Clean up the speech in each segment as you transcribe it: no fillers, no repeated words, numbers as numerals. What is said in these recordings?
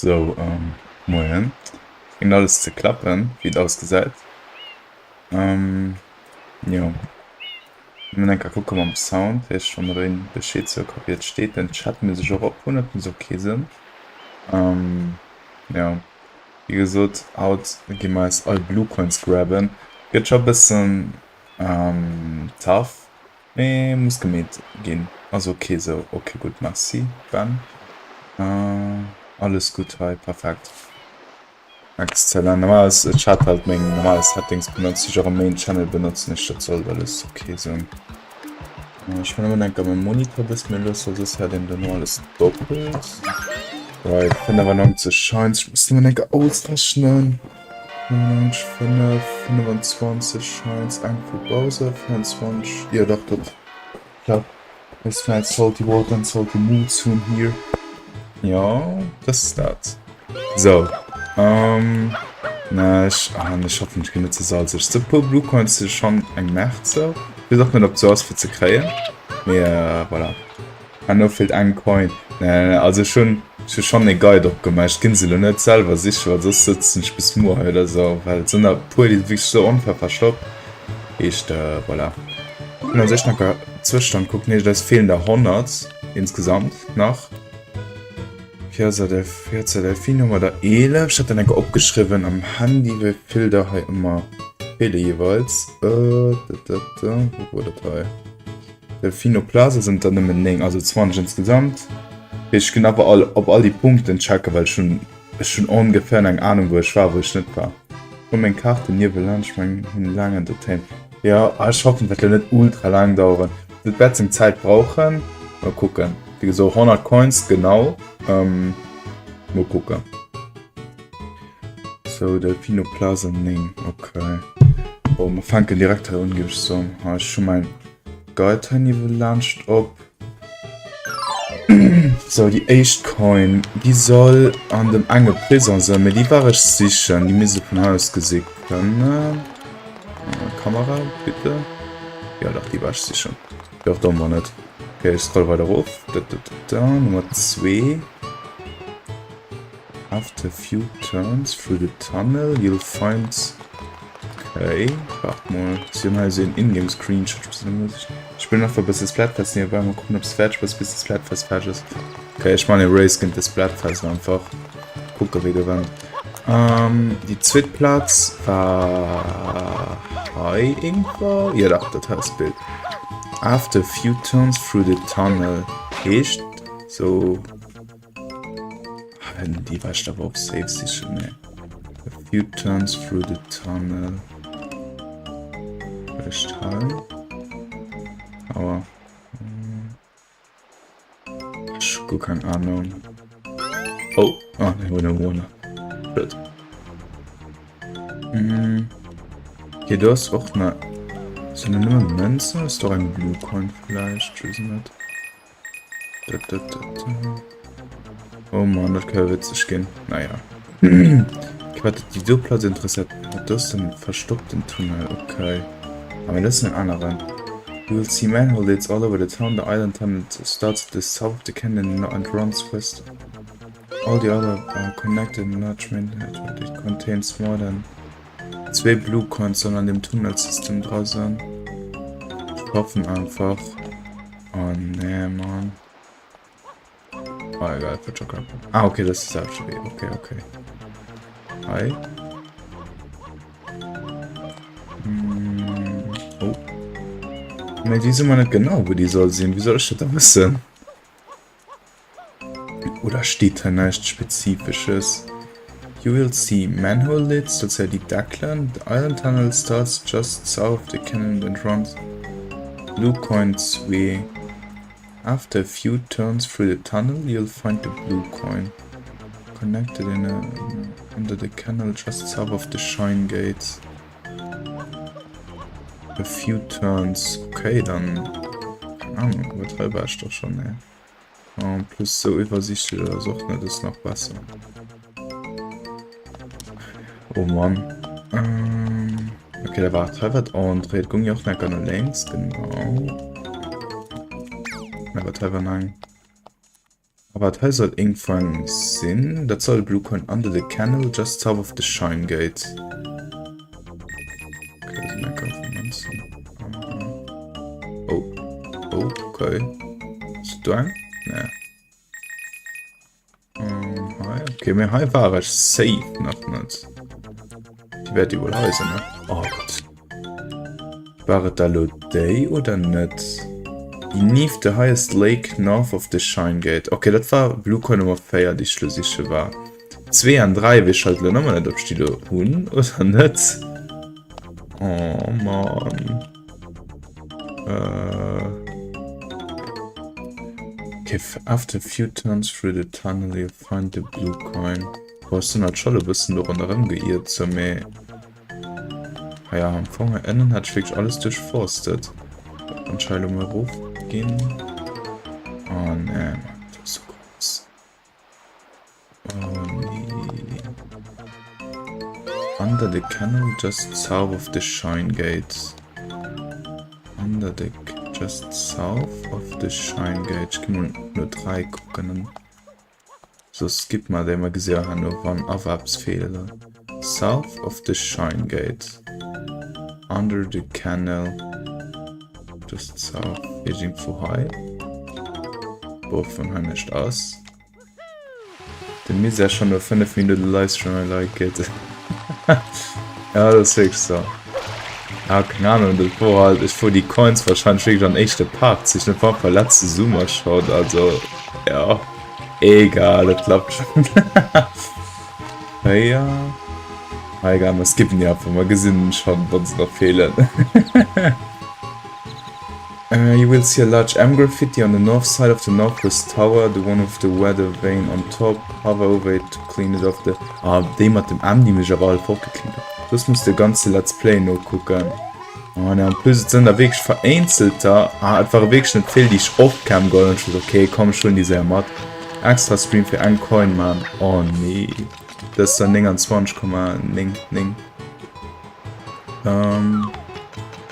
So, moin. Ging alles zu klappen, wie ausgesagt. Ja. Wenn ich gucke am Sound, ist schon drin Bescheid so kopiert steht, dann Chat mir sich auch ab 100 so okay sind. Ja. Wie gesagt, haut gemäß all Blue Coins graben. Geht schon ein bisschen tough. Nee, muss gemäht gehen. Also okay, so, okay, gut, merci. Dann. Alles gut, hi, perfekt. Exzellent. Normales Chat halt, mein normales Settings benutzt, ich auch am Main-Channel benutzen, nicht das soll alles okay sein. Ich will immer denken, mein Monitor bis mir los, das ist ja den nur alles doppelt. Right, ich finde aber noch zu scheinen, ich muss immer denken, ausrechnen. 5, 25 Scheins, einfach Pause, 24, ja doch, das. Klar. Das war jetzt Salty Water und Salty Mood soon hier. Ja, das ist das. So. Na, ich hoffe nicht genug zu salzig. So, paar Blue Coins ist schon ein Nacht so. Ich weiß auch nicht, ob so was für zu kriegen. Ja, voilà. Nur fehlt ein Coin. Also schon egal, doch gemacht. Ich kenne sie noch nicht selber sicher, weil sonst sitzen ich bis morgen oder so. Weil so eine Pur, die wirklich so unfair verstoppt. Voilà. Und dann sehe ich noch Zustand, guck nicht, das fehlen da 100 insgesamt noch. Hier ist der 14, der Nummer der 11. Ich hatte dann abgeschrieben am Handy, wie viel da halt immer fehlen jeweils. Wo wurde das? Delfino Plaza sind dann immer 9, also 20 insgesamt. Ich kann aber all die Punkte checken, weil schon ungefähr eine Ahnung, wo ich war, wo ich nicht war. Und meine Karte hier will ich meinen langen Detail. Ja, ich hoffe, das wird nicht ultra lang dauern. Das wird eine Zeit brauchen. Mal gucken. Wie gesagt, 100 Coins, genau. Mal gucken. So, Delfino Plaza, nee, okay. Oh, wir fangen direkt an, gebe ich so. Habe ich schon mein Guide-Niveau launcht ob. So, die echt Coin, die soll an dem einen Prison sein, aber die war ich sicher, die müssen von Haus gesehen können. Kamera, bitte. Ja, doch, die war ich sicher. Doch, da war nicht. Okay, ich scroll weiter rauf. Nummer 2. After a few turns through the tunnel, you'll find... Okay, warte mal. Sie haben halt so einen Ingame-Screenshot. Ich bin noch für bis das Blattfest hier. Mal gucken, ob es fertig ist, bis das Blattfest fertig ist. Okay, ich meine, Race kennt das Blattfest einfach. Gucke, wie gewonnen. Die zweite Platz war... Hi, irgendwo? Ja, doch, das heißt Bild. After a few turns through the tunnel. Echt? So. Die war ich aber auch safe sicher, ne? A few turns through the tunnel. Recht high. Aber. Ich hab keine Ahnung. Oh, ne, ohne. Gut. Hier, du hast auch eine. So eine Nummer Münze? Ist doch ein Blue Coin vielleicht, ich weiß nicht. Oh Mann, das kann ja witzig gehen. Naja. Okay, warte, die Dupla interessiert. Hat das denn verstoppten Tunnel? Okay. Aber das ist ein anderer. You will see manhole lids all over the town. The island tunnel starts at the south of the canyon and runs west. All the other are connected in a large main network. It contains more than 2 Blue Coins, sondern dem Tunnelsystem draußen. Ich hoffe einfach. Oh ne, Mann. Oh, egal, Photograph. Ah, okay, das ist auch schon. Okay. Hi. Oh. Ne, die sind mal nicht genau, wo die soll sehen. Wie soll ich das da wissen? Oder steht da nichts Spezifisches? You will see manhole lids, das heißt die Deckeln. The island tunnel starts just south of the canyon and runs. Blue coins way. After a few turns through the tunnel, you'll find the blue coin. Connected under the canal just south of the Shine Gates. A few turns. Okay, dann. Keine Ahnung, übertreibe ich doch schon, ne? Plus so übersichtlich oder so, ne, das ist noch besser. Oh Mann. Okay, der war Treibert und dreht Gungi auch nicht gerne längs, genau. Der war Treibert nein. Aber das soll irgendwann Sinn. Das soll Blue Coin under the canal just south of the Shine Gate. Okay, das sind ein Kampf von Münzen. Oh, okay. Ist du ein? Ne. Okay, mir hier war ich safe noch nicht. Die werde ich wohl heißen, ne? Oh Gott. War da Day oder nicht? Beneath the highest lake north of the Shine Gate. Okay, das war Blue Coin Nummer 4, die schlüssige war. 2 und 3, wir schalten nochmal nicht, ob ich die da hun oder nicht. Oh Mann. Okay, after a few turns through the tunnel, you find the blue coin. Hast du nicht schon ein bisschen da rundherum geirrt, so mehr. Ja, am Anfang innen hat wirklich alles durchforstet. Anscheinend mal hochgehen. Oh ne, Mann, das ist so groß. Oh nee. Under the canal, just south of the Shine Gate. Under the just south of the Shine Gate. Ich kann nur 3 gucken. So, es gibt mal, den wir gesehen haben, nur von Erwerbsfehler. South of the Shine Gate. Under the canal. Just south. Aging vorbei. Boah, von hier nicht aus. Denn mir ist ja schon nur 5 Minuten Livestream, I like it. Ja, das ist wirklich so. Ja, keine Ahnung, das war halt, ich vor die Coins wahrscheinlich wirklich an echte Parts. Ich nicht mal letzte Zoomer schaut, also, ja, egal, das klappt schon. Ja, egal, es gibt ja einfach mal gesehen, schon, was noch fehlen. You will see a large M graffiti on the north side of the northwest tower, the one with the weather vane on top. Hover over it to clean it off the... Ah, dem hat dem M, die mich aber alle vorgeklebt hat. Das muss der ganze Let's Play noch gucken. Oh ne, und plus sind da wirklich vereinzelter. Einfach wirklich nicht viel, die ich aufkam wollte. Und ich dachte, okay, komm schon, dieser Mod. Extra Stream für einen Coin, Mann. Oh nee. Das ist dann 29,9.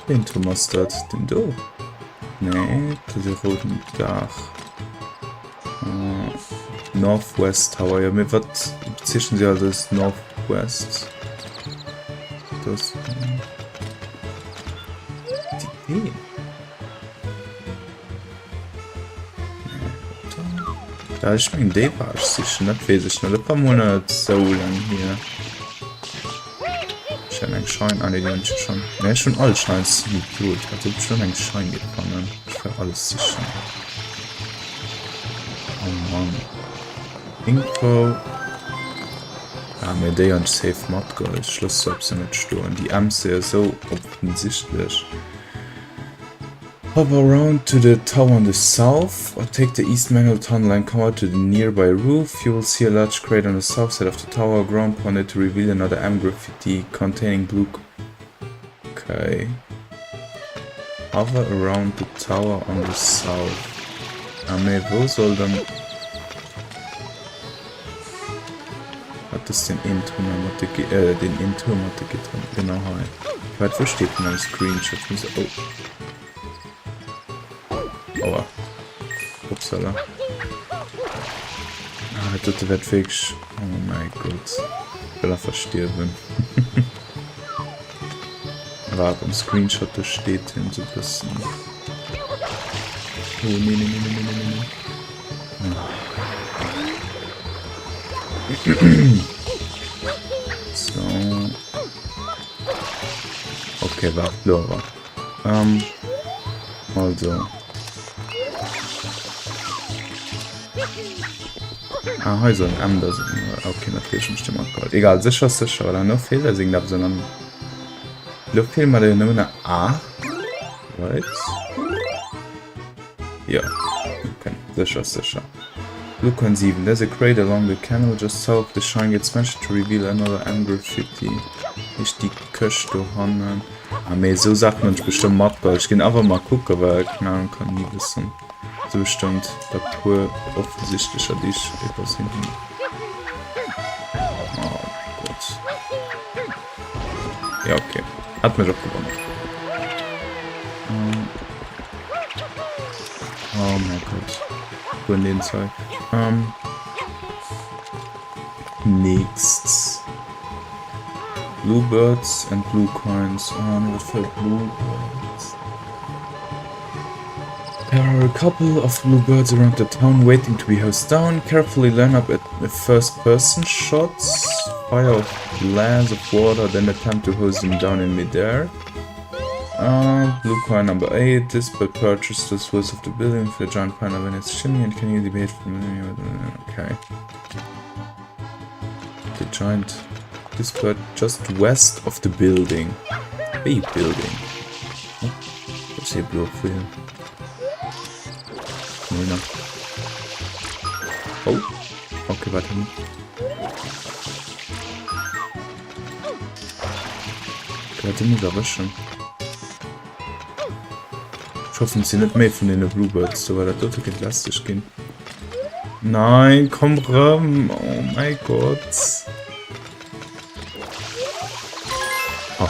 Den Thomas dort, den do. Nee, diese roten Dach. Northwest Tower. Ja, mir wird zwischen sie das Northwest. Das. Die Idee. Da ich mein Idee war, ich sicher nicht weiß ich noch ein paar Monate so lang hier. Ich habe einen Schein, alle die ich schon. Ne, schon alle Scheins gut. Also ich schon einen Schein gefangen. Ich war alles sicher. Oh Mann. Info. Ja, mir der und Safe Mod Gold. Schluss ob sie nicht stören. Die Amts sind so offensichtlich. Hop around to the tower on the south, or take the east manual tunnel and come out to the nearby roof. You will see a large crater on the south side of the tower, ground upon it to reveal another M graffiti containing blue. Okay. Hover around the tower on the south. Ne, wo soll dann... Hat das den Inturm hatte getan? Genau, hi. Warte, wo steht denn ein Screenshot? Oh. Aua. Upsala. Ah, das wird wirklich... Oh mein Gott. Ich will versterben. Warte, im Screenshot da steht hin so ein bisschen. Oh, nee. So. Okay, warte, Laura. Also. Ah, heute soll anders. Okay, natürlich schon stimmt auch. Egal, sicher, oder nur Fehler singen ab, sondern. Luft fehlt mal nur eine A. Right? Ja. Okay, sicher. Look on 7. There's a crate along the canal just south of the Shine Gate smashed to reveal another M graffiti. Nicht die Köste handeln. Ah, mir so Sachen und bestimmt Modball. Ich geh einfach mal gucken, weil keine Ahnung, kann nie wissen. So bestimmt der pur offensichtlicher dich etwas hinten. Oh mein Gott. Ja, okay. Hat mir doch gewonnen. Oh mein Gott. in den Zeit. Next. Bluebirds and blue coins. What for bluebirds? There are a couple of bluebirds around the town waiting to be hosed down. Carefully line up at the first-person shots. Fire off glass of water, then attempt to hose them down in midair. Blue coin number 8. This bird purchased the source of the building for the giant pine of its chimney and can easily be hit from okay. The giant. This bird just west of the building. Big building. Oh, let's see a blue field. No. Oh, okay, warte. Warte, muss aber schon. Ich hoffe, sie nicht mehr von den Bluebirds, so weil der dort geht elastisch gehen. Nein, komm rum! Oh mein Gott! Oh.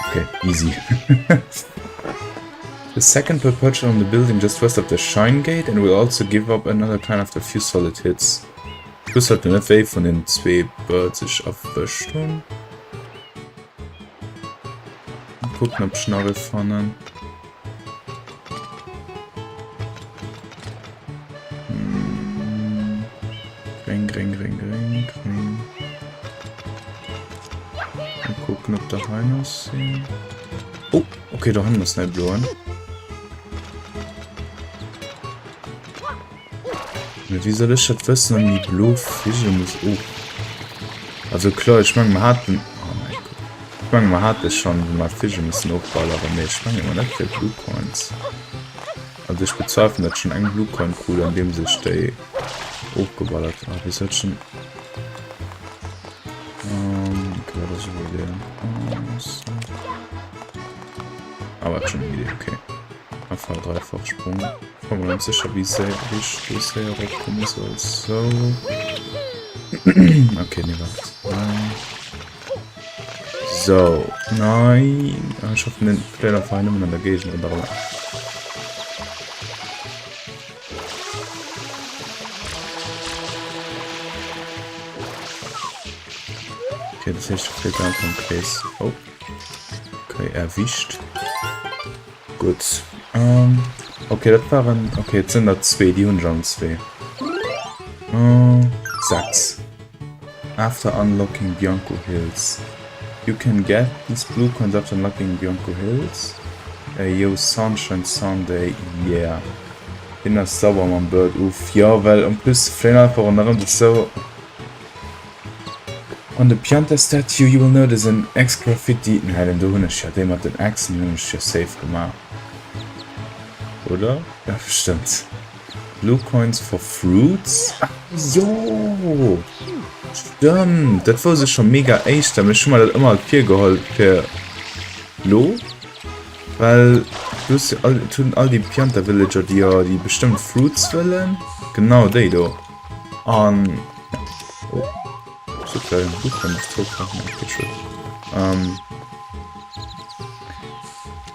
Okay, easy. The second will perch on the building just west of the Shine Gate and will also give up another kind of a few solid hits. Plus hat den FA von den zwei Birds sich aufwischen. Gucken, ob Schnabel vorne. Ring. Mal gucken, ob da rein aussehen. Oh, okay, da haben wir es nicht bloßen. Wie soll ich das wissen, wenn die Blue Fische muss? Oh. Also klar, ich meine, man hat den. Oh mein Gott. Ich meine, man hat es schon, wenn man Fische müssen aufbauen, aber nee, ich meine immer nicht für Blue Coins. Also ich bezweifle, dass schon ein Blue Coin cool, an dem sich der aufgeballert hat. Aber ich sollte schon. Okay, das ist wohl der. So. Aber schon eine Idee, okay. Einfach dreifach Sprung. Ich bin mir nicht sicher, wie sehr ich bisher raufkommen soll. So. Okay, ne, warte. So. Nein. Ich hoffe, den Fehler verhindern und dann gehe ich nicht darüber. Okay, das ist fehlt dann vom Case. Oh. Okay, erwischt. Gut. Okay, das waren. Okay, jetzt sind da zwei, die Hunde zwei. Sechs. After unlocking Bianco Hills. You can get these blue coins after unlocking Bianco Hills. Yo, Sunshine Sunday, yeah. In der sauber man Bird uff. Ja, weil am plus fehlen einfach und darum das so. On the Pianta statue, you will notice an X graffiti. Nein, den du hast ja den hat den X und ja safe gemacht. Oder? Ja, stimmt. Blue Coins for Fruits? Ach, jo! Stimmt! Das war schon mega echt. Da hab ich schon mal das immer als Pier geholt per Lo. Weil du hast ja all die Pianta Villager, die ja die bestimmten Fruits wollen. Genau, die da. Und. Oh. So klein. Gut, wenn ich Druck machen.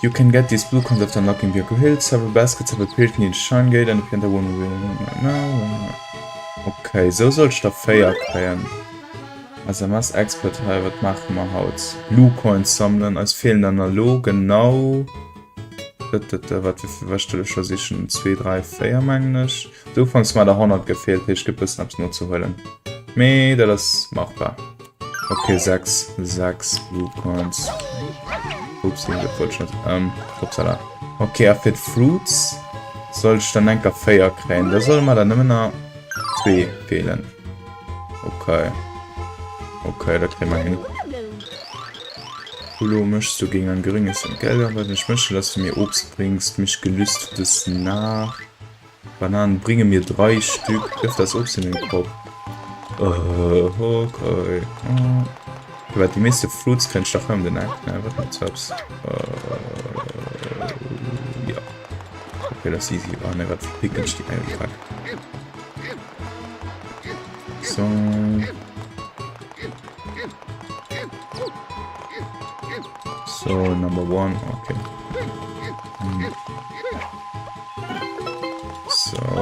You can get these blue coins after unlocking Bianco Hills. Several baskets have appeared near the Shine Gate and the Pianta one will. Okay, so soll ich da Feier kriegen. Also, was Expert was machen wir Haut? Blue Coins sammeln, als fehlen dann Lo, genau. Was stelle ich schon sich? 2, 3 Feier, meine ich. Du fandst mal der 100 gefehlt, ich gibt es nur zu holen. Nee, das ist machbar. Okay, 6 Blue Coins. Ups, hier wird nicht. Upsala. Okay, er fit Fruits. Soll ich dann ein Kaffee kriegen? Da soll man dann immer noch 2 fehlen. Okay. Okay, da kriegen wir hin. Hulo, möchtest du gegen ein geringes Geld arbeiten? Ich möchte, dass du mir Obst bringst, mich gelüstetes nach. Bananen, bringe mir 3 Stück. Wirf das Obst in den Kopf. Okay. Aber die meisten Fruits kann ich doch haben, den Akten einfach nicht selbst. Ja. Okay, das ist easy. Oh ne, was picken ich die einfach. So. So, number 1, okay. So.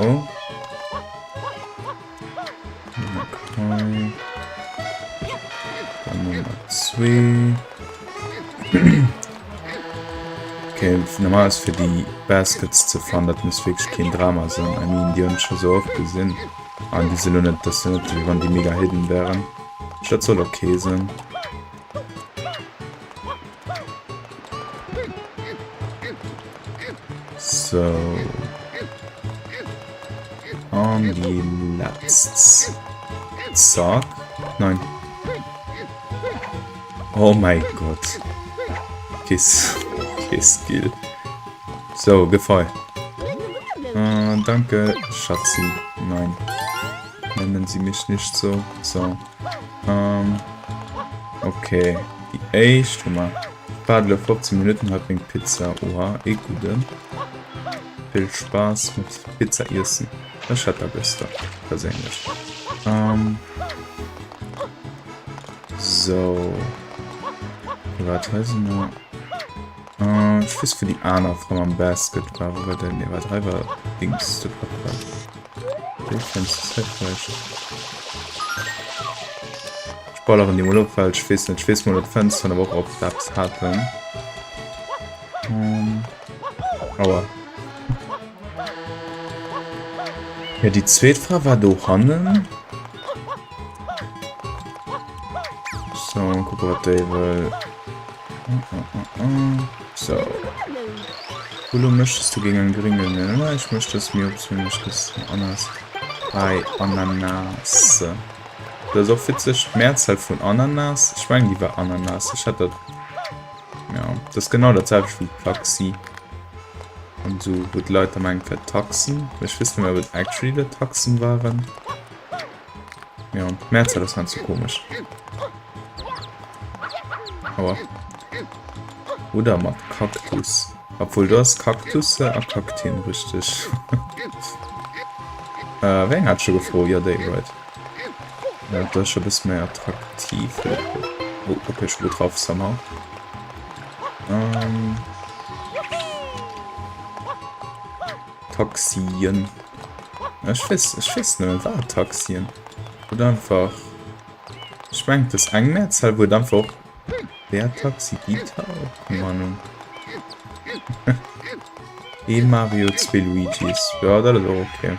Okay. Dann Nummer 2. Okay, normal ist für die Baskets zu fahren, das muss wirklich kein Drama sein. I mean, die haben schon so oft gesehen. Und die sind nicht, das sind nicht, wie wenn die mega hidden wären. Das soll okay sein. So. Und die letzte. Zack. Nein. Oh mein Gott. Kiss Skill. So, Gefall. Danke, Schatzi. Nein. Nennen Sie mich nicht so. So. Okay. Die echt, mal. Paddler 15 Minuten hat wegen Pizza. Oha, gut. Viel Spaß mit Pizza essen. Das hat er besser. Persönlich. So. Was heißt noch? Ich weiß für die Anna von meinem Basket war, wo wir denn? Ne, war 3 war Dings zu packen. Ich finde es halt falsch. Spoilerin, die Urlaub falsch. Ich weiß nicht, ich weiß mal das Fenster, aber auch auf Platz hatten. Aber. Ja, die zweite Frage war doch handeln. So, gucken, was der will. So. Hulu, möchtest du gegen einen Gringel nennen? Ja, ich möchte es mir das anders. Bei Ananas. Das ist auch witzig. Mehrzahl von Ananas. Ich meine, die war Ananas. Ich hatte. Ja, das ist genau dasselbe wie Taxi. Und so wird Leute meinen für Taxen. Ich weiß nicht mehr, was actually die Taxen waren. Ja, und Mehrzahl ist ganz so komisch. Aber. Oder mal Kaktus. Obwohl das Kaktus Kakteen richtig. Wer hat schon gefroren? Ja, der right. Ja, das ist schon ein bisschen mehr attraktiv. Oh, okay, ich bin drauf somehow. Taxien. Ich weiß nicht, war Taxien. Oder einfach. Ich meine, das eine Mehrzahl wurde einfach. Wer Taxi gibt auch? Keine Ahnung. Mario, 2 Luigis. Ja, das ist auch okay.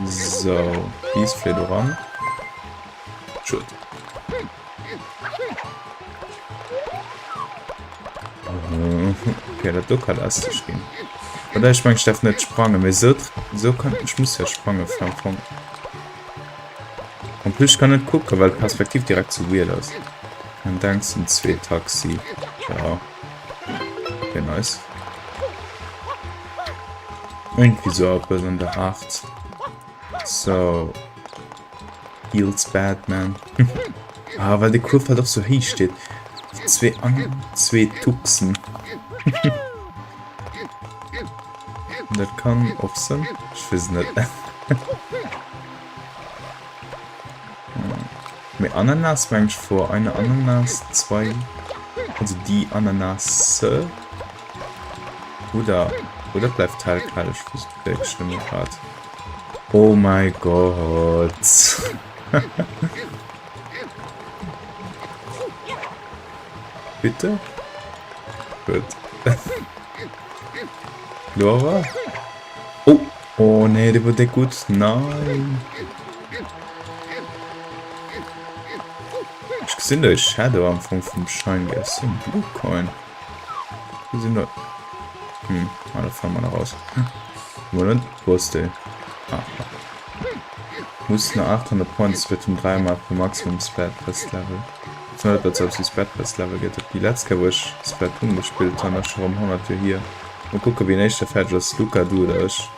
So. Wie ist Fedoran? Schuld. Okay, der Duck hat elastisch gehen. Oder ich meine, ich darf nicht sprangen. Aber so kann ich muss ja sprangen fangen. Und plus ich kann nicht gucken, weil Perspektiv direkt zu weird ist. Und dann sind 2 Taxi. Ja. Okay, nice. Irgendwie so etwas in der 8. So. Feels bad, man. Weil die Kurve halt auch so hier steht. 2 Tuxen. Das kann auch sein. Ich weiß nicht. Mit Ananas meine ich vor. Eine Ananas, 2. Also die Ananas. Oder bleibt teilkalt. Ich weiß nicht, welche Stimme gerade. Oh mein Gott. Bitte? Gut. Laura? Oh! Oh nee, der wurde gut. Nein! Ich sehe da Shadow am Anfang vom Schein gestern. Blue Coin. Wir sind da. Da fahren wir noch raus. Moment, wo ist der? Muss nach 800 Points wird um 3 mal für Maximum Spat-Press-Level. Ich weiß nicht, ob es Spat-Press-Level geht. Die letzte, wo ich Splatoon gespielt habe, schon um 100 für hier. Und gucke, wie nächster Fett das Luca du da ist.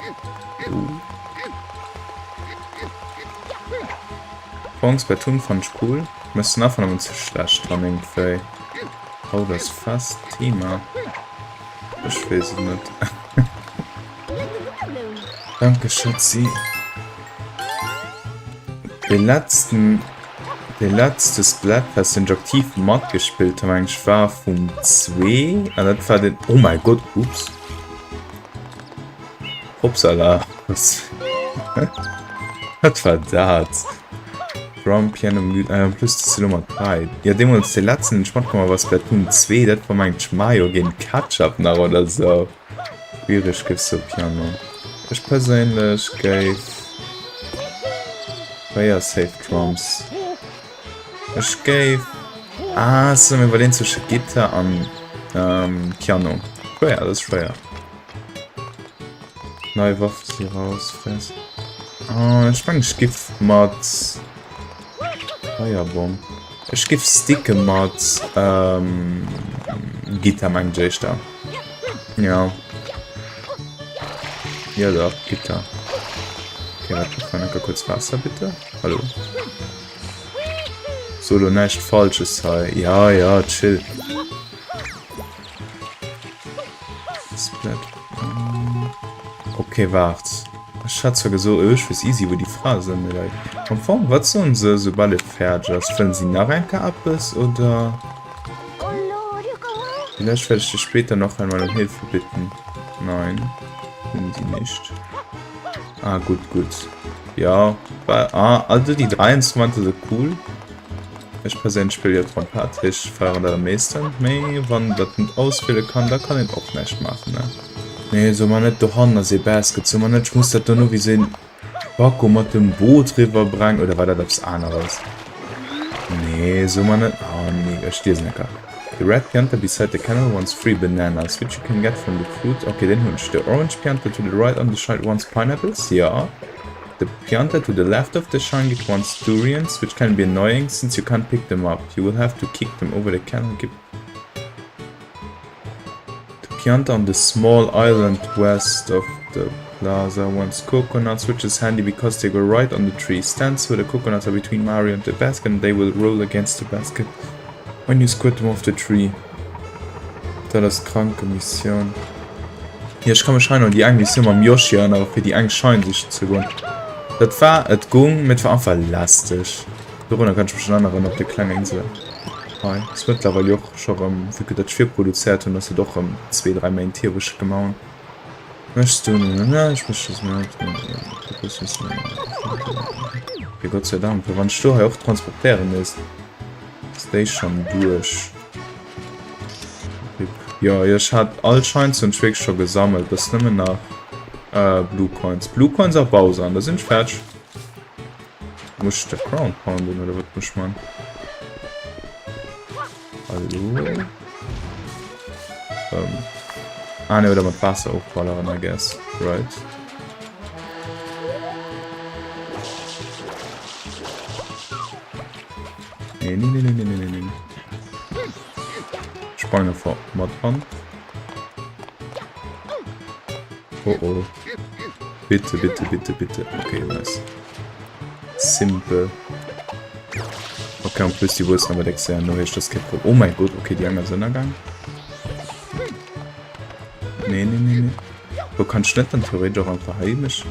Splatoon fand ich cool. Wir müssen einfach noch zu schlecht dran irgendwie. Oh, das ist fast Thema. Ich weiß es nicht. Danke, Schatzi. Den letzten Der letzte Blatt, was den aktiv Mod gespielt haben, eigentlich war vom 2. Und das war den. Oh mein Gott, ups. Upsala. Was? Was war das? Drum, Piano, plus das Nummer 3. Ja, dem uns den letzten Spannkommen was Splatoon 2, das war mein Mario gegen Catch-up nach oder so. Schwierig gibt's so Piano. Ich persönlich gave Fire Safe Drums. Ich gave. Ah, so mir war den zwischen Gitter an Piano. Schwer, das ist schwer. Neue Waffe sie raus, fress. Oh, ich meine, ich gebe Mods. Feuerbomb. Ich gebe Sticke Mods. Gitter mein J-Star. Ja. Ja, doch, Gitter. Okay, warte, kurz Wasser bitte. Hallo. Solo nicht falsches sei. Ja, ja, chill. Split. Okay, wart. Ich hatte sogar so fürs easy, wo die Frage sind. Von vorn, was sollen sie, sobald es fertig ist? Wenn sie nach Renke ab ist oder. Vielleicht werde ich dich später noch einmal um Hilfe bitten. Nein, tun sie nicht. Ah, gut, gut. Ja, also die 3 Instrumente sind cool. Ich persönlich spiele ja Trompet, ich fahre da Meilenstein. Wenn das nicht auswählen kann, da kann ich auch nicht machen. Ne? Nee, so man nicht durch Hand, Basket, so man nicht, ich muss das doch nur wie sehen, Baku mit dem Boot rüberbringen, oder war das etwas anderes? Nee, so man nicht, oh nee, ich stehe es nicht. The red pianta beside the canal wants 3 bananas, which you can get from the fruit. Okay, den Hund. The orange pianta to the right on the side wants pineapples, ja. The pianta to the left of the shrine it wants durians, which can be annoying since you can't pick them up. You will have to kick them over the canal. The pianta on the small island west of the plaza wants coconuts, which is handy because they go right on the tree. Stands where the coconuts are between Mario and the basket and they will roll against the basket when you squirt them off the tree. Das ist kranke Mission. Hier, ich kann mich scheinen, die eigentlich Mission am Yoshi an, aber für die eigentlich scheinen sich zu gehen. Das war et Gung mit war einfach lastig. Darunter kann ich mich schon erinnern, auf der kleinen Insel. Hi. Das wird mittlerweile auch schon für das Schwer produziert und dass du doch 2-3 Main tierisch gemacht. Möchtest du? Ja, ich möchte es mir. Okay, Gott sei Dank, wenn du hier auch transportieren ist. Station durch. Ja, ich hat all Scheins und Schweg schon gesammelt. Das nehmen nach Blue Coins. Blue Coins auf Bowser, da sind fertig. Muss ich der Crown pounden oder was muss man? Hallo? Ne, oder mit Wasser aufballern, I guess. Right. Nee. Spange vor Mod an. Oh oh. Bitte. Okay, nice. Simple. Okay, und plus die Wurst aber extern, nur ist das Kette. Oh mein Gott, okay, die haben ja Sonnengang. Nee. Du kannst nicht dann theoretisch auch einfach heimisch.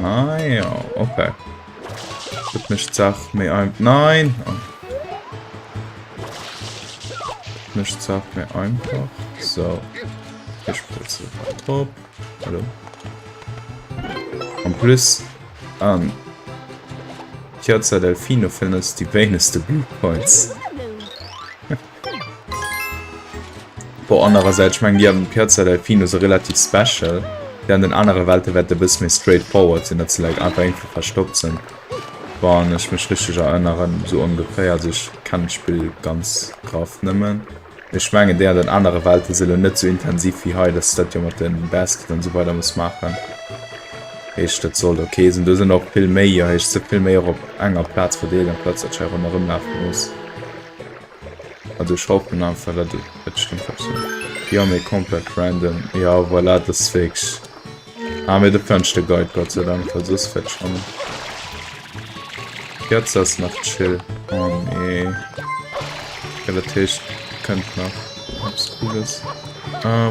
Ah ja, okay. Ich nicht sagt mir ein. Nein! Oh. Nicht sagt mir einfach. So. Ich spritze drauf. Hallo. Und plus an Piazza Delfino findest die wenigste Blue Points. Boah, andererseits, ich meine, die haben Piazza Delfino so relativ special. Die an den anderen Welten werden ein bisschen mehr straightforward sind, dass sie like, einfach irgendwie verstoppt sind. Boah, ich mich richtig erinnern, so ungefähr. Also ich kann das Spiel ganz Kraft nehmen. Ich meine, der den anderen Welten sind nicht so intensiv wie heute, dass das ja mit den Basket und so weiter muss machen. Ich das soll okay sein. Da sind auch viel mehr. Ich sehe viel mehr auf enger Platz verteilt, Platz, dass ich einfach noch rumlaufen muss. Also ich hoffe einfach, dass das stimmt. Ja, mir komplett random. Ja, voilà, das ist fix. Aber der fünfte Guide, Gott sei Dank, also ist fett schon. Jetzt ist noch chill. Oh nee. Relativ kennt noch. Was Cooles.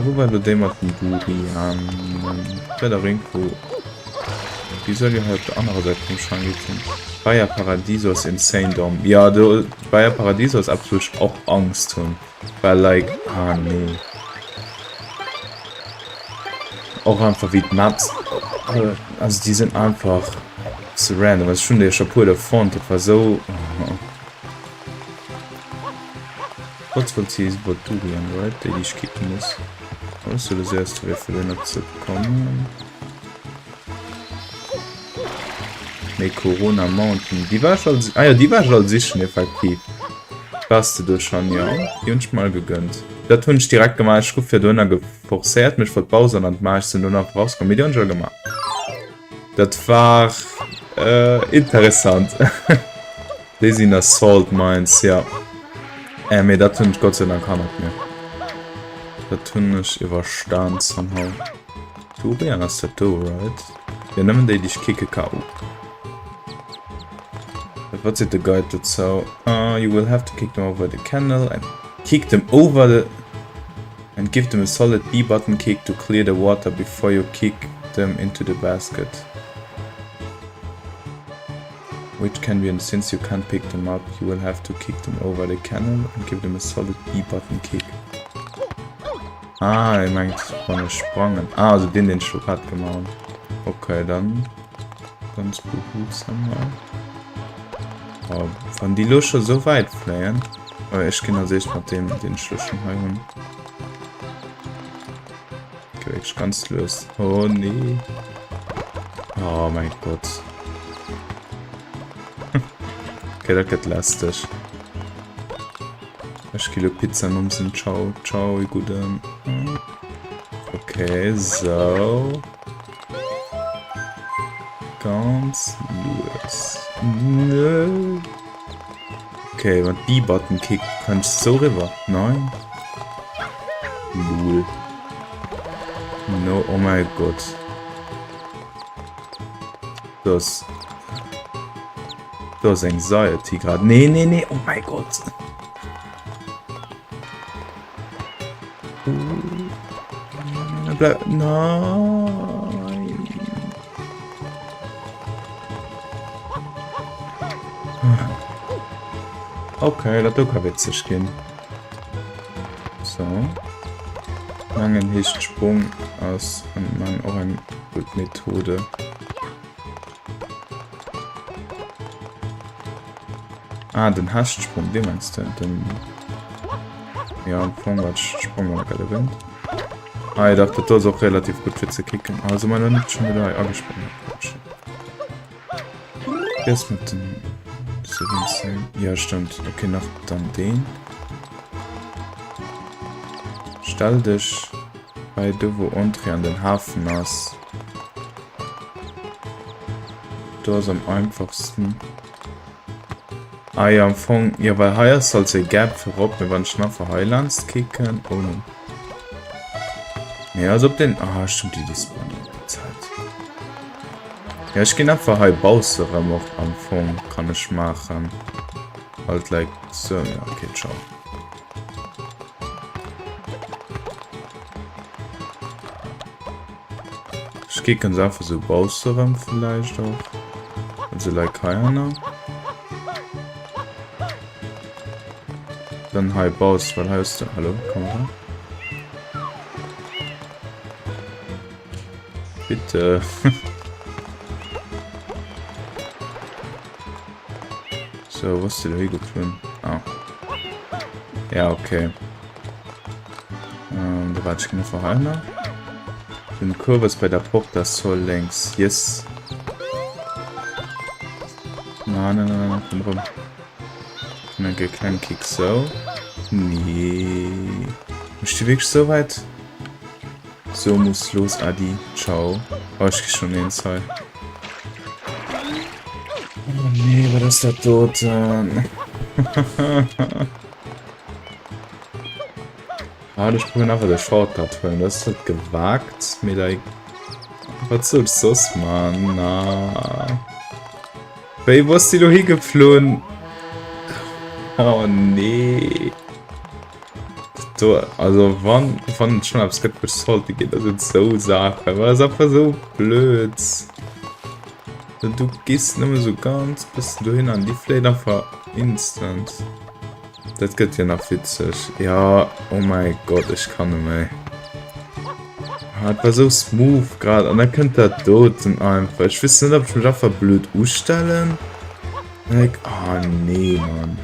Wo war der dem mit dem Durian? Federinko. Die soll ja halt auf der anderen Seite vom Schrank gehen. Bayer Paradiesos Insane Dome. Ja, du, Bayer Paradiesos absolut auch Angst tun. Weil, like, ah, nee. Auch einfach wie Nuts. Also, die sind einfach so random. Das ist schon der Chapeau der Font. Das war so. What's what sie ist Boturian, right? Der ich kicken muss. Was soll das erste für den zu kommen? Ne, Corona Mountain. Die war schon. Ah ja, die war schon sicher effektiv. Warst du schon, ja? Die uns mal gegönnt. Da tun ich direkt gemacht. Ich rufe für Döner geforciert, mich von Pause und mach ich sie nur noch rauskommen. Die schon gemacht. Das war interessant. Die sind Assault Mines, ja. Mir da tun ich Gott sei Dank kann nicht mehr. Da tun ich überstand somehow. Du bist ja das Tattoo, right? Wir nehmen die dich kicke K.O. What's it the guide to so? You will have to kick them over the candle and kick them over the and give them a solid B button kick to clear the water before you kick them into the basket. Which can be, and since you can't pick them up, you will have to kick them over the candle and give them a solid B button kick. Ah, ich meint von gesprungen. Ah, also den Schluck hat gemacht. Okay, dann ganz behutsam mal. Oh, von die Lusche so weit fliehen. Aber ich kann sich mit dem den Schlüssel heilen. Okay, ich ganz los. Oh nee. Oh mein Gott. Okay, das geht lästig. Ich kilo Pizza umsinn. Ciao, ciao, gut. Okay, so. Ganz los. Nö. Okay, mit B-Button kick kannst du so rüber. Nein. Lul. No, oh mein Gott. Das ist Anxiety gerade. Nee, nee, nee, oh mein Gott. Nein. Okay, das kann witzig gehen. So. Langen Hechtsprung aus und man auch eine gute Methode. Ah, den Hastsprung, den meinst du? Den. Ja, Sprung war gerade Wind. Ah, ich dachte, das ist auch relativ gut für zu kicken. Also, man nicht schon wieder angesprungen. Erst mit dem. Ja, stimmt. Okay, noch dann den. Stell dich bei Dëse Projet an den Hafen aus. Da ist am einfachsten. Ah ja, am Anfang. Ja, weil hier soll es ein Gap für Rob, wir wollen schnell für Highlands kicken. Oh no. Ja, als ob den. Ah, stimmt, die Zeit. Ja, ich gehe einfach hier Bausere noch am Anfang. Kann ich machen. Halt, like, so, ja, okay, ciao. Ich gehe ganz einfach so Bausere vielleicht auch. Also, like, hier. Dann hi Baus, weil heißt du? Hallo, komm mal. Bitte. So, was ist denn hier gefunden? Ah. Ja, okay. Da war ich genau vorher. Den Kurve ist bei der Porte, das soll längs. Yes. Nein, komm rum. Dann gekrennt Kick so. Nee. Ist die wirklich so weit? So muss los, Adi. Ciao. Oh, ich geh schon in den Zeit. Oh nee, was ist das dort? Ah, ich probiere einfach der Shortcut holen. Das ist halt gewagt. Mir da. Was soll's das, Mann? Na. Hey, wo ist die doch hingeflohen? Oh nee. So, also wann schon aufs Skript sollte geht, das ist so Sache. Aber das ist einfach so blöd. Du gehst nur so ganz bis du hin an die Fläder ver instant. Das geht ja noch witzig. Ja, oh mein Gott, ich kann nicht mehr. Das war so smooth gerade und dann könnte er tot sind einfach. Ich weiß nicht, ob ich mich einfach blöd ausstellen. Like, oh nee, Mann.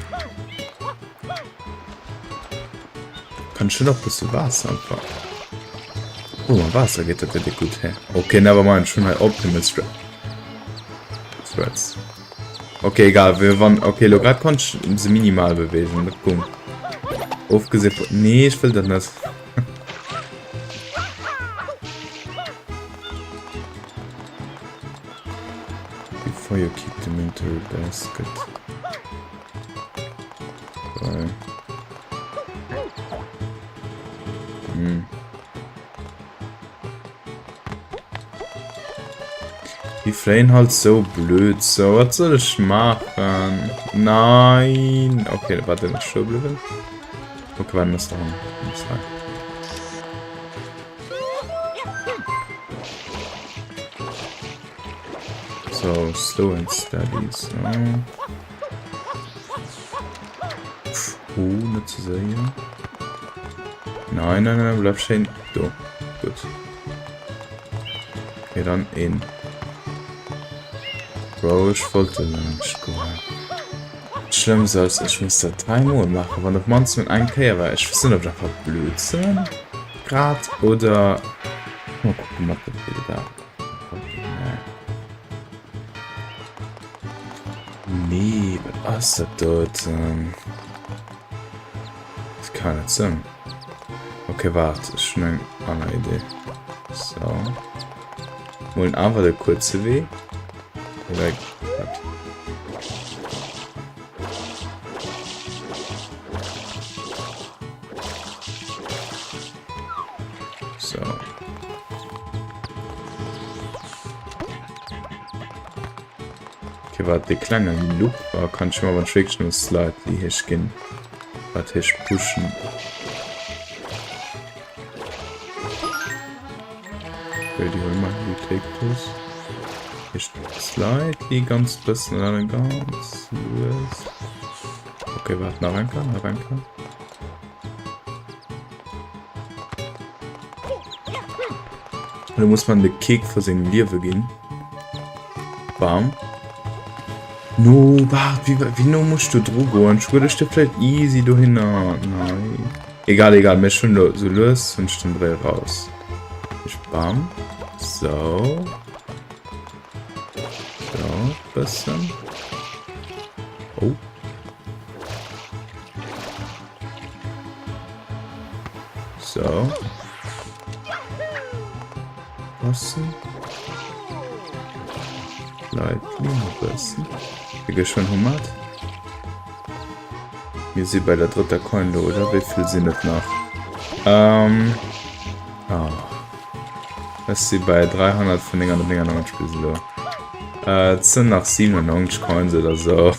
Kann schon noch ein bisschen Wasser einfach. Oh, mein Wasser geht das wirklich gut her. Okay, nevermind, schon halt Optimal Threads. Okay, egal, wir waren. Okay, Lograt konnte ich sie minimal bewegen. Komm. Aufgesehen. Nee, ich will das nicht. Before you keep them into your basket. Sorry. Die Flame halt so blöd, so, was soll ich machen? Nein! Okay, warte, nicht schon blöd. Okay, wann ist da? So, slow and steady, so. Nicht zu sehen. Nein, nein, nein, bleib schön. So, gut. Okay, dann in. Bro, ich wollte nicht gehen. Schlimm soll's, ich muss da 3 Monate machen, aber noch manchmal mit einem Kehr, weil ich weiß nicht, ob das einfach Blödsinn gerade oder. Mal gucken, was das wieder da. Nee, was ist das dort? Das kann nicht sein. Okay, warte, ist schon eine andere Idee. So. Wollen einfach der kurze Weg. Oder. So. Okay, warte, die Klange wie Loop war, kann ich mal beim Schrägschnitt Slide die hier gehen. Warte, ich pushen. Okay, die holen mal die Take-Tos. Ich slightly ganz bisschen dann ganz los. Okay, warte, nach Ranker. Da muss man den Kick für seinen Liebe gehen. Bam. No, warte, wie no musst du drüber? Ich würde dir vielleicht easy dahin. Nein. Egal, mir schon so los und ich dann dreh raus. Ich bam. So. Bisschen. Oh. So. Bisschen. Lightly ein bisschen. Wie schon Humat. Wir sind bei der dritten Coin, oder? Wie viel sind das noch? Das ist sie bei 300 von den anderen noch spielen. Es sind noch 97 Coins oder so.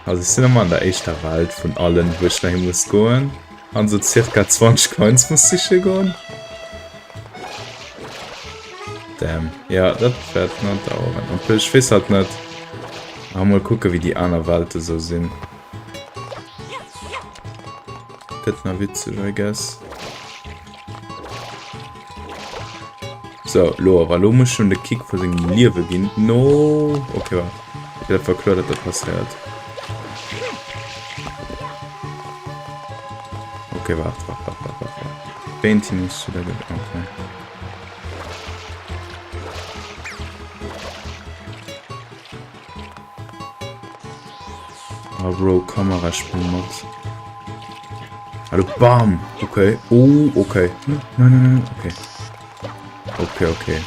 Also ich bin nochmal an der echten Welt von allen, wo ich dahin muss gehen. Also circa 20 Coins muss ich hier gehen. Damn. Ja, das wird nicht dauern. Und ich weiß halt nicht. Mal gucken, wie die anderen Welten so sind. Das ist noch witzig, I guess. So, lo, aber lo muss schon der Kick für den Liebe gehen. No. Okay, warte. Ich hätte verklärt, dass das passiert. Okay, warte. Painting ist wieder gut. Okay. Ah, Bro, Kamera spielen muss. Hallo, bam! Okay. Oh, okay. Nein, okay. Okay.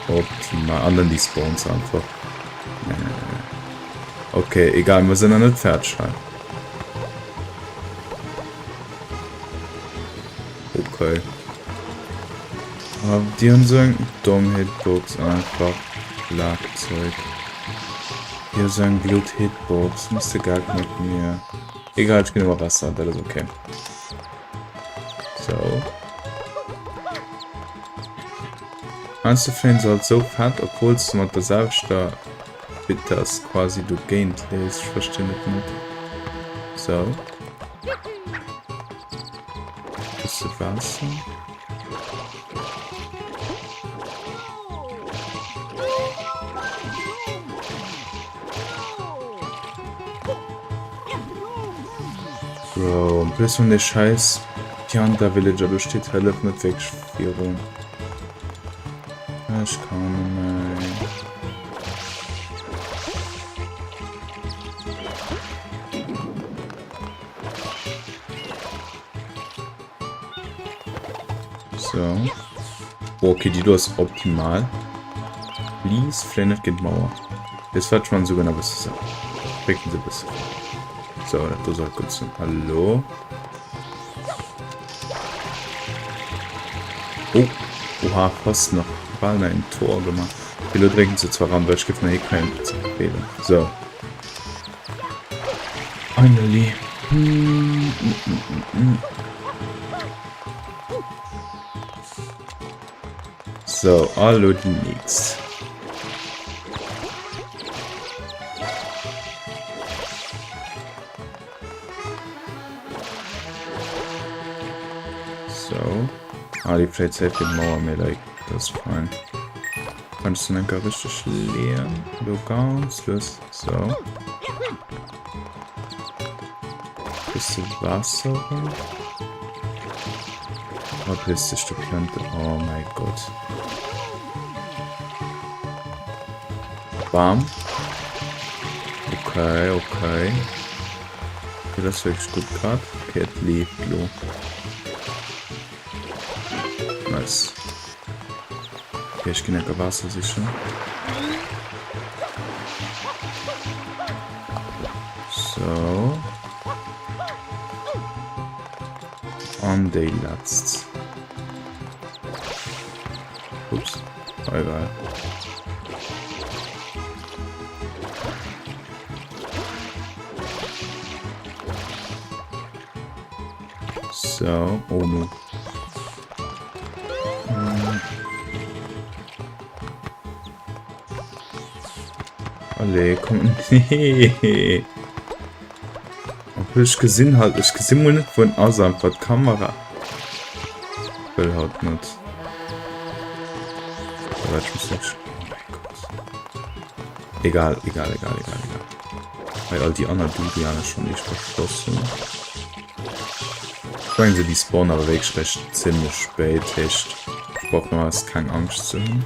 Optimal. Anderen die Spawns einfach. Okay, egal, wir sind noch nicht fertig. Okay. Aber die haben so ein dumm Hitbox einfach. Schlagzeug. Hier so ein Blut-Hitbox. Müsste gar nicht mit mir. Egal, ich nehme mal Wasser, das ist okay. So. Meinst du, Fan soll so fett, obwohl es mit der Selbster bitte das quasi du gehet lest? Ich verstehe nicht. So. Bisschen Wasser. Bro, plus von der Scheiß Pianta Villager besteht Halleft nicht wirklich viel rum. Ich kann nicht. So. Okay, die du ist optimal. Please, Flannet geht Mauer. Jetzt wird man sogar noch ein bisschen. Wecken sie ein bisschen. So, das soll gut sein. Hallo. Oh. Oha, fast noch. Ball ein Tor gemacht. Die Leute regen sie zwar ran, weil ich gebe mir keinen Fehler. So. Finally. So, hallo die nix. So. Ah, die vielleicht selbst die Mauer mehr like. Das ist fein. Kannst du dann gar richtig leeren? So ganz los. So. Bisschen Wasser rum. Oh, bist du Plante. Oh mein Gott. Bam. Okay, okay. Okay, das ist wirklich gut gerade. Okay, Erlieft. Nice. Okay, ich gehe nicht Wasser sicher. So. Und der letzte. Ups. Oh, egal. So. Oh no. Alle, komm. Nee. Ich gesehen halt, ich gesehen mal nicht von außerhalb von der Kamera. Will halt nicht. Aber ich muss nicht. Oh mein Gott. Egal. Weil all die anderen Dudiane schon nicht verschlossen. Sagen sie die spawnen aber wirklich recht ziemlich spät. Echt. Ich brauche noch was, keine Angst zu haben.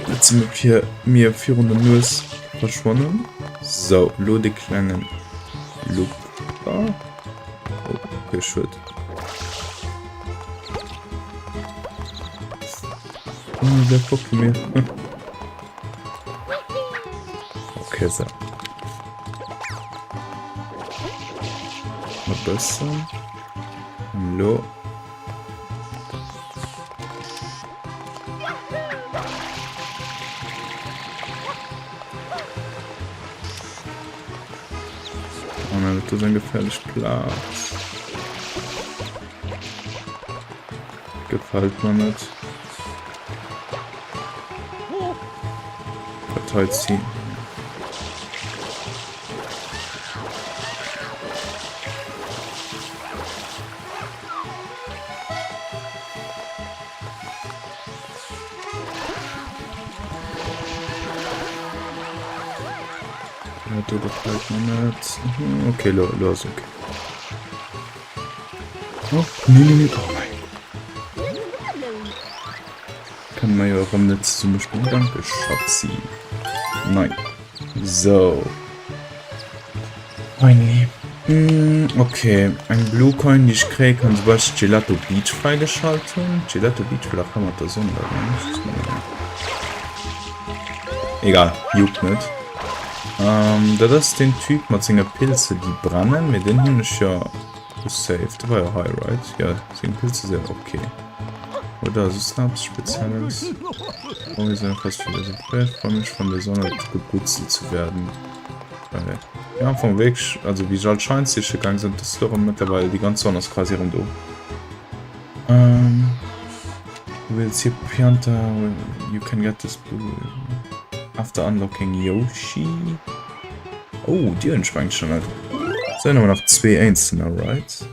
Jetzt sind wir mir 400 Nuss verschwunden. So, Lode Klangen. Loop. Oh, okay, shit. Der guckt mir. Okay, so. Mal besser. Hallo. Das ist ein gefährlicher Platz. Gefällt mir nicht. Verteilt ziehen. Du gefällt mir nicht. Okay, los, okay. Oh, nee. Oh mein Gott. Kann man ja auch am Netz zum Beispiel. Danke, Schatzi. Nein. So. Mein Lieb. Okay. Ein Blue Coin, die ich kriege, kann zum Beispiel Gelato Beach freigeschalten. Gelato Beach, vielleicht kann man das so. Egal, juckt nicht. Das ist den Typ mit seinen Pilze, die brennen. Mit denen habe ich ja gesaved. Das war ja high, right? Ja, seine Pilze sind okay. Oder so Snaps Spezielles. Und wir sind fast wieder so frei. Ich freue mich von der Sonne geputzt zu werden. Ja, vom Weg, also wie soll scheint sich gegangen sind, das doch mittlerweile die ganze Sonne ist quasi rum. Wo Recipient, you can get this blue after unlocking Yoshi. Oh, die entspannt schon nicht. Sind aber noch 2 Einzelne, right?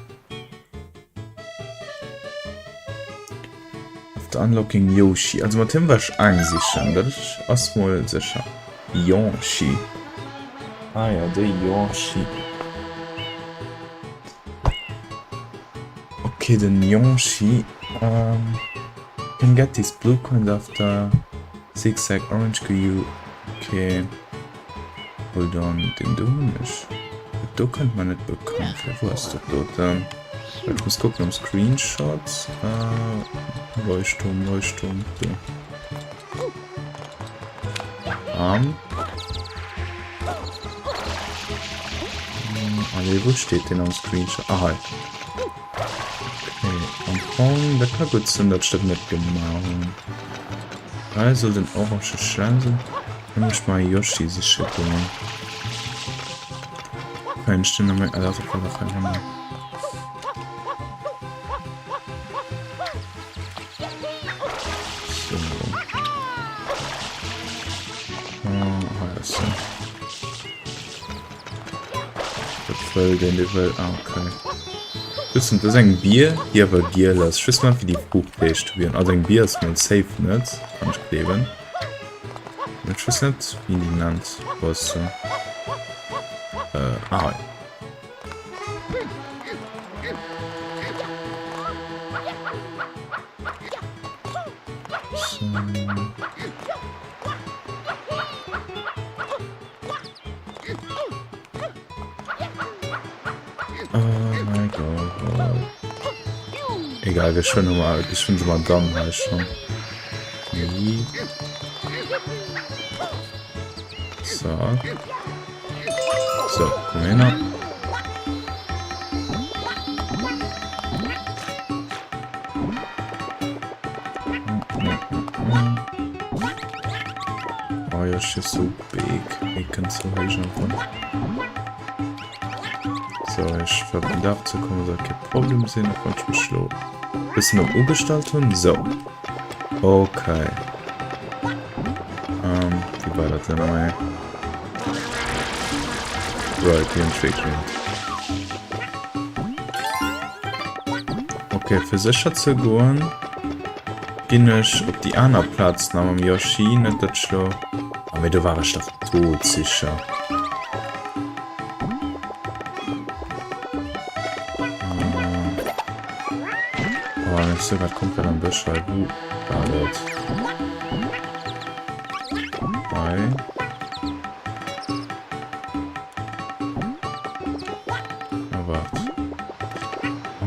After unlocking Yoshi. Also mit dem war ich ansichern, das ist erstmal sicher. Yoshi. Ah ja, der Yoshi. Okay, den Yoshi. Can get this blue coin after zigzag orange you. Okay. Hold on, den du nicht. Da könnte man nicht bekommen. Wo ist das dort? Ich muss gucken, Screenshots. Leuchtturm. Wo steht denn am Screenshot? Aha. Okay, da kann gut sein, das steht nicht genau. Also den orange Schlangen. Dann muss ich mal Yoshi sich schicken. Keine Stimme mehr, also von der Fall. So. Also. Das Folge in die Welt. Okay. Das ist ein Bier, hier war Gierless. Ich weiß mal, wie die Fruchtpage studieren. Also ein Bier ist mal safe nicht. Kann ich kleben. Ich weiß nicht, wie die nennt. Was. Ja. So. Oh mein Gott. Egal, wir schon mal dann halt schon. So. So, komm her. Oh ja, she's so big. Ich kann so hell schon von. So, ich darf zu kommen, soll kein Problem sehen, da kann ich mich schlagen. Bisschen noch umgestalten? So. Okay. Wie war das denn nochmal? Right, hier entwickeln. Okay, für sicher zu gehen, gehe ich auf die andere Platz nach dem Yoshi, nicht das Schlo. Aber du warst doch tot sicher. Oh, nicht so gerade komplett am Bescheid. Wo war das?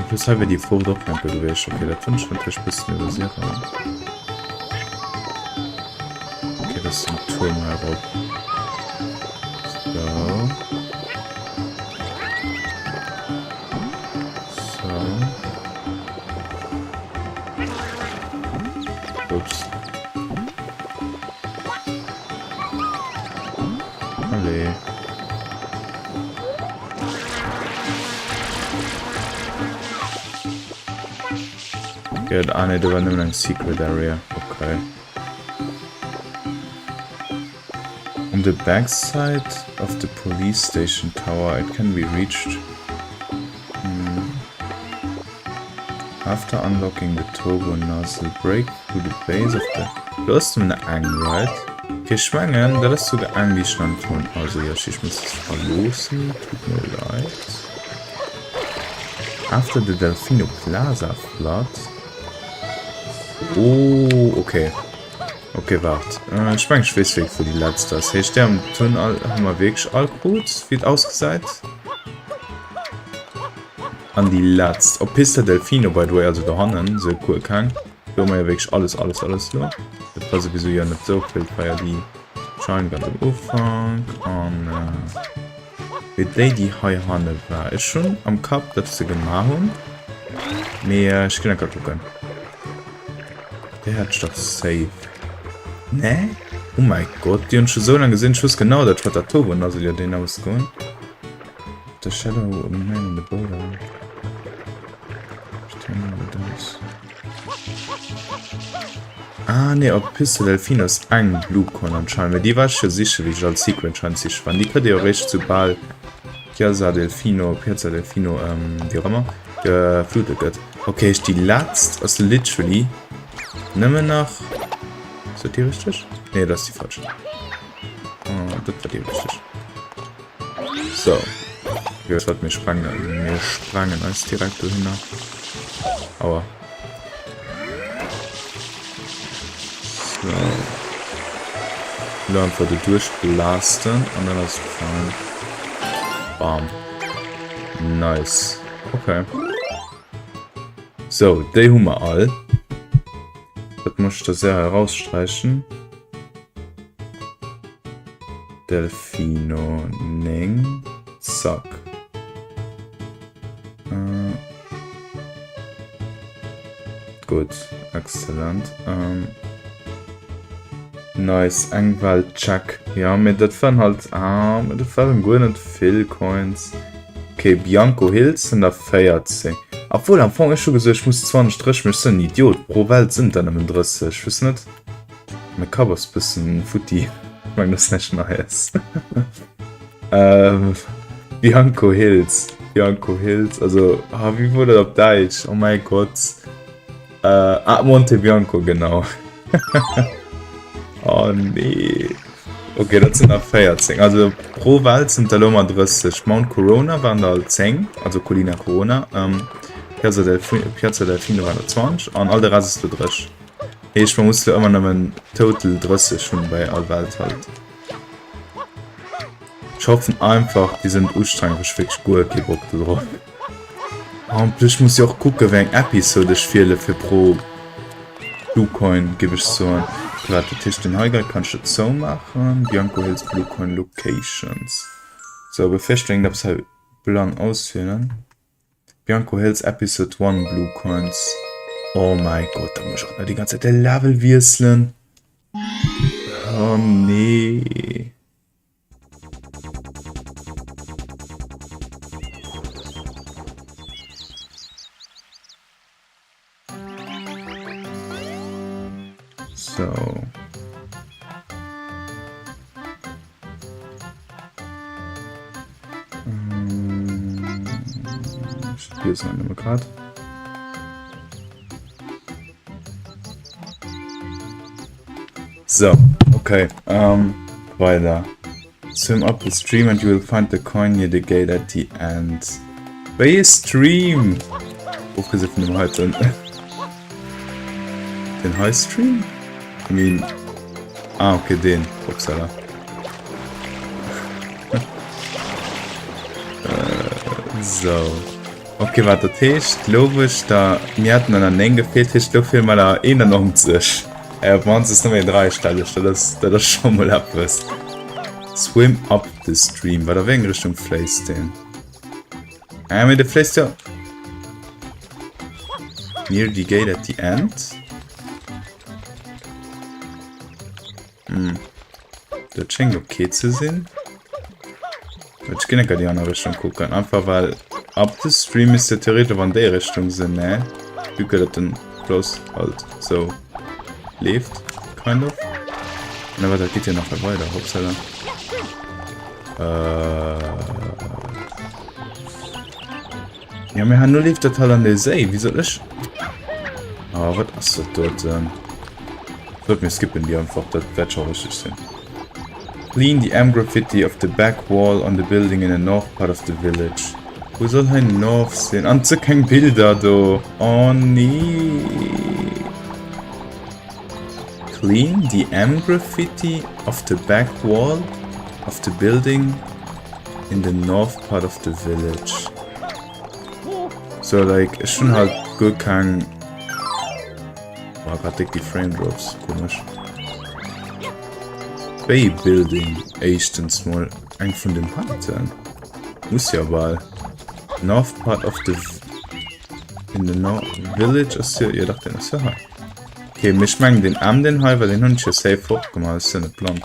Weshalb wir die Frucht auch nicht bewegt. Okay, das finde ich natürlich ein bisschen übersehen. Okay, das ist ein Turm herab. So. Ups. Allee. Good. Ah, ne, da war nur ein Secret Area. Okay. On the backside of the police station tower, it can be reached after unlocking the turbo nozzle. Break through the base of the. Du hast eine Angel, right? Okay, schwangen, da ist sogar eigentlich schon tun. Also, ja, ich muss es verlosen. Tut mir leid. After the Delfino Plaza flood. Oh, okay. Okay, warte. Ich meine, ich weiß weg, wo die letzte ist. Hey, sterben tun haben wir wirklich all gut. Wird ausgeseit. An die letzte. Ob Pista Delfino, by the way, also da hinten, so cool kann. Da haben wir ja wirklich alles nur. Das war sowieso ja nicht so viel, weil ja die scheinen ganz am Anfang. Und, wie die hier hinten war. Ist schon am Kopf, dass sie gemacht haben. Mehr, ich kann ja gar gucken. Der hat doch safe. Ne? Oh mein Gott, die haben schon so lange gesehen, ich wusste genau, das war der Turbo, also ja den ausgehen. The shadow of man in the border. Ich denke, das. Ah, ne, ob Piste Delfinos ein Bluecorn anscheinend. Weil die war schon sicher, wie ich als Secret scheint sich spannend. Die könnte ja recht zu Ball Piazza Delfino, wie auch immer, geflutet wird. Okay, ist die letzte, also literally, nimm nach. Ist das die richtig? Ne, das ist die falsche. Oh, das war die richtig. So. Jetzt hat mir sprangen als direkt dahinter. Aua. So. Dann einfach durchblasten und dann ist es gefallen. Bam. Nice. Okay. So, die haben wir all. Das muss ich da sehr herausstreichen. Delfino Ning. Zack. Gut. Exzellent. Nice. Engwald-Check. Ja, mit das waren halt... mit das waren gut nicht viel Coins. Okay, Bianco Hills sind da feiert sich. Obwohl, am Anfang ist schon gesagt, ich muss 20 Strich, ich bin ein Idiot. Pro Welt sind dann im 30. Ich weiß nicht. Mein Cover ist ein bisschen Footy. Ich meine, das nicht nice. Bianco Hills. Bianco Hills. Also, wie wurde das auf Deutsch? Oh mein Gott. Monte Bianco, genau. Oh nee. Okay, das sind auch 14. Also pro Welt sind da immer 30. Mount Corona waren da 10, also Colina Corona. Piazza Delfino waren da 20 und all der Rest ist da 30. Man muss ja immer noch ein Total 30 schon bei all Welt halt. Ich hoffe einfach, die sind anstrengend, ich wirklich gut Bock drauf. Und plus muss ich auch gucken, welche Episode ich fehle für pro Bluecoin, gebe ich so. Warte, Tisch den Heiger kannst du so machen. Bianco Hills Bluecoin Locations. So, befestigen, dass halt lang ausfüllen. Bianco Hills Episode 1 Bluecoins. Oh mein Gott, da muss ich auch noch die ganze Zeit der Level wechseln. Oh nee. So. Ich spiele es mal gerade. So, okay. Weider. Swim up the stream and you will find the coin near the gate at the end. Bei Stream! Aufgesetzt von dem heute. Den High Stream? I mean... okay, den. Upsala. So. Okay, warte, Tisch, glaube ich, da... Wir hatten einen Enge gefehlt, ich glaube, wir mal da 91. Bei uns ist nur 3 Stellen, das schon mal abwärts. Swim up the stream. War da wegen Richtung Place den? Mit der Place ja... Near the gate at the end? Das scheint okay zu sehen. Ich kann nicht die andere Richtung gucken. Einfach weil ab dem Stream ist der theoretisch in der Richtung sind, ne? Du kannst dann bloß halt so lebt, kind of. Aber da geht ja noch weiter, Hauptsache. Ja, wir haben nur lebt total an der See. Wie soll ich? Was ist das dort? Ich würde mir skippen die einfach, das wird schon richtig sein. Clean the graffiti of the back wall on the building in the north part of the village. Wo soll ein North sein? Anze kein Bilder do. Oh nee. Clean the graffiti of the back wall of the building in the north part of the village. So like, ist schon halt gut kein... Oh, gerade die Frame Drops, komisch. Bay Building, erstens mal ein von den Haupten. Muss ja mal. North part of the... In the North Village ist ja... Ihr dachte, das ist ja... Okay, mich mengen den Arm den Hai, weil den Hund ja safe hochgemacht, das ist ja nicht blank.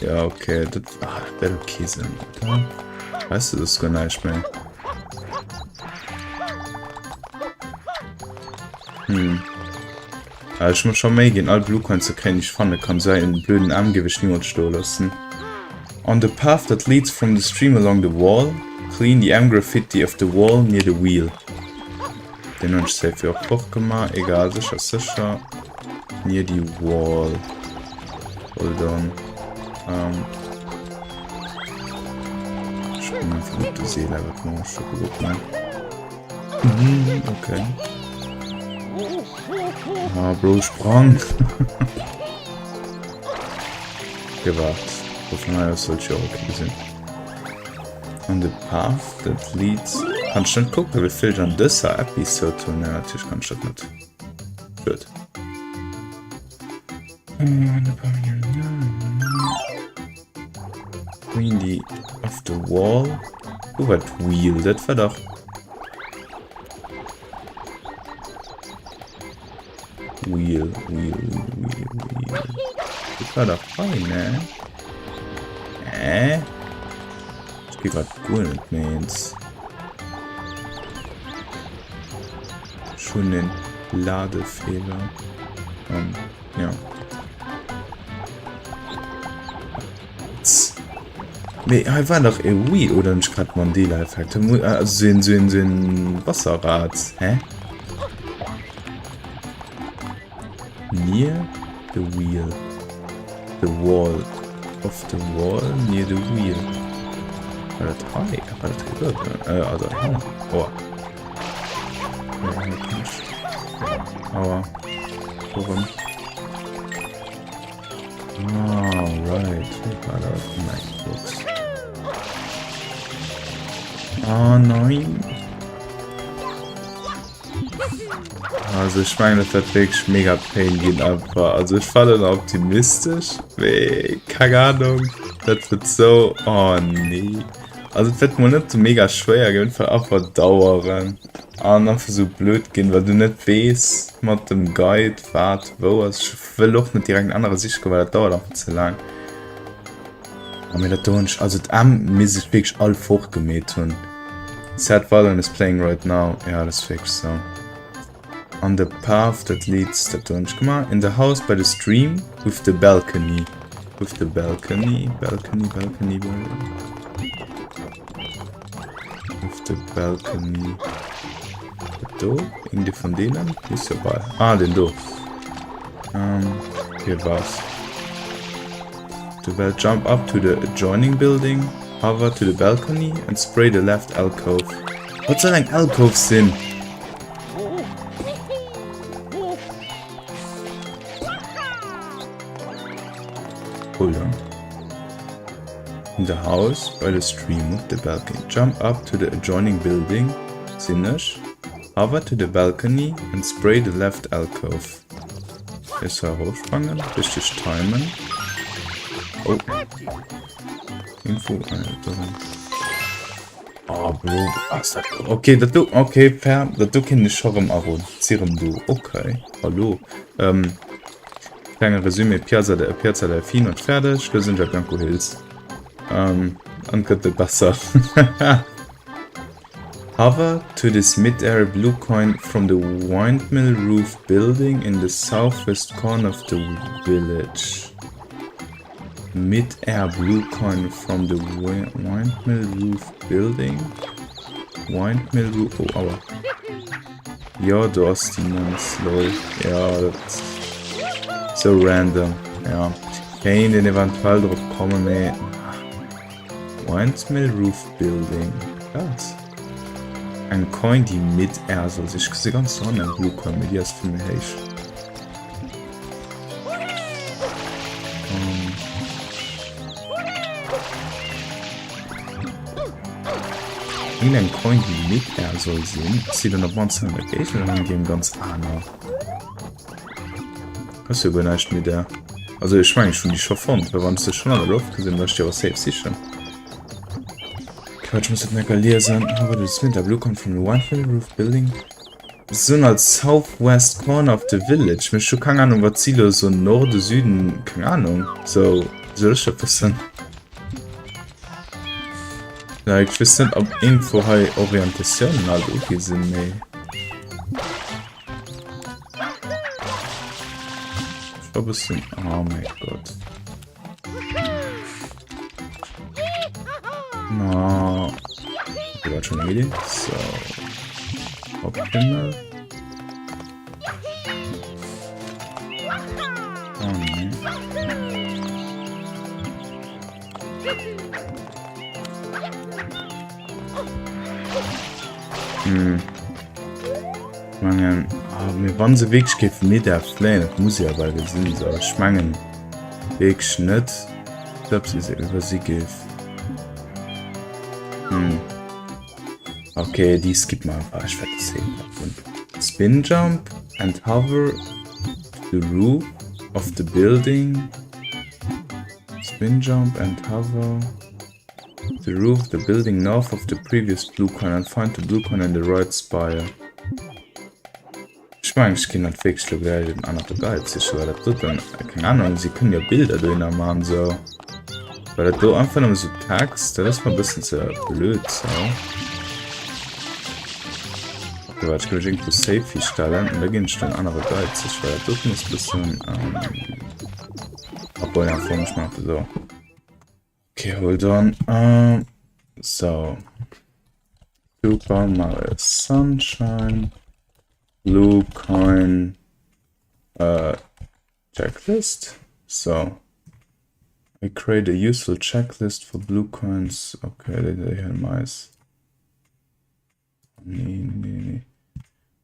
Ja, okay, das wäre okay sein, oder? Weißt du, das ist gar nicht mehr. Ja, ich muss schon mehr gehen, all Blue Coins zu kriegen. Ich fand, kann sein, einen blöden Armgewicht niemand stehen lassen. On the path that leads from the stream along the wall, clean the M graffiti of the wall near the wheel. Den habe ich safe auch hochgemacht, egal, sicher. Near the wall. Hold on. Ich bin einfach mit der Seele, was man schon gut meint. Okay. Ah, Bro, sprang. Gewartet. Von daher sollte ich auch okay sein. On the path that leads. Kannst du nicht gucken, wie viel an dieser Episode tun? Ja, natürlich kannst du das nicht. Gut. Windy of the wall. Wo war das Wheel? Das war doch. Wheel. Das war doch fein, ne? Ich geh grad gut mit mir ins. Schon den Ladefehler. Ja. Nee, war doch Wheel oder nicht gerade Mandela-Effekt? Also so ein Wasserrad. Hä? Near the wheel. The wall. Of the wall near the wheel. War das high? War das gehört? Also, oh. Aua. Warum? Oh, right. War das Nightbooks. Oh, nein. Also ich meine, das wird wirklich mega pain gehen einfach. Also ich war dann optimistisch. Keine Ahnung. Das wird so... Oh nee. Also das wird mir nicht so mega schwer gehen, weil einfach dauern. Und einfach so blöd gehen, weil du nicht weißt mit dem Guide, was, wo. Also ich will auch nicht direkt eine andere Sicht gehen, weil das dauert einfach zu lang. Aber mir das tun nicht. Also das Arm muss ich wirklich all fortgemäht tun. Sad Violin is playing right now. Ja, das ist wirklich so. On the path that leads to the in the house by the stream with the balcony. With the balcony. With the balcony. Do? Irgendwie von denen? Ist ja bei. Ah, den Do. Hier war's. To well jump up to the adjoining building, hover to the balcony and spray the left alcove. Was soll ein Alcove sein? Hold on. In the house by the stream with the balcony. Jump up to the adjoining building. Sinnisch. Hover to the balcony and spray the left alcove. Ist heraussprangen. Richtig timen. Oh. Info. Oh, Bro. Okay, das du. Okay, fair. Das du kennst nicht schon im Aro. Serum du. Okay. Hallo. Kleiner Resümee. Piazza der Fin und fertig. Wir sind ja Blanco Hills. Und gibt es besser. Hover to this mid-air blue coin from the windmill roof building in the southwest corner of the village. Mid-air blue coin from the windmill roof building. Windmill roof. Oh, aua. Ja, du hast die Mons, lol. Ja, das ist so random. Ja. Kein den eventuell drauf kommen, ey. Windmill roof building. Was? Ein Coin, die mid-air soll. Ich sehe ganz so eine blue coin, mit die ist für mich heiß. Ein Coin, die mid-air soll sein. Sie dann auf Monster Location und dann gehen ganz anders. Hast du gar nicht mit der. Also ich meine schon die Schaffond, weil wenn du schon an der Luft gesehen hast, du aber safe sicher. Quatsch, muss das nicht lesen. Aber das ist mit der Blue Coin from the Windmill Roof Building. So als Southwest Corner of the Village. Mir schon keine Ahnung, was Ziele so Norden, Süden, keine Ahnung. So ist das bisschen. Ja, ich weiß nicht, ob irgendwo Orientationen halt okay sind, nee. war ein bisschen... Oh mein Gott. No. Ich war schon eine Idee. So. Haupthimmel. Oh nee. Schmangen. Mir wann se Weg skift mit der Flein, muss ja weil gesinn so schmangen. Weg schnitt. Ich glaub, sie über sie gif. Okay, die skip mal einfach. Ich werde sehen. Spin jump and hover the roof of the building. Spin jump and hover the roof of the building north of the previous blue coin and find the blue coin in the right spire. Ich meine, ich kann nicht wirklich den anderen Guide sicher, weil das tut dann, keine Ahnung, sie können ja Bilder drin machen, so. Weil das da einfach nur so Text, das ist mal ein bisschen zu blöd, so. Okay, warte, ich kann irgendwo Safe stellen und da gehen ich dann andere Guide sicher, weil das tut mir ein bisschen, obwohl ja, vorhin ich mal so. Okay, hold on, so. Super Mario Sunshine. Blue coin checklist. So I create a useful checklist for blue coins. Okay, they are nice.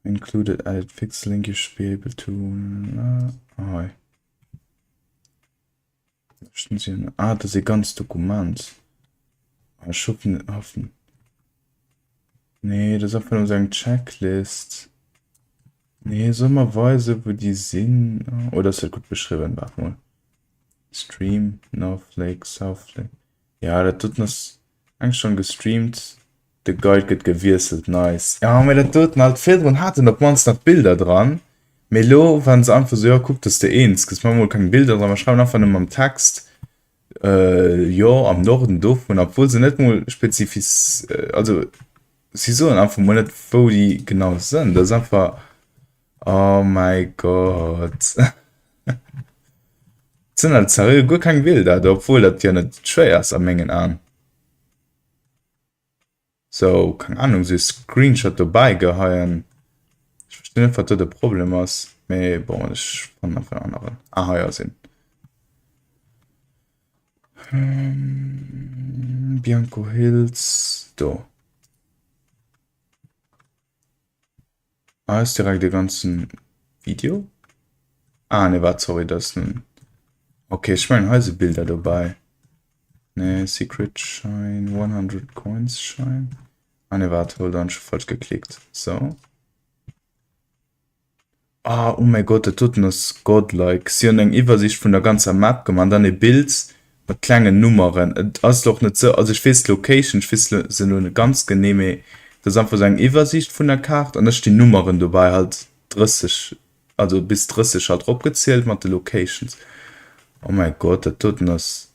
Included added fixed link you should be able to. Oh, das ist ein ganz Dokument. Schuppen offen. Nee, das ist einfach nur so eine Checklist. Nee, sommerweise, wo die sind. Oh, das wird gut beschrieben, warte mal. Stream, Northlake, Southlake. Ja, das tut das eigentlich schon gestreamt. Der Guide geht gewürselt, nice. Ja, aber das tut halt viel und hatte noch manchmal noch Bilder dran. Melo, wenn sie einfach so, ja, guck, das ist der eins. Es machen wohl keine Bilder dran, wir schreiben einfach nur am Text. Ja, am Norden doof. Und obwohl sie nicht mal spezifisch, also, sie sollen einfach mal nicht, wo die genau sind. Das ist einfach. Oh mein Gott. Sind halt zerrill gut kein Bilder, obwohl das ja nicht schwer ist am Mengen an. So, keine Ahnung, so ein Screenshot dabei geheuern. Ich verstehe nicht, was da das Problem ist. Aber boah, das ist spannend für andere. Aha, ja, sind. Bianco Hills. Da. Ah, ist direkt die ganzen Video? Ah, ne, warte, sorry, das ist ein... Okay, ich meine, heute Bilder dabei. Ne, Secret Shine, 100 Coins Shine. Ah, ne, warte, hold on, schon falsch geklickt. So. Ah, oh mein Gott, das tut das godlike. Sie haben eine Übersicht von der ganzen Map gemacht, dann ein Bild mit kleinen Nummern. Das ist doch nicht so, also ich weiß Location, ich weiß, sind nur eine ganz genehme... Das ist einfach so eine Übersicht von der Karte und da stehen Nummern dabei, halt 30, also bis 30 halt abgezählt mit den Locations. Oh mein Gott, das tut das.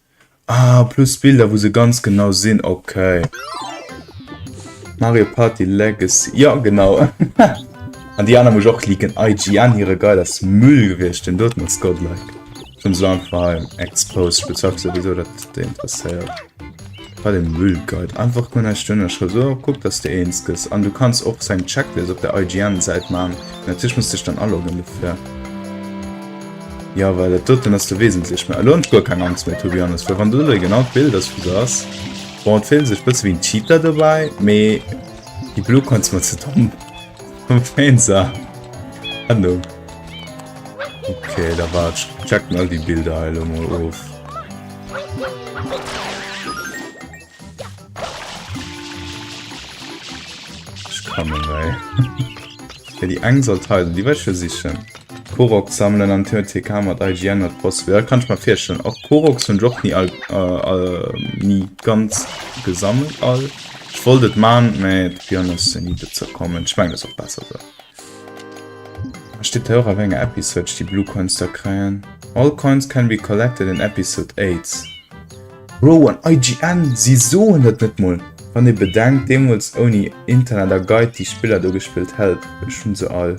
Ah, plus Bilder, wo sie ganz genau sehen, okay. Mario Party Legacy, ja genau. An die anderen muss ich auch klicken, IGN, ihre geil, das Müll gewesen, den dort das godlike. Schon so einfach exposed, ich bezweifle sowieso, dass der interessiert. Bei dem Müllguide. Einfach nur eine Stunde schon so, guck, dass der eins ist. Und du kannst auch seinen Checklist auf der IGN-Seite machen. Natürlich musst du dich dann anloggen ungefähr. Ja, weil der tut dann hast du wesentlich mehr. Also, ich habe keine Angst mehr, to be honest. Weil wenn du da genau Bilder für das, und fehlt sich ein bisschen wie ein Cheater dabei, aber die Blue kannst du mal zu dumm. Vom Fenster. Hallo. Okay, da war ich. Check mal die Bilder alle mal auf. Ja, die Angselteile, die weiß für sich schon. Korok sammeln an TTK mit IGN und Post. Ja, kann ich mal feststellen. Auch Korok sind doch nie ganz gesammelt. Ich wollte das machen, mit Pianos nie dazu kommen. Ich meine, das ist auch besser so. Da steht da auch ein wenig Episode, die Blue Coins da kriegen. All coins can be collected in Episode 8. Bro, an IGN, sie so das nicht mal. Wenn ihr bedenkt, demnächst ohne Internet der Guide die Spieler da gespielt hat, schon so all.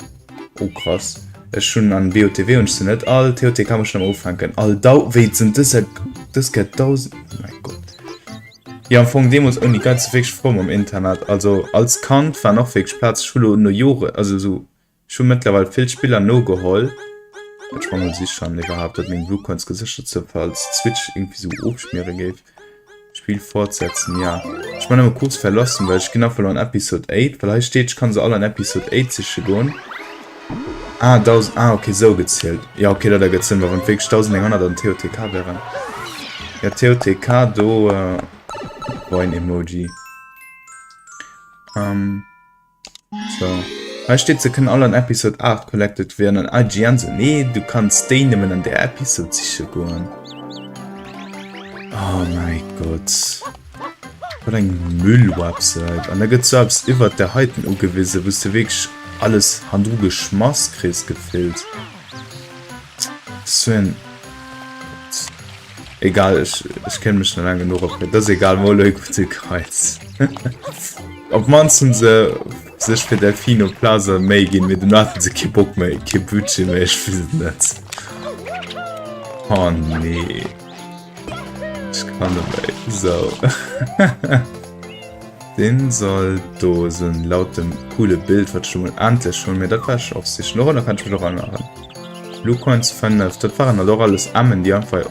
Oh krass. schon an BOTW und so nicht all TOT kann man schon auffangen all da sind das geht 1000 oh mein Gott ja von dem muss die ganze Weg fromm im Internet also als Kant war noch wirklich Platz Schule und nur Jahre also so schon mittlerweile viel Spieler nur geholt sich schon gehabt hat den Bluecoins gesichert zu falls Switch irgendwie so aufschmieren geht Spiel fortsetzen ja ich meine mal kurz verlassen weil ich genau verloren Episode 8 vielleicht steht ich kann so alle an Episode 8 sich gehen ah 1000 okay so gezählt ja okay da gibt es sind wir von 1100 an TOTK wären ja TOTK do war ein Emoji so da steht sie können alle an Episode 8 collected werden und IGN so nee du kannst den nehmen an der Episode sicher gehen oh mein Gott was ein Müllwebsite und da gibt es selbst über der Heiten ungewisse wusste wirklich alles han du geschmass kriegst gefehlt so ein egal ich kenne mich schon lange genug auf das ist egal wo kreis ob man sich für Delfino Plaza May gehen mit den Naten sie Bock mehr Budget mehr ich nicht oh nee ich kann dabei so den soll Dosen laut dem coole Bild wird schon endlich schon mir das auf sich noch oder kann ich mir doch anmachen Bluecoins von das waren doch alles Ammen die einfach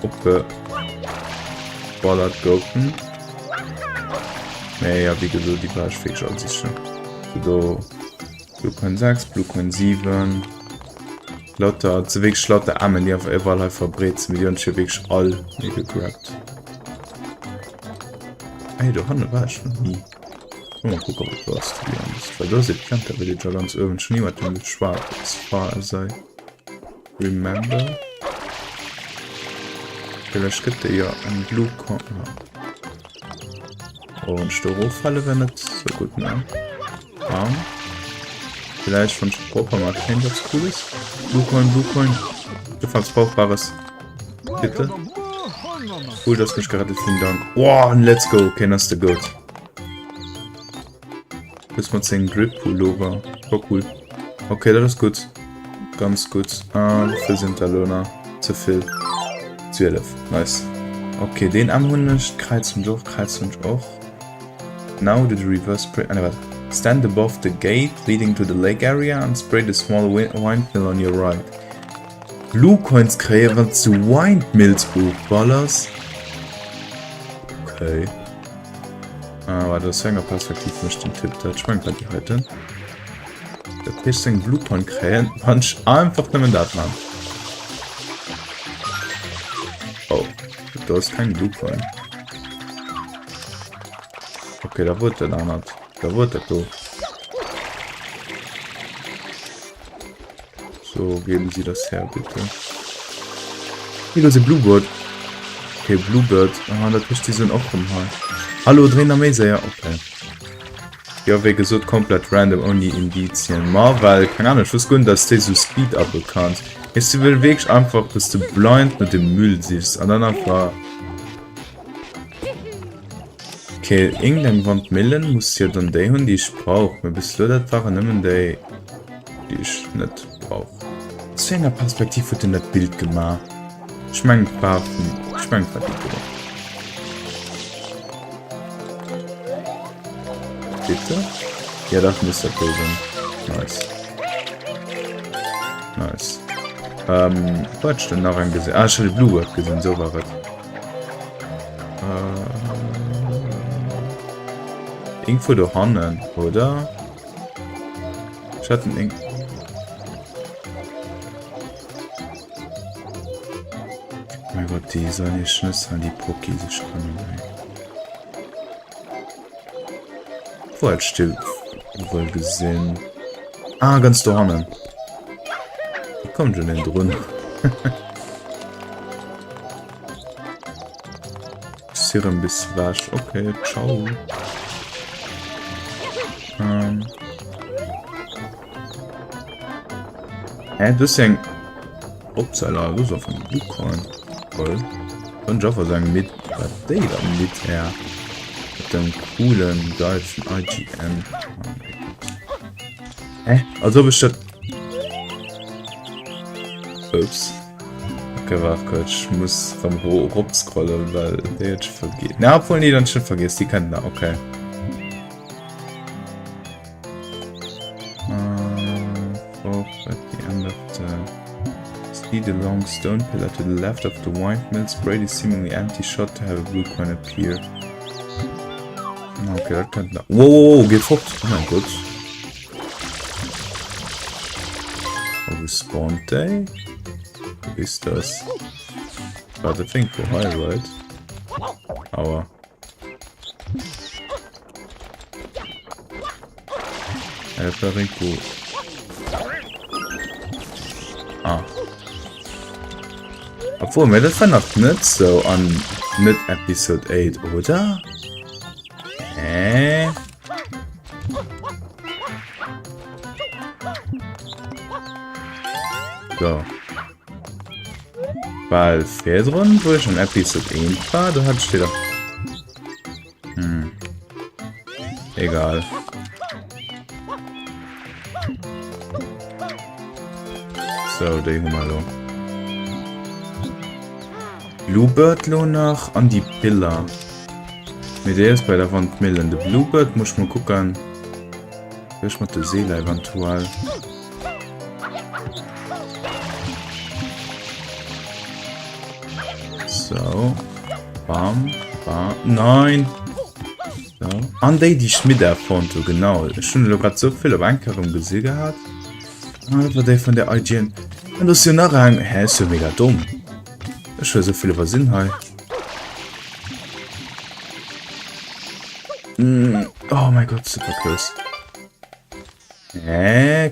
opballert goten ja wie gesagt die war schon sicher so Bluecoin 6 Bluecoin 7 lauter zu weg schlotte Ammen die auf überall verbret Millionen wirklich all gegrabt hey du Hand war schon nie gucken was weil das kennt der Villager ganz irgend schon niemand mit schwarz war sei remember vielleicht gibt ja ein Blue und Storofalle wenn nicht so gut ne vielleicht von Proper mal kein das cool ist Bluecoin du fandst brauchbares bitte cool dass mich gerade vielen Dank wow, let's go kennst du gut bis man den Grip Pullover war cool okay das ist gut ganz gut für sind da Lohner zu viel 12 nice okay den am Hund kreiz und durch kreiz und auch now the reverse spray stand above the gate leading to the lake area and spray the small windmill on your right Bluecoins kreieren zu Windmills Ballers okay aber das Hängerperspektiv möchte den Tipp der schwankt die heute der Testing Bluecoin krähen punch einfach nehmen das man oh da ist kein Bluecoin okay da wurde dann hat da wurde so so geben Sie das her bitte hier ist Bluebird okay Bluebird das ist die sind auch vom Haar hallo Trainer Meiser ja okay ja wie gesagt komplett random only Indizien mal weil keine Ahnung ich wusste gut dass die so Speed abbekannt ist du will wirklich einfach dass du blind mit dem Müll siehst und dann einfach okay irgendein Wandmillen muss ja dann die Hunde die ich brauche mir bist du das waren nehmen die ich nicht brauche das wäre in der Perspektive wird in das Bild gemacht ich meine bitte ja das müsste sein nice was denn noch ein gesehen schon die Blue gesehen so war es irgendwo der Hannen oder Schatten mein Gott die sollen Schnüssel die Poki sich können vorher still wohl gesehen ganz da Hannen kommt schon den drin Serum bis wasch okay ciao das ist Upsala los auf dem Bluecoin voll und Jaffa sagen mit mit her mit dem coolen deutschen IGN also bestimmt Ups. Okay, warte kurz. Ich muss vom Rupp scrollen, weil der jetzt vergeht. Na, obwohl die dann schon vergisst. Die kann da, okay. At the end of the... See the long stone pillar to the left of the windmill. Spray the seemingly empty shot to have a blue coin appear. Okay, das kann da... Wow, geht fort. Oh mein Gott. Wo spawnt der? Wo ist das? Warte, think for high, right? Aber... Rico. Ah. Obwohl, mir das war noch nicht so an mit Episode 8, oder? So. Weil Fedron, wo ich in Episode 1 war, da hat steht doch. Egal. So, der Humalo. Bluebird lo noch an die Pillar. Mit der ist bei der Wand Milliounen. Der Bluebird muss mal gucken. Ich muss die Seele eventuell. So. Bam. Bam. Nein! So. An die Schmidt erfand, genau. Ich habe gerade so viele Banker gesehen gehabt. Das war der von der IGN. Und das ist ja nachher ein... Hä, ist ja mega dumm. Ich höre so viel über Sinn, hey. Oh mein Gott, super close.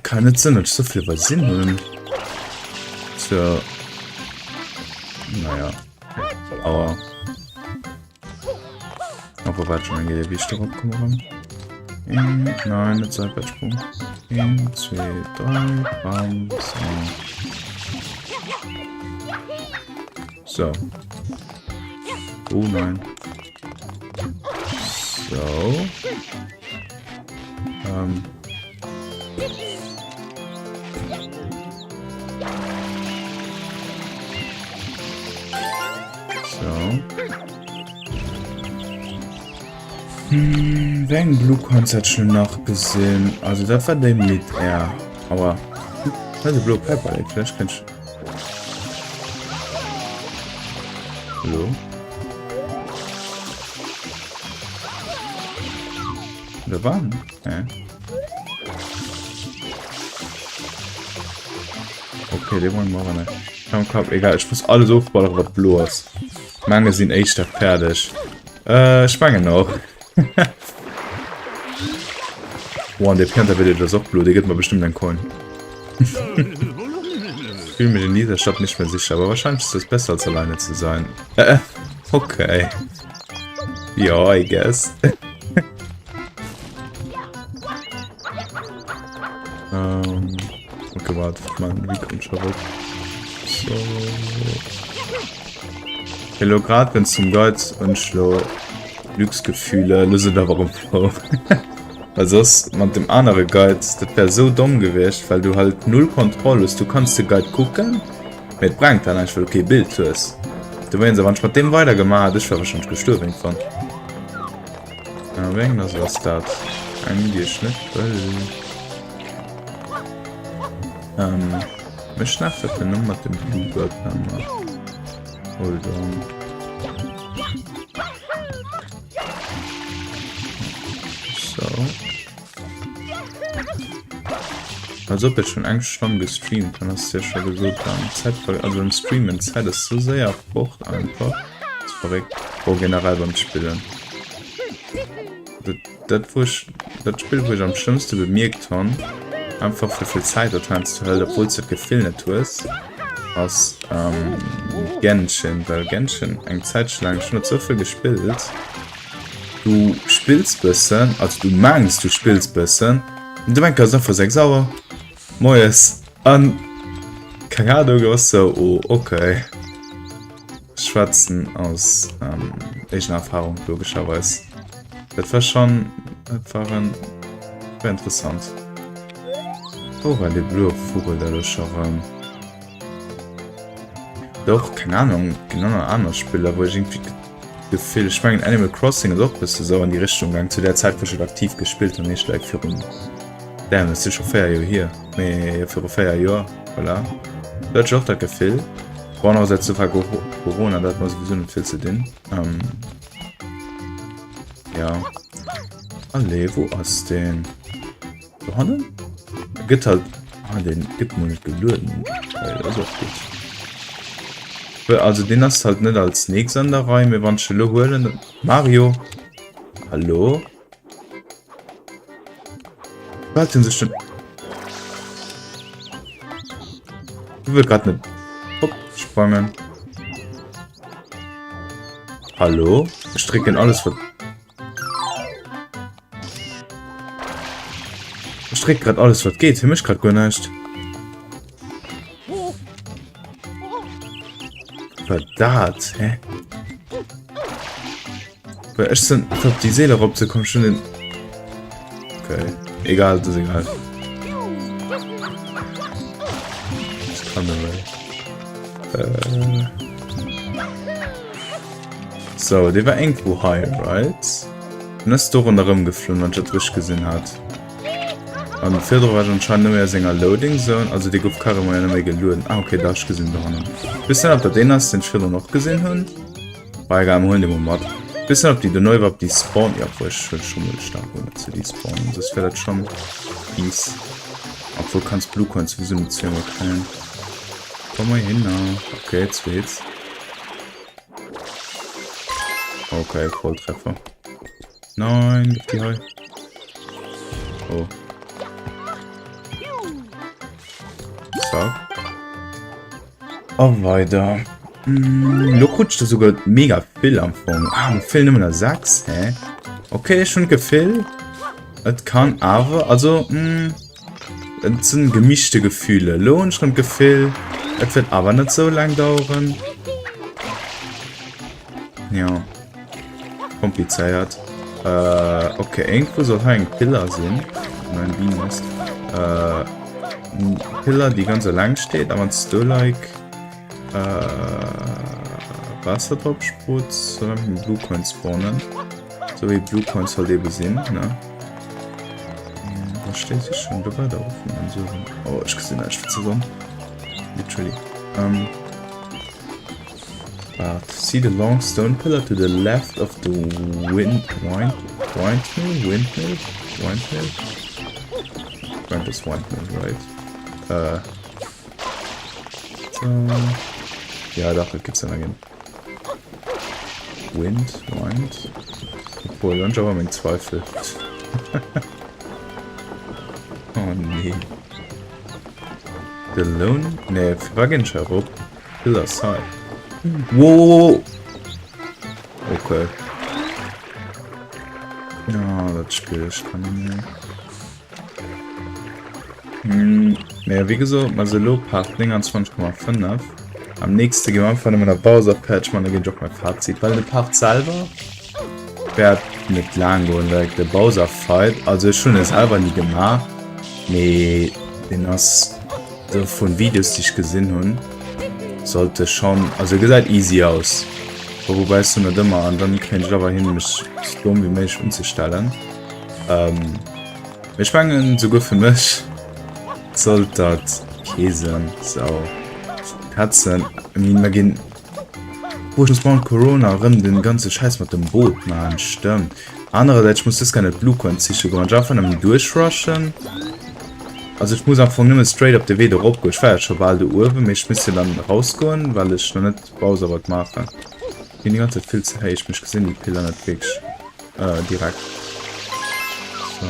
Kann nicht sein, dass ich so viel über Sinn höre. So. Naja. Aber... Aber warte schon, dann wie ich darauf komme. Nein, nicht Seitwärtssprung. 1, 2, 3, bam, so. Oh nein. So. Wegen Blue Coins hat schon noch gesehen. Also das war der mit R. Aber also Blue Pepper, vielleicht kann ich. Hallo? Da waren? Okay, den wollen wir nicht. Egal, ich muss alles aufbauen, was Blue ist. Mange sind echt fertig. Spange noch. Boah, der Panther will das auch Blut, der gibt mir bestimmt einen Coin. Ich fühle mich in dieser Stadt nicht mehr sicher, aber wahrscheinlich ist es besser als alleine zu sein. Okay. Ja, I guess. Okay, warte, man, wie kommt schon weg? So. Hello, gerade wenn es zum Geiz und schlo Glücksgefühle, löse da warum vor. Also das mit dem anderen Guide, das wäre so dumm gewesen, weil du halt null Kontrolle hast. Du kannst den Guide gucken, mit bringt dann einfach okay Bild zu es. Du wenn sie mit dem weitergemacht, ich war wahrscheinlich gestorben irgendwann. Ja, wegen das was das. Eigentlich nicht, weil mich nach der Nummer mit dem Bluebird nochmal. Hold on. So. Also ob jetzt schon eigentlich schon gestreamt, dann hast du ja schon gesagt, also im Stream in Zeit ist so sehr aufbraucht einfach. Das ist verrückt. Oh, generell beim Spielen. Das Spiel, wo ich am schlimmsten bemerkt habe, einfach für viel Zeit dort zu halten, obwohl es gefilmt ist, aus Genshin, weil Genshin eine Zeit lang schon so viel gespielt. Du spielst bisschen, also du meinst, du spielst bisschen, und du meinst einfach 6 Sauer, Neues, an, keine Ahnung, was so, oh, okay. Schwatzen aus, echter Erfahrung, logischerweise. Das war schon, war interessant. Oh, weil die blaue Vogel da schon, Doch, keine Ahnung, genau ein anderes Spieler, wo ich irgendwie gefühlt, ich meine, Animal Crossing ist auch bis so in die Richtung gegangen, zu der Zeit, wo ich schon aktiv gespielt und nicht gleich für ein... Damn, das ist schon fair hier. Nee, für ein fair Jahr, voilà. Das ist auch das Gefühl. War noch seit zuvor Corona, da hat man sowieso nicht viel zu tun. Ja. Alle, wo ist denn? Da hinten? Geht halt... Ah, den gibt man nicht gelöten. Das ist auch gut. Also den hast halt nicht als nächstes an der Reihe, wir waren schon holen. Mario! Hallo? Warten Sie schon. Ich will gerade nicht springen. Hallo? Ich strecke alles für... Ich strecke gerade alles, was geht. Für mich gerade gar nicht. Verdammt, hä? Weil echt sind, ich glaub, die Seele raubt, sie kommt schon in... Okay, egal, das ist egal. Das kann man so, der war irgendwo high, right? Und ist doch unter geflohen, wenn ich das richtig gesehen hat. Und Fedor war anscheinend nicht mehr Sänger Loading Zone, also die Gouf-Karre war ja nicht mehr gelöst. Ah, okay, da hast du gesehen, da hinten. Bisschen, ob da den hast, den Fedor noch gesehen haben. War ja gar im Holen, dem Moment. Bisschen, ob die neu war, ob die spawnen. Ja, obwohl ich schon mal stark ohne zu die spawnen. Das wäre das schon fies. Obwohl kannst Blue Coins sowieso mit 10 Mal knallen. Komm mal hin, na. Okay, jetzt geht's. Okay, Volltreffer. Nein, gib die Heu. Oh. So. Oh, weiter. Du rutscht sogar mega viel am Anfang. Ah, mir fehlen immer noch 6, hä? Okay, schon gefällt. Es kann aber, also, es sind gemischte Gefühle. Lohn schon gefällt. Es wird aber nicht so lang dauern. Ja. Kompliziert. Okay, irgendwo soll ein Pillar sein. Nein, wie ist. Ein Pillar, die ganz so lang steht, aber es so like Wasser drauf sprutzt, so mit Blue Coins spawnen. So wie Blue Coins halt eben sind, ne? Da steht sich schon dabei da offen und so. Oh, ich gesehen als zusammen. Literally. But see the long stone pillar to the left of the windmill. Grind is windmill, right? So. Ja, doch, das gibt's dann again. Wind. Obwohl, dann aber mit Zweifel. Oh nee. The Lone? Ne, Fraggen Sharop. Pillar Side. Wow! Okay. Ja, das Spiel ich kann nicht mehr. Naja, wie gesagt, Marcelo Partling an 20,5. Am nächsten gehen wir einfach mit einer Bowser-Patch, man, da geht auch mein Fazit. Weil der Part selber wird nicht lang gehen, like der Bowser-Fight. Also schon ist selber nie gemacht. Nee, den hast du von Videos, die ich gesehen habe, sollte schon, also gesagt, easy aus. Wobei es so nicht immer, und dann kann ich aber hin, mich so dumm wie möglich umzustellen. Wir fangen sogar für mich, sollte das Käse, so, Katzen, wir gehen, wo ich mal Corona rin, den ganzen Scheiß mit dem Boot, man, stimmt. Andererseits muss das keine Blue Coins sicher gehen, ich darf von einem durchrushen. Also ich muss einfach nicht mehr straight auf der Weg drauf gehen. Ich war ja schon bald die Uhr, ich müsste dann rausgehen, weil ich noch nicht Pause was mache. Ich bin die ganze Zeit viel zu hey, ich mich gesehen, die Pillar nicht wirklich direkt. So.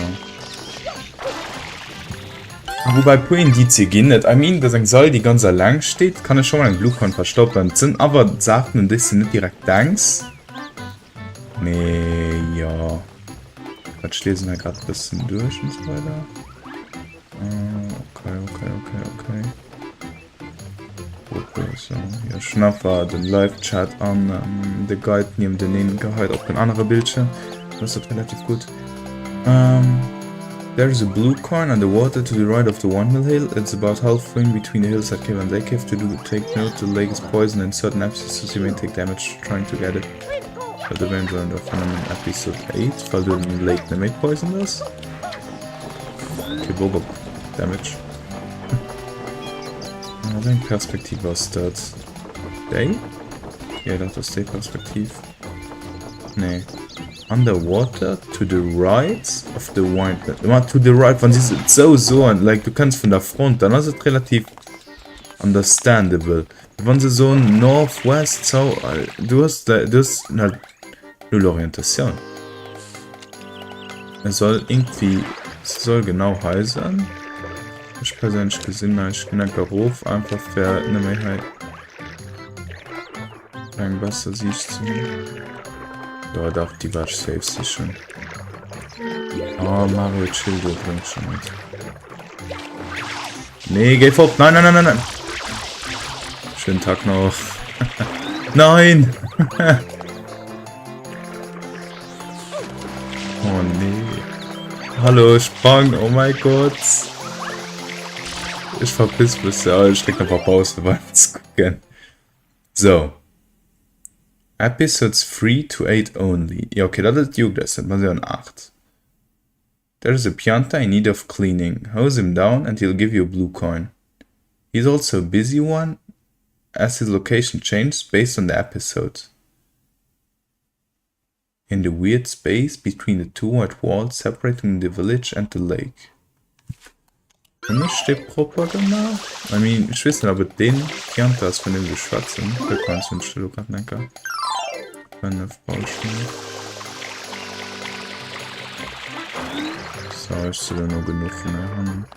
Wobei paar Indizien gehen nicht. I mean, dass ein Soll die ganz lang steht, kann ich schon mal einen Blue Coin verstoppen. Das sind aber Sachen, die sind nicht direkt Danks. Nee, ja. Ich lese ja gerade ein bisschen durch und so weiter. Okay, so. Ja, schnapper den Live-Chat an, der Guide neben den Gehalt auf den anderen Bildschirm. Das ist relativ gut. Der There's a blue coin on the water to the right of the Windmill Hill. It's about halfway between the hills at Cave and Lake. Take note, the lake is poisoned in certain episodes, so you may take damage trying to get it. But the event round of episode 8, weil du den Lake nicht poison ist. Okay, Bogo Damage. Welche Perspektive ist das? Day? Ja, das ist die Perspektive. Nee. Underwater to the right of the Windmill. Immer to the right, wenn sie so, like du kannst von der Front, dann ist es relativ understandable. Wenn sie so northwest, so, du hast halt null Orientation. Es soll genau heißen. Ich persönlich gesehen, ich bin ein Geruf einfach für eine Mehrheit. Ein besser siehst du. Ja, doch, die war safe sicher. Oh, Mario chill, du bringst schon mit. Nee, geh fort. Nein. Schönen Tag noch. Nein! Oh nee. Hallo, Sprang, oh mein Gott. Ich verpiss mich, ja, ich krieg einfach Pause, weil zu gucken. So. Episodes 3 to 8 only. Ja, okay, das ist Duke, das sind wir 8. There's a Pianta in need of cleaning. Hose him down and he'll give you a blue coin. He's also a busy one, as his location changes based on the episode. In the weird space between the two white walls separating the village and the lake. Und ich stehe proper gemacht. I mean, ich weiß nicht, aber den Pianta ist von dem wir schwatzen. Da kannst du nicht gerade denken. So, ich soll noch genug von der Hand.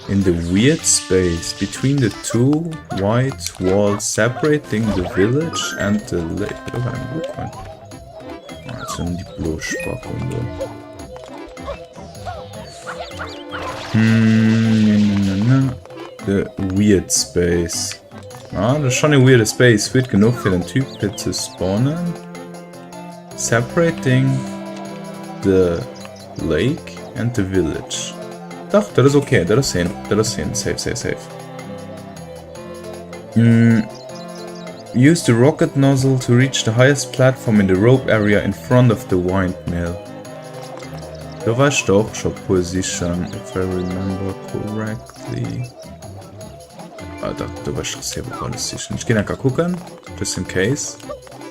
In the weird space between the two white walls separating the village and the lake. Oh, ein Blutcoin. Jetzt sind die Bloßspack und so. The weird space. Ah, das ist schon ein weird space. Wird genug für den Typ hier zu spawnen. Separating the lake and the village. Doch, das ist okay. Das ist hin. Safe. Use the rocket nozzle to reach the highest platform in the rope area in front of the windmill. Da war ich doch schon position, if I remember correctly. Ah, da war ich sehr position. Ich gehe nachher gucken, just in case.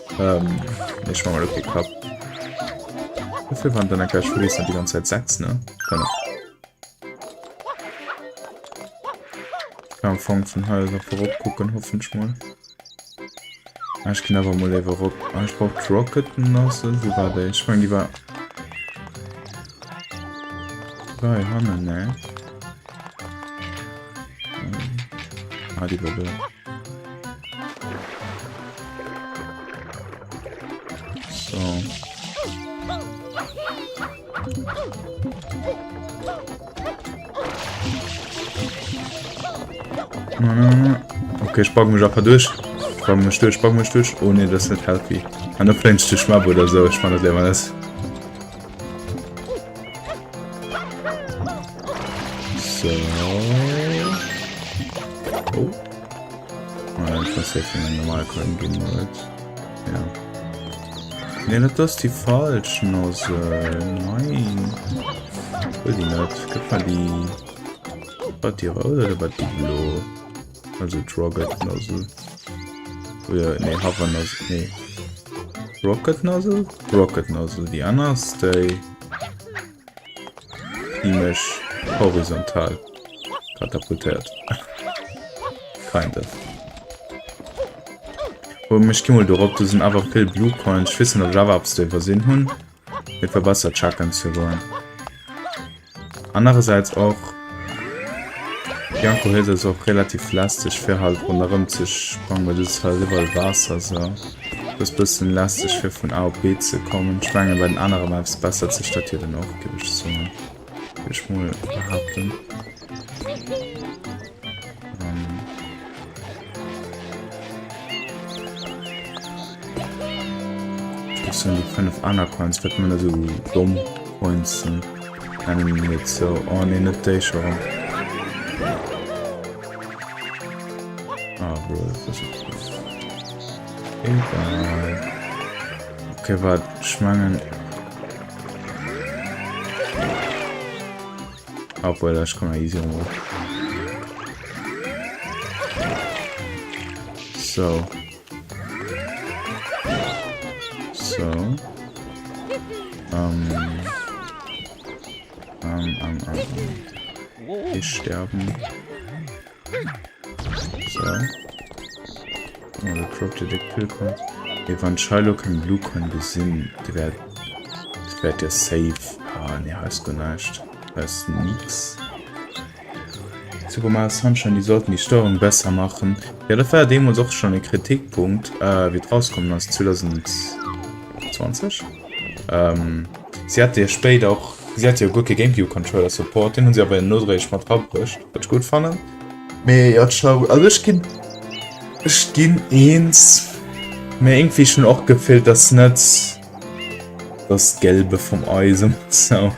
Ich mach mal okay, klappt. Wie viel waren dann gleich vergessen die ganze Zeit 6, ne? Kann am Anfang von Häuser vorab gucken, hoffentlich mal. Ich kann aber mal lieber Rock. Ich brauch Rocket Nozzle. Wo war der? Ich meine, die war. Bei Hanne, ne? Ah, die war da. So. Okay, ich pack mich einfach durch. Ich pack mich durch. Oh ne, das ist nicht healthy. An der French Schmapp oder so, ich fand das lieber das. So. Oh. Ah, ich muss jetzt in den Normalkreis gehen, right? Ja. Ne, das ist die falsche Nozzle. Nein. Ich will die nicht. Gib mal die. Was die Rose oder was die Blau? Also Rocket Nozzle. Oder ne, Hover Nozzle. Ne. Rocket Nozzle? Rocket Nozzle. Die andere stay. Die mich horizontal katapultiert. Kind of. Und mich kimmel darauf, du sind einfach viel Blue Coins. Ich weiß nicht, Java abs du versehen hun. Mit verbessert Chakan zu wollen. Andererseits auch. Janko Hilse ist auch relativ lastig für halt rundherum zu springen, weil das ist halt überall Wasser, so. Das ist ein bisschen lastig für von A auf B zu kommen. Ich meine, bei den anderen Maps besser zu statieren auch, gebe ich so. Ich mal behaupten. Ich muss die 5 Anacoins, wird man da so dumm pointen. Nicht so. Oh ne, nicht der schon. Ah, Bro, das ist okay. Egal. Okay, warte, schmangen. Obwohl, das kann man easy rum. So. So. Ich sterben. So. Oh, der Drop der Deckpill kommt. Wenn Shiloh kein Blue Coin gesehen, die wird ja safe. Ah, ne, heißt gar nicht. Heißt nix. Sogar mal Sunshine, die sollten die Steuerung besser machen. Ja, das war dem uns auch schon ein Kritikpunkt. Wird rauskommen aus 2020. Sie hat ja später auch. Sie hat ja gute GameCube-Controller Support, den und sie aber in Notreich mal draufgebracht. Was ich gut fand. Mir ja, schau. Also ich ging eins. Mir irgendwie schon auch gefällt das nicht. Das Gelbe vom Eisem. So.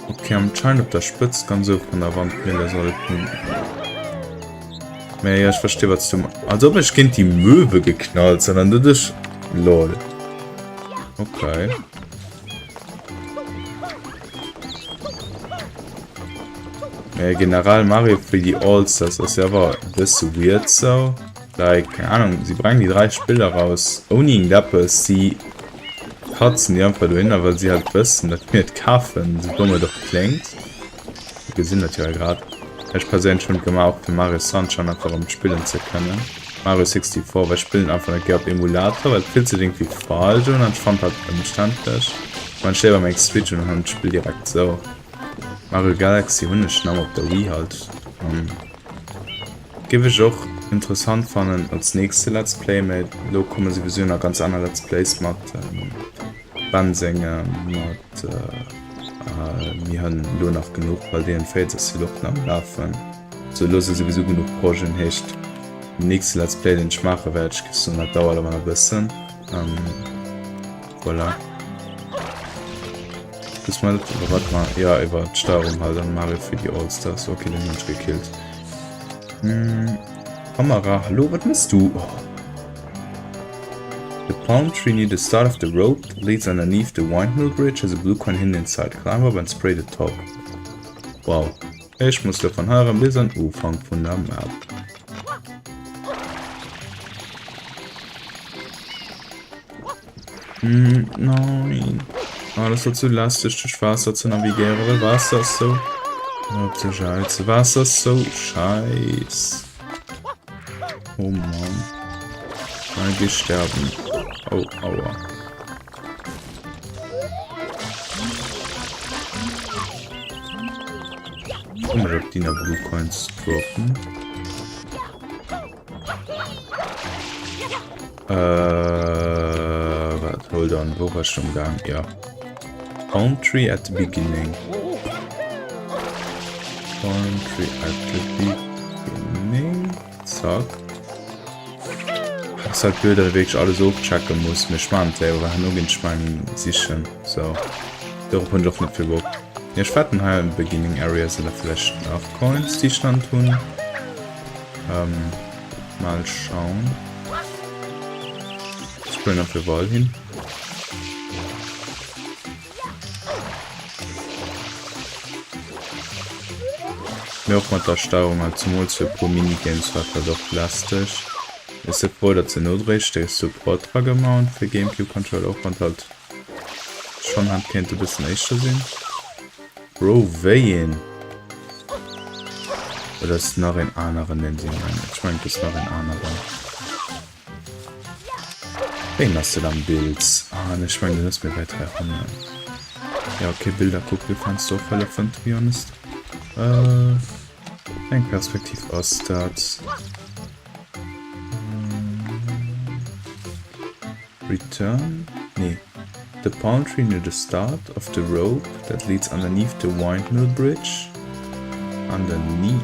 Okay, anscheinend auf der Spitze kann so von der Wand Bilder sollten. Ja, ich verstehe, was du meinst. Als ob ich Kind die Möwe geknallt, sondern das ist. Lol. Okay. Ja, General Mario für die All-Stars, das ist ja aber Dëse weird so. Like, keine Ahnung, sie bringen die 3 Spieler raus. Ohne ihn Lappes, sie katzen die einfach dahin, weil sie halt wissen, dass wir kaufen, sie dumme doch klingt. Wir sind das ja gerade. Ich persönlich schon gemacht, auch für Mario Sunshine einfach um spielen zu können. Mario 64, wir spielen einfach nicht auf Emulator, weil viel zu irgendwie falsch und dann fand halt umständlich. Man steht beim X-Switch und dann spielt direkt so. Mario Galaxy Hundeschnamm auf der Wii halt. Gebe ich auch interessant fanden als nächste Let's Play mit, da kommen sowieso noch ganz andere Let's Plays mit Bandsänger, mit wir haben nur noch genug, weil denen fehlt das die Luft am Laufen. So los ist sowieso genug Projekte hecht. Nächste Let's Play, den ich mache, werde ich so das dauert aber ein bisschen. Voilà. Das mal, warte mal, ja, über die Steuerung halt an Mario für die All-Stars. Okay, den Mensch gekillt. Kamera, hallo, was bist du? Oh. The palm tree near the start of the road that leads underneath the windmill bridge has a blue coin hidden inside. Climb up and spray the top. Wow. Ich muss davon hören bis an Anfang von der Map. Nein. Ah, das ist zu lastig, durch Wasser zu navigieren. War es das so? Oh, du Scheiße. War es das so? Scheiße. Oh Mann. Nein, wir sterben. Oh, aua. Und direkt die Blue Coins droppen. Warte, hold on. Wo war schon Gang? Ja. Palm tree at the beginning. Palm tree at the beginning. Zack. Das ist halt blöd, dass ich wirklich alles aufchecken muss. Mir spannend, ey, aber nur den Schwein sichern. So. Darauf bin ich auch nicht viel Bock. Ja, ich werde halt im Beginning Area sind da vielleicht auch Coins, die ich dann tun. Mal schauen. Ich will noch für Wahl hin. Mir auch mit der Steuerung halt zum Beispiel für pro Minigames war das doch plastisch. Ist der froh, dass sie notrecht der Support gemacht für GameCube-Controller auch und halt schon hat kennt ein bisschen echter sehen. Bro, wehen. Oder ist noch ein anderen, den sie meinen. Ich meine, das ist noch ein anderer. Wen hast du dann Bild? Ah, ne, ich meine, das ist mir bei 300. Ja, okay, Bilder gucken, fandst du auch alle von, to be honest. Ein Perspektiv aus das. Return? Nee. The palm tree near the start of the rope that leads underneath the windmill bridge. Underneath.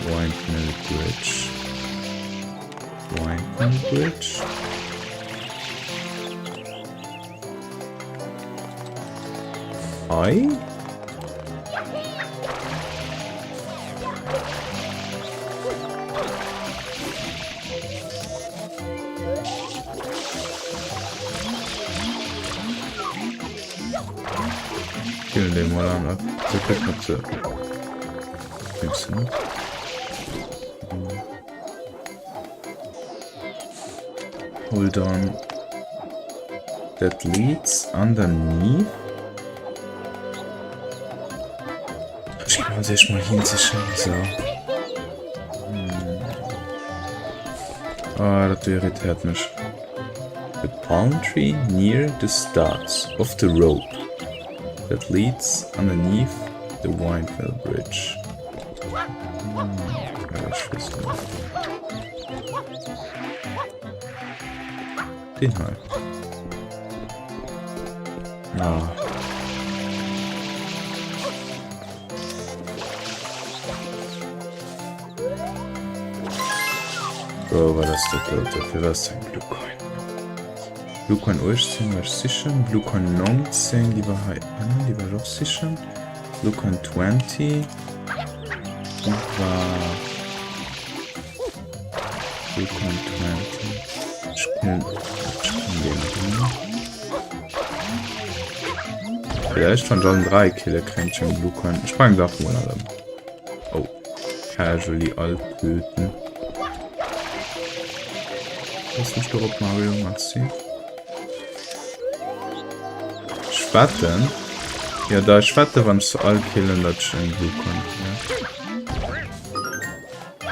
Windmill bridge. Windmill bridge. Ei? Killen den mal an ab. So kriegt man zu. Hold on. That leads underneath. Ich kann sich mal hinzuschauen. So. Ah, das irritiert mich. The palm tree near the starts of the rope that leads underneath the windmill bridge. Ja, ich weiß nicht. Den halt. Ah. Bro, war das der Tote? Für was denn Bluecoin? Bluecoin 18 war sichern, Bluecoin 19 die war doch sichern, Bluecoin 20 die war Bluecoin 20 ich kann den vielleicht von John 3 Killer Kränchen Bluecoin. Ich sprang doch mal an. Oh, casually Altblüten. Was nicht darauf Mario Maxi? Schwatten? Ja, da schwatte, wenn es all killen, das schon Bluecoin. Ja.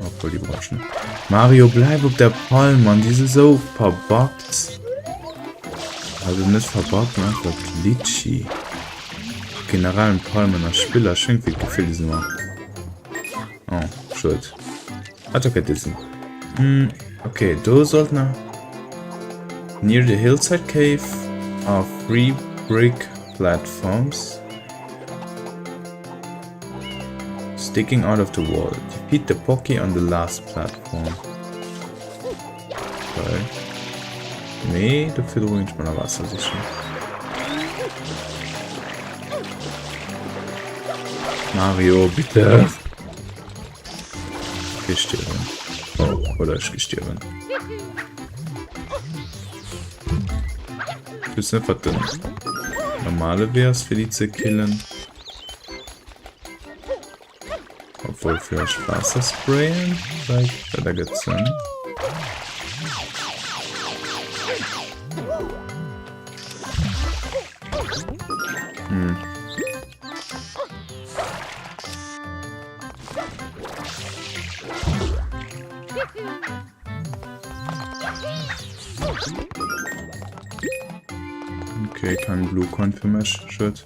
Obwohl die Braschen. Mario, bleib auf der Palm, Mann. Die sind so verbuggt. Also nicht verbuggt, ne? Das Glitchy. Generalen Palmen als Spieler schenkt wie Gefühl diesen Mal. Oh, schuld. Hat okay, diesen. Okay, du sollst noch. Near the hillside cave are 3 brick platforms sticking out of the wall. Defeat the Pocky on the last platform. Okay. Nee, dafür ruhe ich mal Wasser sicher. Mario, bitte. Gestirben. Oh, oder ich gestirben. Ich weiß nicht, was denn normale wäre für die zu killen. Obwohl vielleicht Wasser sprayen. Vielleicht da geht's hin. Okay, kein Bluecoin für mich. Shit.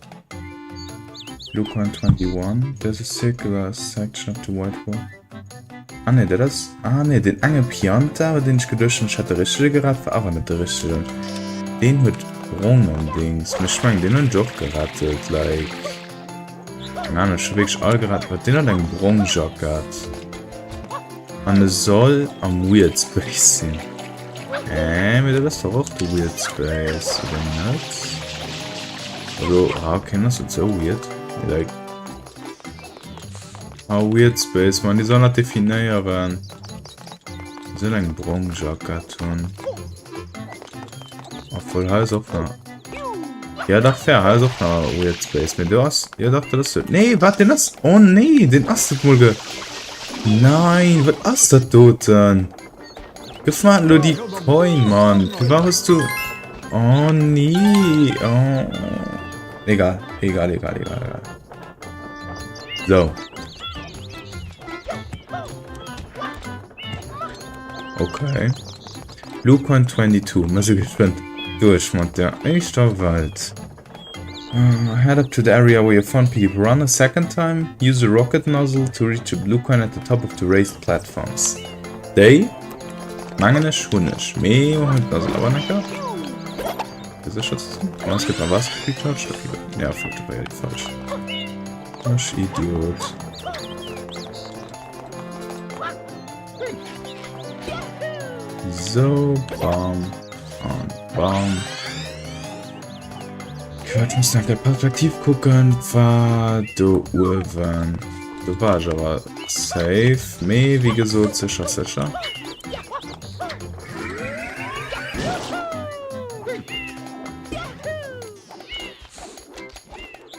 Bluecoin 21. Das ist sick, über Section of the White Wall. Ah ne, das. Ah ne, den einen Pianta, den ich geduscht und hatte richtig geraten, war aber nicht der richtige. Den mit Brung und Dings. Ich meine, den hat einen Job gerettet, like. Keine Ahnung, ich wirklich all geraten, aber den hat einen Brung-Job gehabt. Man soll am Weird Space sein. Mit der ist doch auch der Weird Space, oder nicht? Also, okay, das ist so weird. Like. Weird Space, man, die sollen das definieren. Die sollen einen Brung-Job tun. Voll heiß auf einer. Ja, doch fair, heiß auf einer Weird Space. Mit du hast. Ja, doch, das ist. Nee, warte, den hast. Oh nee, den hast du wohl ge. Nein, was hast du dort denn? Gefahren nur die Coin, Mann. Wie warst du? Oh nee. Oh. Egal. So. Okay. Bluecoin 22. Mal so gespannt. Durch, Mann, der echte Wald. Head up to the area where you found Piggy. Run a second time. Use a rocket nozzle to reach a Bluecoin at the top of the raised platforms. They? Mangenisch, Hundisch. Meo und Nozzle, aber nicht gehabt. Das ist jetzt. Oh, es gibt noch was gecharged. Ja, Folge war ja falsch. Ach, Idiot. So, Baum und Baum. Ich muss nach der Perspektiv gucken, war du Uwen. Du warst aber safe. Me, wie gesagt, sicher.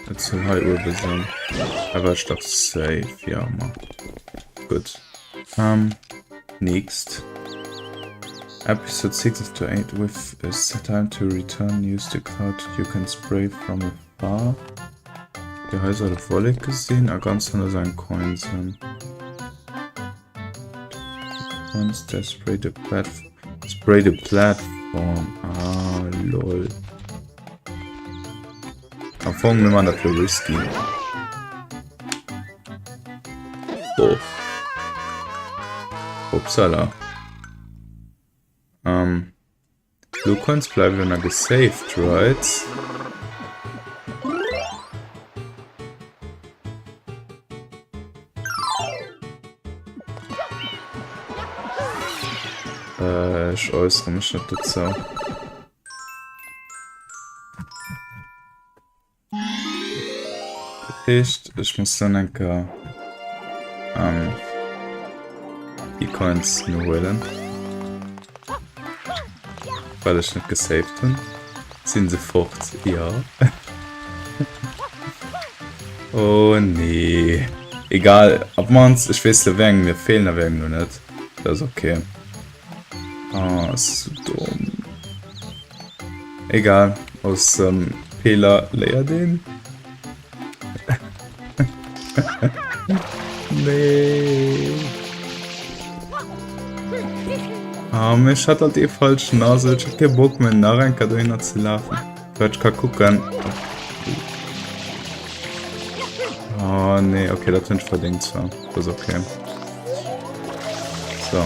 Jetzt soll halt Uwe sein. Aber ich doch safe, ja, man. Gut. Next. Episode 6 to 8 with a set time to return. Use the cloud you can spray from afar. Die Häuser der Folge gesehen, a ganz anders sein Coin sind. Once they spray the platform. Ah, lol. Am Anfang nimmt man das für risky. Oh. Upsala. Du kannst bleiben, wenn er gesaved, right? Ich äußere mich nicht dazu. Ich muss dann denken, die Coins nur holen. Weil ich nicht gesaved bin. Sind sie fort? Ja. Oh nee. Egal, ob man's, ich weiß nicht, mir fehlen da nur nicht. Das ist okay. Ah, ist so dumm. Egal, aus Fehler leer den. Nee. Mich hat halt die falsche Nase. Ich hab keinen Bock mehr nach ein Kado hinzulaufen. Ich kann gucken. Oh nee, okay, das sind verdient zwar. Das ist okay. So.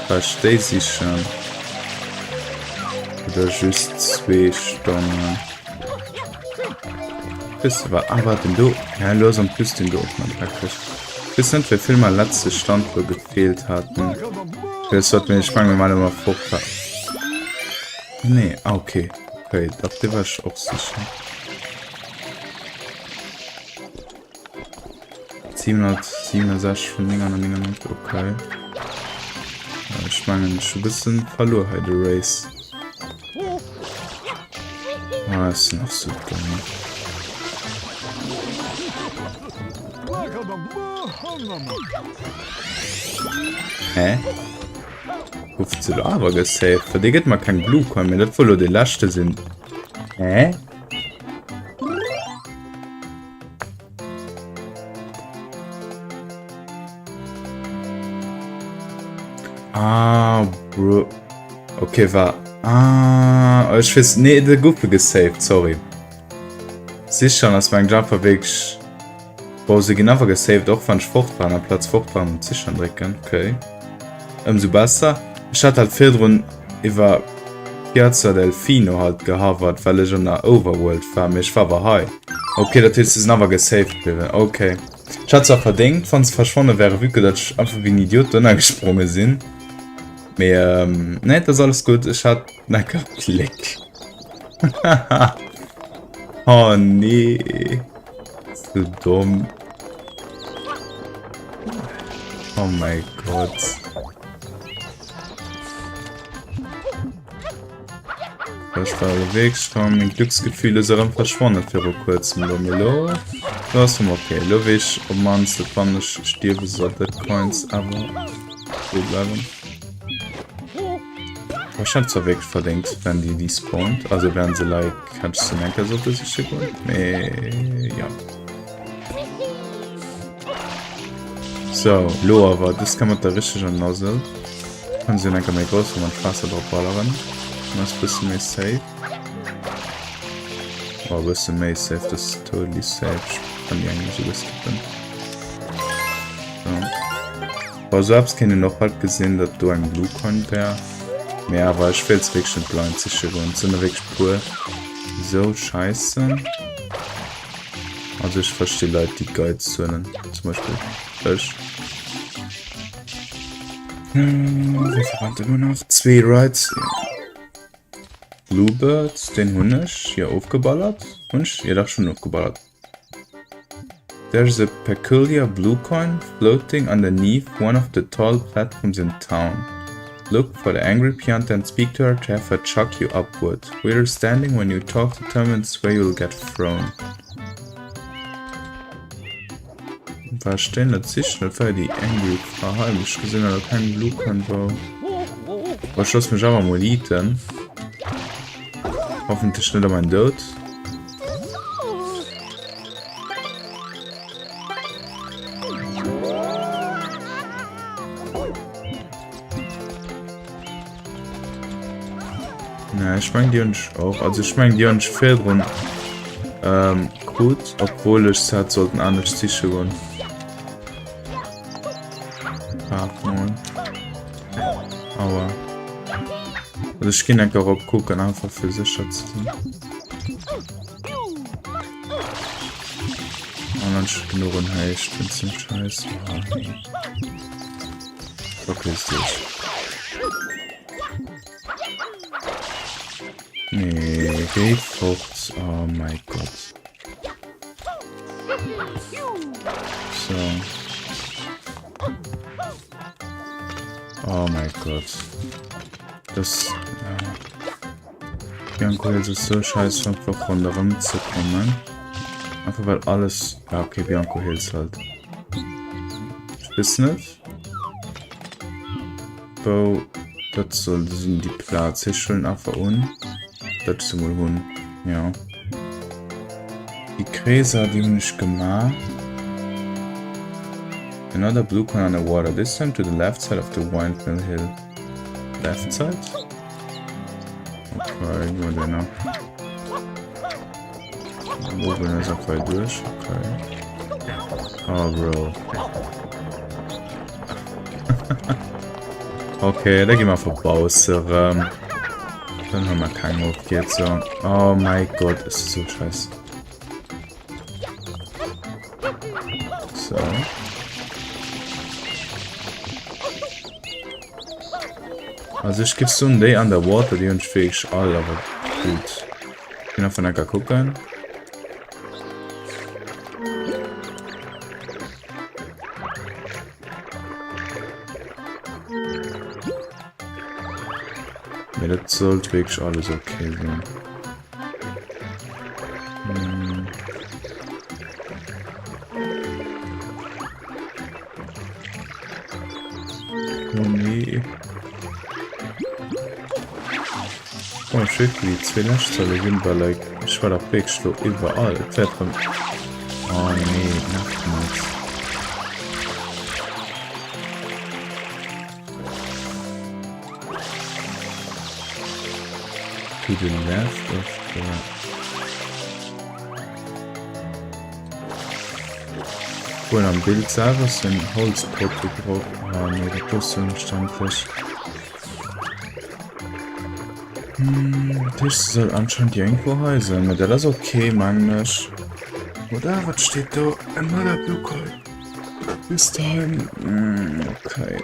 Verstehe sie schon. Oder just 2 Stunden. Bist war aber denn du? Ja, los und plus den du man praktisch. Bis sind wir Filme letzte Stand, wo gefehlt hatten. Das wird mir, ich fange mal immer furchtbar. Nee, okay. Okay, das war ich auch sicher. 767 von Dingern an Dingern, okay. Ich meine, ich ein bisschen verloren heute Race. Ah, ist noch so dumm. Hä? Ruft du aber gesaved? Für die geht mal kein Blue Coin mehr, das wohl die Laste sind. Hä? Ah, Bro. Okay, war. Ah, ich weiß, nee, der Gruppe gesaved, sorry. Sicher, dass mein Jumper wirklich. Boah, sie genau gesaved, auch wenn ich fort war, an Platz fort war und sicher drücken, okay. So besser. Ich hatte halt viel drin über Piazza Delfino halt gehavert, weil ich schon in der Overworld war, ich war aber high. Okay, das ist aber gesaved gewesen, okay. Ich hatte es auch verdient, wenn es verschwunden wäre, wirklich, dass ich einfach wie ein Idiot gesprungen bin. Aber, ne, das ist alles gut, ich hatte lecker Klick. Oh nee. So dumm. Oh mein Gott. Ich war unterwegs, von mein Glücksgefühl ist verschwunden für kurzem. Lomelo. Das ist okay. Lovisch, ob man es nicht stirbt, sollte Coins, aber so bleiben. Wahrscheinlich zwar wirklich verdient, wenn die spawnt. Also werden sie like, kannst du merken, so dass ich schicken. Ja. So, Lo, aber das kann man da richtig an Nozzle. Können sie einfach mehr groß, wenn man Wasser drauf ballern. Das ist ein bisschen mehr safe. Oh, ein bisschen mehr safe, das ist totally safe. Ich kann die eigentlich so skippen. So. Aber so hab's keine noch halt gesehen, dass du ein Blue Coin wäre. Ja, aber ich will es wirklich schon blind sicher und sind wirklich pur so scheiße. Also ich verstehe Leute, die Guides zuhören. Zum Beispiel Fisch. Wie viel waren immer noch? 2 Rides? Ja. Bluebirds, den Hunisch hier aufgeballert. Hunisch, ihr doch schon aufgeballert. There's a peculiar blue coin floating underneath one of the tall platforms in town. Look for the angry pianta and speak to her to have her chuck you upward. We're standing when you talk determines where you'll get thrown. Verstehen das sich nicht, weil die angry Frau ich gesehen habe, kein blue coin war. Was schloss mich aber Moliten? Hoffentlich schneller mein Tod. Ja, ich mein die uns auch. Also ich mein die uns viel drin gut, obwohl ich es halt sollten anders sicher gehen. Aber also ich kann einfach auch gucken, einfach für sicher zu sein. Und dann ist genug und hey, ich find's nicht scheiße. Verpiss dich. Nee, geh fort. Oh mein Gott. So. Oh mein Gott. Das... Bianco Hills ist so scheiße, einfach runter rumzukommen. Einfach weil alles... Ja, okay, Bianco Hills halt. Ich weiß nicht. Wo... Das soll sind die Platz. Hier schon einfach un. Das ist wohl hun. Ja. Die Gräser, die habe ich gemacht. Another blue coin on the water. This time to the left side of the windmill hill. Left side? Okay, nur der noch. Wo bin ich auch weit durch? Okay. Oh, Bro. Okay, da gehen wir vorbei. Dann haben wir keinen Hof jetzt so. Oh mein Gott, ist das so scheiße. So. Also ich gebe so ein Day underwater, die uns fähig all, aber gut. Ich kann auf einer gucken. Ja, das sollte wirklich alles okay sein. Oh nee. Oh shit, die zwei Nachtzolle sind bei like. Ich war da wirklich so überall. Oh nee, Nachtmals. To the left of the... Wohl am Bild selber sind Holzbrote gebraucht. Ah nee, das ist so nicht standlich. Das soll anscheinend irgendwo heißen. Das ist okay, meine ich. Oder was steht da? Another blue coin. Bis dahin. Okay.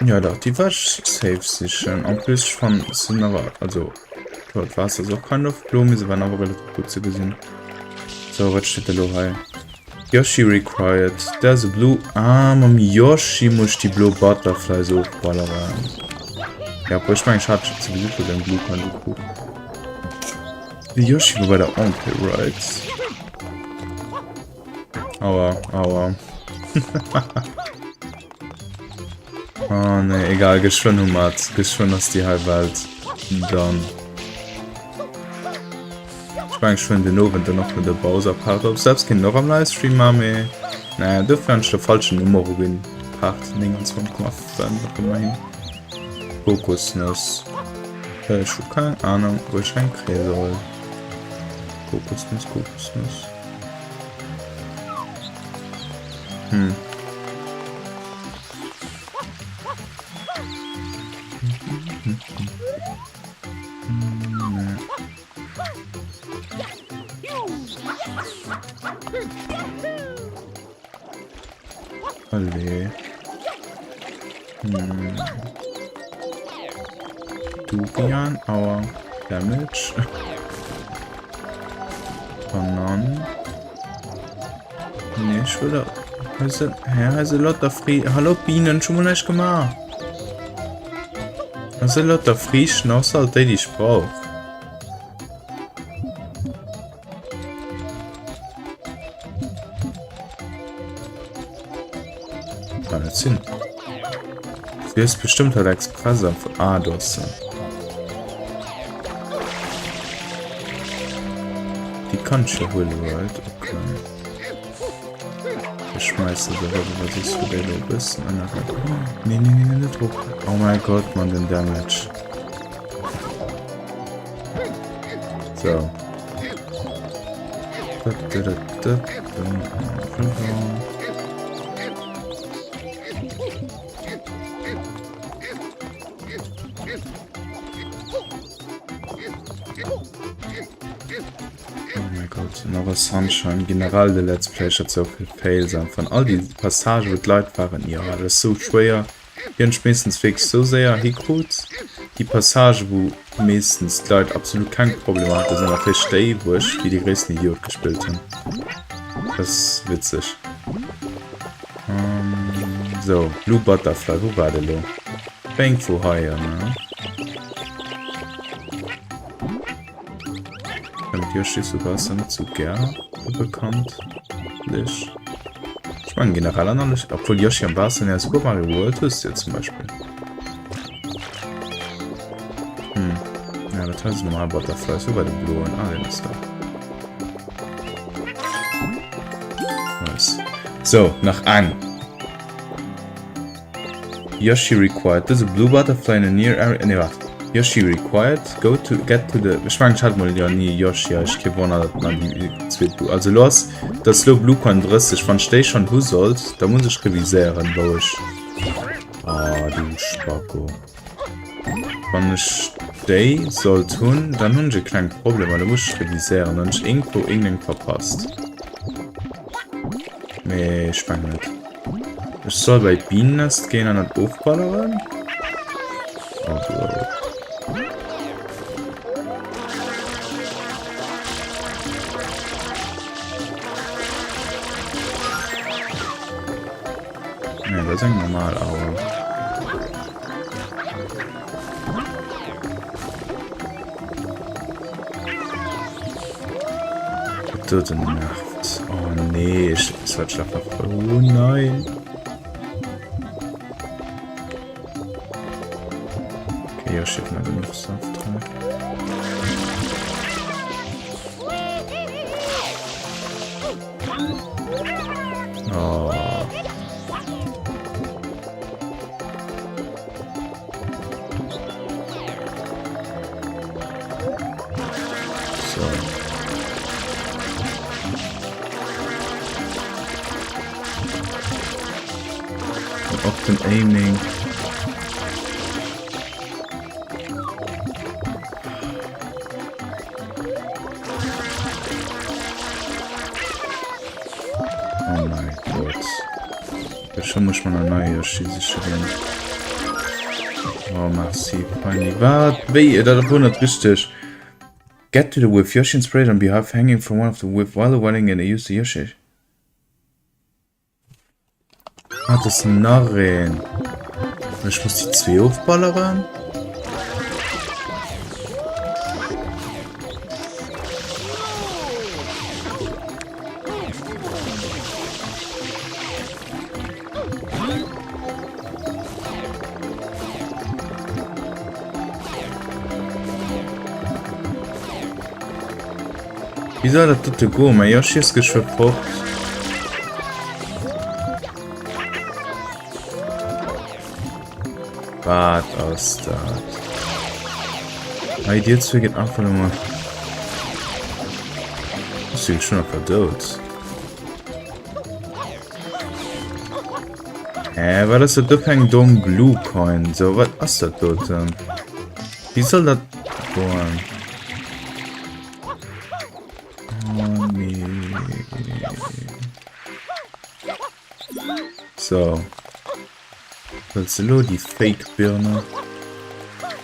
Ja, doch, die war safe sicher. Und plus von sind aber, also, dort war es also keine Blumen, sie waren aber relativ gut zu gesehen. So, was steht da hier? Yoshi required. There's a blue. Ah, Mom Yoshi muss die Blue Butterfly so ballern. Ja, aber ich meine, ich hatte sowieso für den Blue Coin geguckt. Die Yoshi war bei der Onkel, right? Aua, aua. Oh ne, egal, geschwind Mat, geschwind aus die Halbwelt. Dann. Ich meine, geschwind den Ofen, dann noch mit der Bowser-Part auf. Selbst kein noch am Livestream, Mami. Naja, du fandst die falsche Nummer in Part 29,5 immerhin. Kokosnuss. Ich habe keine Ahnung, wo ich reinkriegen soll. Kokosnuss, Kokosnuss. Allee. Durian, our damage. Bananen. Nee, ich will da... Also Lotter Fri... Hallo Bienen, schon mal nicht gemacht. Also Lotter Frischen, außer die ich brauche. Kann nicht hin. Du wirst bestimmt halt Express auf Dëse. Die kann ich ja holen, right? Okay. Ich schmeiße da was ist für den ein bisschen. Nee, nicht Druck. Oh mein Gott, man, den Damage. So. Aber Sunshine, generell der Let's Play hat so viel Fails an. Von all die Passagen mit Leute waren, ja, das ist so schwer. Hier meistens fix so sehr gut. Die Passage, wo meistens die Leute absolut kein Problem hatten, sind einfach stehen, wie die größten Idioten gespielt haben. Das ist witzig. So, Blue Butterfly, wo war der lo? Bank for Hire, ne? Yoshi sogar sind zu gern bekannt. Ich meine generell an alles, obwohl Yoshi am Bass in der Super Mario World ist jetzt zum Beispiel. Ja, das heißt normal Butterfly, so bei den Bluen. Den ist da. Nice. So, nach an. Yoshi required. There's a blue butterfly in a near area. Nee, warte. Yoshi required, go to get to the... Ich meine, ich hatte mal ja nie Yoshi, ich gewonnen, dass man die zweite... Also los, das Low Blue Coin 30, wenn ich schon wo sollt, da muss ich revisieren, glaube ich. Du Spacko. Wenn ich die soll tun, dann habe ich kein Problem, weil da muss ich revisieren und ich irgendwo irgendeinen verpasst. Nee, ich fange nicht. Ich soll bei Bienennest gehen und das aufballern? Oh, Bro. Ne, das ist ein normal, aber... Gute Nacht. Oh nee, ich sollte schlafen. Oh nein. Okay, ja, schicken wir genug Saft rein. Oh. Often aiming. Oh mein Gott. Schon muss man eine neue schießen. Oh, massiv. Warte, weh, das wundert richtig. Get to the whiff. Yoshi sprayed on behalf hanging from one of the whiff while running and use the Yoshi. Ah, das ist ein Narren. Ich muss die zwei aufballern. Wie soll das bitte gehen? Mein Yoshi ist geschweppt. Was aus das? Bei dir zu geht einfach nur. Das ist schon verdammt. War das so kein dumm Blue Coin? So, was ist das dort denn? Wie soll das gehen? Oh nee. So. Was ist los, die Fake-Birne?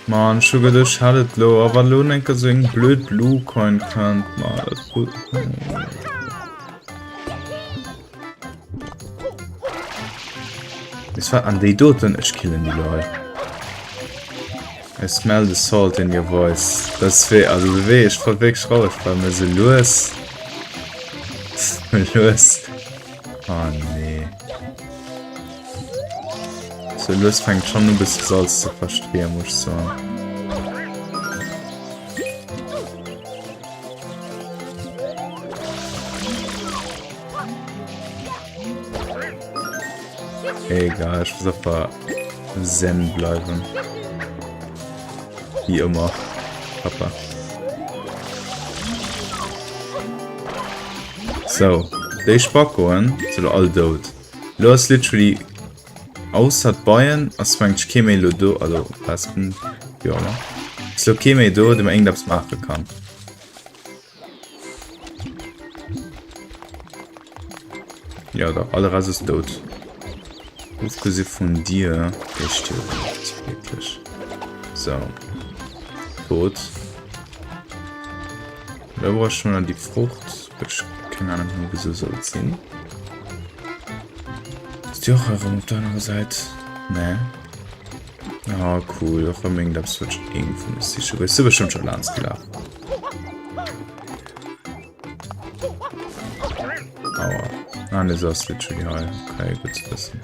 Man, Sugar, das schadet lo, aber lo denke so ein blöd Blue Coin kann man das gut. Es war an die Doten, ich killen die Leute. I smell the salt in your voice. Das weh, also weh, ich fall wirklich raus, weil mir so los. Los. Oh nee. So los fängt schon ein bisschen Salz zu verstehen, muss ich sagen. Egal, ich muss einfach zen bleiben. Wie immer. Papa. So. Die Spackungen sind all tot. Los literally außer Bayern, als man Chemie do, also Paspen, ja, ne? So Chemie do, die man irgendwas machen kann. Ja, doch, alle Rest ist tot. Aufgesehen von dir, ich stirb wirklich. So. Tot. Da war schon an die Frucht. Ich keine Ahnung, wieso soll es sein. Ist die auch herum auf der anderen Seite? Ne. Ah, cool. Auch am Ende, das wird schon irgendwo nicht sicher. Ist bestimmt schon ganz klar. Aua. Ah, ne, so ist literally heil. Okay, gut zu wissen.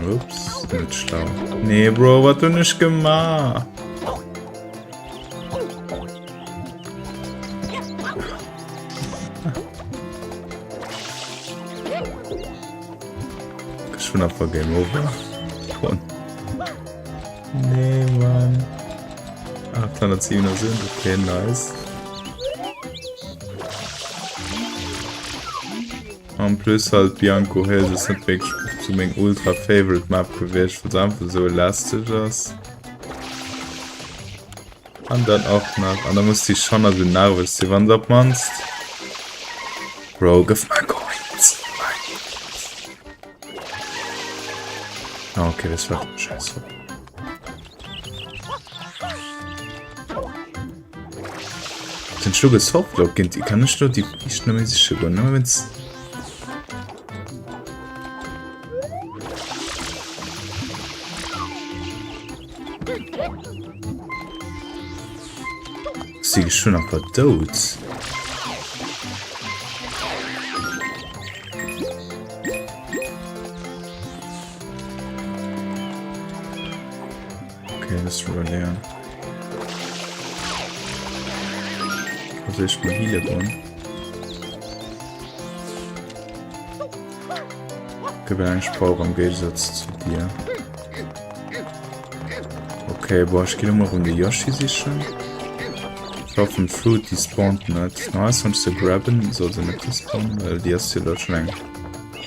Ups, nicht schlau. Nee, Bro, was du nicht gemacht? Ich bin einfach Game Over. Und nee, Mann. 807er sind, okay, nice. Und plus halt Bianco Hills ist nicht wirklich zu meinem ultra favorite Map gewesen, weil es einfach so elastisch ist. Und dann auch noch, und dann musste ich schon also nervös die Wand abmannst. Bro, gib mal Coins. Okay, das war scheiße. Den Schluck ist Softlock, ich kann nicht nur die mäßig schicken, ne, wenn's. Sie schon ein paar Dots. Okay, das ist leer. Also ich mal hier drin. Ich habe einen Spruch im Gegensatz zu dir. Okay, boah, ich gehe mal um die Yoshi sicher. Kaufen Fruit, die spawnt nicht. Nice, sonst zu grabben, soll sie nicht spawnen, weil die ist hier dort schon lang.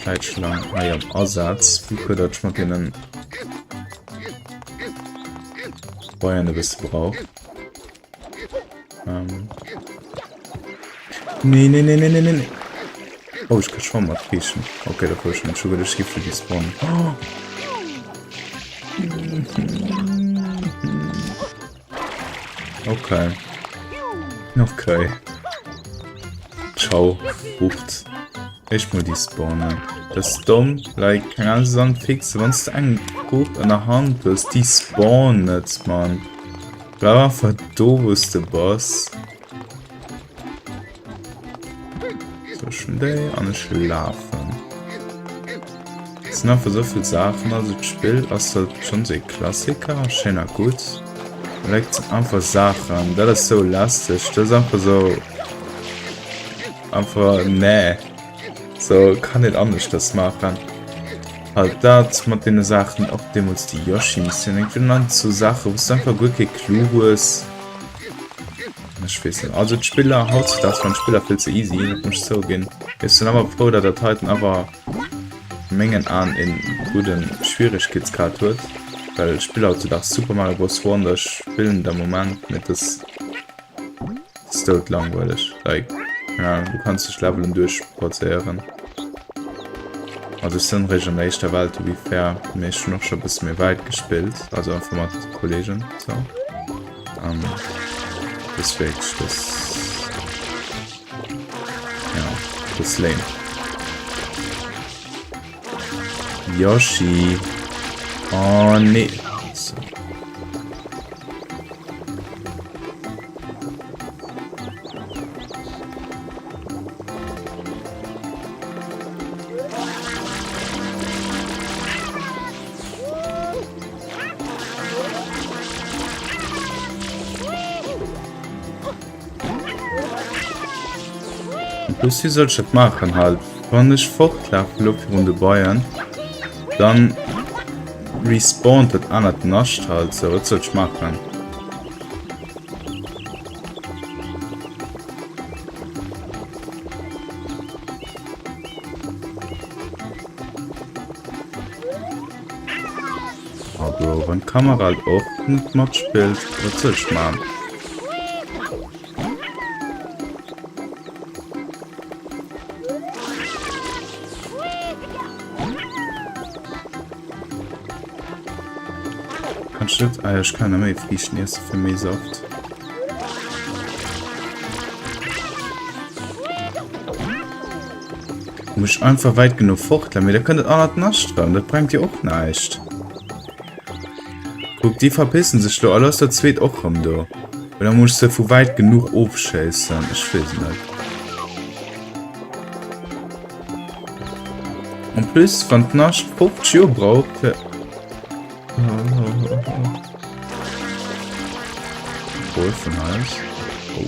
Zeitschlang. Ah ja, Ersatz. Wie könnte ich mal einen Bayern ein bisschen braucht. Nee. Oh, ich kann schon mal kriechen. Okay, da kann ich schon über die Schiffe die spawnen. Oh. Okay. Okay. Ciao. Hucht. Ich muss die spawnen. Das ist dumm. Like, keine Ahnung, so fix. Wenn du einen gut an der Hand hast, die spawnen nicht, man. Bleib einfach da, wo ist der Boss. So, schon der an Schlafen. Es sind einfach so viele Sachen, also das Spiel ist halt schon so ein Klassiker. Schöner gut. Legt einfach Sachen, das ist so lastig, das ist einfach so. Einfach, nee. So, kann nicht anders das machen. Halt, das mit den Sachen, auch dem uns die Yoshi-Mission, ich finde dann so Sachen, wo es einfach gut klug ist. Ich weiß nicht, also, die Spieler, haut das von Spieler viel zu easy, das muss so gehen. Ist dann aber froh, dass das halt aber Mengen an in guten Schwierigkeitsgrad wird. Weil Spieler heutzutage Super Mario Bros. Wonder spielen der Moment mit das ist dort langweilig. Like, ja, du kannst dich Leveln durchportieren. Also ich bin recht am nächsten Welt, wie fair, mir ist noch schon ein bisschen mehr weit gespielt, also einfach mit Kollegen, so. Deswegen, das ist lame. Yoshi. Oh nee. So. Plus wie soll ich das machen halt? Wenn ich fortlaufe rund die Bayern, dann respawnt das an das Nast halt, so was soll ich machen? Oh Bro, wenn die Kamera halt auch nicht mitspielt, was soll ich machen? Ah ja, ich kann nicht mehr fließen, jetzt für mich Saft. Du musst einfach weit genug fortlaufen, da könnt ihr auch nicht nass werden, das bringt dir auch nichts. Guck, die verpissen sich doch, alles der zweit auch rum da. Und dann musst du von weit genug aufschießen, ich weiß nicht. Und plus, wenn du nass 50 Jahre braucht, von Hals. Oh.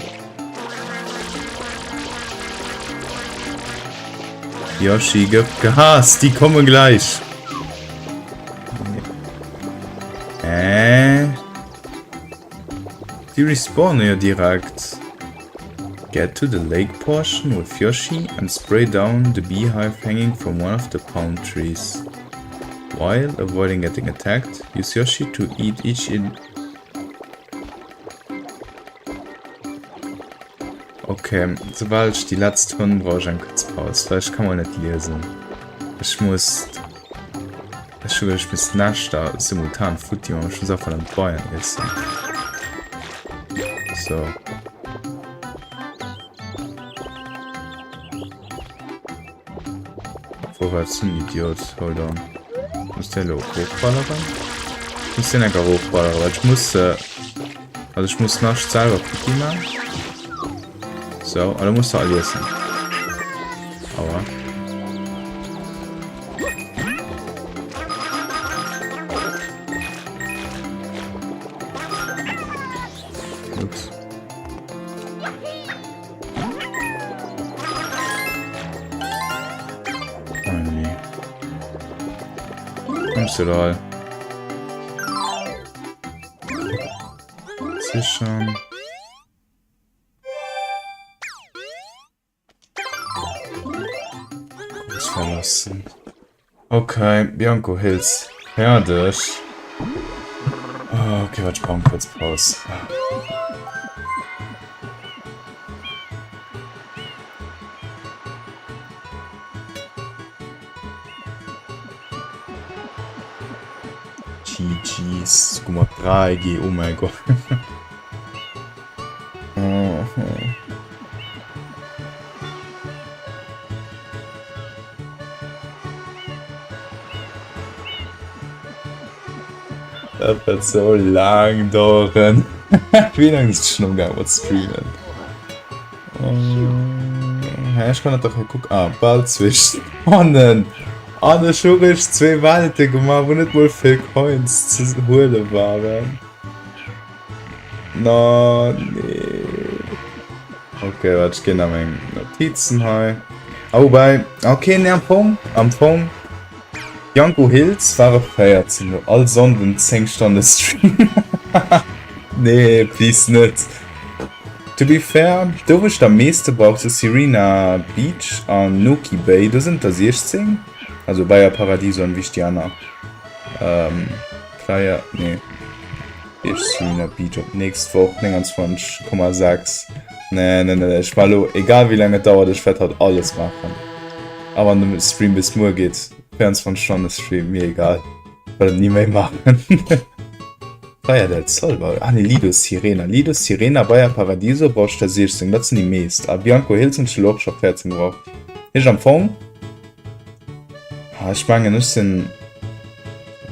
Yoshi gibt Gas, die kommen gleich. Die respawnen ja direkt. Get to the lake portion with Yoshi and spray down the beehive hanging from one of the palm trees. While avoiding getting attacked, use Yoshi to eat each in. Okay, sobald ich die letzte Runde brauche ich einen Kurzpause, weil ich kann mal nicht lesen. Ich muss nicht da simultan Futti, man muss schon so von den Bayern essen. So. Vorwärts zum Idiot, hold on. Muss der hochballern? Ich muss den einfach hochballern, weil ich muss, also ich muss nach selber Futti machen. So, oder musst du alle essen? Aua. Ups. Oh nee. Kommst du da? Sichern. Verlassen. Okay, Bianco Hills. Fertig. Oh, okay, warte, ich brauche kurz Pause. GG's. Guck mal, 3G, oh mein Gott. Das wird so lang dauern. Wie lange ist es schon umgegangen mit Streamen? Ja, ich kann doch mal gucken. Ah, bald zwischen. Oh nein! Ah, da schon ich 2 Walte gemacht, wo nicht mal viel Coins zu holen waren. No, nee. Okay, warte, ich gehe nach meinen Notizen hier. Oh, wobei. Okay, ne, am Anfang. Bianco Hills waren feiert all sonden 10 Stunden Stream. Nee, please nicht. To be fair, da wo ich am meisten brauchte Serena Beach an Nuki Bay, da sind das 16. Also Bayer Paradiso und Wichtiana. Flyer, nee. Ich Serena Beach ab nächste Woche 29,6. Nee, ich mal egal wie lange dauert, ich werde halt alles machen. Aber wenn der Stream bis morgen geht. 24 Stunden Stream, mir egal. Weil nie mehr machen. Feier der Zollbau. Ah, ne, Lido-Sirena. Lido-Sirena, Bayer Paradiso, brauchst du 16. Das sind die meisten. Aber Bianco Hills und Schloch schon 14 gebraucht. Hier am Fond. Ah, ich meine, nicht sind.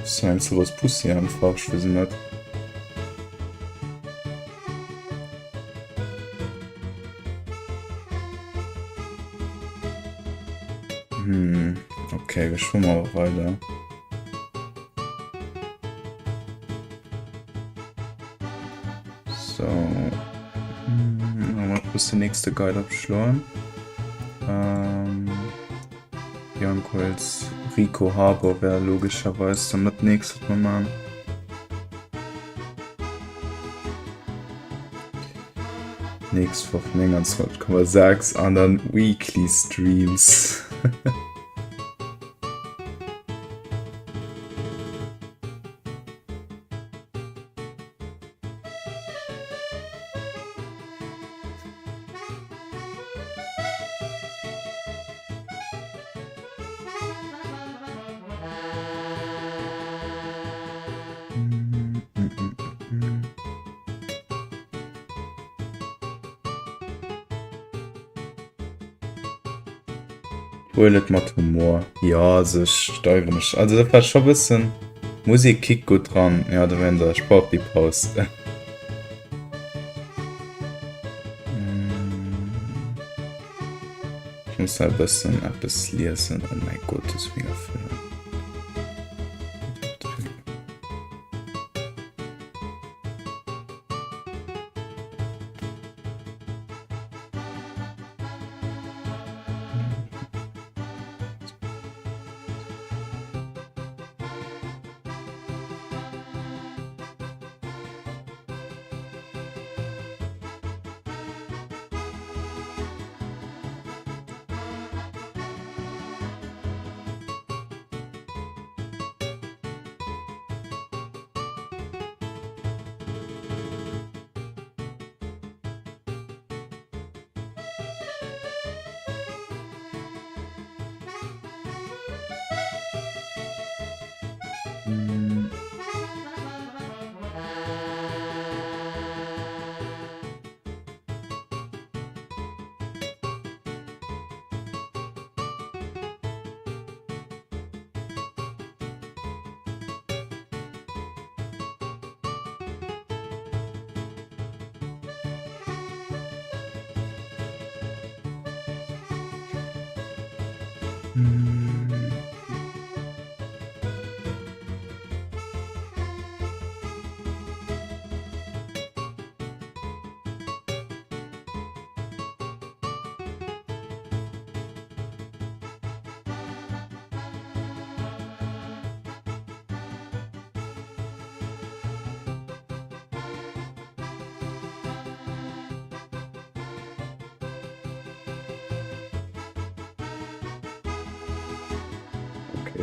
So ein zu groß Pussy einfach, ich weiß nicht. Okay, wir schwimmen auch weiter. So. Mal kurz den nächsten Guide abschlagen. Biancoels Rico Harbor wäre logischerweise dann das nächste Mal. Nächste Woche 29,6 anderen Weekly Streams. Toilet mit Humor. Ja, sech steuere mich. Also da war schon ein bisschen Musik kick gut dran. Ja, da wenn der Sport die Pause. Ich muss ein bisschen etwas lesen. Oh mein Gott, das ist mega viel.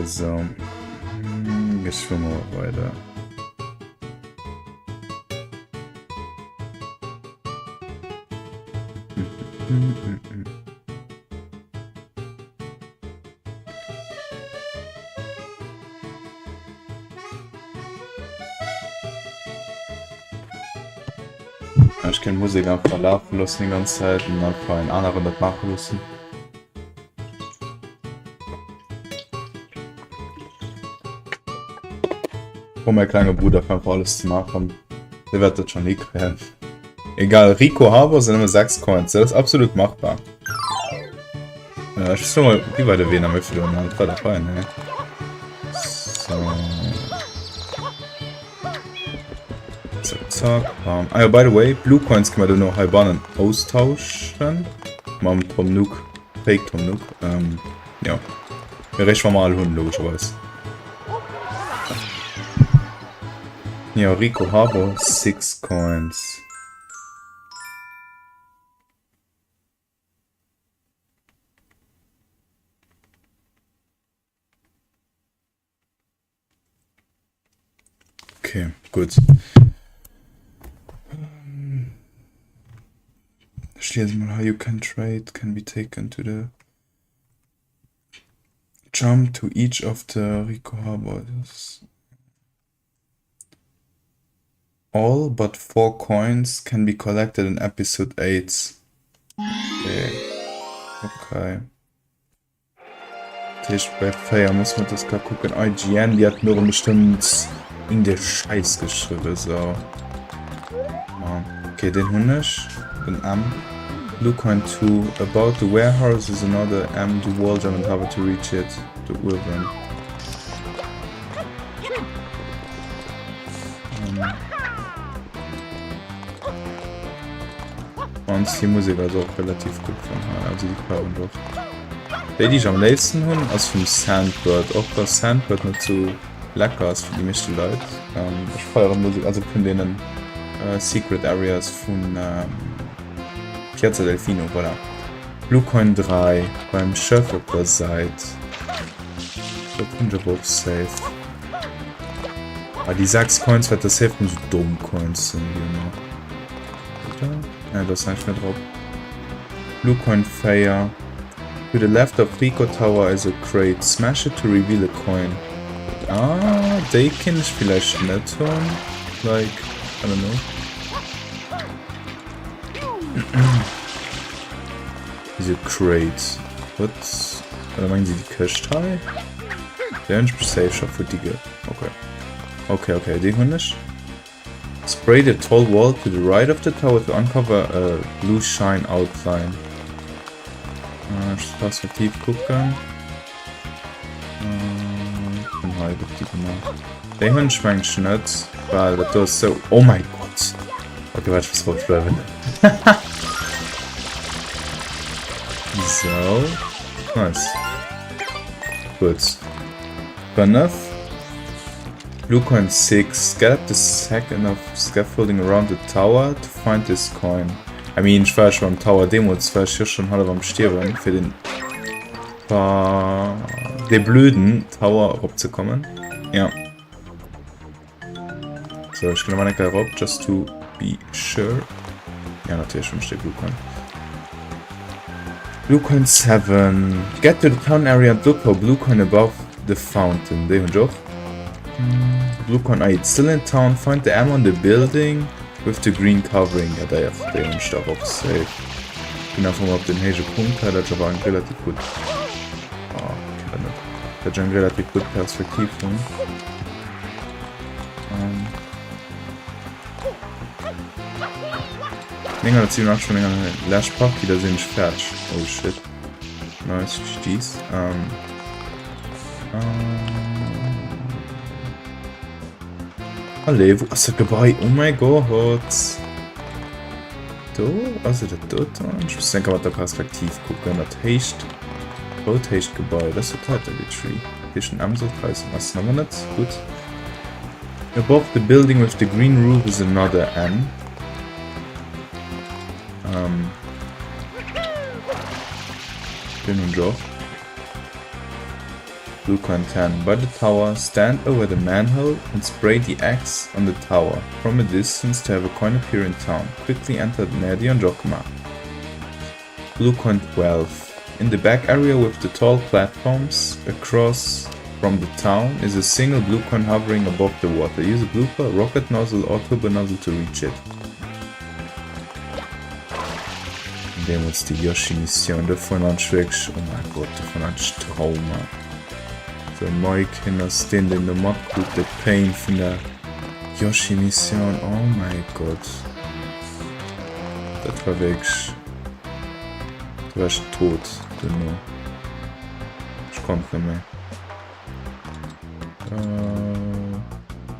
So, jetzt schwimmen wir weiter. Ich kann Musik einfach laufen lassen die ganze Zeit und einfach einen anderen das machen lassen. Um mein kleiner Bruder einfach alles zu machen. Der wird das schon nicht kriegen. Egal, Rico Harbor sind immer 6 Coins. Das ist absolut machbar. Ich schau mal, wie weit der Wiener möchte und dann war dabei, ne? So. Zack, zack. Ah ja, by the way, Blue Coins können wir dann noch halbanen austauschen. Mal mit Tom Nook. Fake Tom Nook. Ja. Wir rechnen mal alle Hunde, logischerweise. Ja, Rico Harbor, 6 Coins. Okay, gut. Ich lese mal, how you can trade can be taken to the Jump to each of the Rico Harbors. All but 4 coins can be collected in episode 8. Okay. Tisch bei Feier muss man das gar gucken. IGN, die hat nur bestimmt in der Scheiß geschrieben, so. Okay, den Hunnisch, den M. Blue coin 2. About the warehouse is another M. The wall jump and have to reach it. The urban. Und die Musik also auch relativ gut von also die Farben doch. Die ich am letzten hun aus vom Sandbird, auch das Sandbird nicht so lecker ist für die meisten Leute. Ich feiere Musik, also von denen Secret Areas von Piazza Delfino, voilà. Blue Coin 3 beim Chef auf der Seite. Da bin ich auch safe. Aber die 6 Coins wird das helfen, so dumm Coins sind die immer. Oder? Ja, das ist nicht mehr drauf. Blue Coin Fire. To the left of Rico Tower is a crate. Smash it to reveal a coin. Ah, they can vielleicht nicht tun. Like, I don't know. Diese Crate. What? Oder meinen Sie die Kirschteil? Ja, ich bin safe schon für die. Okay, die Hundisch. Spray the tall wall to the right of the tower to uncover a blue shine outline. Perspektiv gucken. Den Hund schwenkt Schnitz, weil das ist so. Oh mein Gott! Okay, warte, was wollte ich bleiben? So. Nice. Gut. 5. Blue coin 6. Get up the second of scaffolding around the tower to find this coin. I mean, ich war schon am Tower Demo, das war ich schon halb am Stirben für den der blöden Tower abzukommen. Ja. So, ich gehe mal nicht rauf, just to be sure. Ja, natürlich schon steht Blue Coin. Blue Coin 7. Get to the town area and look for Blue Coin above the fountain. Den Job. Blue Coin 8. Still in town, find the ammo on the building with the green covering. Ja, der ist auch safe. Ich bin einfach mal auf den höchsten Punkt, der hat aber relativ gut. Der hat eine relativ gute Perspektive. Länger als 7 schon länger Lashpack, die da sind nicht fertig. Oh shit. Nice, dies. Alle, wo ist das dabei? Oh mein Gott. Da? Also der dort. Ich muss denken, was der Perspektiv gucken. Das heißt. Das heißt Gebäude. Das ist total der Tree. Hier ist ein Amsel 30. Was haben wir nicht? Gut. Above the building with the green roof is another M. Den Job. Blue coin 10. By the tower, stand over the manhole and spray the axe on the tower from a distance to have a coin appear in town. Quickly enter near the unlock map. Blue coin 12. In the back area with the tall platforms across from the town is a single blue coin hovering above the water. Use a blooper, rocket nozzle, Oktober nozzle to reach it. Dem uns die Yoshi-Mission davon anschwägt. Oh mein Gott, davon ein Trauma. So, Mike hinaus den Domat gut, der Pain von der Yoshi-Mission. Oh mein Gott. Das war wirklich. Du warst tot. Genau. Ich konnte nicht mehr.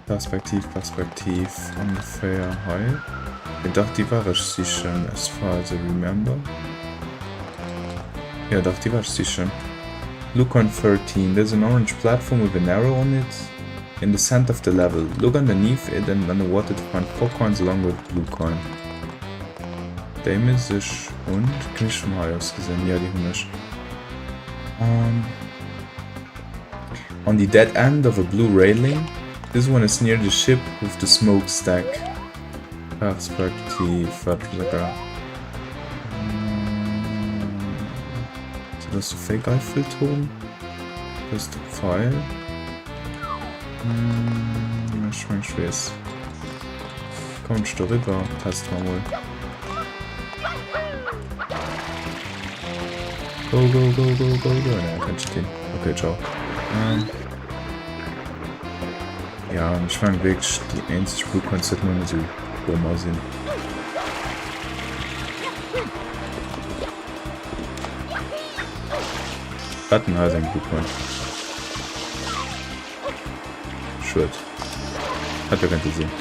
Perspektiv. Ungefähr heil. Ich dachte, die war ich sicher, as far as I remember. Ja, dachte, die war ich sicher. Look on 13. There's an orange platform with an arrow on it in the center of the level. Look underneath it and underwater to find 4 coins along with blue coin. Damage und kann ich vom High aus gesehen? Ja, die Hundisch. On the dead end of a blue railing. This one is near the ship with the smokestack. Perspektiv, warte sogar. So, das ist Fake-Eiffelturm. Das ist der Pfeil. Ich mein, ich weiß. Kommst du rüber? Test mal wohl. Go, go, go, go, go, go. Ne, kann ich stehen. Okay, ciao. Ja, ich meine wirklich, die einzige Spurkonzept nur so dummer sind. Rattenhals ein Blutpoint. Schuld. Hat ja gar nicht gesehen.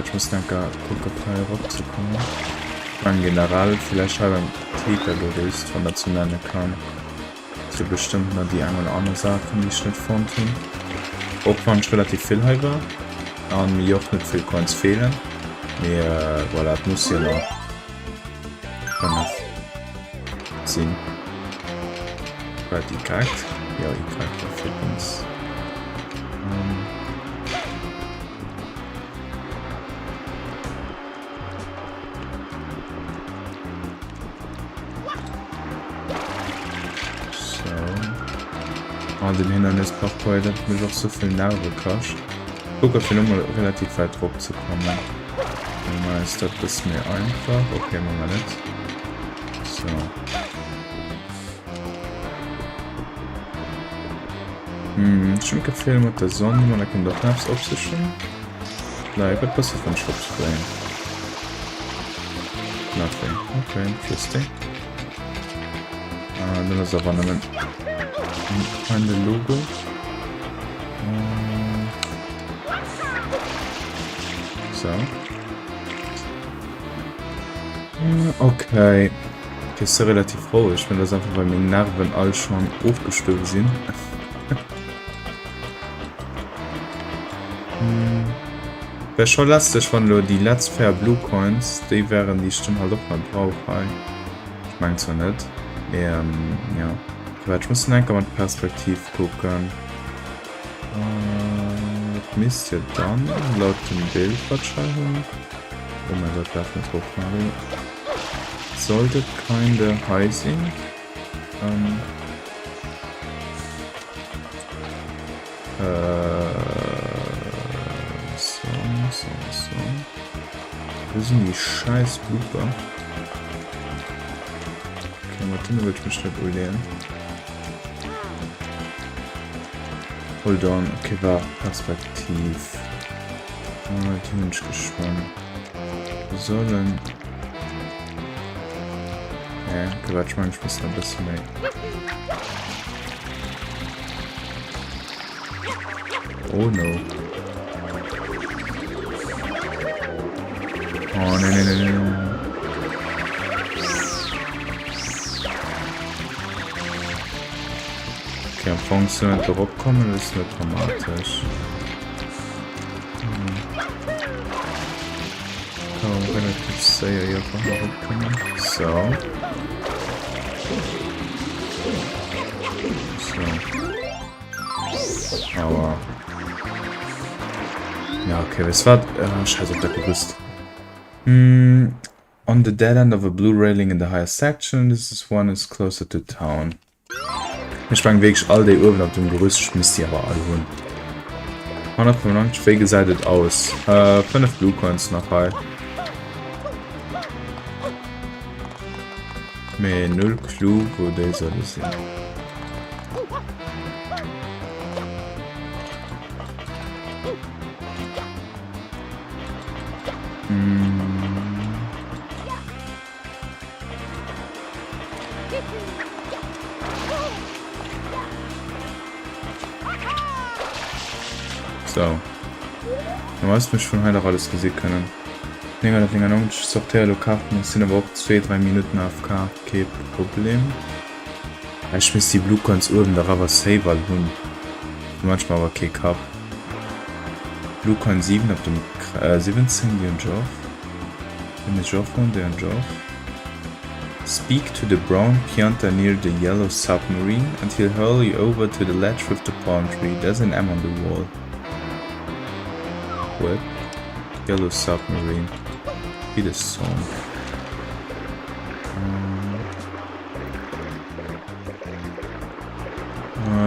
Ich muss dann gar gucken, ob da rauszukommen. Mein General vielleicht halb ein Täter gelöst von der Tsunami kam. So bestimmt noch die ein oder andere Sachen, die ich nicht fand. Auch waren relativ viel halber. Und mir auch nicht viel Coins fehlen. Mir, voilà, das muss ja noch. Sinn. Weil die Karte? Ja, die Karte fehlt uns. Den Hindernisbach heute mir doch so viel Nerven gekostet. Guck auf die Nummer relativ weit drauf zu kommen. Mal ist das bis mir einfach. Okay, machen wir nicht. So. Schon gefällt mit der Sonne, man kann doch nachts auf sich schon. Nein, was passiert von Schubsprayen? Nothing. Okay, interesting. Dann ist aber eine Logo. So. Okay. Das ist relativ froh. Ich finde das einfach, weil meine Nerven alle schon aufgestöbert sind. Wäre schon lastig, wenn du die Ladefehler Blue Coins, die wären die Stimmen halt auch mal drauf. Ich meine zwar nicht. Ja. Ich muss einfach mit Perspektiv gucken. Misst ihr dann laut dem Bildverschreibung? Oh mein Gott, darf nicht hochmachen. Sollte keine heißen. So. Wo sind die scheiß Blooper? Okay, Martin will ich mich nicht überlegen. Hold on, okay, war Perspektiv. Die Wunsch geschwommen. Wir sollen. Ja, Quatsch, man, ich muss noch ein bisschen mehr. Oh no. Oh, nee. Okay, am Anfang drauf kommen, ist nicht dramatisch. Kann relativ sehr hier drauf kommen. So. Aber. Ja, okay, was war. Scheiße, ich hab gewusst. On the dead end of a blue railing in the higher section, this one is closer to town. Ich sprang wirklich all die Uhren auf dem Gerüst, ich müsste die aber alle holen. 195 Wege seitet aus. 5 Blue Coins noch bei. Mit 0 Clou, wo die soll es sein. So. Du hast mich von heute alles gesehen können. Ich sortiere die Karten, es sind aber auch 2-3 Minuten AFK, kein Problem. Ich schmiss die Blue Coins oben, da aber Saver und manchmal aber kein Cup. Blue Coin 7 auf dem 17, die und Joff. Den Joff und den Joff. Speak to the brown pianta near the yellow submarine and he'll hurl you over to the ledge with the palm tree. There's an M on the wall. What? Yellow submarine. Wie das Song.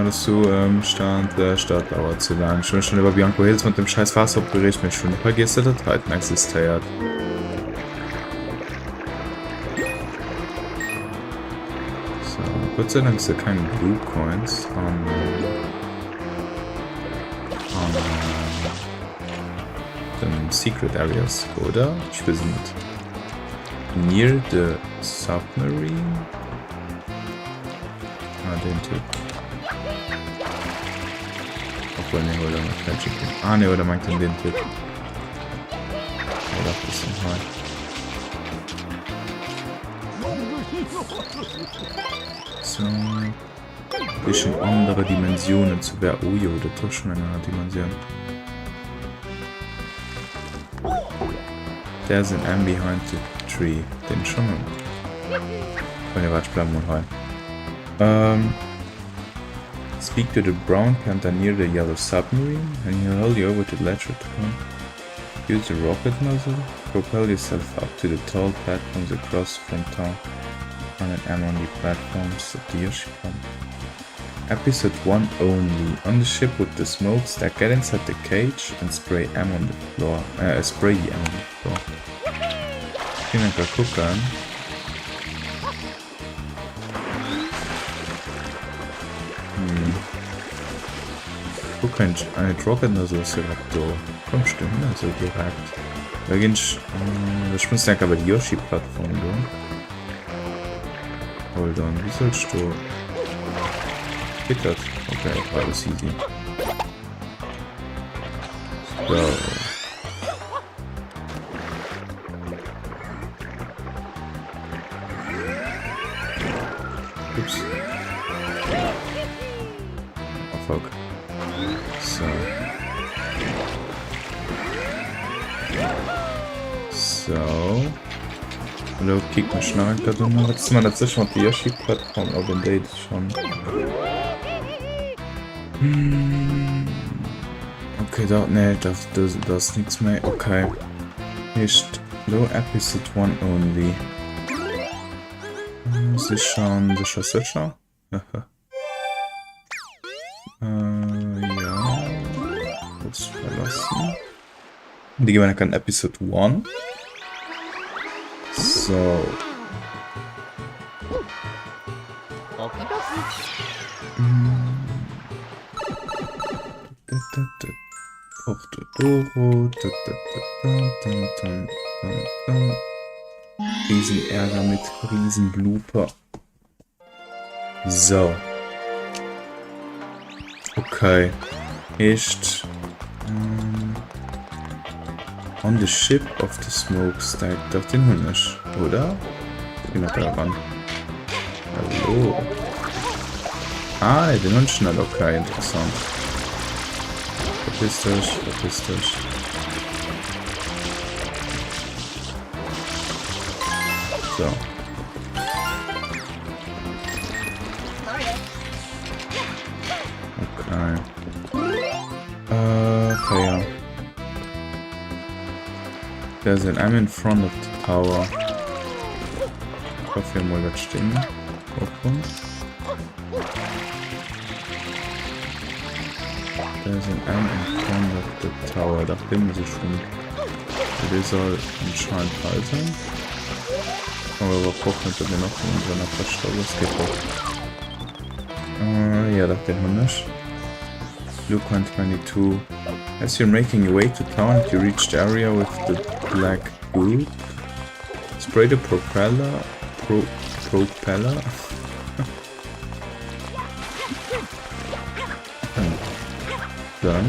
Das so Stand der Stadt dauert zu lang. Ich bin schon über Bianco Hills mit dem scheiß Wasser abgeregt, mir schon vergessen, dass das heute existiert. So, Gott sei Dank ist ja keine Blue Coins an den Secret Areas, oder? Ich weiß nicht. Near the Submarine? Ah, den Typ. Obwohl, ne, oder mal falsch gekriegt. Ah, ne, oder meint den Typ. Oder ein bisschen hart. So. Bisschen andere Dimensionen zu wer. Oh jo, das ist schon eine andere Dimension. There's an M behind the tree. Den schon. Wenn ihr wart, bleiben wir rein. Speak to the brown panther near the yellow submarine, and he'll hold you over to the ledge to come. Use the rocket nozzle. Propel yourself up to the tall platforms across from town. On an M on the platforms that the Yoshi come. Episode 1 only. On the ship with the smokestack, get inside the cage and spray M on the floor. Spray the M on the floor. Ich kann einfach gucken. Wo könnt eine Rocket Nozzle Raptor? Komm, stimmt, also direkt. Da gehen ich. Ich muss denken, aber die Yoshi-Plattform, du. Hold on, wie sollst du. Geht das? Okay, war alles easy. So. Ups. Oh, Folg. So. So. Hallo, kick mal schnell da drin. Jetzt ist mal dazwischen auf die Yoshi-Plattform, aber in der schon. Okay, da, ne, das ist nichts mehr. Okay. Nicht. Low Episode 1 only. Sicher. Ja. Kurz verlassen. Die gehen wir dann Episode 1. So. Oktober. Riesenärger mit Riesenblooper. So. Okay. Echt. On the ship of the smokestack. Doch den Hundisch, oder? Ich bin noch da ran. Hallo. Ah, den Hund schnell. Okay, interessant. Verpiss dich. So. Okay. Okay, ja. There's an M in front of the tower. Ich hoffe, wir mal das stehen. Open. There's an M in front of the tower. Da bin ich schon. Der soll anscheinend halten. Aber wir gucken, ob wir noch in unserer Verstauung geht. Ja, da den Hund nicht. Look 122. As you're making your way to town, you reach the area with the black goop. Spray the propeller. Dann.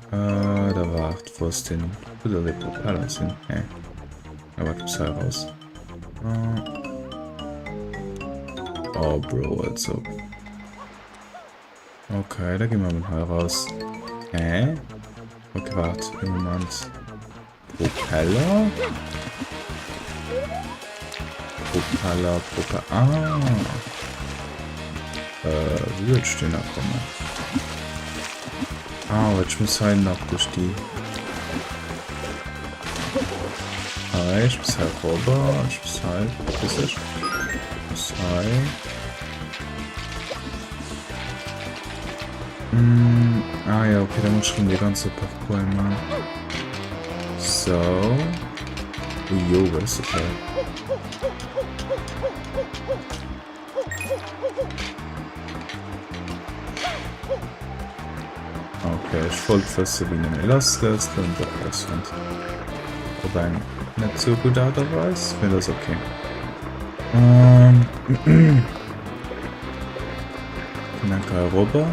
Da wart, wo ist denn? Wo soll der Propeller sind? Hey. Aber gibt's halt raus. Oh, Bro, also. Okay, da gehen wir mal raus. Okay, warte, im Moment. Propeller. Ah. Wie wird stehen da kommen? Ah, aber ich muss halt noch durch die. Ich muss halt rüber. Ich muss halt. Was ist das? Ich muss halt. Ah ja, okay, da muss schon die ganze Parcours machen. So. Jo, was ist das? Okay, ich folge fest, wie eine Elastis und das und. Wobei nicht so gut da weiß, wäre das okay. Danke, Robber.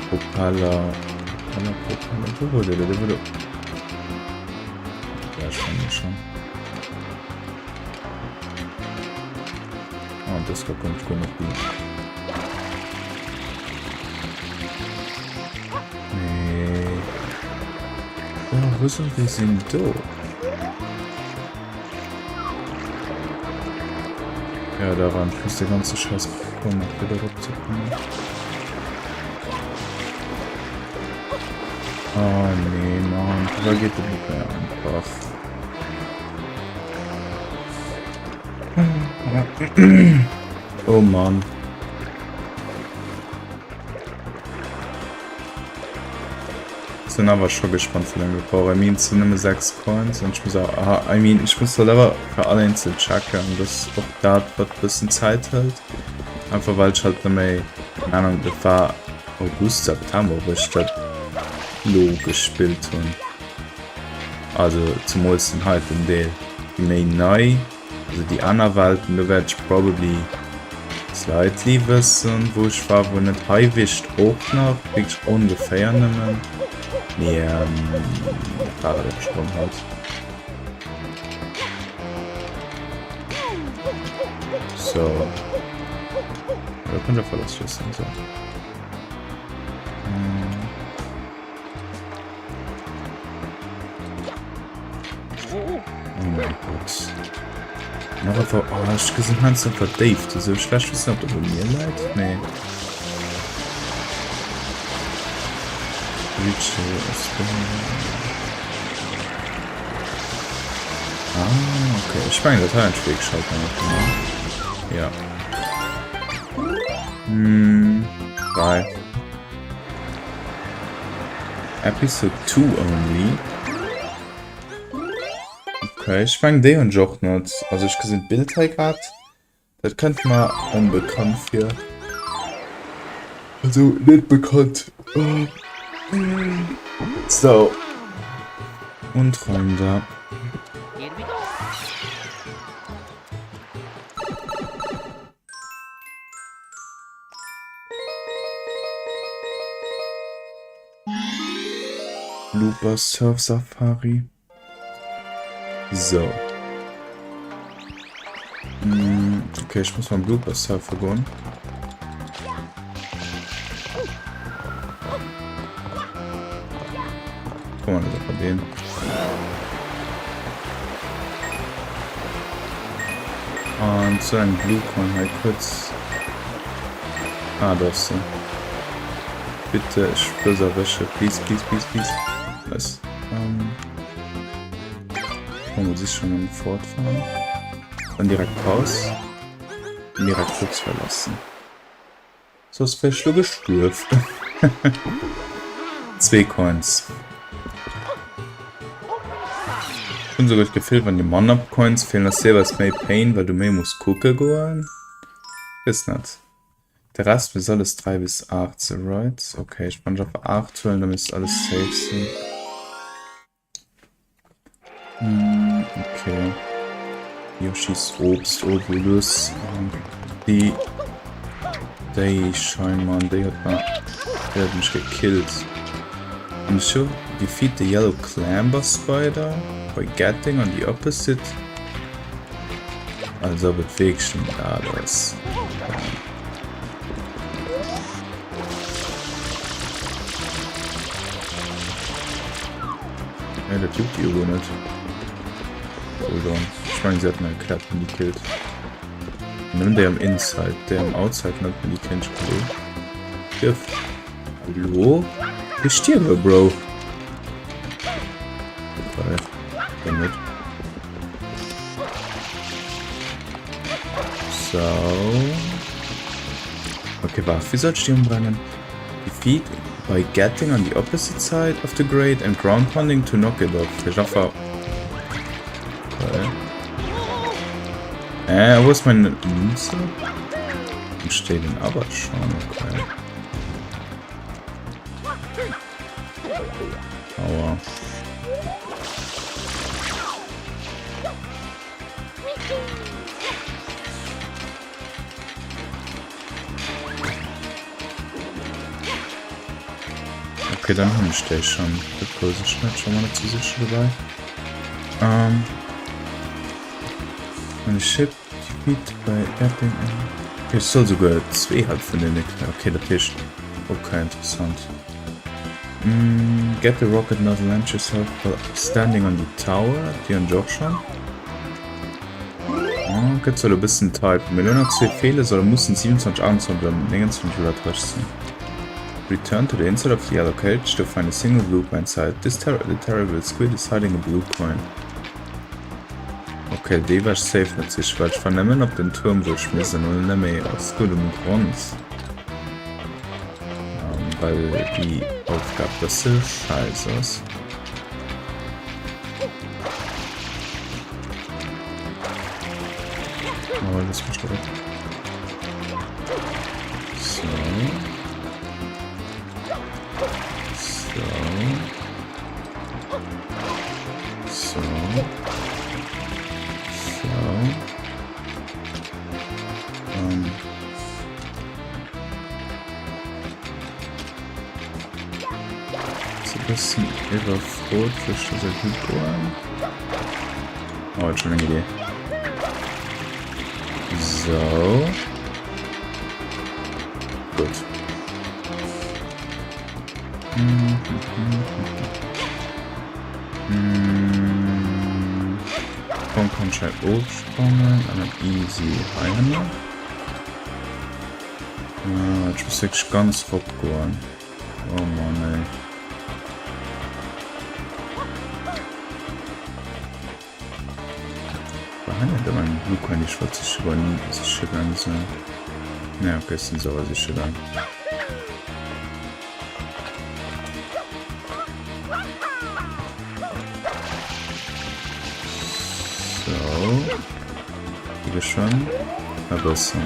Propeller. Wo wurde der? Der wurde. Ja, schon. Oh, das kommt nicht gut noch gut. Nee. Oh, wo sind wir denn da? Ja, daran ist der ganze Scheiß bekommen, wieder rückzukommen. Oh nee, Mann, da geht es nicht mehr einfach. Oh Mann. Ich bin aber schon gespannt, wie lange wir brauchen. Ich meine, es sind immer 6 Coins und ich muss auch, ich muss da aber für alle einzeln checken und das auch da wird ein bisschen Zeit hält. Einfach weil ich halt nicht mehr, keine Ahnung, das war August, September, wo ich das gespielt habe. Also zum meisten halt in der mehr neu, also die anderen Welten, da werde ich probably slightly wissen, wo ich war, wo nicht heimwischt auch noch, wirklich ungefähr nehmen. Nee, Fahrradsprung halt. So. Da könnte voll das wissen, so. Oh mein Gott. Noch einfach, oh, ich gesehen, Hans einfach Dave. Also, ich weiß wissen, ob das bei mir leid? Nee. Ah, okay. Ich meine, das hat einen Weg schalten. Ja. 3. Episode 2 only. Okay, ich meine, den und Joch nicht. Also, ich gesehen Bildteig hat. Das könnte man unbekannt für. Also, nicht bekannt. Oh. So. Und runter. Looper Surf Safari. So. Okay, ich muss mal Blooper Surfer gehen. Guck mal, das ist bei dem. Und so ein Blue Coin halt kurz. Ah, das so. Bitte, ich böser Wäsche. Please, please, please, please. Was? Oh, muss ich schon fortfahren? Dann direkt raus. Und direkt kurz verlassen. So ist vielleicht nur gestürzt. 2 Coins. Ich bin sogar gefehlt, wenn die Mana-Coins fehlen, das sehr was mehr Pain, weil du mehr musst gucken gehen. Ist nicht. Der Rest ist alles 3 bis 8, so right? Okay, ich bin auf 8 holen, damit ist alles safe sein. Okay. Yoshis Obst, Obolus. Die scheinbar, der hat mich gekillt. Und so, defeat the yellow clamber spider by getting on the opposite. Also bewegt schon da das. Ja, der tut die Uhr nicht. Hold on. Ich meine, sie hat mir erklärt, wenn die killt. Nimm der am Inside, der am Outside nennt man die kennt. Hallo? Ich stirbe, Bro. Okay. Damit. So. Okay, warte, wie soll ich die umbringen? Defeat by getting on the opposite side of the grate and ground pounding to knock it off. Ich hoffe... Okay. Wo ist meine Münze? Und steht denn aber schon, okay. Aua. Okay, dann habe ich den schon. Der Pose Schnitt schon mal eine zusätzliche dabei. Meine Ship Defeat bei Getting. Okay, es soll sogar 2 halt von den Nickler. Okay, der Tisch. Okay, interessant. Get the rocket not launch yourself while standing on the tower. Die haben auch schon. Okay, soll ein bisschen Type. Millionen 2 Fehler, soll mussten 27 21 oder 29 oder 30 sein. Return to the inside of the yellow cage to find a single blue coin inside. The terrible squid is hiding a blue coin. Okay, die war safe natürlich, weil ich vernehmen auf den Turm durchschmissen und nicht mehr aus gutem Grund. Weil die Aufgabe das so scheiße ist. Aber das muss doch. So. So. So ein bisschen überfroht, vielleicht ist er gut geworden. Oh, jetzt schon eine Idee. So. Gut. Komm, kann ich halt hochspringen, eine easy Heine. Ich muss wirklich ganz hochgehen. Oh Mann, ey. Behandelt aber ein Blue Coin, ich wollte sich über nie sicher sein. Ja, okay, sind so aber sicher dann. So. Hier schon. Aber so.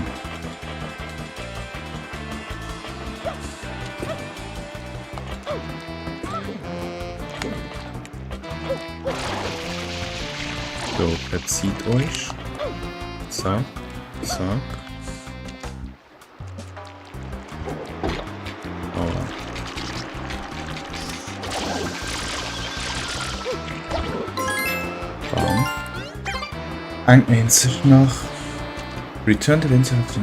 So, verzieht euch. Zack, zack. Aua. Bam. Ein einzig noch. Return to the inside of the...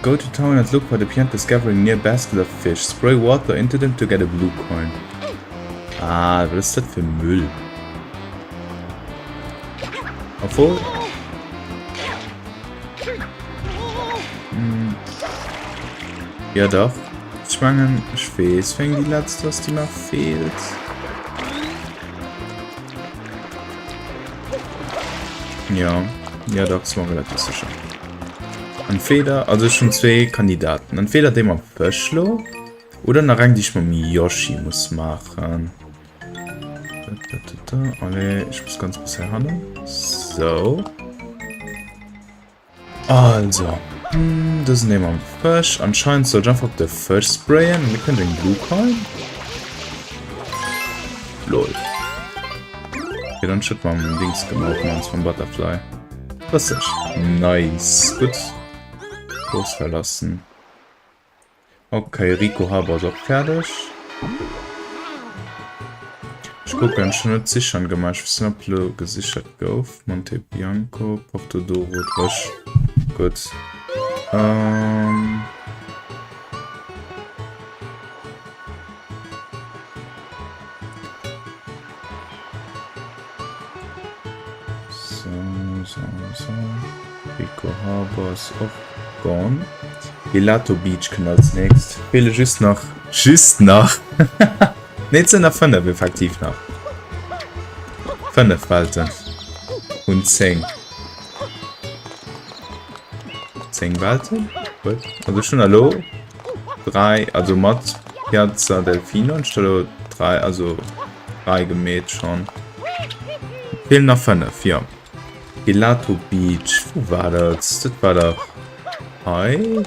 Go to town and look for the piano discovering near basket of fish. Spray water into them to get a blue coin. Ah, was ist das für Müll? Obwohl... Ja doch. Ich meine, ich weiß, wenn die letzte, was die noch fehlt. Ja, ja doch, das war relativ sicher. Ein Feder, also schon 2 Kandidaten. Ein Feder, den man verschlo. Oder eine Rang, die ich mit Yoshi muss machen. Okay, ich muss ganz bisschen handeln. So. Also. Das nehmen wir Fisch. Anscheinend soll ich einfach auf der Fisch sprayen. Und wir können den Blue Coin. Lol. Okay, dann schütten wir mal Dings gemacht uns vom Butterfly. Was ist? Nice. Gut. Groß verlassen. Okay, Rico Haber ist auch fertig. Ich gucke ganz schön sichern gemacht. Ich weiß nicht, ob gesichert gouf. Monte Bianco, Porto Doro, Rush. Gut. So. Rico Harbor ist auch gone. Gelato Beach können als nächstes. Fehle just noch. Nicht sind nach 5, effektiv noch. 5 Walten. Und 10. 10 Walten? Gut. Also schon hallo. 3, also Mod, Piazza Delfino und Stelle 3, also 3 gemäht schon. Fehlen noch 5, ja. Gelato Beach, wo war das? Das war doch... Hi?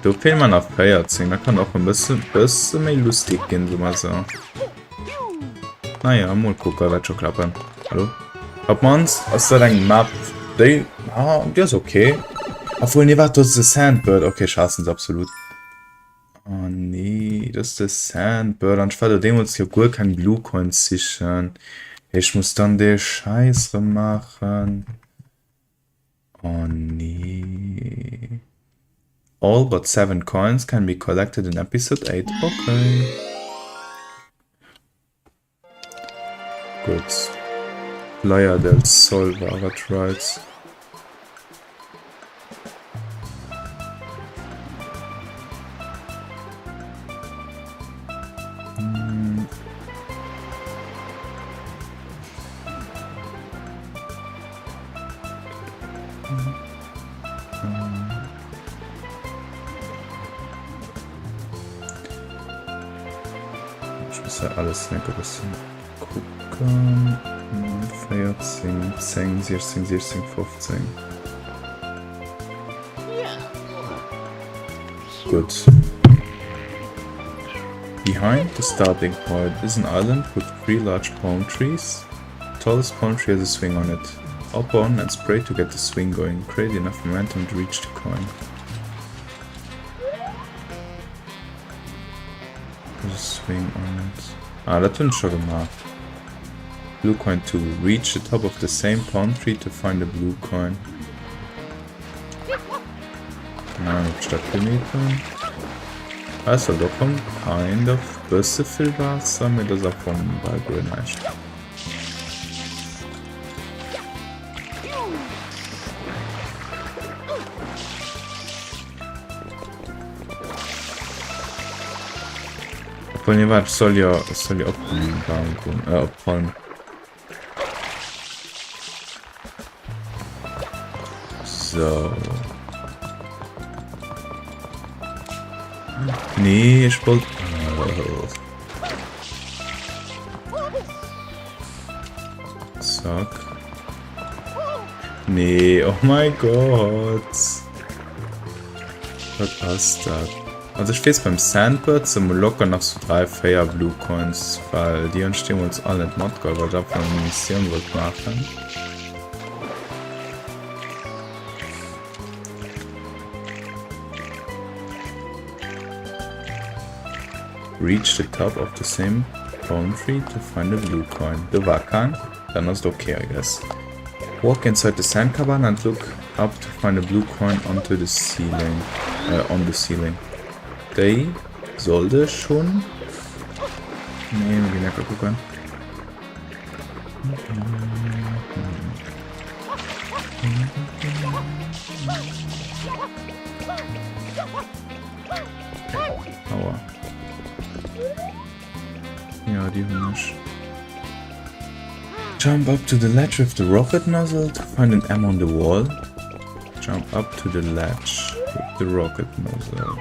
Da fehlen wir noch 14, da kann auch ein bisschen mehr lustig gehen, so mal so. Naja, mal gucken, wird schon klappen. Hallo? Ob man's? Ist das ein Map? Die ist okay. Obwohl, ne, warte, das ist das Sandbird. Okay, schaffen sie absolut. Oh nee, das ist das Sandbird. Anstatt dem uns hier gut kein Blue Coin sichern. Ich muss dann die Scheiße machen. Oh nee. All but 7 coins can be collected in episode 8. Okay. Gut. Playa del Sol war right. Ich muss ja alles ein bisschen gucken. 14, 10, 16, 16, 15. Good. Behind the starting point is an island with 3 large palm trees. The tallest palm tree has a swing on it. Hop on and spray to get the swing going. Create enough momentum to reach the coin. There's a swing on it. Ah, das haben wir schon gemacht. Blue coin to reach the top of the same palm tree to find a blue coin. Stadtkilometer. Also da kommt kind of bisschen viel Wasser mit dieser von Meilenstein. Obwohl, ne, warte, soll ja abfallen. So. Nee, ich wollte... Zack. Nee, oh mein Gott. Was ist das? Also ich weiß beim Sandbird zum locker noch so 3 Fair Blue Coins, weil die entstehen uns alle nicht Modgol, weil ich davon eine Mission wollte machen. Reach the top of the same palm tree to find a blue coin. Da war kein, dann ist okay, I guess. Walk inside the sand cabin and look up to find a blue coin onto the ceiling. On the ceiling. Die sollte schon. Nee, wir gehen ja gucken. Aua. Ja, die Hühnisch. Jump up to the ledge with the rocket nozzle to find an M on the wall. Jump up to the ledge with the rocket nozzle.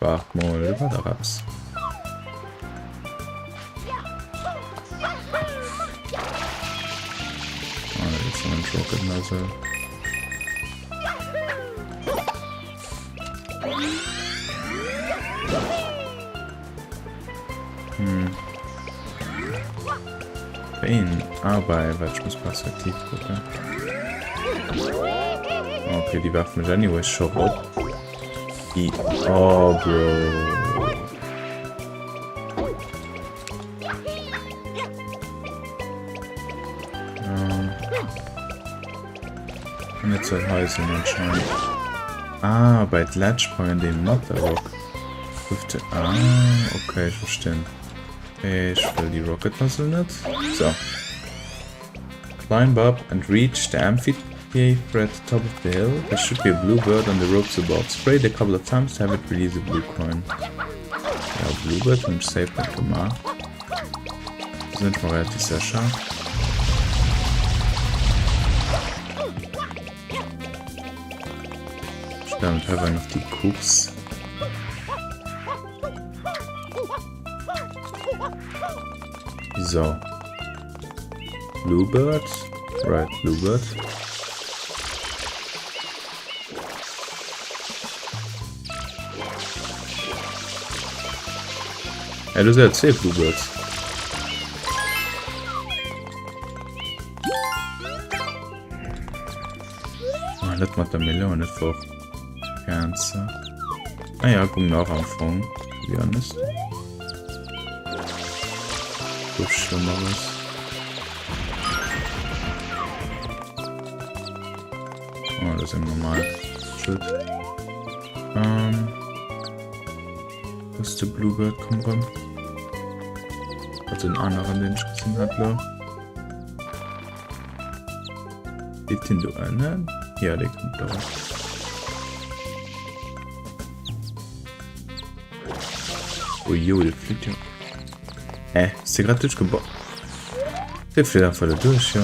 Wart mal, war da raps. Ah, jetzt noch ein rocket nozzle. Aber ich muss perspektiv gucken. Okay, die werfen mich anyway schon ab. Oh, Bro. Nicht so heiß anscheinend. Ah, bei Ledge bei dem Mod-Rock. Okay, ich verstehe. Ich will die Rocket Nozzle nicht. So. Climb up and reach the amphitheater at the top of the hill. There should be a blue bird on the ropes above. Spray it a couple of times to have it release a blue coin. Ja, Bluebird und ich save das gemacht. Sind wir relativ sicher. Damit haben wir noch die Cooks. So. Bluebird. Right, Bluebird. Ja, du sagst 2 Bluebirds. Oh, das macht der Milliounen nicht vor. Ganze. Ah ja, komm nach Anfang. Wie honest. So Schlimmeres. Oh, das ist normal. Shit. Was ist der Bluebird kommt? Also den anderen, den ich gesehen habe. Geht den du an? Ja, der kommt da. Oh jo, der fliegt ja. Ist der gerade durchgebaut? Der fliegt einfach da durch, ja.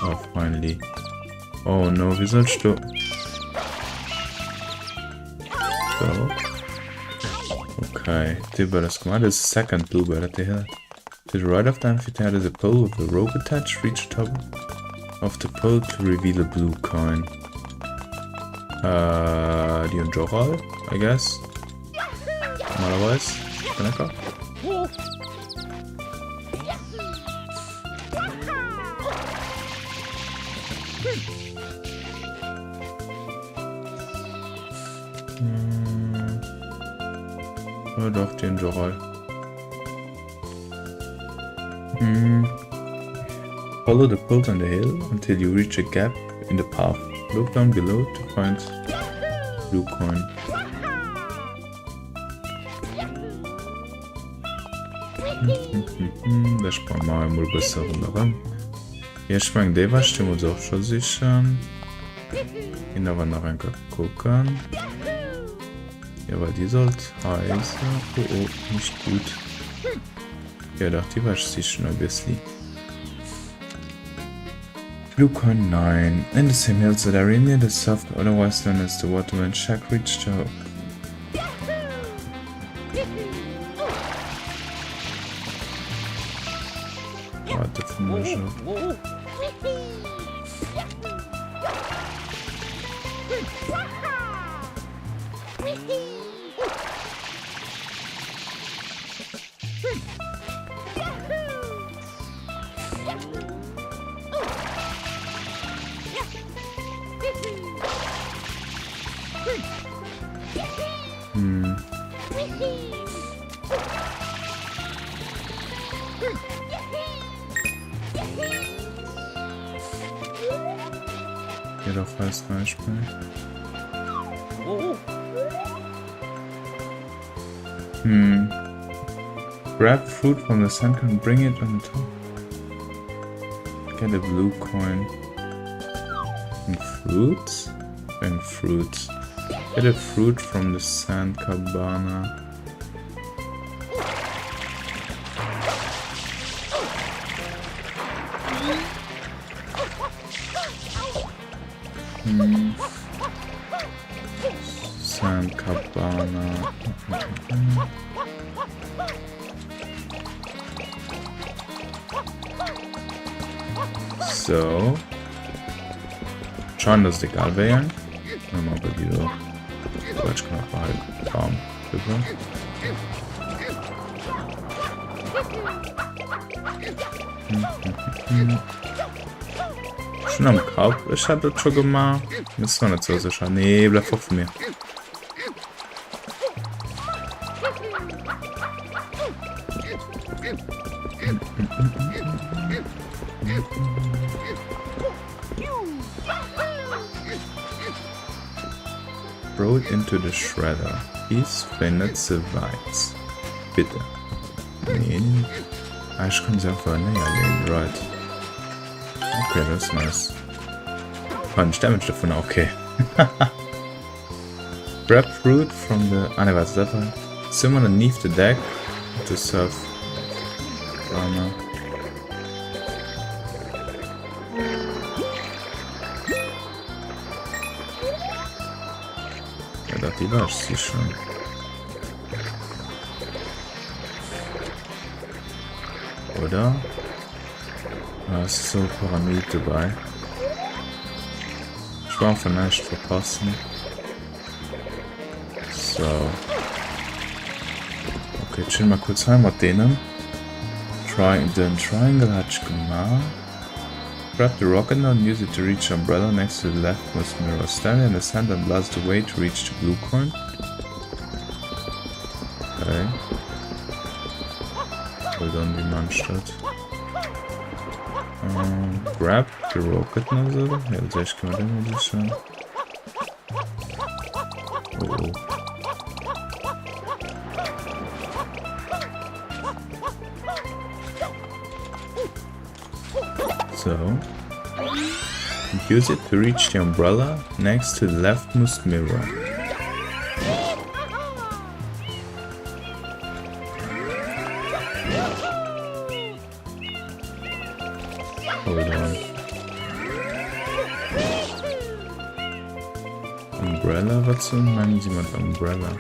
Oh, finally. Oh no, wie sollst du? So. Okay, die war das gemacht. Das ist second Bluebird at the hill. To the right of the amphitheater, there's a pole with a rope attached. Reach the top of the pole to reveal a blue coin. Die und Joral, I guess. Normalerweise. Lecker. Ja, doch, den Joral. Follow the pole on the hill until you reach a gap in the path. Look down below to find blue coin. Das sparen wir mal besser runter. Ja, ich meine, der was stimmt uns auch schon sichern. In aber noch ein gucken. Ja, weil die sollte heißen. Oh, oh, nicht gut. Ja, doch, die war sicher ein bisschen. Blue coin 9. In the same hills that are near the soft, otherwise known as the waterman shack, reached out. Warte, von mir schon. Ja, doch, als Beispiel. Grab fruit from the center and bring it on the top. Get a blue coin. And fruits? And fruits. Get a fruit from the sand cabana. Sand cabana. So. Schauen, dass es egal wählen. Dann machen wir wieder Deutschknapp behalten. Bam. Bitte. Schon am Kopf. Ich hatte das schon gemacht. Das ist noch nicht so sicher. Nee, bleib vor mir. Throw it into the shredder. Ist wenn nicht so weit. Bitte. Nee. Ich kann sie einfach näher legen, right. Okay, das ist nice. Kann ich Damage davon? Okay. Grab fruit from the... Ah, ne, warte, einfach. Summon underneath the deck to serve Rana. Ja, das die war sie schon. Oder? Da ist so Pyramid dabei. Ich war vielleicht verpassen. So. Okay, chill mal kurz heim mit denen. Den Triangle hat ich gemacht. Grab the rocket now and use it to reach the umbrella next to the leftmost mirror. Stand in the center and blast away to reach the blue coin. Okay. Hold on, wie man statt. Grab the rocket now so. Ja, das heißt, kann man den mal schauen. Oh. So, use it to reach the umbrella next to the leftmost mirror. Hold on. Umbrella, was so meinen Sie mit Umbrella?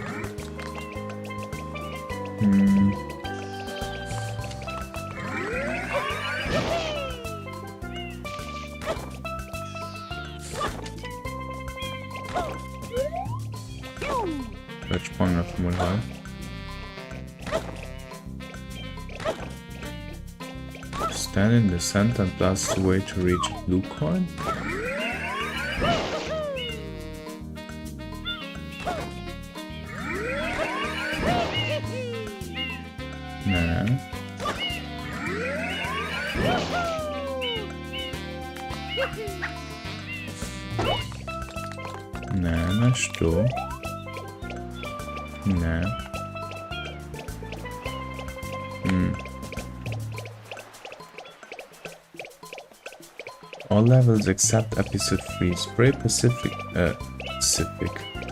Vielleicht sprang das mal rein. Stand in the center and blast away to reach a blue coin. Nee. Nee, nicht du. Nee. All levels except episode 3. Spray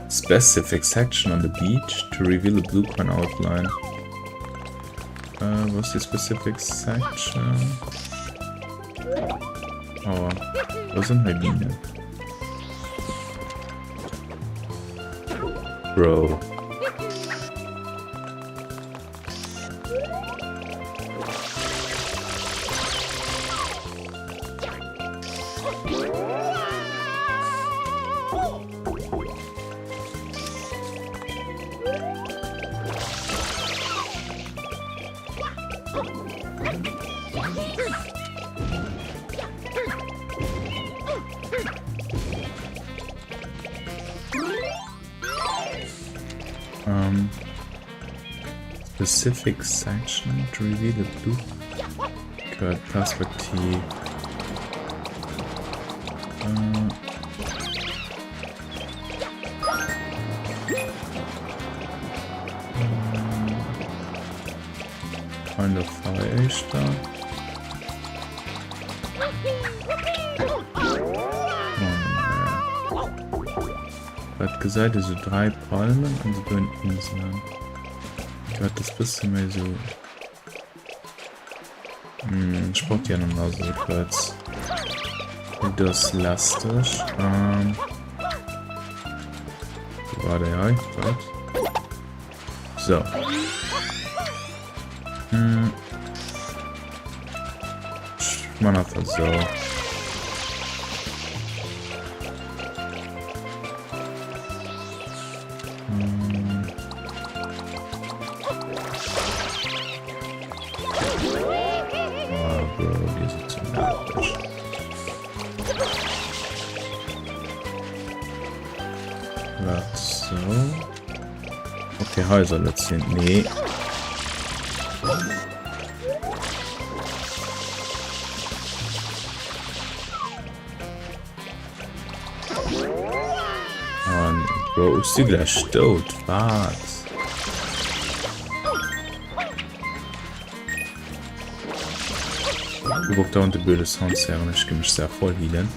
specific section on the beach to reveal a blue coin outline. What's the specific section? Oh, wasn't Méinden. Bro. Specific section to reveal the blue curve perspective. Kind of falsch da. Hat gesagt, so 3 Palmen und so dünn Inseln. Ich werde das bisschen mehr so. Ich brauche ja noch so kurz. Das lastig. War der ja, gut. So. Man hat das so. So. Okay, Häuser letztendlich. Nee. Oh, nee. Bro, ist die gleich tot? Was? Ich brauche da unter blöde Sounds her und ich kann mich sehr voll healen.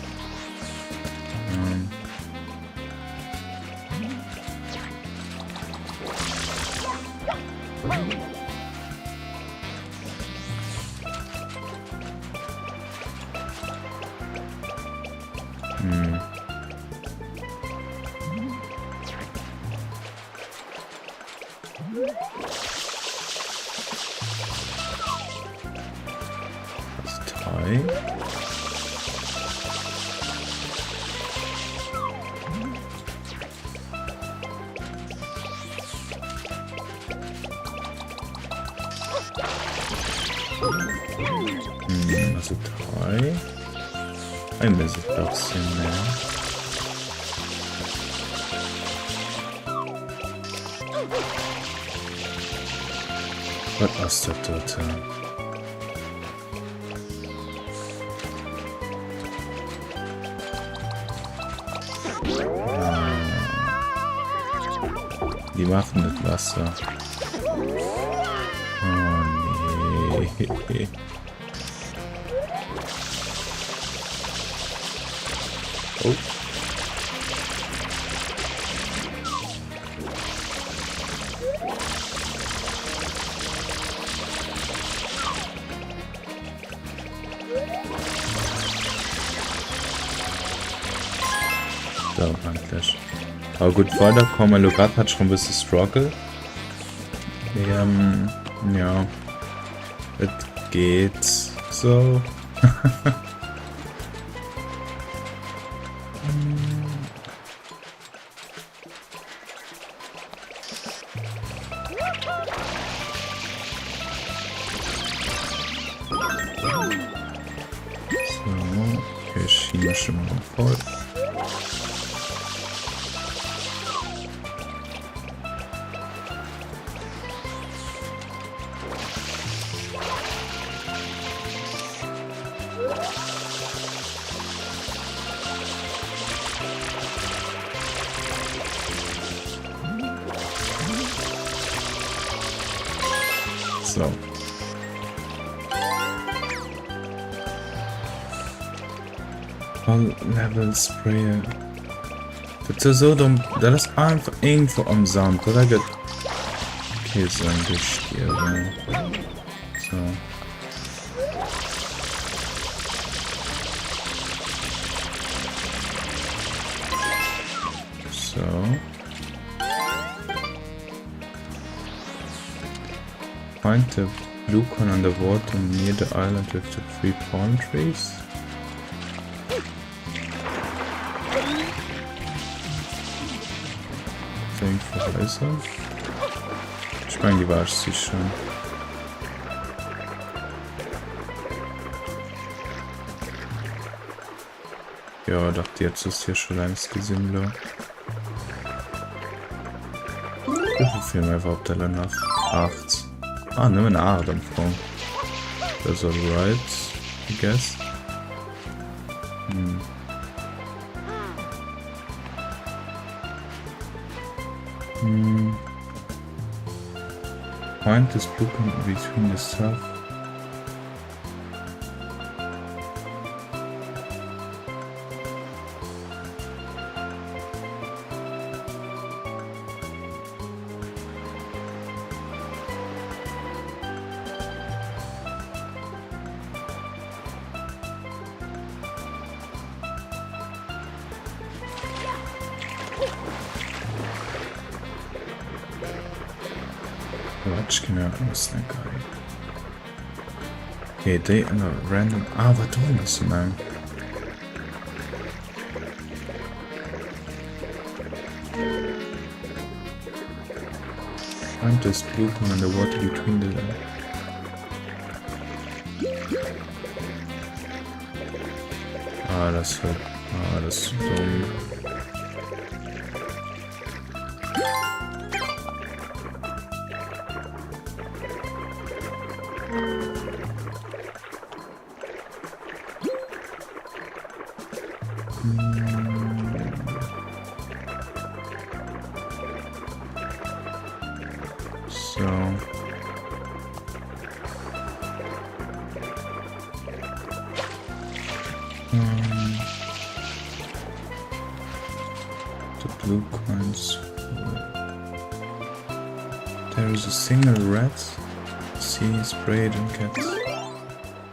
Also 3. Ein bisschen Platz mehr. Was ist das dort? Die machen das Wasser. Oh nee. Oh. So, eigentlich. Aber gut, weiterkommen. Logat hat schon ein bisschen Struggle. Ja. Es geht so. Okay, Schiene schon mal voll. So. Level Sprayer. Das ist so dumm. Das ist einfach irgendwo am Sand, oder? Okay, so ein Gestier. So. So. Find the blue coin on the water near the island with the 3 palm trees. Verweise. Ich meine, die war es schon. Ja, dachte jetzt ist hier schon längst gesehen. Wie viel mehr überhaupt alle nach? 8. Ah, nimm eine 8 am Anfang. Das ist alright, I guess. Find this book between the stuff. Ich kann ja was nicht geil. Okay, they in a random. Ah, was tun das denn? Find this blue one in the water between the. Ah, das wird. Ah, das ist dumm. So. The blue coins. There is a single red. See, sprayed and cat.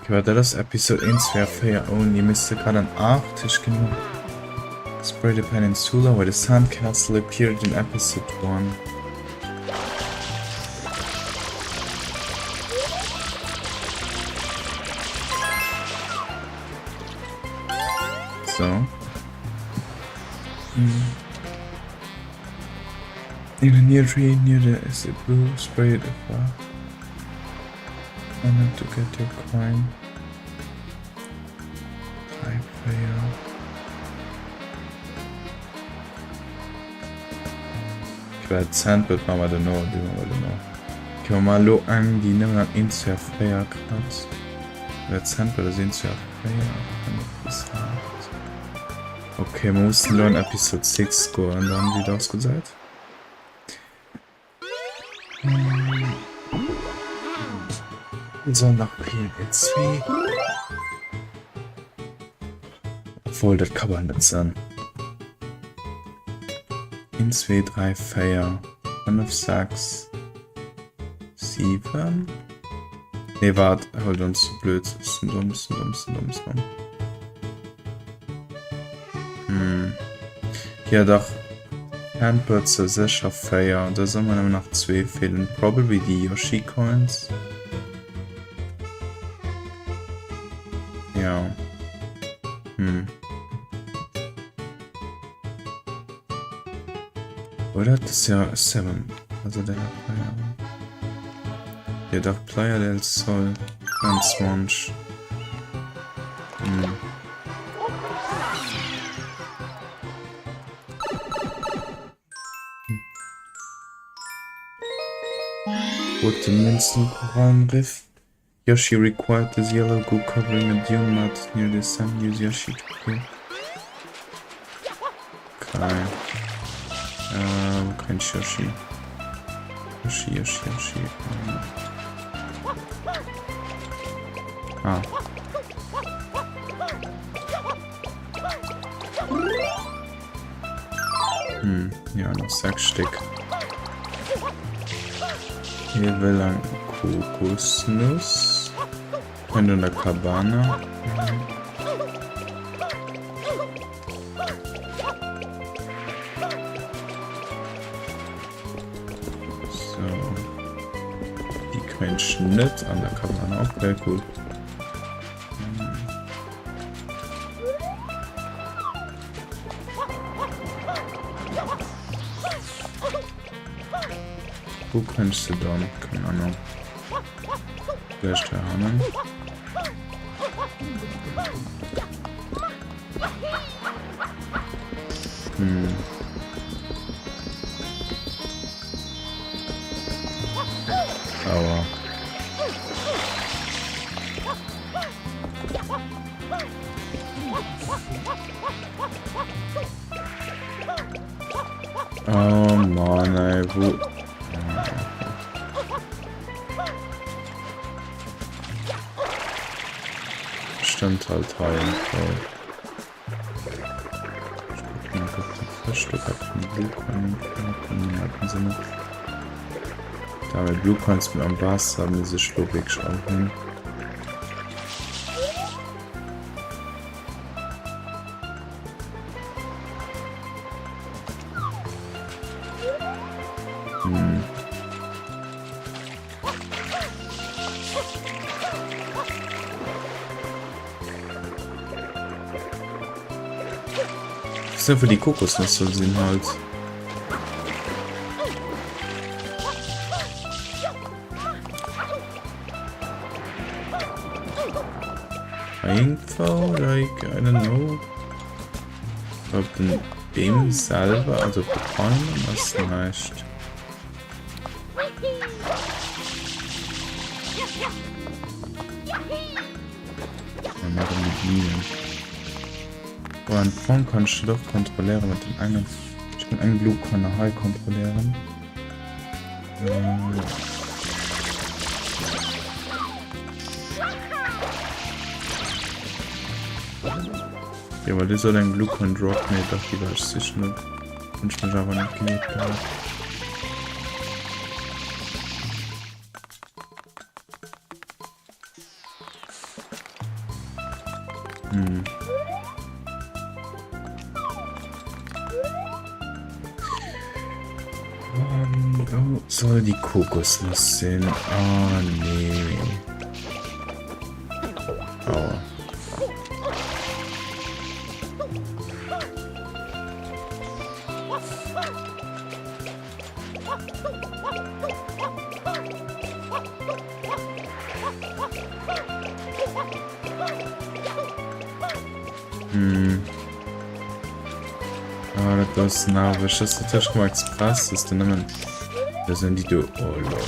Okay, warte, das Episode 1 wäre fair only. Müsste gerade an 8 Tisch genug. Spray the peninsula where the sandcastle appeared in episode 1. So. In a near tree near the is a blue spray the far. I need to get your coin. Type player. Ich werde Sandbird machen wir da noch, die machen wir da noch. Ich kann mal lo an, die nehmen dann in zu Player gerade. Der Sandbird sind zu Player. Okay, wir mussten nur in Episode 6 gehen und dann wie das gesagt. So, nach PL2. Obwohl, das kann man nicht sein. In 2, 3, 4, 5, 6, 7. Ne, warte, holt uns zu blöd. Ist dumm. Ja, doch. Handbürze sicher 4. Da sind wir noch 2 fehlen. Probably die Yoshi Coins. Ja. Oder? Das ist ja 7. Also der Player. Ja, doch Player del Sol. Ganz Mensch. Put the Meilenstein around Riff. Yoshi required this yellow goo covering a domat near the sun. Use Yoshi to kill. Okay. Kein Yoshi. Yoshi. Ah. Ja, noch 6 Stück. Hier will ein Kokosnuss. Und eine Cabana. So. Die Quenchen nicht an der Cabana. Okay, cool. Wo kannst du dann? Keine Ahnung. Vielleicht der Hannen. Aua. Oh Mann, ey, wo... Stimmt halt heilen voll. Ich guck mal, ob die Fischstück hat von Blue Coin. Hatten sie nicht. Da wir Blue Coins mit am Bass haben, diese Schlubig schon hin. Das ist ja für die Kokosnüsse sind halt. Info, like, I don't know. Ob den dem selber, also bekommen, was nicht. Wir machen mit Minen. Oh, ein Point kannst du doch kontrollieren mit dem einen. Ich kann einen Blue Corner High kontrollieren. Ja, weil das soll ein Glucon Drop, ne, doch, die war sich nur. Und ich mich aber nicht genug gehabt. Wo soll die Kokosnuss sein? Oh, nee. Oh. Ah, das ist nah, was ist das natürlich mal Express? Das ist dann immer. Das sind die do. Oh lol.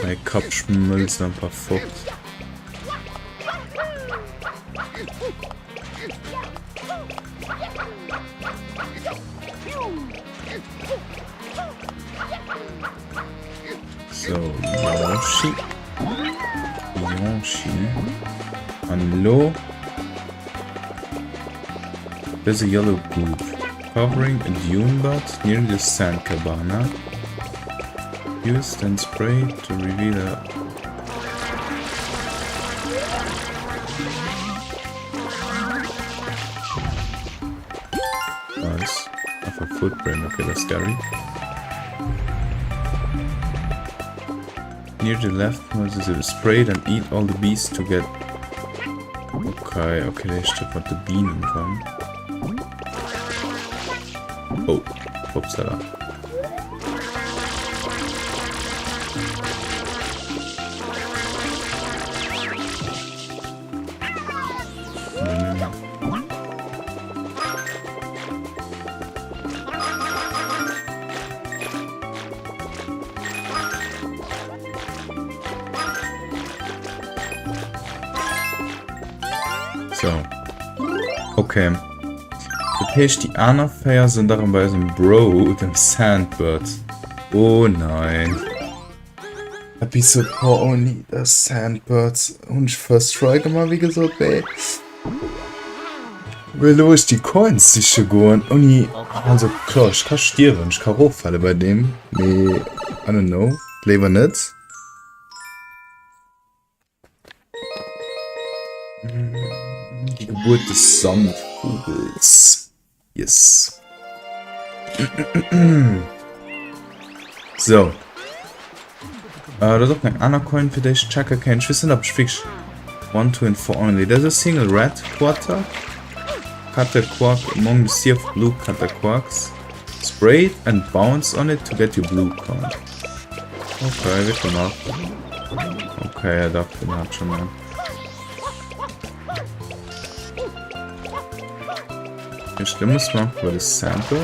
Mein Kopf schmilzt ein paar Fucht. So, Yoshi. Hallo. There's a yellow goop covering a dune bud near the sand cabana. Use then spray to reveal a nice. Of a footprint, okay, that's scary. Near the left was a spray and eat all the bees to get. Okay, okay, da steht was die Bienen kommen. Oh, upsala. So. Okay. Das heißt, die anderen Feier sind darin bei so einem Bro, dem Sandbird. Oh nein. Episode for only the Sandbirds. Und ich first try gemacht, wie gesagt, ey. Weil wo ist die Coins sicher geworden? Und also klar, ich kann sterben, ich kann hochfallen bei dem. Nee, I don't know. Lieber nicht. Die Geburt des Sandvogels. Yes. So. Da ist auch ein anderer Coin für dich. Checker kein Schwissen, ob ich fix. 1, 2 and 4 only. There's a single red quarter. Cut the quark among the sea of blue cutter quarks. Spray it and bounce on it to get your blue coin. Okay, wird gemacht. Okay, er dachte, den hat schon mal. Ich stimme es mal für das Sample.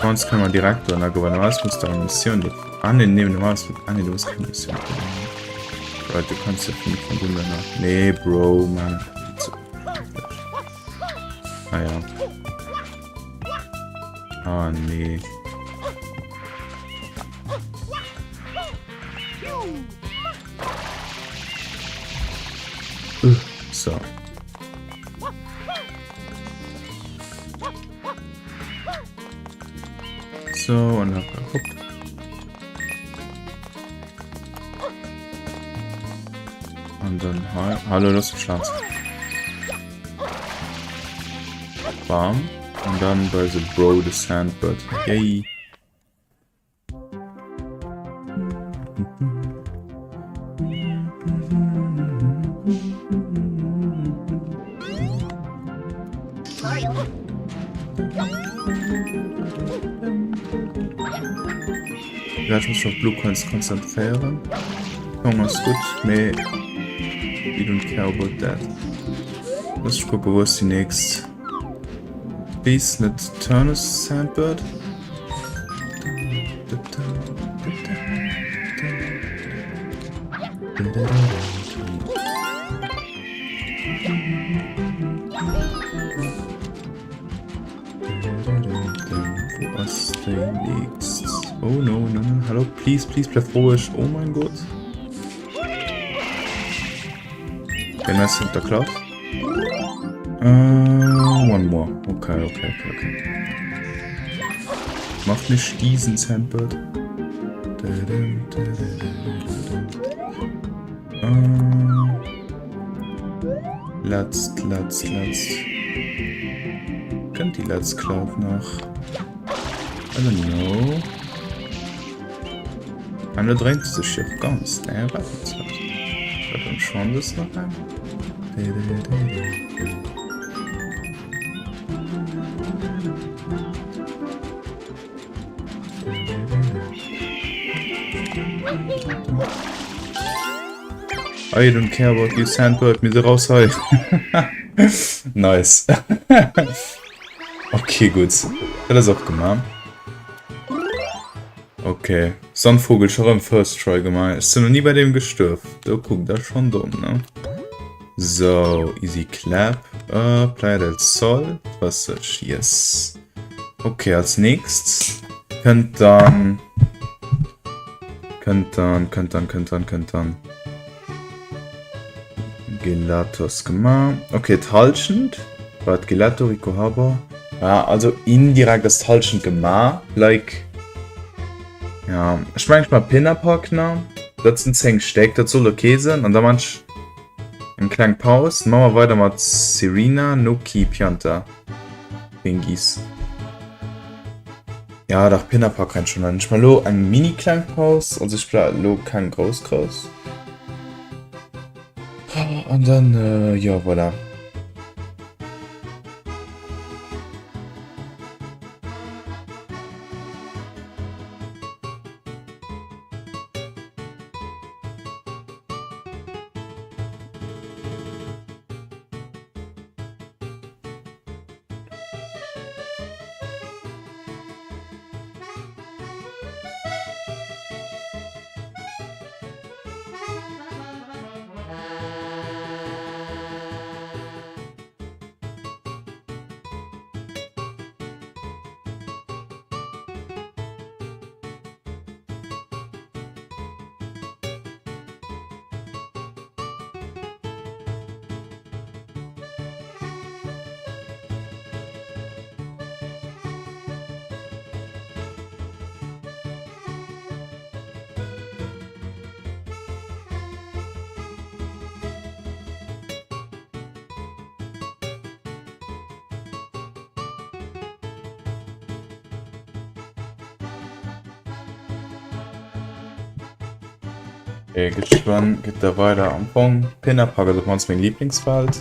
Sonst kann man direkt oder normalerweise muss da eine Mission annehmen. Normalerweise wird annehmen, du musst keine Mission annehmen. Leute, du kannst ja von dem nach. Nee, Bro, Mann. Ah ja. Ah, nee. So. So, und dann hopp. Und dann hallo, Lustpflanze. Bam. Und dann bei The Bro, the Sandbird. Yay. Ja, ich muss mich auf Blue Coins konzentrieren. Irgendwas gut, mais we don't care about that. Lass ich gucken, wo ist die nächste. Please, nicht Turnus Sandbird. Wo ist die nächste? Oh no, no, no. Hallo, please, bleib ruhig. Oh mein Gott. Wenn das hinter klappt. One more. Okay. Mach nicht diesen Sandbird. Let's. Könnt die Let's Cloud noch? I don't know. Eine dreht sich hier ganz. Ne, was ist das? Dann schauen wir es noch an. I don't care about you, Sandbird, mir raus heu. Nice. Okay, gut. Hat das auch gemacht. Okay. Sonnenvogel schon im First Try gemacht. Ist noch nie bei dem gestürft. Da guck, das ist schon dumm, ne? So, easy clap. Play del Sol. Was ist yes. Okay, als nächstes könnt dann. Gelatos gemacht. Okay, talschend. Was Gelato Rico Haber. Ja, also indirekt das talschend gemacht. Like. Ja, ich meine mal Pinnerpackner. Das sind 10 Steak, das soll okay sein. Und dann manch einen kleinen Pause. Machen wir weiter mit Serena, Nuki, Pianta. Pingis. Ja, doch Pinnerpack rein schon. Ich mal einen mini-kleinen Pause. Also ich lo kein groß. Und dann, ja, voilà. Okay, gespannt, geht da weiter am Anfang. Pinnerpack, das war mein Lieblingswald.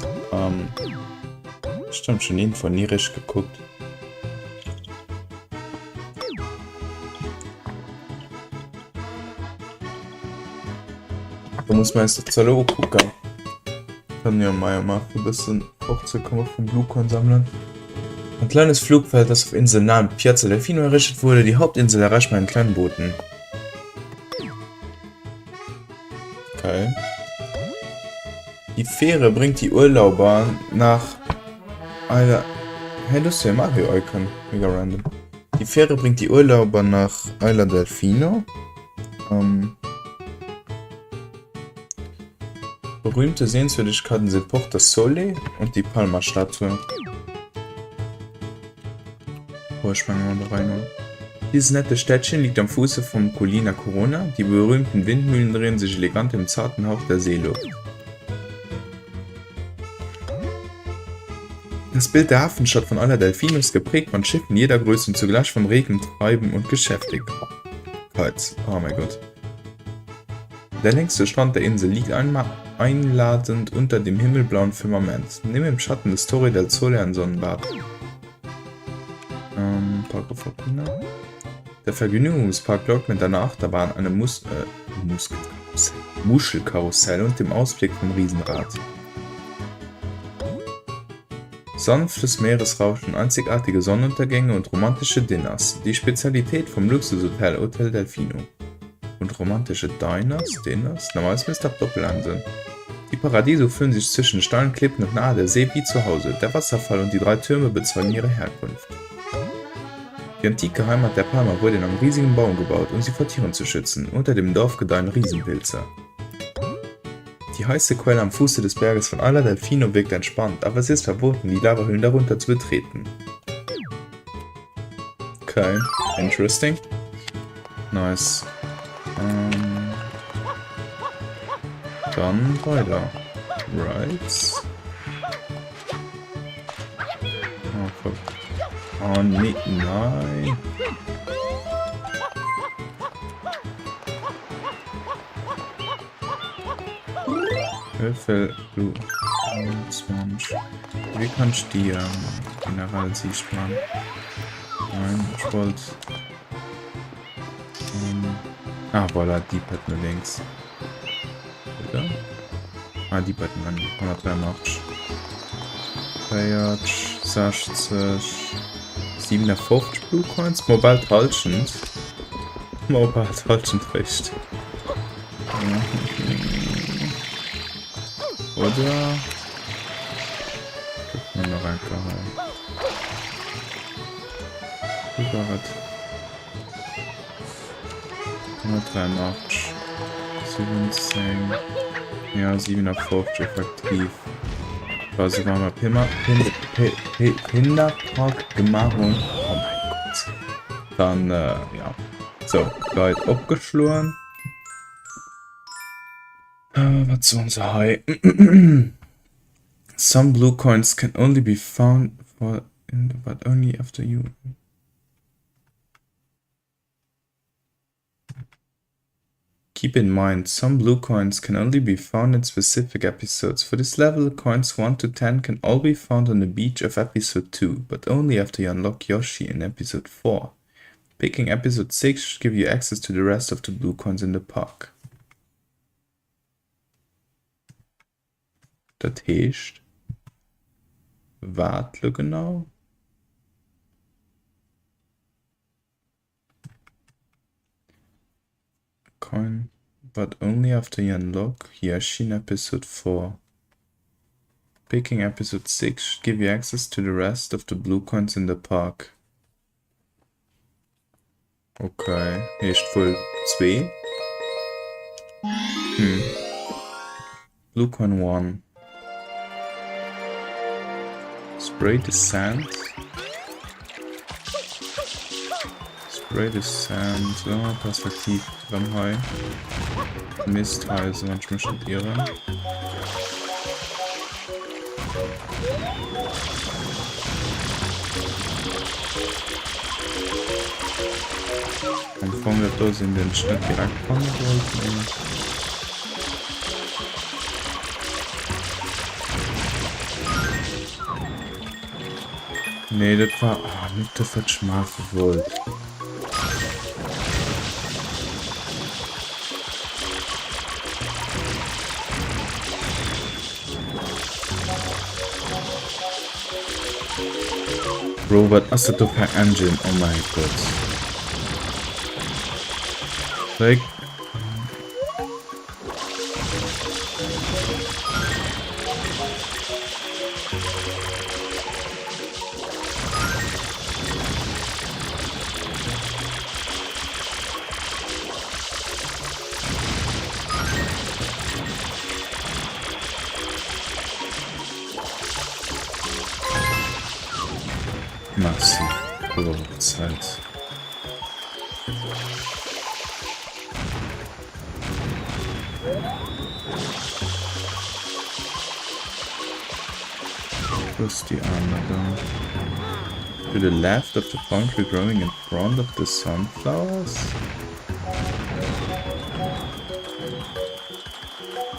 Stimmt, schon ihn von Nierisch geguckt. Da muss man jetzt zur Logo gucken. Kann ja mal ein bisschen Fruchtzucker vom Bluekorn sammeln. Ein kleines Flugfeld, das auf Insel nahe Piazza Delfino errichtet wurde. Die Hauptinsel erreicht man in kleinen Booten. Okay. Die Fähre bringt die Urlauber nach Eiler. Hey, das ist ja Mario-Icon. Mega random. Die Fähre bringt die Urlauber nach Eiler Delfino. Berühmte Sehenswürdigkeiten sind Porta Sole und die Palma-Statue. Boah, ich fange mal da rein. Dieses nette Städtchen liegt am Fuße vom Collina Corona. Die berühmten Windmühlen drehen sich elegant im zarten Hauch der Seeluft. Das Bild der Hafenstadt von Eiler Delfino ist geprägt von Schiffen jeder Größe und zugleich von Regen, Treiben und Geschäftigkeit. Oh mein Gott. Der längste Strand der Insel liegt einmal einladend unter dem himmelblauen Firmament. Neben dem Schatten des Torre del Sole ein Sonnenbad. Der Vergnügungspark lockt mit einer Achterbahn, einem Muschelkarussell und dem Ausblick vom Riesenrad. Sanftes Meeresrauschen, einzigartige Sonnenuntergänge und romantische Dinners. Die Spezialität vom Luxushotel Hotel Delfino. Und romantische Dinners? Normalerweise müsste das Doppelanseln. Die Paradiese fühlen sich zwischen steilen Klippen und nahe der See wie zu Hause. Der Wasserfall und die 3 Türme bezeugen ihre Herkunft. Die antike Heimat der Palmer wurde in einem riesigen Baum gebaut, um sie vor Tieren zu schützen. Unter dem Dorf gedeihen Riesenpilze. Die heiße Quelle am Fuße des Berges von aller Delfino wirkt entspannt, aber es ist verboten, die Lavahöhlen darunter zu betreten. Okay, interesting. Nice. Dann weiter. Right. Oh, fuck. Oh, nee, nein. Würfel, du. Wie kannst du die General siehst man? Nein, ich wollte. Voilà, die hat nur links. Oder? Die beiden an 183. 60, 57 Blue Coins. Mobile Talchend. Mobile Talchend recht. Oder? Guck mal noch ein Gehalt. Überrad. 183. 17. Ja, 57 effektiv. Also waren wir Pinderpark gemacht. Oh mein Gott. Dann, ja. So, Leute abgeschloren. Was so unser High? Some blue coins can only be found but only after you. Keep in mind, some blue coins can only be found in specific episodes. For this level, coins 1 to 10 can all be found on the beach of episode 2, but only after you unlock Yoshi in episode 4. Picking episode 6 should give you access to the rest of the blue coins in the park. Das heißt, warte genau. Coin, but only after you unlock Yoshi in episode 4. Picking episode 6 should give you access to the rest of the blue coins in the park. Okay, hier ist voll 2. Blue coin 1. Spray the sand. Spray the sand. So, Perspektiv dran high. Mistheise manchmal schon irre. Am Anfang wird das in den Schnitt direkt kommen wollten. Nee, das war nicht das, was ich machen wollte. Robert, hast du doch kein Engine? Oh mein Gott. Like. Masse. Zeit. Plus die andere. To the left of the plant tree growing in front of the sunflowers?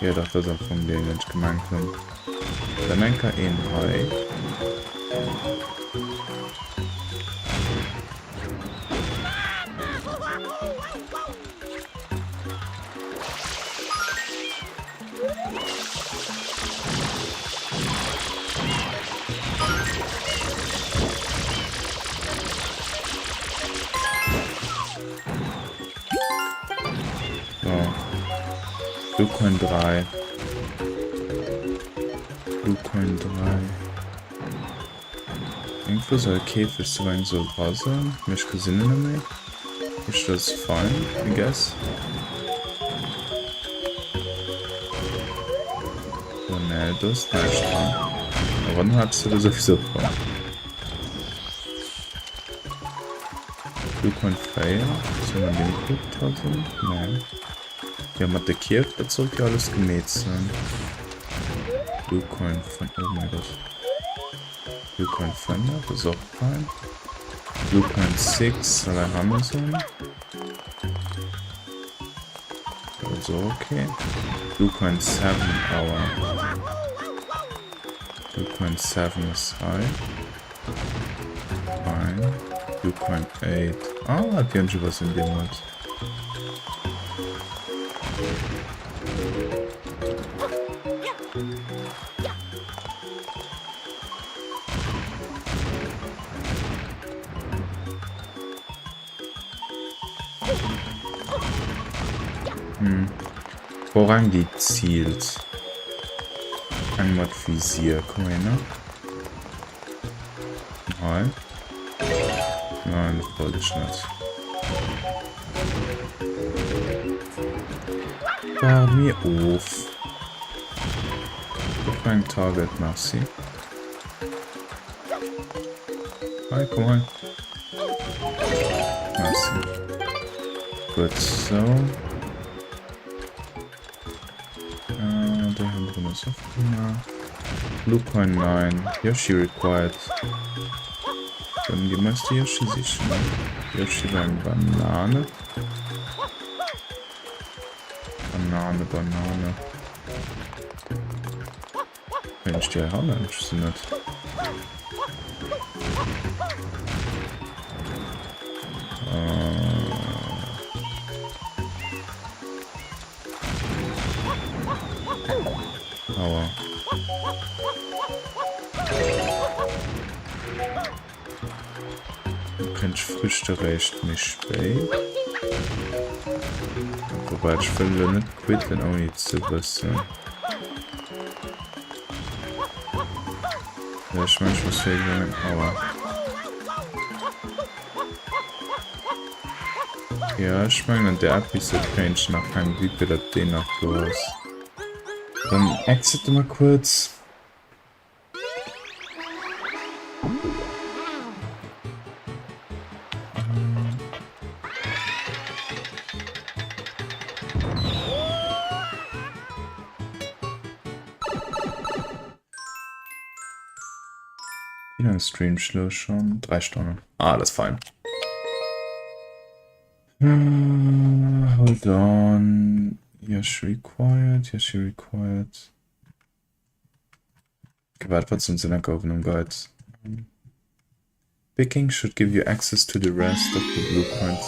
Ja, doch, das ist auch von denen nicht gemeint. Dann ein in High. Blue Coin 3. Blue Coin 3. Irgendwo soll Käfig so lang so draußen. Mich gesinnen mehr. Ist das fein, I guess? Oh ne, das ist nicht dran. Wann hast du das sowieso dran? Du kannst feiern. Sollen wir den geguckt haben? Nein. Ja, mit der Kirche, das sollte ja alles gemäht sein. Du kannst von oben das. Du kannst von da, das ist auch fein. Du kannst 6, soll er haben sein. Also okay. Du kannst 7, aber. Du kannst 7 ist high. Fine. Du kannst 8. Ah, die haben schon was in dem Mod. Woran die zielt? Ein Mod Visier, komm her, ne? Nein. Nein, das wollte ich nicht. Fahr mir auf. Doch ein Target, merci. Hi, komm rein. Merci. Gut, so. Da haben wir noch Software. Bluecoin 9. Yoshi required. Dann die meiste Yoshi sich schon. Yoshi war eine Banane. Banane. Wenn ich die habe, dann ist sie nicht. Aua. Du kannst Früchte recht nicht spät. Wobei ich will nicht quitten, auch nicht zu wissen. Ja, ich meine, ich muss wegen Aua. Ja, ich meine, an der Episode kann ich noch kein wie viel das den noch los. Dann exit mal kurz. Wie lange Streamschluss schon? 3 Stunden. Ah, das ist fein. Hold on. Yes, required. Yes, required. Gewartet, was uns in der Kaufung Guide. Picking should give you access to the rest of the blue coins.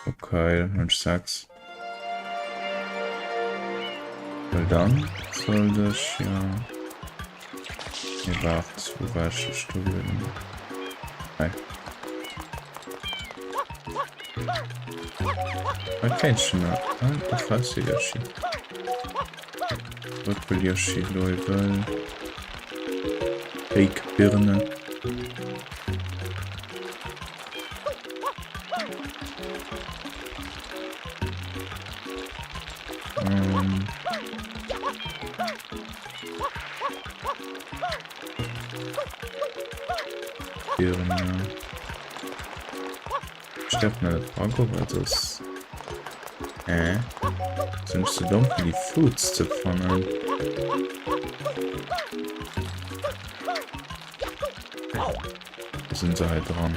Okay, Mensch, sag's. Well dann soll das ja. Ihr wart, wo war ich Studien? Nein. Okay, schon mal. Du fährst hier Yoshi. Was will Yoshi, Leute? Fake Birne. Birne. Sterbt mir das Franco, weil das. Sind zu dumm für die Foods zu fangen. Da sind sie halt dran.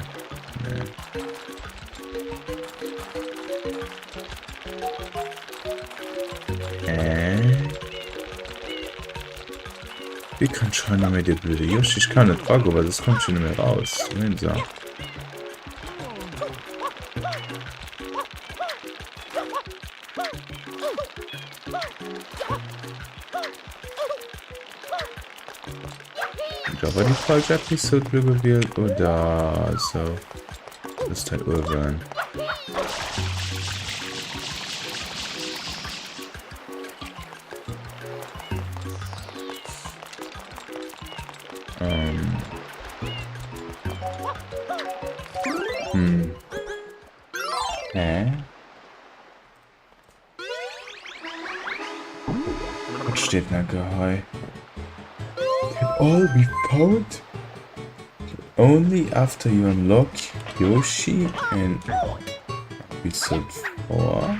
Wie kann ich schon mit der blöde Yoshi? Ich kann nicht fragen, aber das kommt schon nicht mehr raus. Wenn so. Aber die Folge hat nicht so Glück gewählt oder so. Das ist halt urban. Was steht da gehei? All be found only after you unlock Yoshi in episode 4.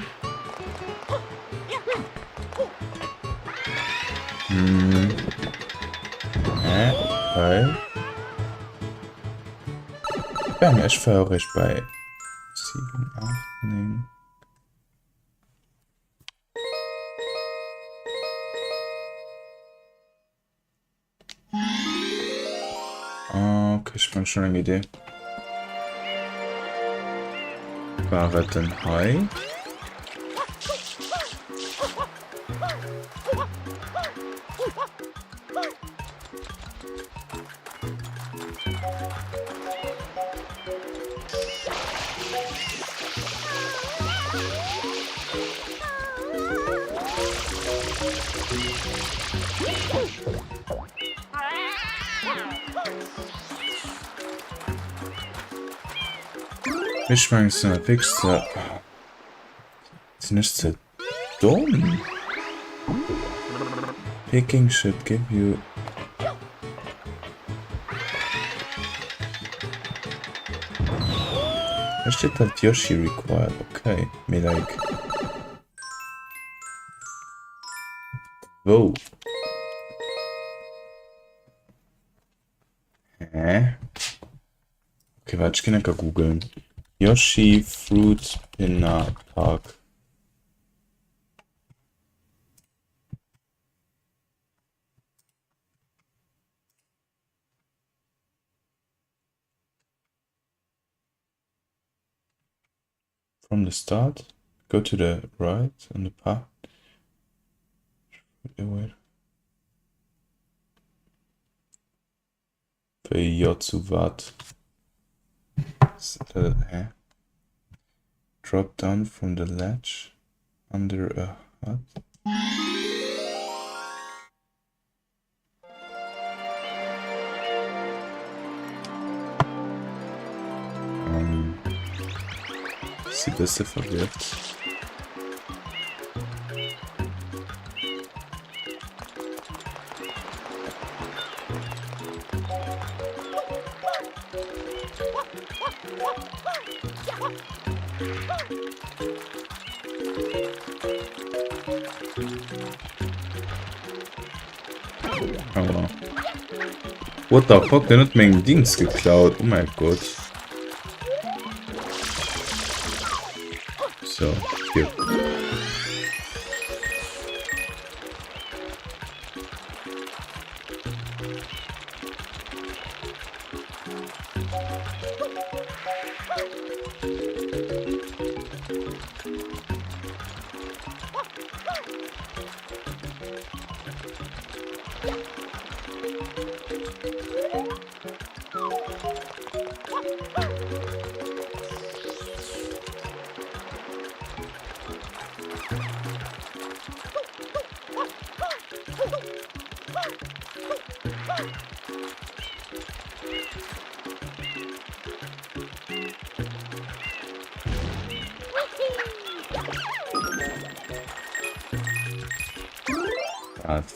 Okay. Ja, mir ist verrückt bei 7, 8, 9. Okay, ich bin schon eine Idee. War es denn Hai? Ich meine, es ist fixer. Ist nicht so dumm. Picking should give you. Da steht halt Yoshi required. Okay, mir like. Wow. Hä? Okay, warte, ich kann ja googeln. Yoshi Fruit Spinner Park. From the start, go to the right on the path. Für souweit. Drop down from the ledge under a hut. Ist ein bisschen verwirrt. Aber what the fuck, der hat meinen Dienst geklaut. Oh mein Gott. So, hier.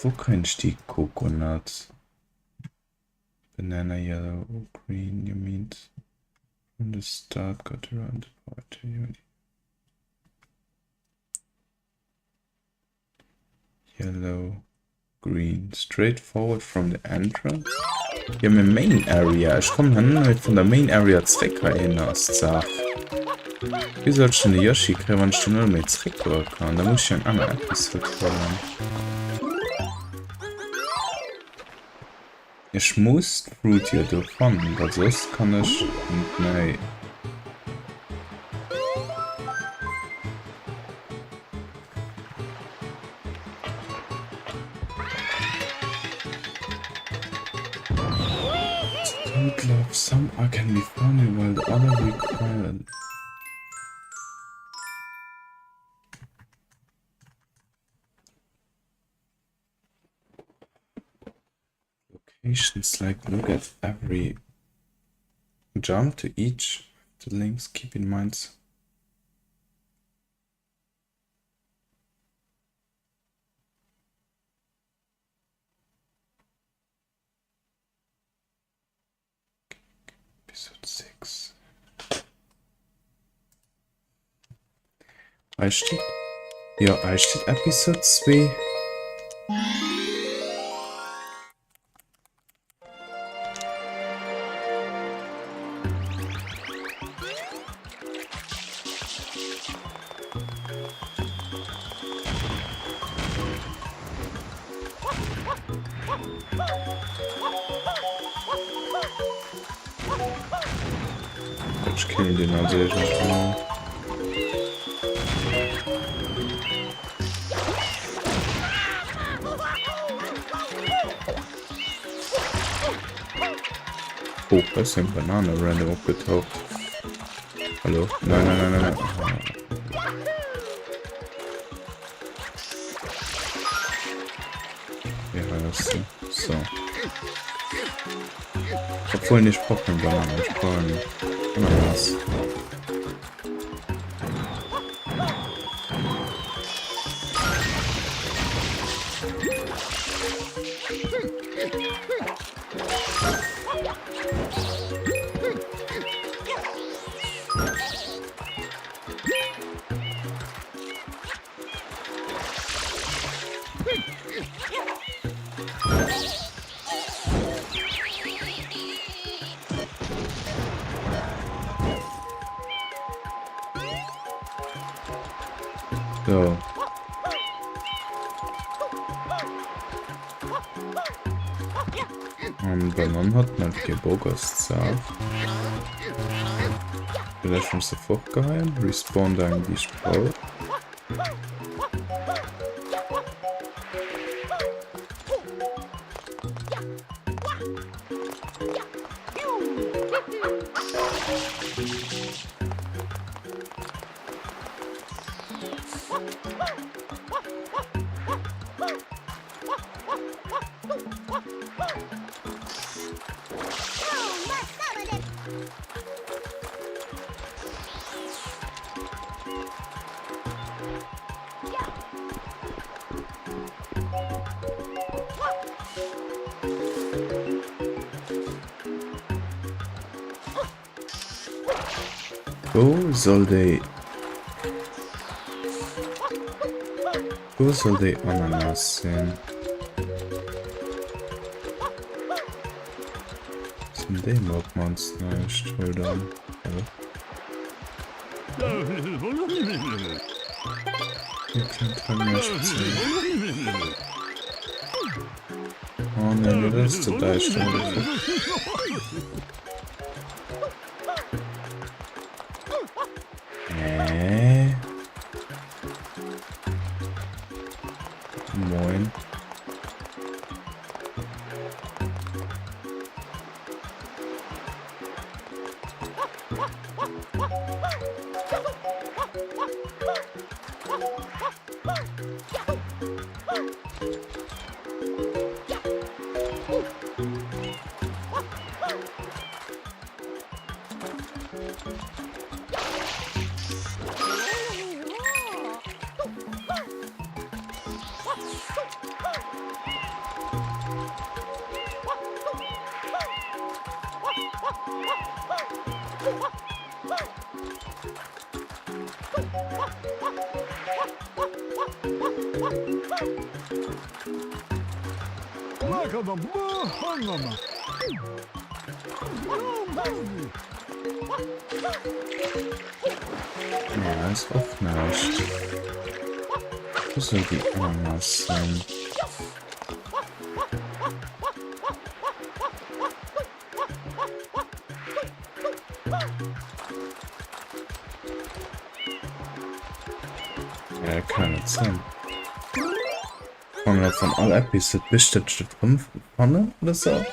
Wo kann ich die Coconut? Banana, yellow, or green, you mean? From the start, got around the party. Yellow, green, straight forward from the entrance. Ja, mit Main Area. Ich komme dann von der Main Area zurück hin aus Zach. Wie soll ich denn die Yoshi kriegen, wenn ich nur mit zurück kann? Da muss ich ein anderes Episode folgen. Ich muss Fruit hier durchfahren, weil sonst kann ich nicht mehr. Don't love some I can be funny while the other require. Locations like look at every jump to each of the links. Keep in mind Steht, ja, steht Episode 2. Ich kenne den also schon. Oh, da ist eine Banane random abgetaucht. Hallo? Nein, nein, nein, nein, nein. Ja, das ist so. Obwohl nicht brauchen Bananen, ich brauche Ananas. So. Und Bananen hat man Geburtstag. Vielleicht muss er fortgehen. Respawn dann die Sprau. Wo soll die Ananas sein? Zum dem ob man es nicht, oder? Hier klingt halt nicht zu. Oh ne, das ist zu leicht. Nee. Moin. Ja, ist auch nicht. Wo soll die Ananas sein? Ja, kann nicht sein. Fangen wir von alle Episoden bestimmt 5 vorne oder so?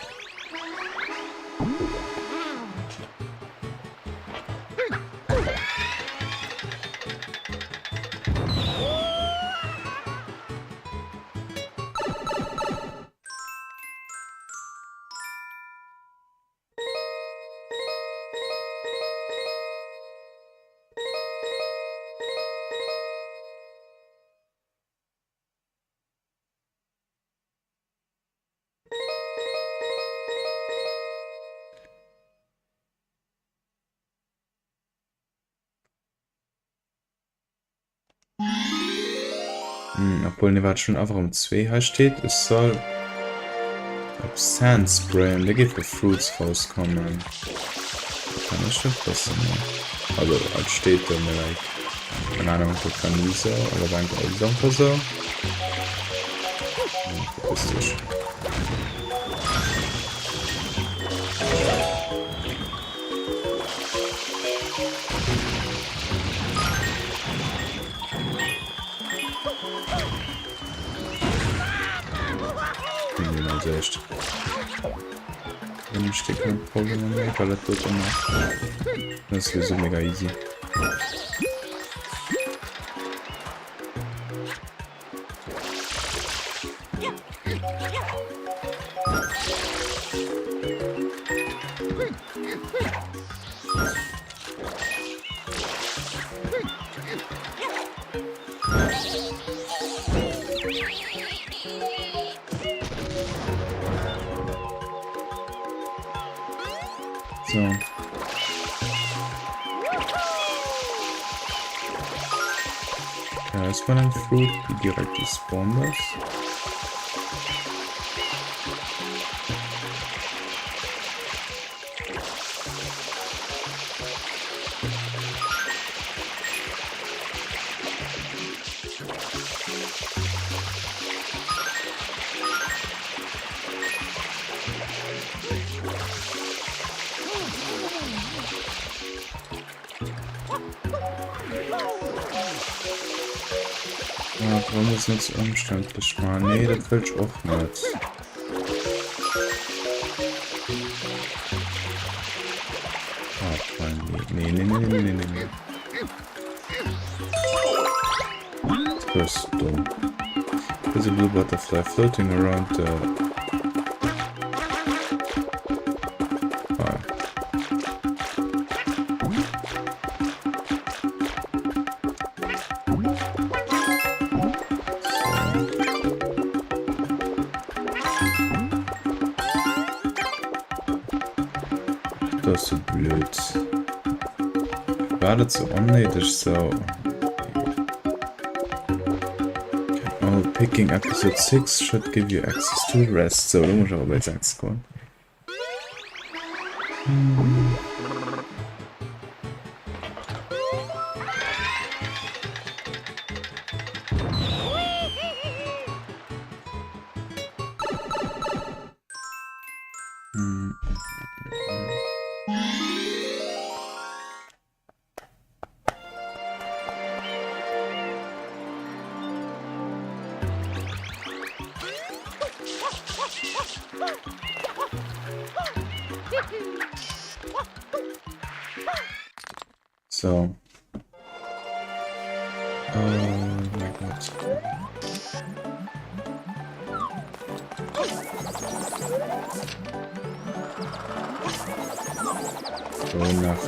Obwohl, ne, war schon einfach um 2 hier steht. Es soll auf Sand sprayen. Da geht für Fruits rauskommen. Kann ich schon passen, ne? Also, als steht da mir like. Keine Ahnung, ob das kann Lisa oder Bank alles einfach so. Ja, das ist also echt. Wenn ich stehe kein Problem mehr, weil das wird immer. Das ist so mega easy. So. Ja, ist man ein Fruit, die direkt gespawnt ist. Ja, warum ist jetzt umständlich mal? Nee, das will ich auch nicht. Ah, nee. Das ist dumm. There's a blue butterfly floating around the... Das ist so blöd. War das so unnötig so? Oh, picking episode 6 should give you access to rest. So, da muss ich aber bei 6 kommen. So. Oh mein Gott. So nach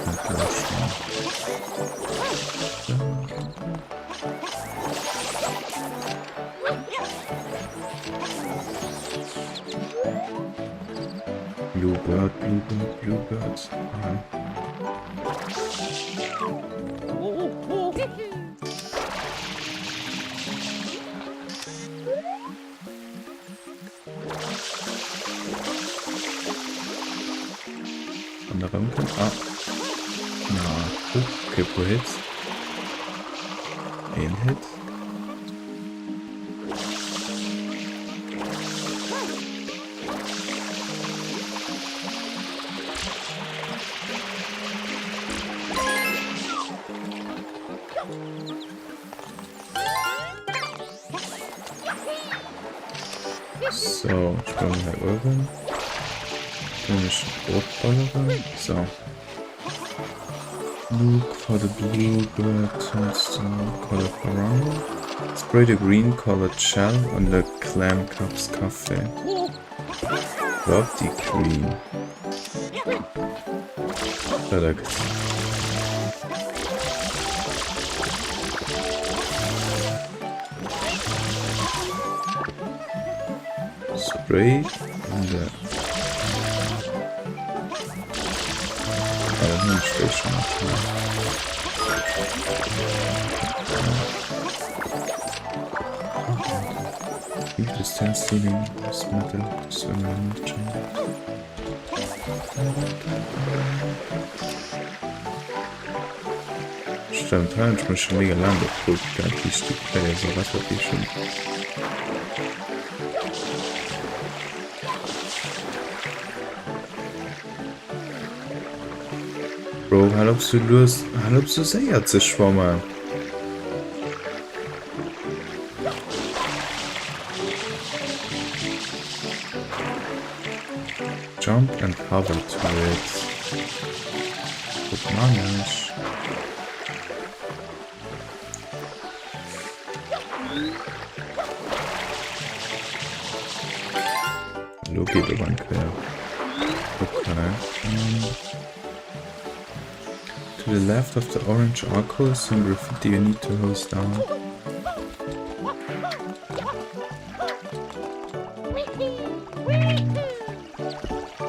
Bluebird. Andere Rampen. Ah. Na. Okay, pro Hit. Ein Hit. So, ich bin bei Euren. Komisch Brotballerin. So. Look for the blue bird color around. Spray the green colored shell on the clam cups coffee. Drop the green. Perfect. Spray in the station. If the stand stealing is metal, so not jump. Stimmt, ich muss schon mega lang geguckt, die Stücke, so was hab ich schon. Bro, halbst du sehr zu schwammen? Jump and hover to it. Guck mal nicht. Hallo, geht aber ein quer. Okay. To the left of the orange arco, some graffiti you need to hose down.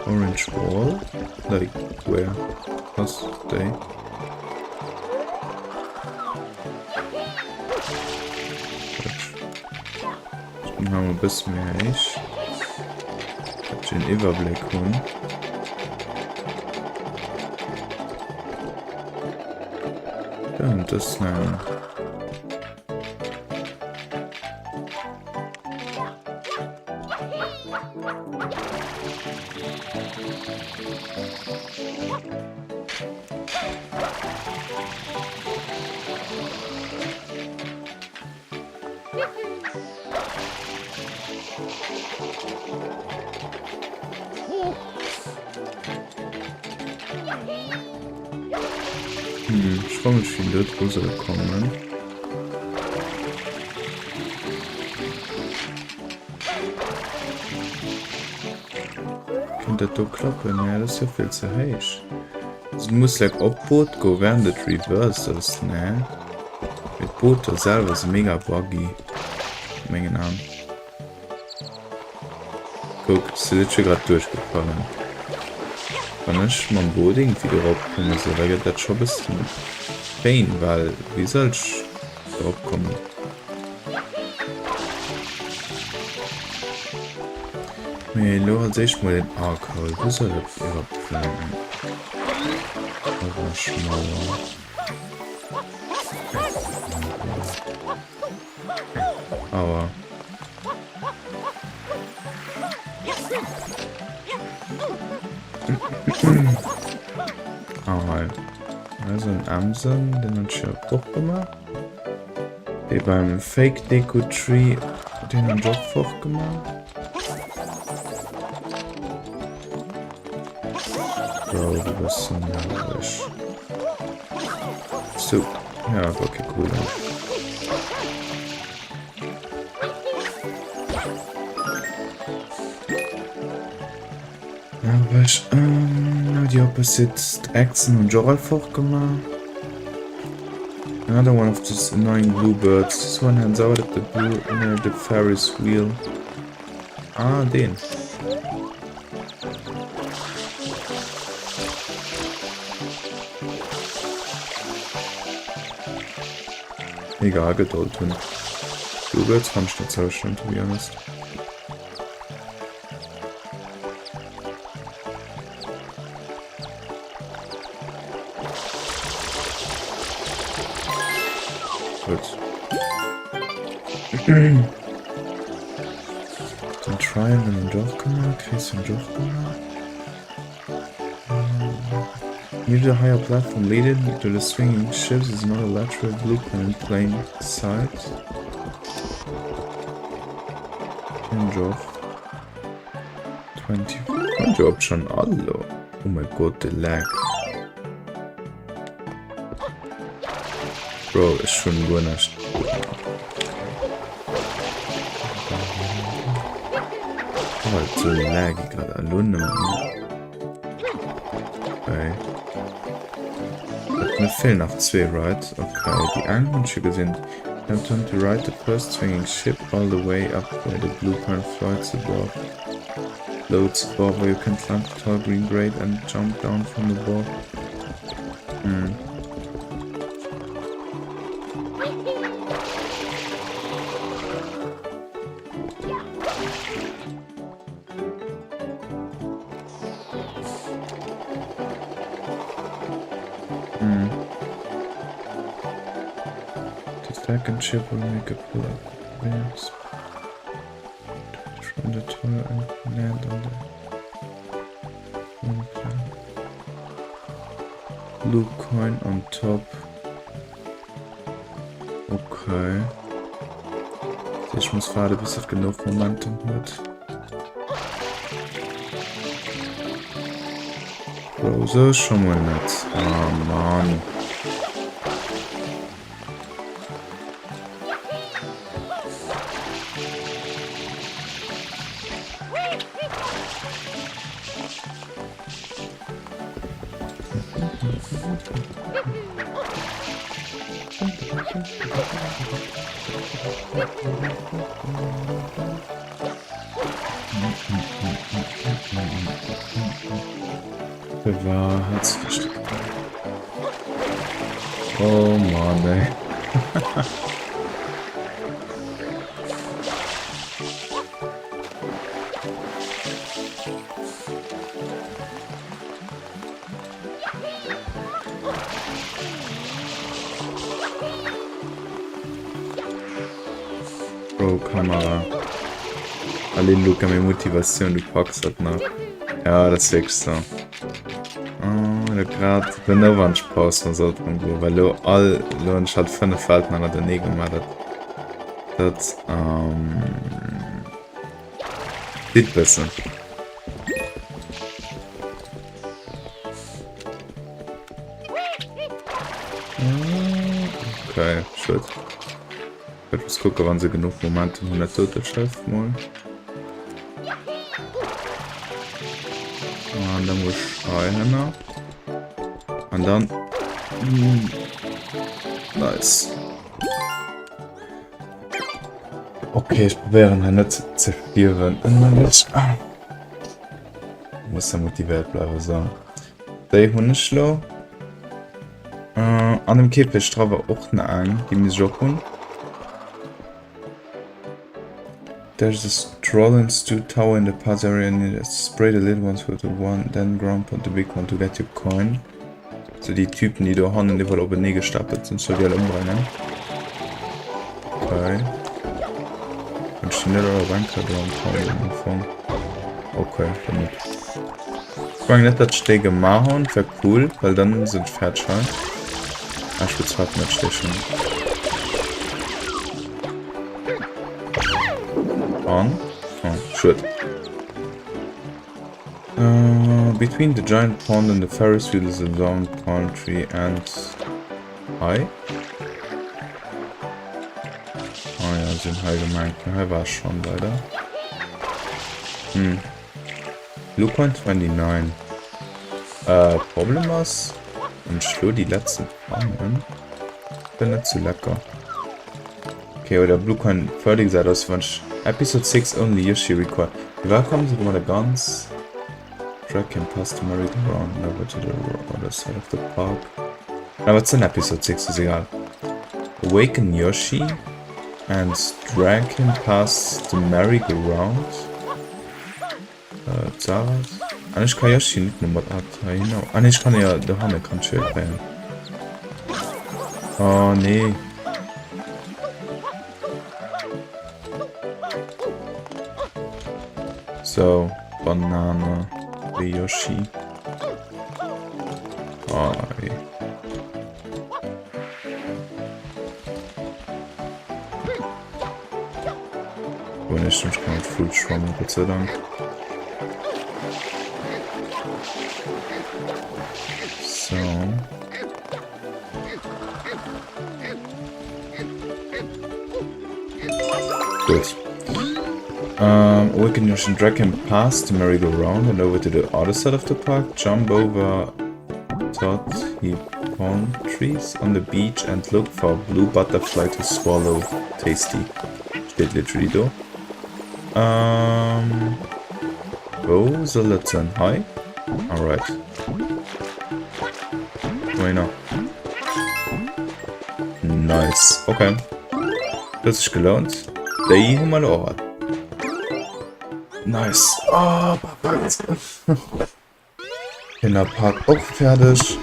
Orange wall? Like where? Was they? Dann haben wir ein bisschen mehr ich. Den Überblick holen. Ja, und das nehmen. Ich komme nicht viel Dëse kommen. Kann das doch klappen? Ja, das ist ja viel zu heiß. Es muss like auf Boot gehen, während das Reverse ist, ne? Mit Boot selber ist mega buggy. Mengen an. Guck, es ist schon gerade durchgefallen. Wenn ich mein Boot irgendwie drauf komme, so, da geht das schon ein bisschen pain, weil wie soll ich drauf kommen? Melo sehe ich mal den Arkhol, wo soll das überhaupt bleiben? Aber schmaler. Aber. Also ein Amazon, den hat ich ja auch gemacht. Hey, beim Fake Deco Tree, den hat ich auch gemacht. Bro, du bist so nervig. So, ja, okay, cool. Ja, aber ich, die opposite Action und Joral gemacht. Another one of these annoying bluebirds. This one hands out at the blue near the Ferris wheel. Ah, den. Egal, geduld tun. Bluebirds fand ich das auch schon, to be honest. Den Trial einen Joch gemacht, kriegst du einen Joch gemacht. Near the higher platform leading to the swinging ships is not a lateral blueprint in plain sight. Den Joch. 20. Ein Job schon alle. Oh mein Gott, der Lag. Bro, ist schon gut nicht. Oh, so laggy gerade alleine. Okay. Mir fehlen noch 2, right? Okay, die anderen Schiffe sind turn to right the first swinging ship all the way up where the blueprint floats above. Floats above where you can climb the tall green grate and jump down from above. back and chip will make a pull up. Yes. From the toilet and land on the blue coin on top. Okay. Ich muss warten, bis es genug Momentum hat. Bro, so schon mal nicht. Oh Mann. Wahrheitsversteck. Oh Mann, ey. Bro, Kamera. Allein Luca, meine Motivation, du packst das noch. Ja, das ist wirklich so. Gerade den Nowandpause man sollte weil du all Lunch hat 5 Falten an der Nägel gemacht das sieht besser. Okay, shit. Ich muss gucken, wann sie genug Momente 100 Tote schaffen wollen. Und dann muss ich hin. Und dann... nice. Okay, ich probiere ihn nicht zu zerspielen. Ich muss ja motiviert bleiben, so. Der Hundeschlau. An dem Käfig strafe auch eine ein, die mich auch holen. There's a stroll and stew tower in the pass area and you spray the little ones with the one, then grump on the big one to get your coin. So die Typen, die da haben, die wohl oben nie gestapelt sind, soll die alle umbringen. Okay. Und schneller Banker okay, damit. Ich meine nicht, dass ich die gemacht habe, wäre cool, weil dann sind fertig. Ich will zwar nicht stechen. On. Oh, shit. Between the giant pond and the Ferris wheel is a long palm tree and... Hi? Oh ja, sind Hi gemeint. Hi war schon leider. Blue Point 29. Problem ist... Und schlo die letzten Palmen. Bin nicht zu lecker. Okay, oder Blue Coin fertig gesagt, das war Episode 6 only Yoshi record. Welcome to the guns. Track can pass the merry-go-round over to the other side of the park. Aber what's in Episode 6 ist egal. Awaken Yoshi and drag him past the merry-go-round. Zaras. Ich kann Yoshi nicht mehr mit genau. Ich kann ja der Hanne kann schön rein. Oh nee. So, Banane, wie Yoshi. Oh, ey. Oh, nicht, ich kann mit Fruit schwammen, Gott sei Dank. So. Gut. Awaken Yoshi and drag him past the merry-go-round and over to the other side of the park. Jump over totty palm trees on the beach and look for a blue butterfly to swallow. Tasty. Steht literally da. Wo soll das sein? Hi? Alright. Bueno. Nice. Okay. Das ist gelohnt. Die haben wir auch. Nice. Oh, perfekt. Kinderpark auch fertig.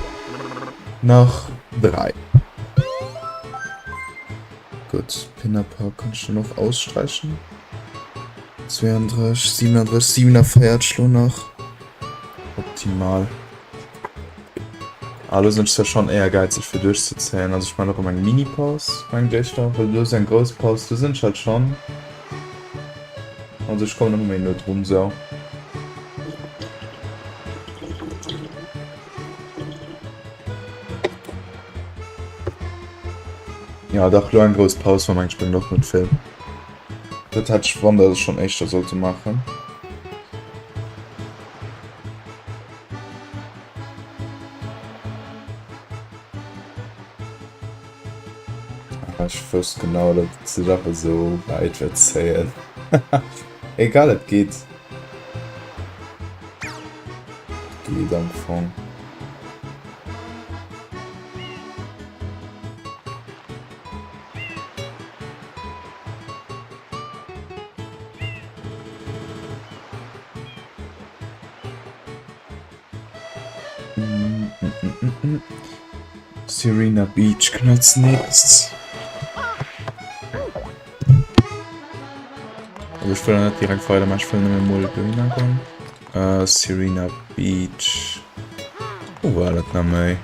Noch 3. Gut, Pinnerpark kannst du noch ausstreichen. 32, 37, 47 noch. Optimal. Alle sind ja schon eher geizig für durchzuzählen. Also ich meine auch immer einen Mini-Pause, mein Gächter, weil du hast einen großen Pause, du sind halt schon. Also ich komme noch mal nur drum so. Ja, doch nur ein großes Pause von meinem Spiel noch mit Film. Das hat ich von, dass es schon echt so zu machen. Ich wusste genau, dass die Sache so weit wird zählen. Egal, es geht. Geht am Anfang. Serena Beach kann als nächstes. Aber ich will nicht direkt weiter, ich will nicht mehr hinkommen. Serena Beach. Wo war das noch mal?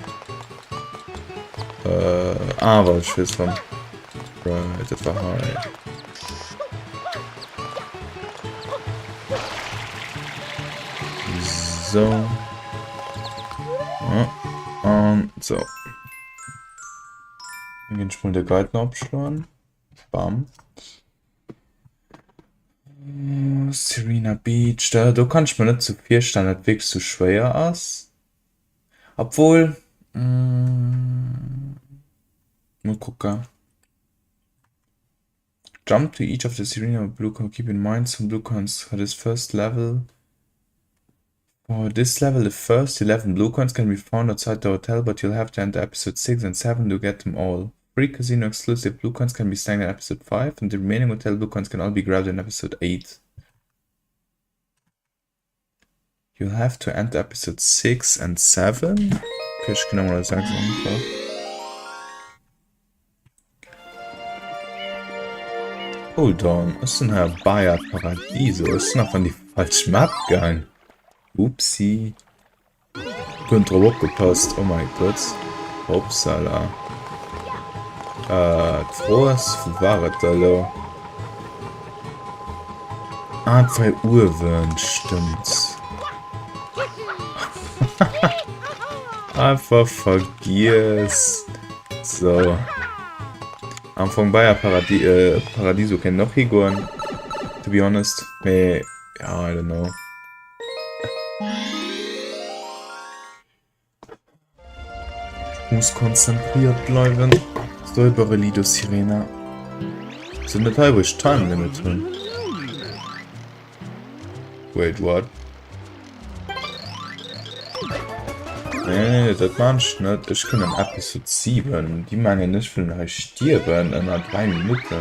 Aber ich weiß von. Right, das war high. So. Ja, und so. Wir gehen schon mal den Guide abschlagen. Bam. Serena Beach, da kann ich mir nicht zu viel stellen, das wirklich zu schwer ist. Obwohl, mal gucken. Jump to each of the Serena blue coin. Keep in mind some blue coins for this first level. For this level, the first 11 blue coins can be found outside the hotel, but you'll have to enter episode 6 and 7 to get them all. Free casino exclusive blue coins can be stacked in episode 5, and the remaining hotel blue coins can all be grabbed in episode 8. You'll have to enter episode 6 and 7? Okay, ich kann mal sagen, so einfach. Hold on, ist denn Herr Bayer Paradiso? Ist noch von die falschen Map gegangen? Upsi. Könnte drauf aufgepasst, oh mein Gott. Upsala. Groß, wo war es da, lo? 2 Uhr stimmt. Einfach vergiss. So. Anfang Bayer Paradiso kennt noch Higuan. To be honest. Nee, ja, I don't know. Ich muss konzentriert bleiben. Stolpere Lido Sirena. Sind nicht halb Time Limit drin. Wait, what? Nee, das meinst du nicht. Ich kann in Episode 7. Die meinen nicht, wenn ich stirben in 3 Minuten.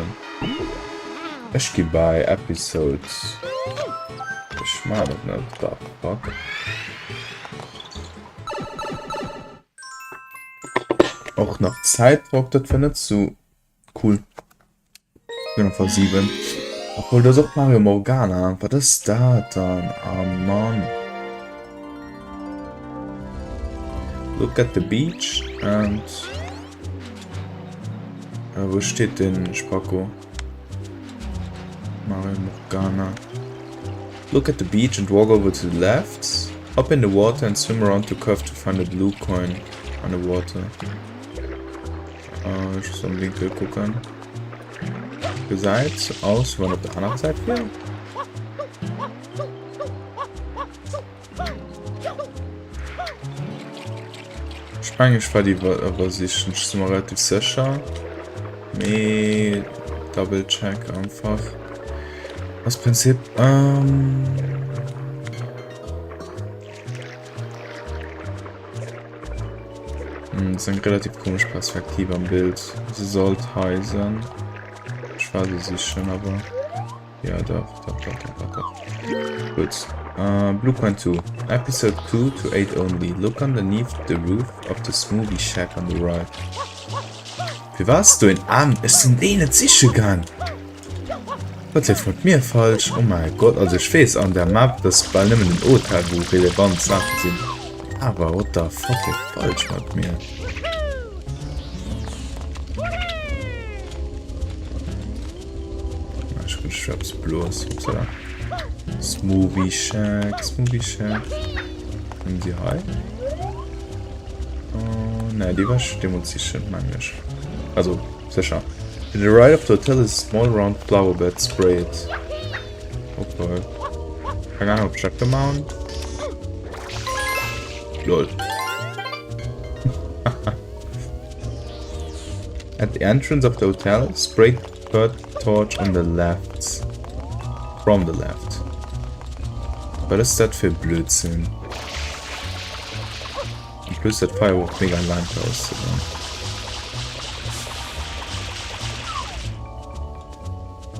Ich gehe bei Episode. Ich meine das nicht. Da, fuck. Auch nach Zeitdruck, das wäre nicht so cool. Ich bin auf 7. Obwohl, da ist auch Mario Morgana. Was ist da dann? Oh Mann. Look at the beach and... wo steht denn Spacko? Mario Morgana. Look at the beach and walk over to the left. Hop in the water and swim around the curve to find a blue coin on the water. Ich muss am Winkel gucken. Ihr seid aus, wann auf der anderen Seite hier? Eigentlich war die Übersicht nicht so relativ sicher. Nee, Double Check einfach. Das Prinzip, das ist eine relativ komische Perspektive am Bild. Sie sollte heißen. Ich weiß es nicht schon, aber. Ja, doch. Gut. Blue Coin 2. Episode 2 to 8 only. Look underneath the roof of the smoothie shack on the right. Wie warst du in Arm? Es sind nicht sicher gegangen. Was ist mit mir falsch? Oh mein Gott, also ich weiß an der Map, dass bei einem den Urteil, wo relevant Sachen sind. Aber what the fuck ist falsch mit mir? Ich bin Straps bloß. Upsala. Smoothie Shack. Haben sie high? Oh, ne, die war demonstriert, manchmal. Also, sicher. To the right of the hotel is a small round flower bed sprayed. Okay. Keine Ahnung, ob check the mount. Lol. At the entrance of the hotel, spray third torch on the left. From the left. Was ist das für Blödsinn? Und plus das Firework mega lang auszusehen.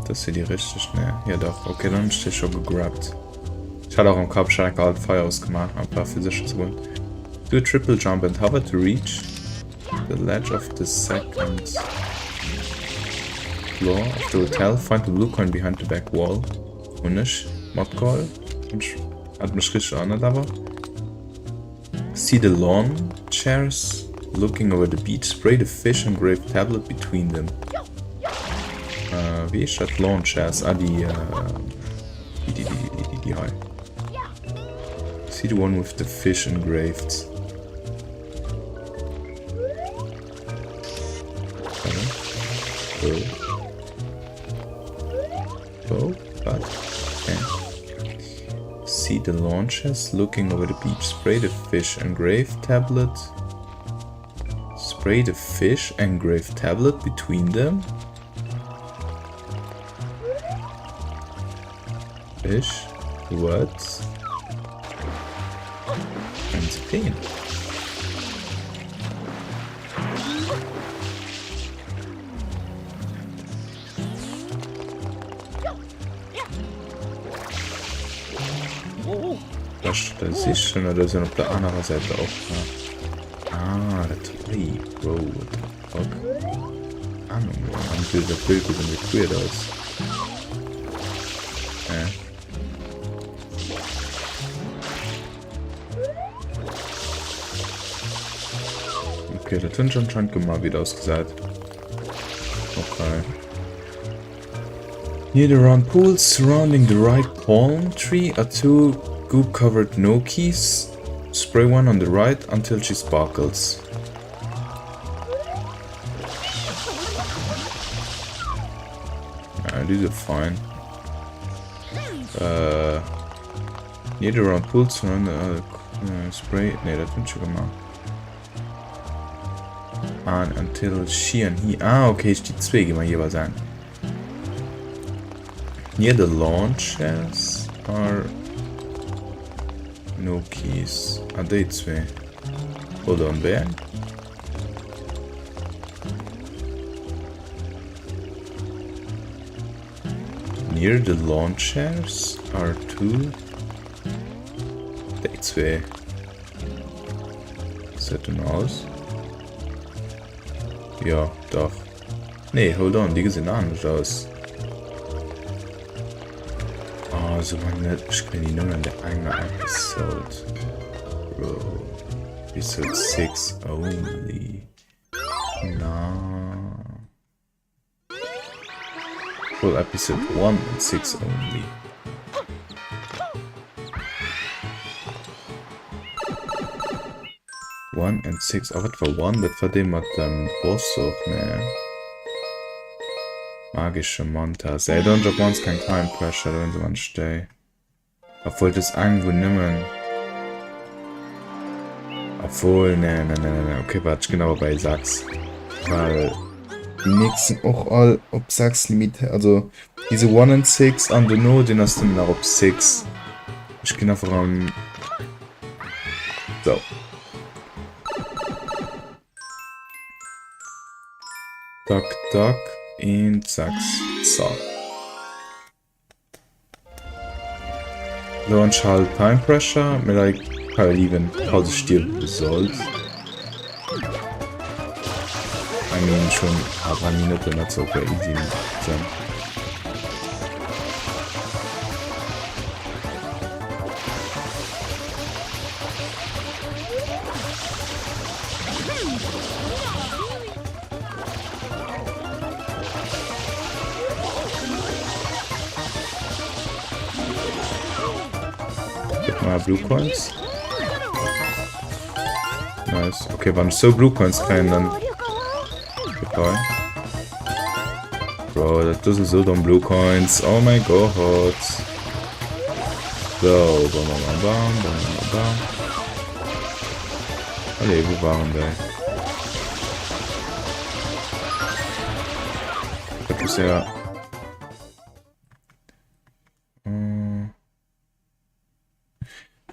Das ist hier die richtig, ne? Ja doch, okay, dann ist der schon gegrabt. Ich hatte auch im Kopf schon ein Feuer ausgemacht, aber für sicher zu wollen. Do a triple jump and hover to reach the ledge of the second floor of the hotel. Find the blue coin behind the back wall. Und nicht, Mod Call. Hat mich richtig an, aber. See the lawn chairs looking over the beach. Spray the fish engraved tablet between them. Wie ist das lawn chairs? Ah, die high. See the one with the fish engraved. But okay. See the launches looking over the beach. Spray the fish engraved tablet. Spray the fish engraved tablet between them. Fish, what? And pain. Das ist schon, oder sind auf der anderen Seite auch. Ah, der Tree, Bro, what the fuck? Ahnung, man will der Bild irgendwie queer aus. Okay, der Tünch anscheinend gemacht wieder ausgesagt. Okay. Near the round pools surrounding the right palm tree are two goop-covered gnocchis. Spray one on the right until she sparkles. These are fine. Near the round pools surrounding spray. Ne, das bin ich schon gemacht. And until she and he. Ah, okay, ich die zwei gehen wir jeweils an. Near the launches are no keys. Ah, die zwei. Hold on, wer? Near the launches are two. Die zwei. Sieht denn aus? Ja, doch. Nee, hold on, die sehen anders aus. Oh, so nicht. Ich kenne die nur in der einen Episode. Bro. Episode 6 only. Na. Well, Episode 1 and 6 only. One and 6. Oh, was war 1? Das war dem mit dem Boss auch, ne? Magische Montas. Ey, don't drop once kein Time Pressure, wenn sie man stehen. Obwohl das irgendwo nimmer. Obwohl, ne. Okay, warte, genau bei Sachs. Weil die nächsten auch all ob Sachs Limite. Also diese 1 and 6 an the No, den hast du noch auf 6. Ich gehe einfach am. So. Duck in Sachs. So. Launch halt Time Pressure. Mir like lieben, falls ich stirben soll. Minen schon 3 Minuten nicht so easy sind. Blue Coins. Nice. Okay, wenn ich so Blue Coins kriege, dann... Okay. Bro, das ist so dumm Blue Coins. Oh mein Gott. So, bam, bam, bam, bam, bam. Allee, wo waren wir? Das ist ja...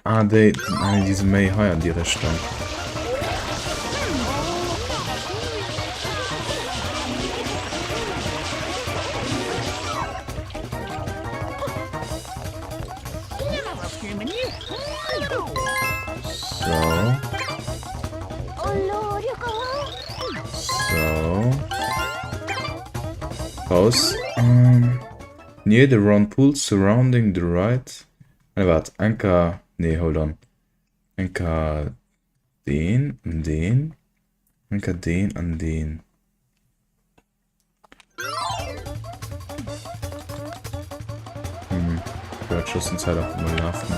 Ah, diese May heuer in die Richtung. Raus. Near the round pool surrounding the right. Warte, Anker. Nee, hold on. Anker den und den. Anker den an den. Ich werde Schussenzeit auch immer laufen.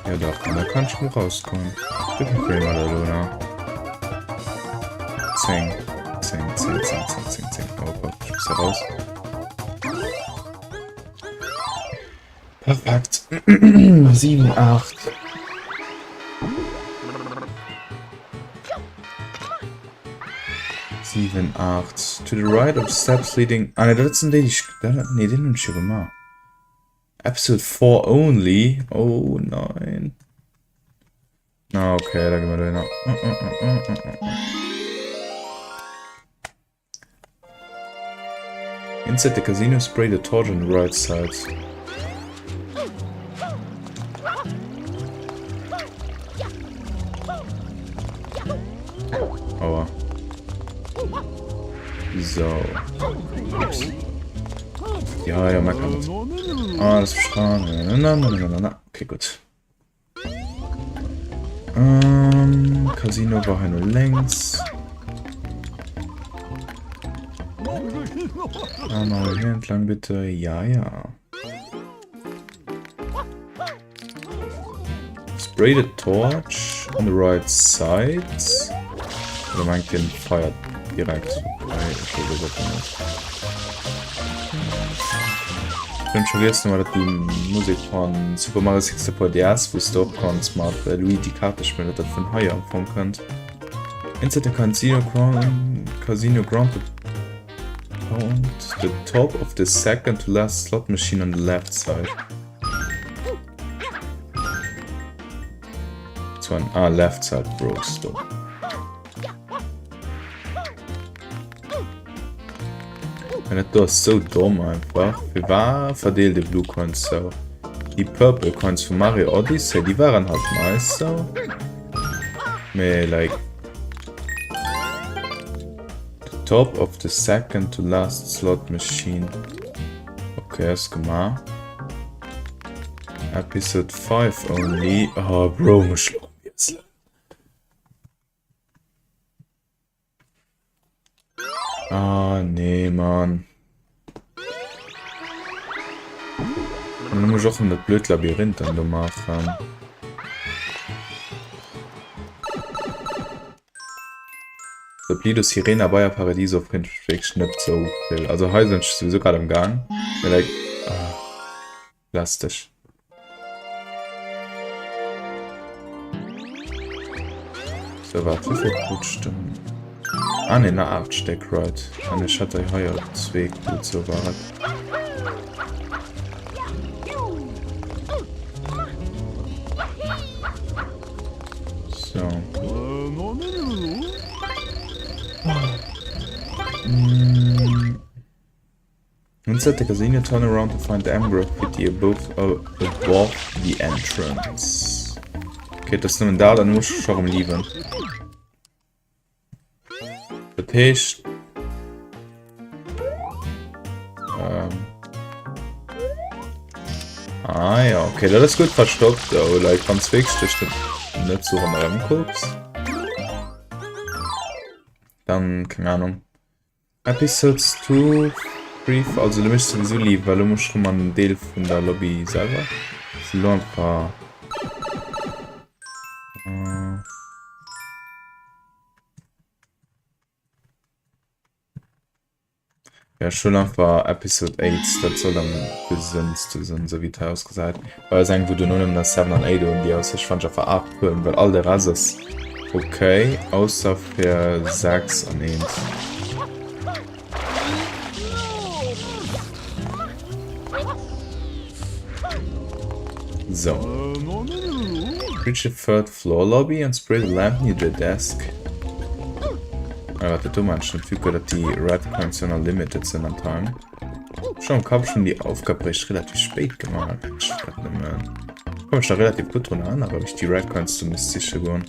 Ja, da kann ich wohl rauskommen. Bitte für mal da, Luna. Zing. Oh Gott, ich muss da raus. Perfekt. 7, 8. To the right of steps leading. Ah, ne, das sind die. Ne, den haben wir gemacht. Episode 4 only. Oh nein. Ah, okay, da gehen wir da hin. Inside the casino, spray the torch on the right side. Aua. So. Ups. Ja, man kann das. Ah, das ist verstanden. Na. Okay, gut. Casino war hier nur längs. Mal hier entlang bitte. Ja. Spray the torch on the right side. Oder meint den Feuer direkt. Ich bin schon jetzt noch, dass die Musik von Super Mario 64 DS, wo es doch kannst, mal bei Louis die Karte spielt, das von Heuer anfangen könnt. Inside the Casino Ground the top of the second to last slot machine on the left side. So ein left side broke stop. Das ist so dumm einfach. Wir waren verdeelte Blue Coins so. Die Purple Coins von Mario Odyssey, die waren halt nice so. Me like the top of the second to last slot machine. Okay, ist gemacht. Episode 5 only. Oh Bro, muss schlagen jetzt. Ah, nee, Mann. Und dann muss ich auch in das blöde Labyrinth dann machen. So, Blido Sirena Bayer Paradiso finde ich nicht so viel. Also, heute sind sowieso gerade im Gang. Vielleicht. Lass dich. So, warte, wie viel Brutstimmen? Ah ne, na 8 Steck, right. Und ich hatte heuer 2 gut so war. So. Inside the casino, turn around to find the M graffiti above the entrance. Okay, das ist nur da, dann muss ich schon lieben. Das heißt, ja, okay, das ist gut verstopft, aber like, ganz wichtig, nicht so guckst. Dann, keine Ahnung. Episodes 2, brief, also du möchtest sowieso lieb, weil du musst schon mal einen Teil von der Lobby selber. Das ist einfach. Ja, schon einfach Episode 8, das soll dann gesündste sein, so wie Taos gesagt. Weil es eigentlich, wo du nur nimm das 7 und 8 und die aus, ich fand einfach abholen, weil all der Rest ist okay, außer für 6 und 1. So. Reach the third floor lobby and spray the lamp near the desk. Warte, du meinst nicht, dass die Red Coins ja noch limited sind am Tag. Schon, ich habe schon die Aufgabe recht relativ spät gemacht. Ich komme schon relativ gut dran an, aber ich die Red Coins zumindest sicher geworden.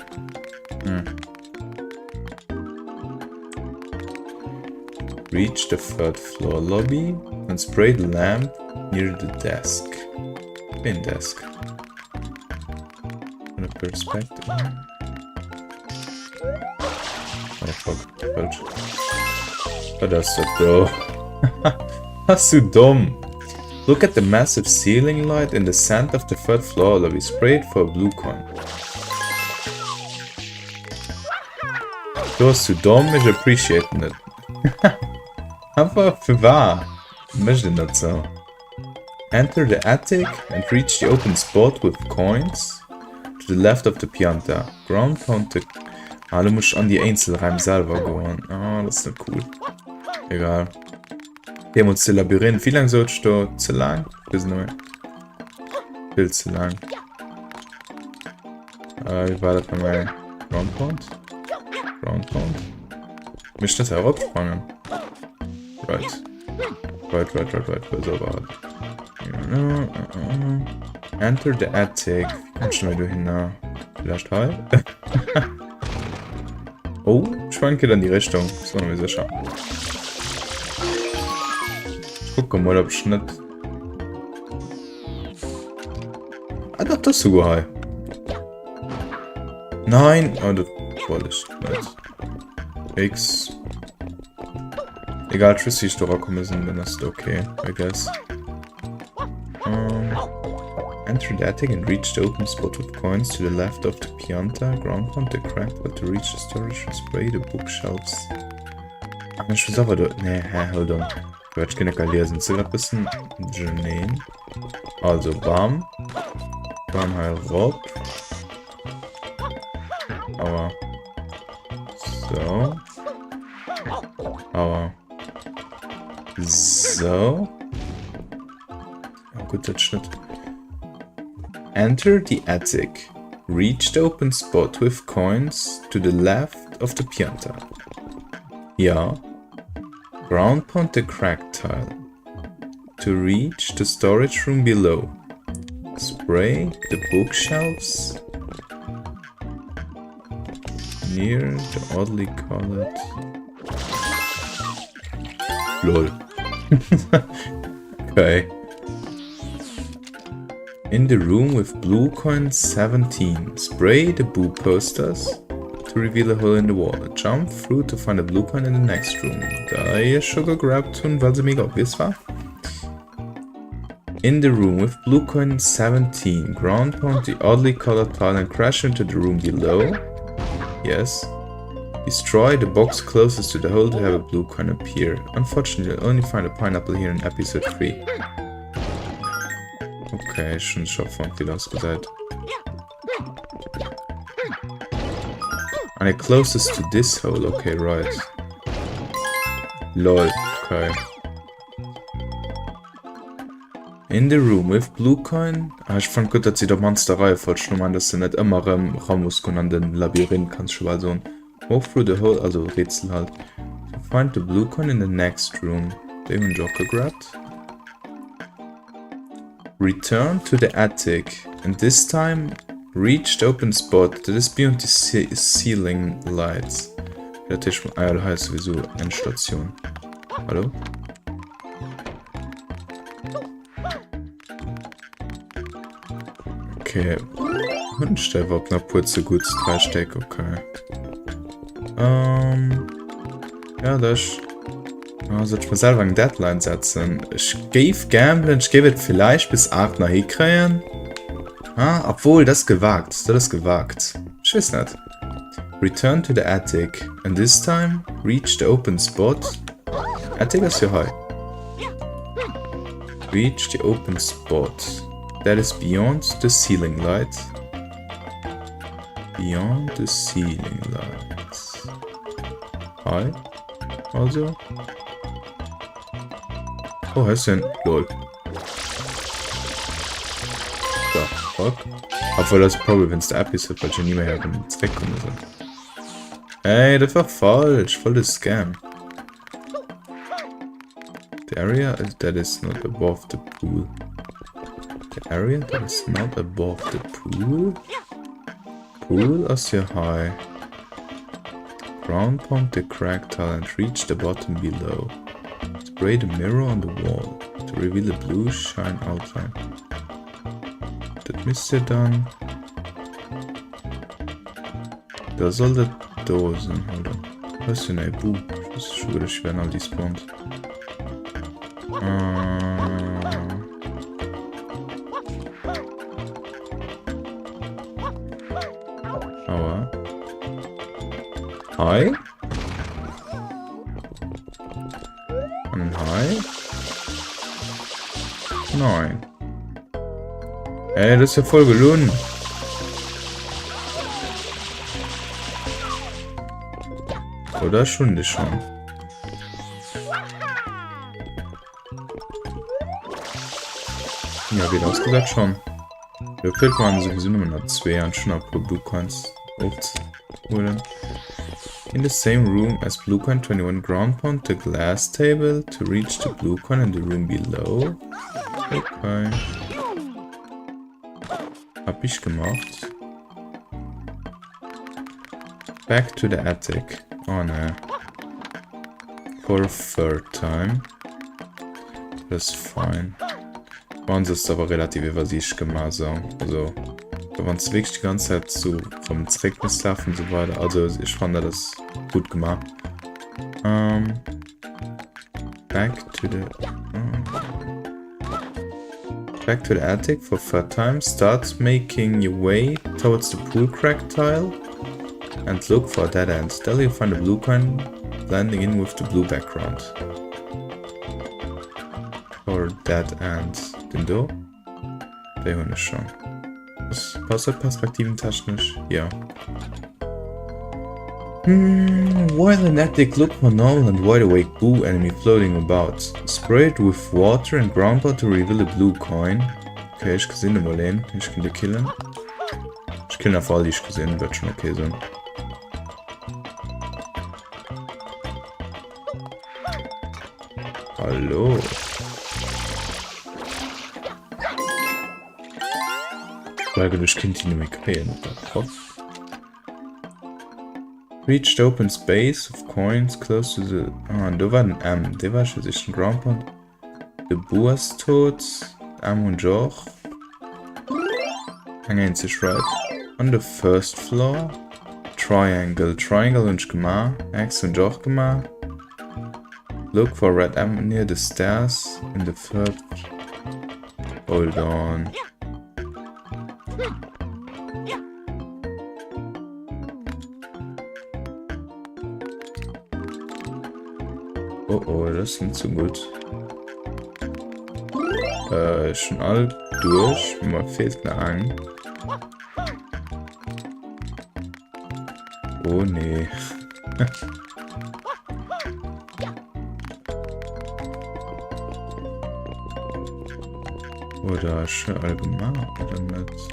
Reach the third floor lobby and spray the lamp near the desk. In desk. Von der Perspektive. Oh fuck, falsch. Oh, das ist so dumm. Das ist so dumm. Look at the massive ceiling light in the center of the third floor lobby. Spray it for a blue coin. Du bist zu dumm, ich appreciate it. Einfach für wahr. Ich möchte nicht so. Enter the attic and reach the open spot with coins to the left of the pianta. Ground pound the... Ah, du musst an die Einzelräume selber gehen. Ah, das ist nicht cool. Egal. Wir haben uns das Labyrinth. Wie lange sollst du? Zu lang? Bis neu. Viel zu lang. Wie war das bei meinem Ground Pound? Ground Pound? Mich das heraussprangen. Right. So war das. Enter the attic. Wie kommst du mal hin? Vielleicht halt? Oh, schwanke dann die Richtung. Das war mir sicher. Ich gucke mal, ob ich nicht. Ah, doch, das ist sogar high. Nein! Oh, das wollte ich nicht. X. Egal, tschüss, ich durchkommen sind, dann ist okay, I guess. Enter the attic and reach the open spot with coins to the left of the pianta. Ground pound the cracked, but to reach the storage and spray the bookshelves. Ich muss aber da. Nee, hold on. Ich kann nicht lesen. So ein bisschen. Janine. Also, bam. Bam, halt rob. Aber. So. Aber. So. Ja, gut, das Schnitt. Enter the attic. Reach the open spot with coins to the left of the pianta. Yeah. Ground pound the cracked tile. To reach the storage room below. Spray the bookshelves near the oddly colored. Lol. Okay. In the room with blue coins 17, spray the boo posters to reveal a hole in the wall. Jump through to find a blue coin in the next room. Da ihr Sugar Grab tun, weil sie mega obvious war. In the room with blue coin 17, ground pound the oddly colored tile and crash into the room below. Yes. Destroy the box closest to the hole to have a blue coin appear. Unfortunately, you'll only find a pineapple here in episode 3. Okay, schon von viel ausgesagt. And it closest to this hole, okay, right. Lol, okay. In the room with blue coin. Ah, ich fand gut, dass sie der Monsterreihe falsch nummern, dass sie nicht immer Raumuskun an den Labyrinth kannst du mal so. Walk through the hole, also Rätsel halt. To find the blue coin in the next room. Den Joker grabbed. Return to the attic, and this time reach the open spot that is beyond the ceiling lights. Der Tisch von Eier heißt sowieso Endstation. Hallo? Okay. Hundstell war knapp kurz gut. 3 Stück, okay. Ja, das. Also ich muss selber eine Deadline setzen. Ich gebe gamblen, ich gebe es vielleicht bis 8 nach hier kriegen. Ah, obwohl, das ist gewagt. Das ist gewagt. Ich weiß nicht. Return to the attic. And this time, reach the open spot. Attic is your high. Reach the open spot. That is beyond the ceiling light. Beyond the ceiling light. High. Also. Oh, heißt denn? Lol. So, fuck. Obwohl das Problem, wenn es der App ist, weil ich nie mehr her wegkommen soll. Ey, das war falsch. Voll das Scam. The area that is not above the pool. The area that is not above the pool. Pool is your high. Ground pound the crack tile and reach the bottom below. Spray the mirror on the wall to reveal a blue shine outline. Das müsst ihr dann. Da soll das Dosen, oder? Was ist denn ein Buch? Das ist schon wieder schwer, all die spawnt. Aber. Hi? Ein Hi? Nein. Ey, das ist ja voll gelohnt. Oder schon nicht schon? Ja, wie ausgesagt schon. Der Feld waren sowieso nur noch 2 und schon ab Blue Coins aufzuholen. In the same room as Blue Coin 21 ground pound the glass table to reach the Blue Coin in the room below. Okay. Hab ich gemacht. Back to the attic. Oh ne. For a third time. Das ist fein. Bei uns ist aber relativ evasiv gemacht. Also, da waren es wirklich die ganze Zeit so vom Zweckmislauf und so weiter. Also, ich fand das gut gemacht. Back to the attic for third time. Start making your way towards the pool crack tile and look for a dead end. There you'll find a blue coin blending in with the blue background. Or dead end. Den do? Der Hund ist schon. Das passt perspektiventechnisch? Ja. While an attic look for null and wide awake blue enemy floating about. Spray it with water and groundwater to reveal a blue coin. Okay, ich gesehen den Molen. Ich kann den killen. Ich kill auf alle, die ich gesehen, wird schon okay sein. Hallo. Weil ich Kind nicht mehr kriegen. Reach the open space of coins close to the. Ah, da war ein M. Der war schon sich ein Ground Pound. Der Bua ist tot. M und Joch. Hängen sich right. On the first floor. Triangle. Triangle und gemacht. X und Joch gemacht. Look for red M near the stairs. In the third. Hold on. Oh oh, das ist nicht so gut. Schon all durch. Mir fehlt eine Ang. Oh nee. Oder schon allgemein oder nicht?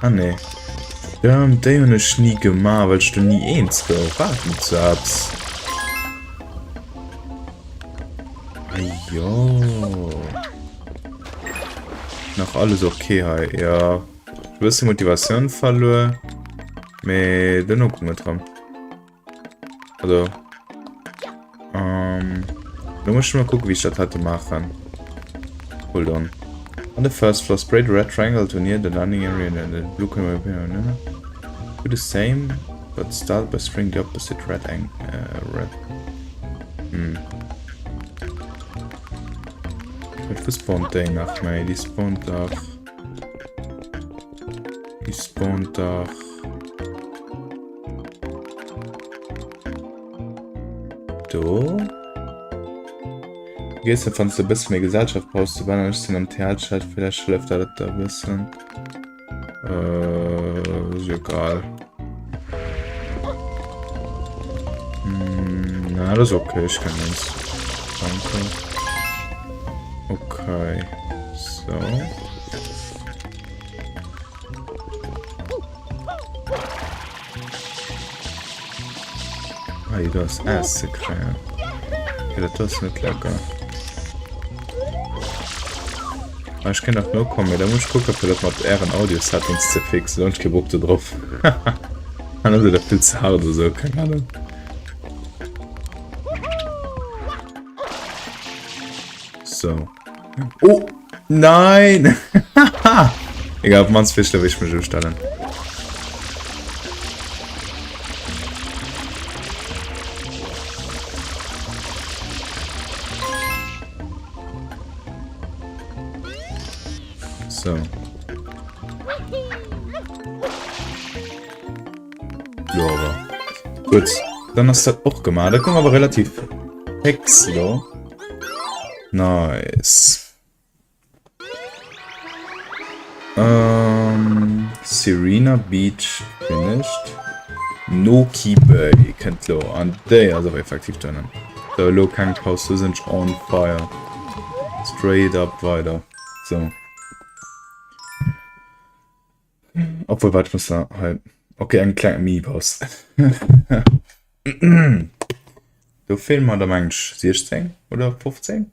Ah ne. Ja, der habe ich nie gemacht, weil ich nie eins geraten hab's. Jo. Noch alles okay, hey. Ja. Du hast die Motivation verloren. Aber dann noch gut dran. Also. Da muss ich mal gucken, wie ich das hatte machen. Hold on. On the first floor, spray the red triangle to near the landing area and the blue camera. Do the same, but start by spraying the opposite red. Was spawnt der nach mir? Die spawnt doch. Die spawnt doch. Do? Gehst du, falls du ein bisschen mehr Gesellschaft brauchst, du warst in einem Theater, vielleicht schläft er da ein bisschen. Ist egal. Na, das ist okay, ich kann das. Danke. Okay. So. Ah, hier das Essen kriegen. Ja, das ist nicht lecker. Aber ich kann doch nur kommen, da muss ich gucken, ob das mit Ehren Audio-Settings zu fixen. Und ich gebe da drauf. Also der viel zu hart oder so, keine Ahnung. So. Oh! Nein! Egal, ob man es fischt, will ich mich umstellen. So. Ja, aber. Gut. Dann hast du das auch gemacht. Da kommen wir aber relativ fix, ja. Nice. Serena Beach finished. Noki Bay. Kennt lo. Und der, also effektiv dann. Der Lo kann Haus, du sind on fire. Straight up weiter. So. Obwohl, warte, ich muss da halt. Okay, ein kleiner Mii-Boss. Du film mal da manch 16 oder 15?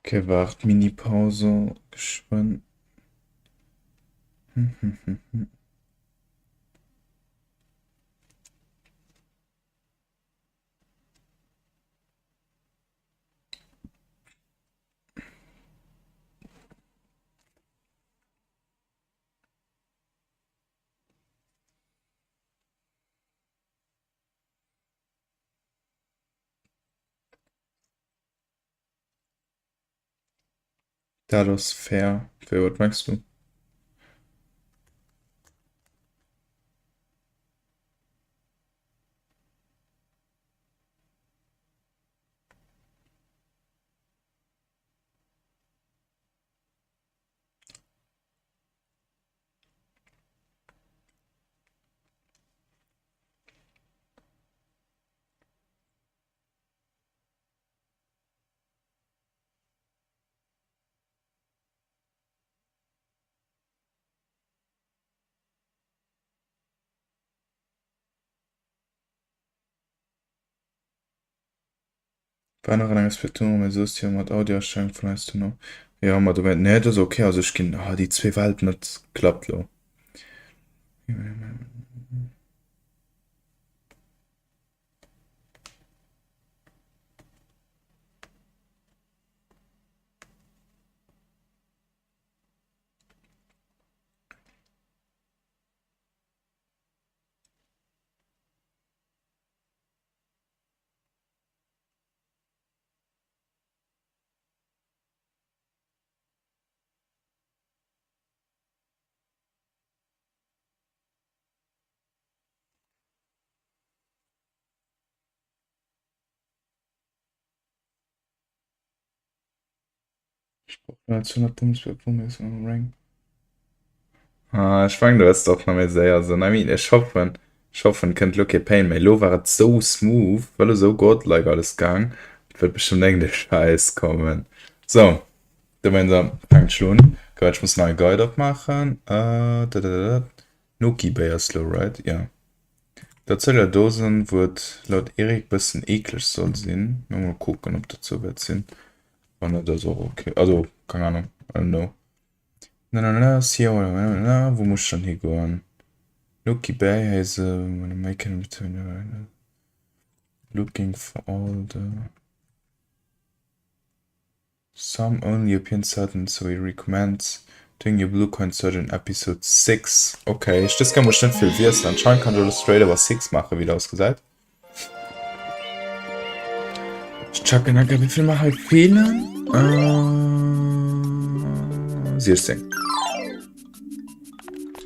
Okay, wart, Mini-Pause. Gespannt. Da das fair. Fair, was magst du? Weiter langes Beton, aber so ist hier mit Audioerstellung vielleicht noch. Ja, aber du weißt, ne, das ist okay, also ich kann, die zwei Welten, das klappt, lo. Ich brauche 200 Bumsberg, wo mir ist ein Rank. Ich meine, du hast doch noch mehr sehr, so, I mean, ich hoffe, könnt look pain, mein Lo war so smooth, weil du so godlike alles gang, wird bestimmt Englisch Scheiß kommen. So, gemeinsam fängt schon. Gott, ich muss neue Guide abmachen. Nuki Bayer Slow Ride, ja. Der Zeller Dosen wird laut Erik ein bisschen eklig soll sein. Mal gucken, ob das so wird sind. Und das auch okay. Also, keine Ahnung. I don't know. Wo muss ich dann hier gehen? Nuki Bayer has making between looking for all the some only European certain, so he recommends doing your blue coin search in episode 6. Okay, das kann man bestimmt viel wissen. Anscheinend kann du straight aber 6 machen, wie du ausgesagt. Ich checke nachher, wie viel mache halt Fehler? 16.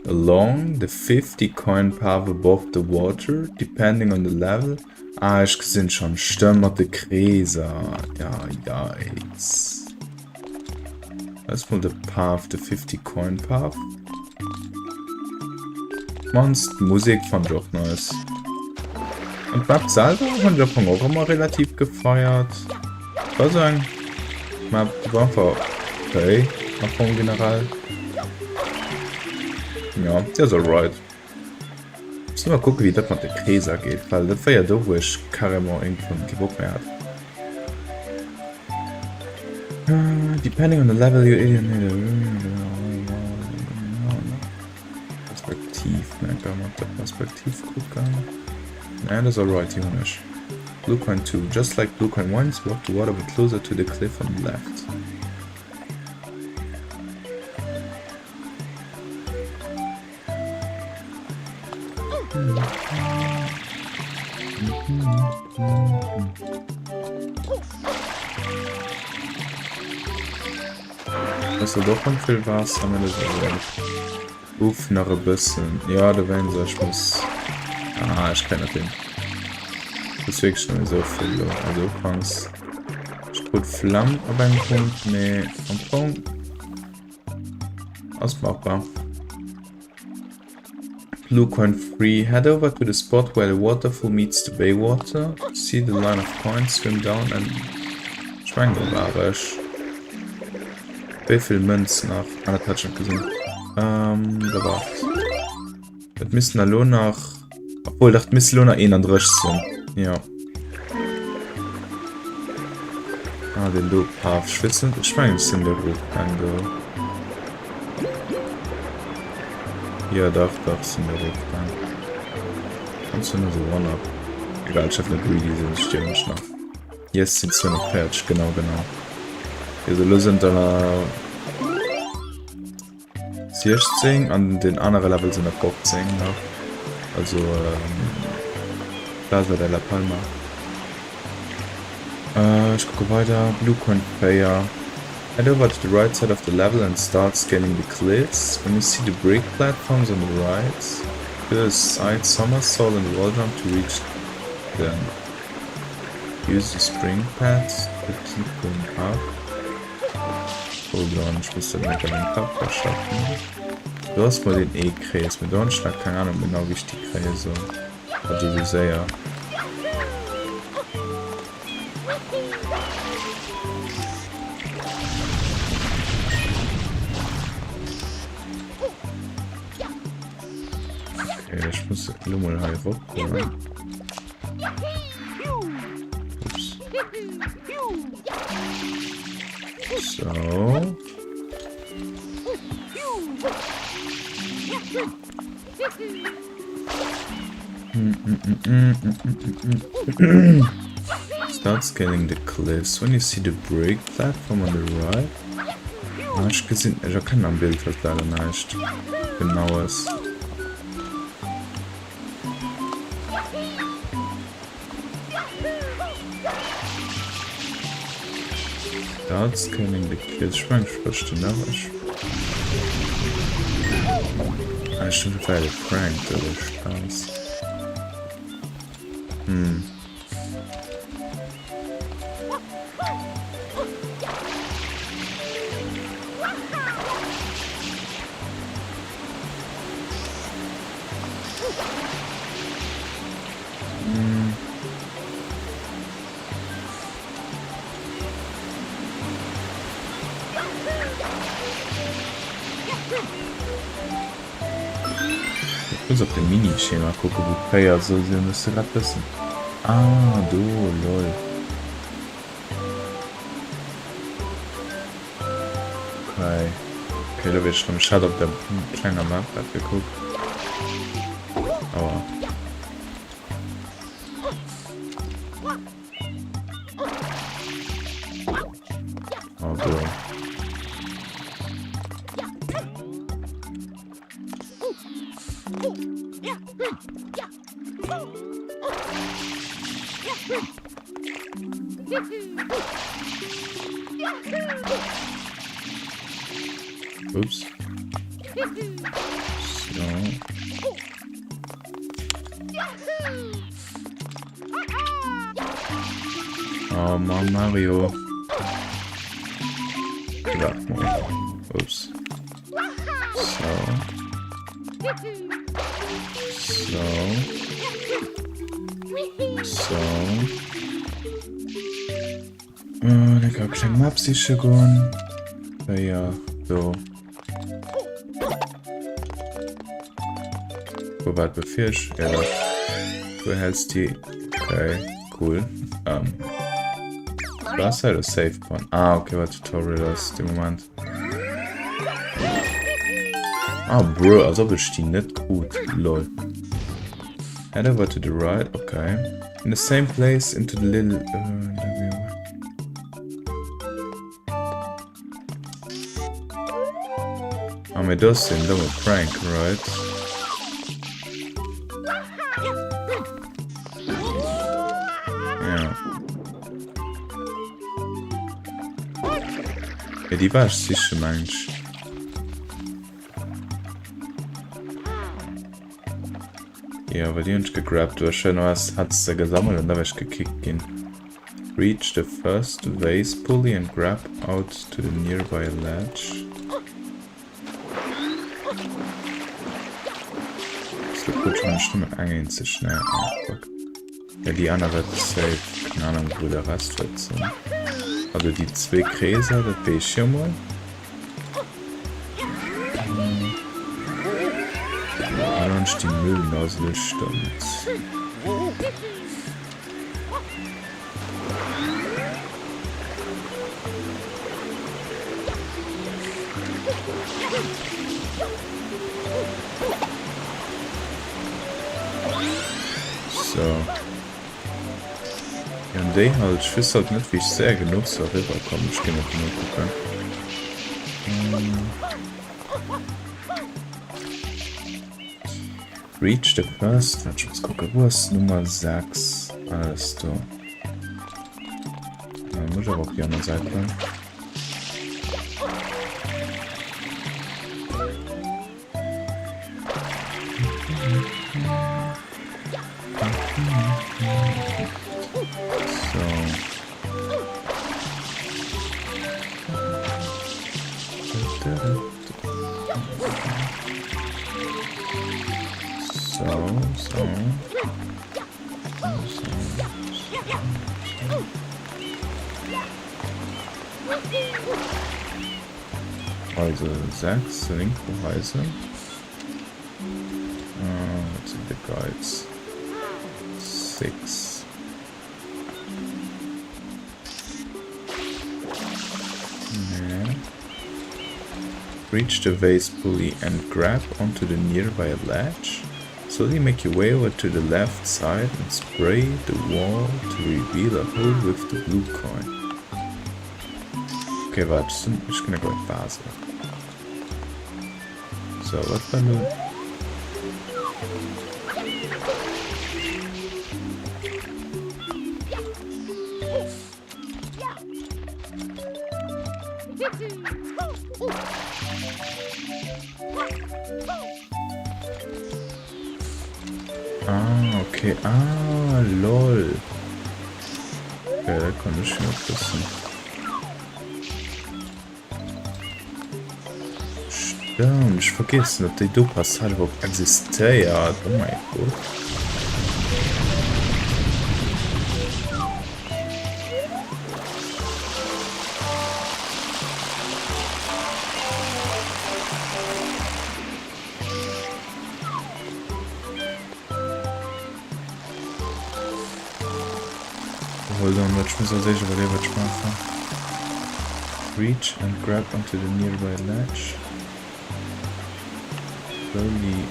Along the 50 coin path above the water, depending on the level. Ich gesehen schon, stimmt der Gräser. Ja, jetzt. Das ist wohl der Path, der 50 Coin Path. Sonst Musik fand ich auch nice. Und Map selber fand ich auch immer relativ gefeiert. Ich würde sagen, Map war einfach okay, vom General. Ja, der ist alright. Ich muss mal gucken, wie das mit der Gräser geht, weil das war ja doch, wo ich Karamell irgendwann keinen Bock mehr hatte. Depending on the level you're in. Perspektiv, ne, kann man da Perspektiv gucken. Ne, das ist alright, Junge. Blue coin 2. Just like blue coin 1, walk the water but closer to the cliff on the left. Also doch und viel Wasser, wenn das Uff, noch ein bisschen. Ja, da werden sie, ich muss. Ich kann das Ding. Das ist wirklich schon so viel. Also, kannst. Ich gut Flammen, aber ein Punkt. Nee, ein Punkt. Ausmachbar. Blue coin 3. Head over to the spot where the waterfall meets the bay water. See the line of coins, swim down and. Schwangelbarisch. Wie viel Münz nach einer Touch gesehen? Da war. Das müssen hallo nach. Obwohl, das müssen nur nach 31 sind. Ja. Den Loop Path schwitzen. Ich meine, das sind der Loop. Ja, doch, sind der Loop. Kannst du nur so One-Up. Egal, ich habe eine Greedy, sind stimmt nicht noch. Jetzt sind es noch Patch, genau. Also sind dann 16 an den anderen Level sind 15 noch. Also Plaza de la Palma. Ich gucke weiter. Blue coin player. Head over to the right side of the level and start scaling the cliffs. When you see the brick platforms on the right, do a side somersault and wall jump to reach them. Use the spring pads to keep going up. Hold on, ich muss dann mit den Körper schaffen. Du hast mal den E-Kreis mit Dornschlag, keine Ahnung genau wie ich die Kreise so. Also wie sehr. Okay, ich muss Lummel hier hochkommen. Ups. So. Start scaling the cliffs. When you see the brick platform on the right. Ich gesehen, ich kann am Bild halt leider nicht genaues. Start scaling the cliffs. Ich meine, ich verstehe nicht. Ich bin very cranked, oder Spaß. Ich muss auf dem Minischema gucken, wo Player so sind, müsste das wissen. Ah, du, lol. Okay. Okay, da wird schon schade auf der kleinen Map geguckt. Aber. Oh, du. Ups. So. Oh Mann, Mario. Ja, ups. So. So. So. Da gab es ein Mapsische Gun. Ja, so. Wo war der Fisch? Ja. Du hältst die. Okay, cool. Was halt das Save Point? Ah, okay, war Tutorial aus dem Moment. Ah, bro, als ob ich die nicht gut. Lol. Head over to the right, okay. In the same place into the little. Ah, mir das sind dummer Prank, right? Ja. Ja, die war sicher, Mensch. Ja, aber die uns gegrabt, wahrscheinlich was hat sie gesammelt und da war ich gekickt gehen. Reach the first vase pulley and grab out to the nearby ledge. So gut, schon eine Stimme angehen zu schnell. Ja, die andere wird safe. Keine Ahnung, wo der Rest wird sein. Also die zwei Gräser, das bin ich schon mal. Und die Mühlen aus Lichtstand. So. Ja, und die halt, ich weiß halt nicht, wie ich sehr genug so rüberkomme. Ich gehe noch mal gucken. Reach the first. Warte, ich muss gucken, wo ist Nummer 6? Alles da. Dann muss ich aber auf die andere Seite bleiben. Also 6 linke Reise. What sind die Guides? 6. Nee. Reach the vase pulley and grab onto the nearby ledge. Slowly make your way over to the left side and spray the wall to reveal a hole with the blue coin. Okay, warte, ich kann ja gleich Phase. So, was war nun? Ah, okay. Ah, lol. Okay, da kann ich schon wissen. Stimmt, ich vergesse, dass die Dopassage überhaupt existiert. Oh mein Gott. und ich muss auch sicher überleben, was ich mache. Reach and grab onto the nearby ledge. Slowly.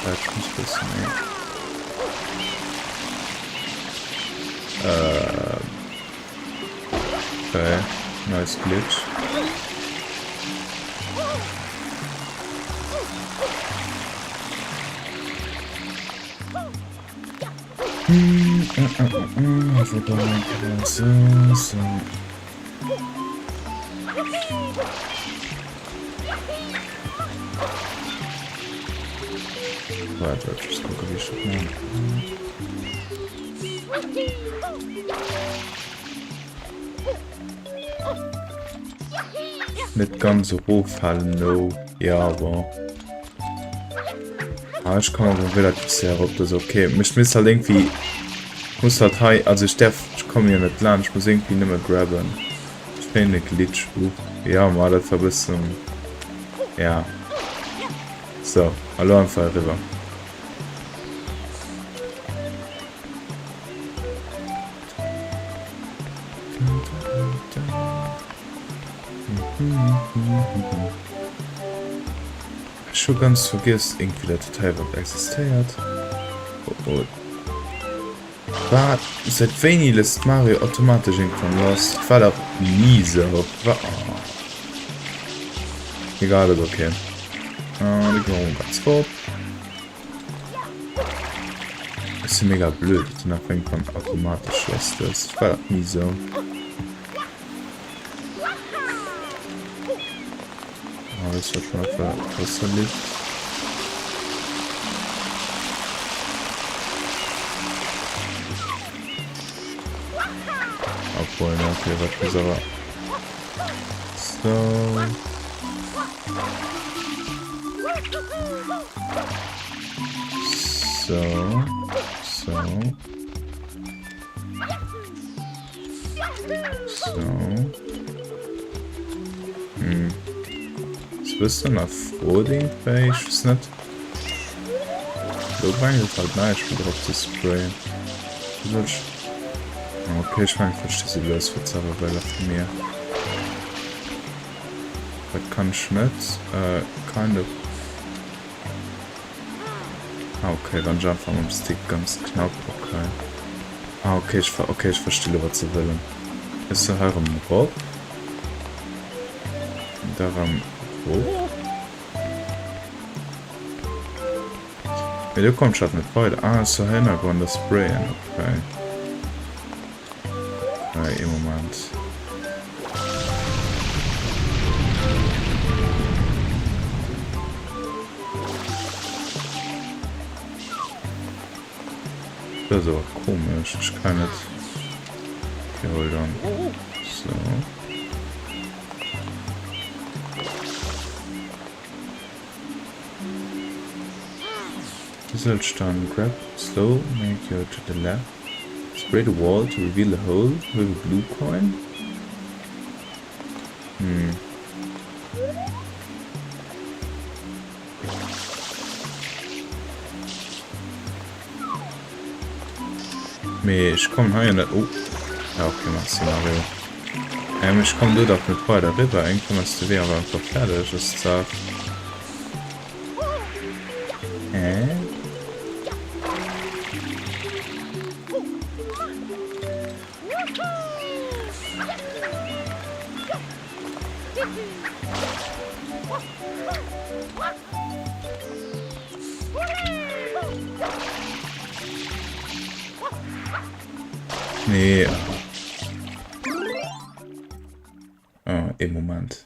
Ich muss ein bisschen mehr. Okay, nice glitch. Warte, ich gucke, wie ich das mache. Nicht ganz so hochfallen, no. Ja, aber. Ah, ich komme aber relativ sehr auf das okay. Mich muss halt irgendwie. Ich muss halt high. Also ich komme hier nicht lang. Ich muss irgendwie nicht mehr grabben. Ich bin eine Glitch. Ja, mal das Verbesserung. Ja. So, hallo einfach rüber. Schon ganz vergisst, irgendwie der Teil was existiert. Oh. War seit wenig lässt Mario automatisch irgendwann los. Ich war da nie so. Egal, ist okay. Die gehen ganz vor. Das ist mega blöd, danach fängt man automatisch los. Das war nie so. Das wird mal für Wasser liegt. Obwohl, ne, okay, was ist aber. So. Bist du nach Froding fähig? Ist nicht. So bringt es halt nice, mit drauf zu sprayen. Okay, ich meine, ich verstehe sie los für Zauberwelle von mir. Das kann ich nicht. Kind of. Okay, dann jump am Stick ganz knapp. Okay. Okay, ich verstehe, was sie wollen. Ist er herum Rob? Daran. Oh. Ja, du kommst schon mit Weider. Ah, so Hintergrund das Sprayen. Okay. Im Moment. Das ist aber komisch. Ich kann nicht. Okay, hold on. So. Dann grab slow, make your to the left. Spray the wall to reveal the hole with a blue coin. Ich komme hier nicht. Oh. Ja, okay, mach Szenario. Ich komme nur doch mit Weider rüber. Eigentlich machst du aber einfach fertig. Das sagt. Nee. Im Moment.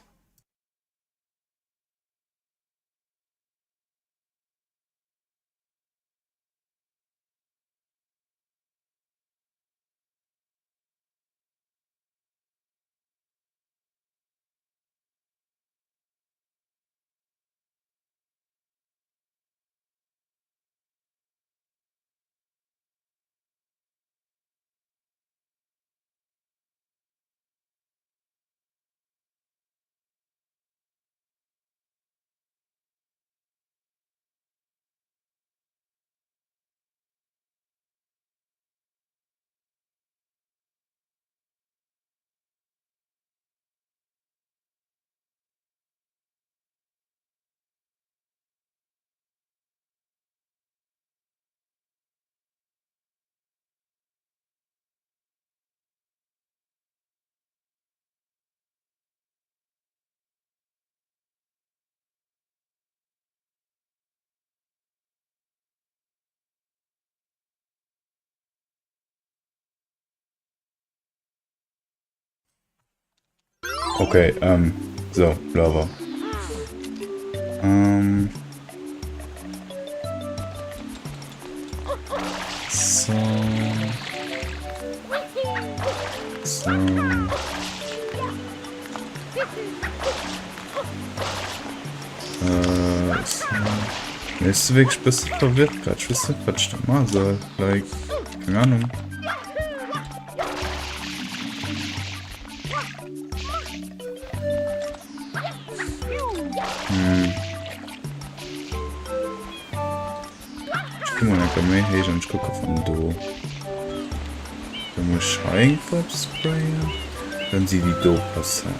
Okay, so, Lover. So. So. Ist wirklich ein bisschen verwirrt gerade. Ich weiß nicht, was ich da machen soll. Like, keine Ahnung. Ich gucke mal einfach mehr her und ich gucke von do. Wenn wir Scheinpop sprayen, dann sieht die do passen.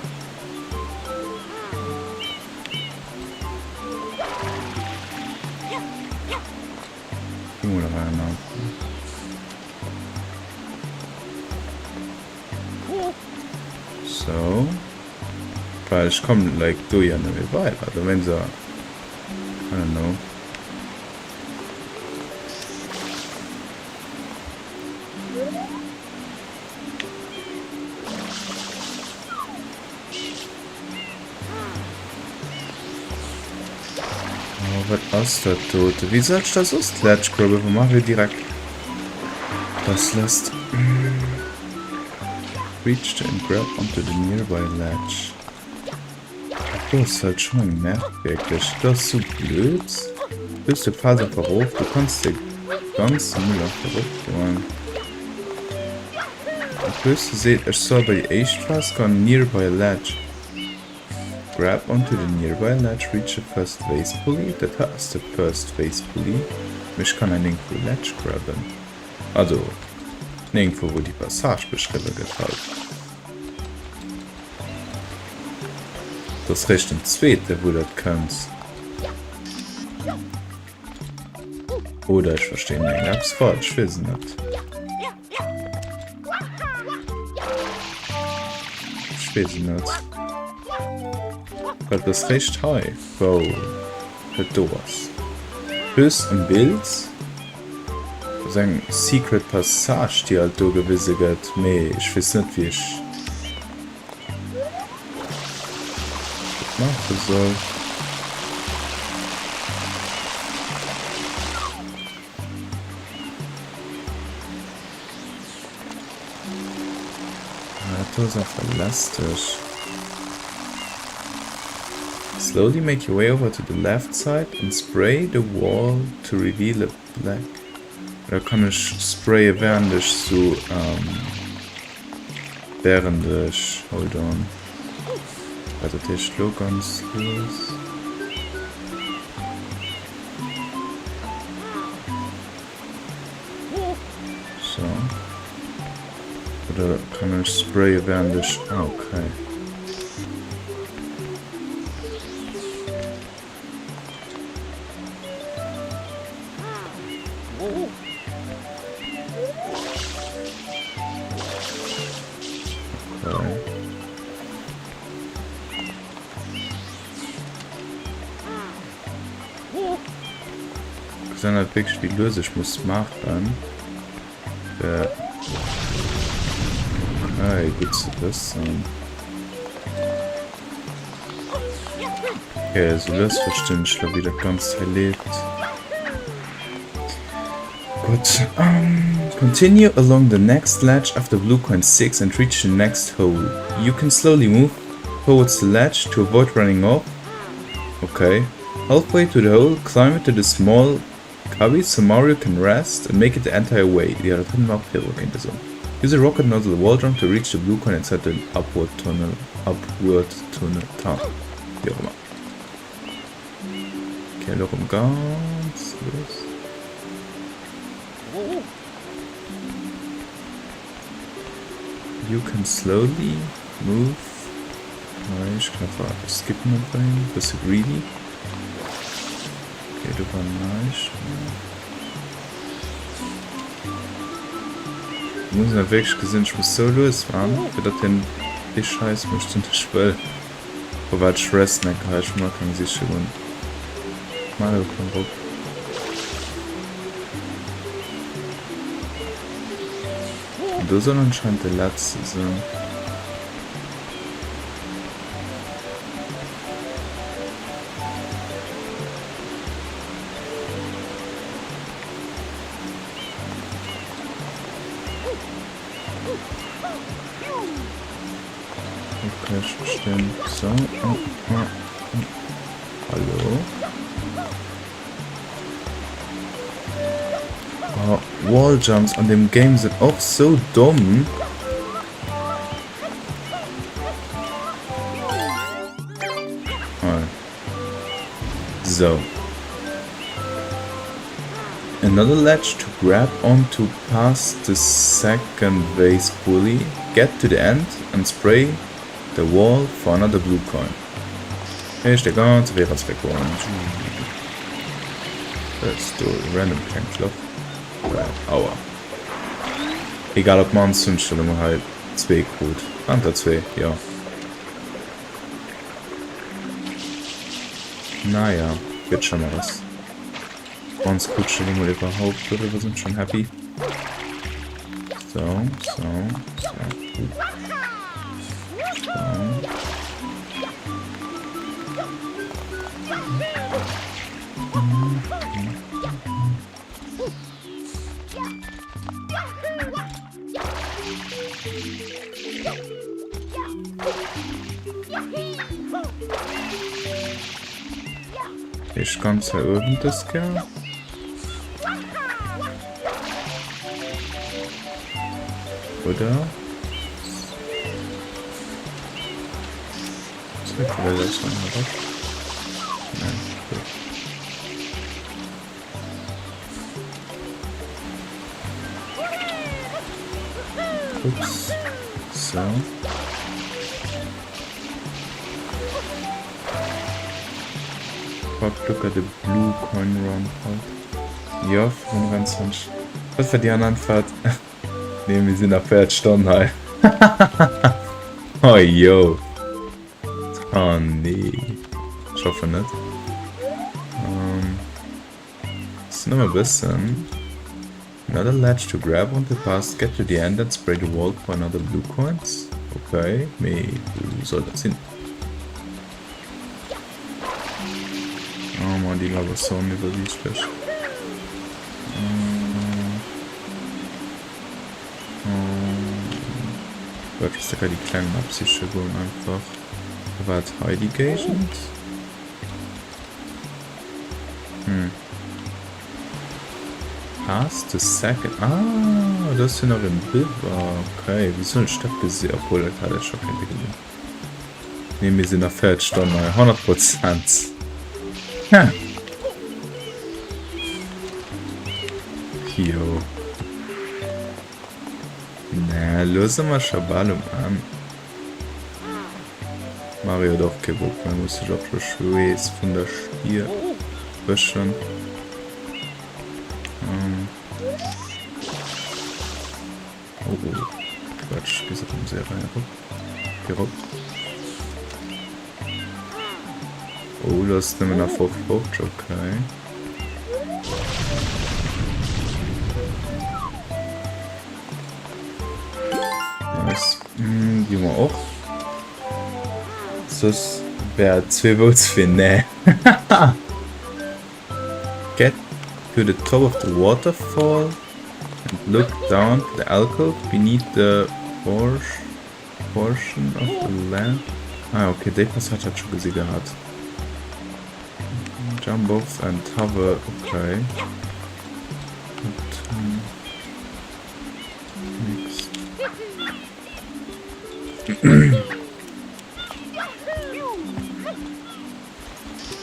So. Weil ich komme like du ja nicht mehr weiter. Also wenn so. I don't know. Oh, was ist das Tote? Wie soll ich das auslatschen? Wo machen wir direkt das lässt? Reached and grab onto the nearby ledge. Das ist halt schon ein Nerv, wirklich. Das ist so blöd. Du bist der Fall einfach auf. Du kannst den ganzen Müll auf holen. Plus, du seht, ich soll bei echt fast gehen nearby ledge. Grab onto the nearby ledge, reach the first base pulley. Das ist der first base pulley. Ich kann ein Ding für ledge graben. Also, nirgendwo, wo die Passage beschrieben wird halt. Das ist recht im Zweite, wo das kannst. Oder ich verstehe nicht, ich hab's falsch, ich weiß nicht. Ich weiß nicht. Weil das recht high. Wow. Für sowas. Plus im Bild. Sein Secret Passage, die halt da gewisse geht. Nee, ich weiß nicht, wie ich machen soll. Ja, das ist verlässlich. Slowly make your way over to the left side and spray the wall to reveal a black. Da kann ich sprayen, während ich so, während ich, hold on. Also der Schluck ganz los. So. Oder kann ich sprayen, während ich, okay. Ich sage halt wirklich, wie löse ich muss machen. Okay, gut zu wissen. Okay, also das verstehe ich schon wieder ganz erlebt. Gut. Continue along the next ledge after blue coin 6 and reach the next hole. You can slowly move towards the ledge to avoid running off. Okay. Halfway to the hole, climb into the small cubby so Mario can rest and make it the entire way. The other turn uphill, okay, so. Use a rocket nozzle wall jump to reach the blue coin and set an upward tunnel tunnel. Wie auch immer. Okay, darum ganz los. You can slowly move. Ich kann einfach skippen und rein. Bist du greedy? Okay, du war nice. Ich muss ja wirklich gesehen, ich muss so losfahren. Für das den Scheiß möchte ich nicht will. Aber ich rest nicht, ich mag keinen Sicherung. Mario kommt rup. Und du soll anscheinend der letzte sein. Okay, stimmt. So. Hallo? Oh, Walljumps an dem Game sind auch so dumm. Oh. So. Another ledge to grab onto past the second base pulley, get to the end and spray the wall for another blue coin. Ist der ganze Weg als weggeholt. Das ist ein random Kämpfloch. Aua. Egal ob man es Stellung halt 2 gut. Andere 2, ja. Naja, wird schon mal was. Ganz gut Stellung überhaupt, oder? Wir sind schon happy. So. Gut. So. Ich kann es eröffnen, das Kerl. Oder? So, ich will das mal weg. Nein, gut. Ups. So. Look at the blue coin round halt. Ja, 25. Was für die anderen Fahrt? Ne, wir sind auf 4 Stunden halt. Oh, yo. Oh, nee. Ich hoffe nicht. Das ist noch ein bisschen. Another ledge to grab on the past, get to the end and spray the wall for another blue coins. Okay, wo soll das hin? Oh man, die glaube ich so unübersichtlich. Wirklich sogar die kleinen Absichten wollen einfach. Was Heidi Gegent? Past the second. Ah, das ist ja noch im Bild. Okay, wie so ein Stadt gesehen, obwohl das hat er schon keine gesehen. Ne, wir sind nach 4 Stunden, 100%. Ja. Jo. Na, los mal Schabalum an. Mario doch kein Bock, man muss sich auf der Schuhe von der Stier wischen. Oh, Quatsch, wir sind sehr rein. Oh, das ist nämlich nach Frucht, okay. Nice. Die wir auch. Das wäre 2 Votes für ne. Get to the top of the waterfall and look down to the alcove beneath the portion of the land. Ah, okay, der Pass hat schon gesehen gehabt. Jump off and hover, okay. Next.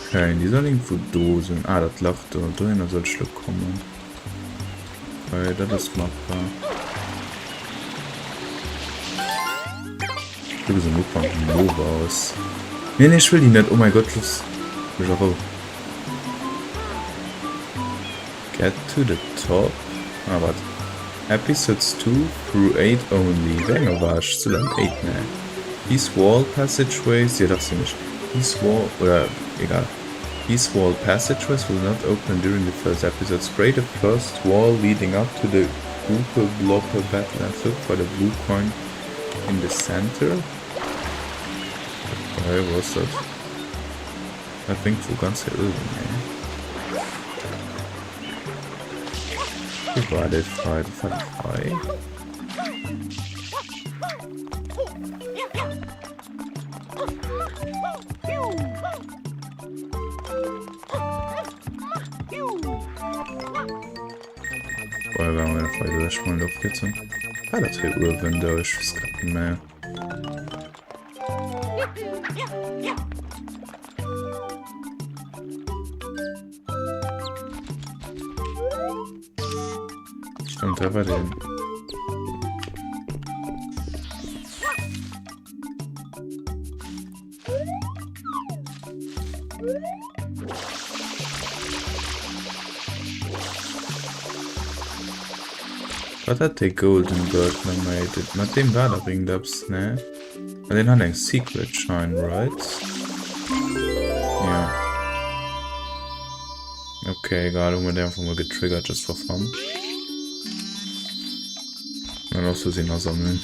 Okay, die soll irgendwo Dosen. Ah, das lacht da. Dahin soll Stück kommen. Okay, das ist machbar. Ich will so ein Muckbank Nova aus. Nee, ich will die nicht. Oh mein Gott, los. Get to the top. Ah, warte. Episodes 2 through 8 only. Länger war ich zu lang 8, ne. These wall passageways. Ja, das sind nicht. These wall. Oder egal. These wall passageways will not open during the first episode. Spray the first wall leading up to the Oktober battle and look for the blue coin in the center. Okay, was das? I think wo ganz hier oben, ne? War der frei? Das war frei. Oder wenn wir noch weiter durchspulen, auf geht's. Ah, das hier Uhr, wenn da ist, es gibt mehr. Stimmt, da war der. Was hat der Golden Bird gemacht? Mit dem war der Ring das, ne? Und den hat ein Secret Shine, right? Ja. Okay, egal, um den einfach mal getriggert, just for fun. Dann auch so sehen wir sammeln.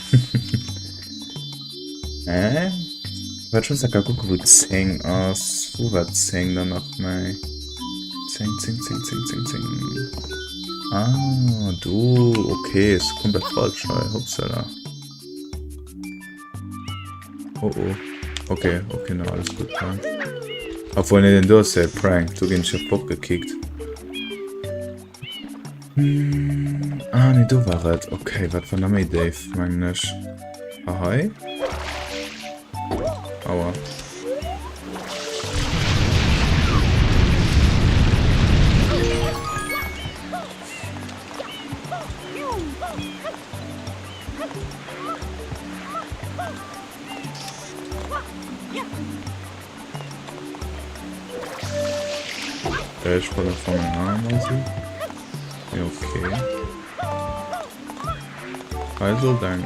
Was schon sagt, guck, wo 10 aus. Wo war 10 dann noch mal? 10. Ah, du, okay, ist komplett falsch, Hupsala. Oh, okay, na, alles gut, ja. Obwohl, ne, den du hast ja Prank, du gehst auf Pop gekickt. Ah, ne, du war es. Okay, was von der May Dave, mein ich. Ahoi? Aua. Ich wollte von meinem Arm aussehen. Ja, okay. Also dann.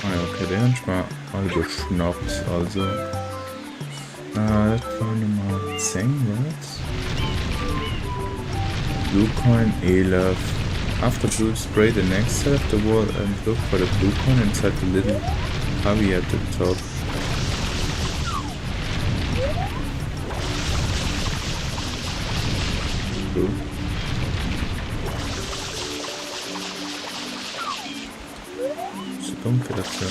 Ah ja, okay, den hab ich mal alle geschnappt, also. Das war Nummer 10 jetzt. Blue coin, Erlieft. After blue, spray the next side of the wall and look for the blue coin inside the little cubby at the top. Blue. So dunkel das ja.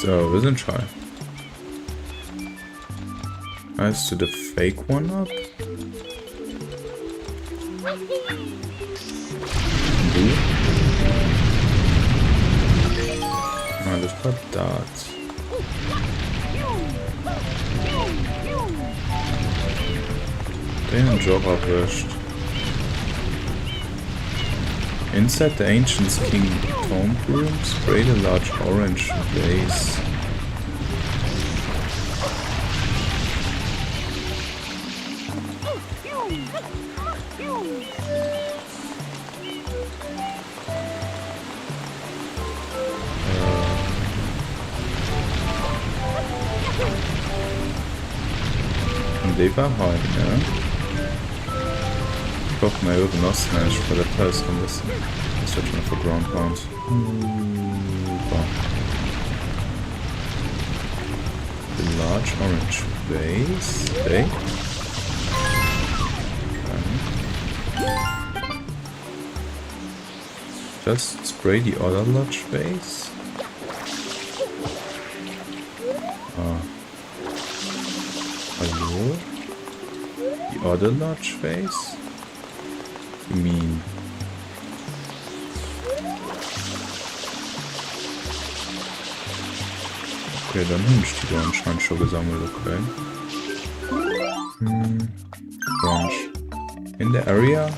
So, wir sind schon. Heißt du the fake one up? Du? Ah, das war Dart. Den Job erwischt. Inside the ancient king tomb room, sprayed a large orange vase. Und die war heim, ja? Ich hoffe mal irgendwas nicht, weil der Platz ein bisschen. Das wird schon für Ground Pound. The large orange vase. Okay. Just spray the other large vase. Hallo? The other large vase? Mean. Okay, dann habe ich die anscheinend schon gesammelt, okay. Branch. In the area?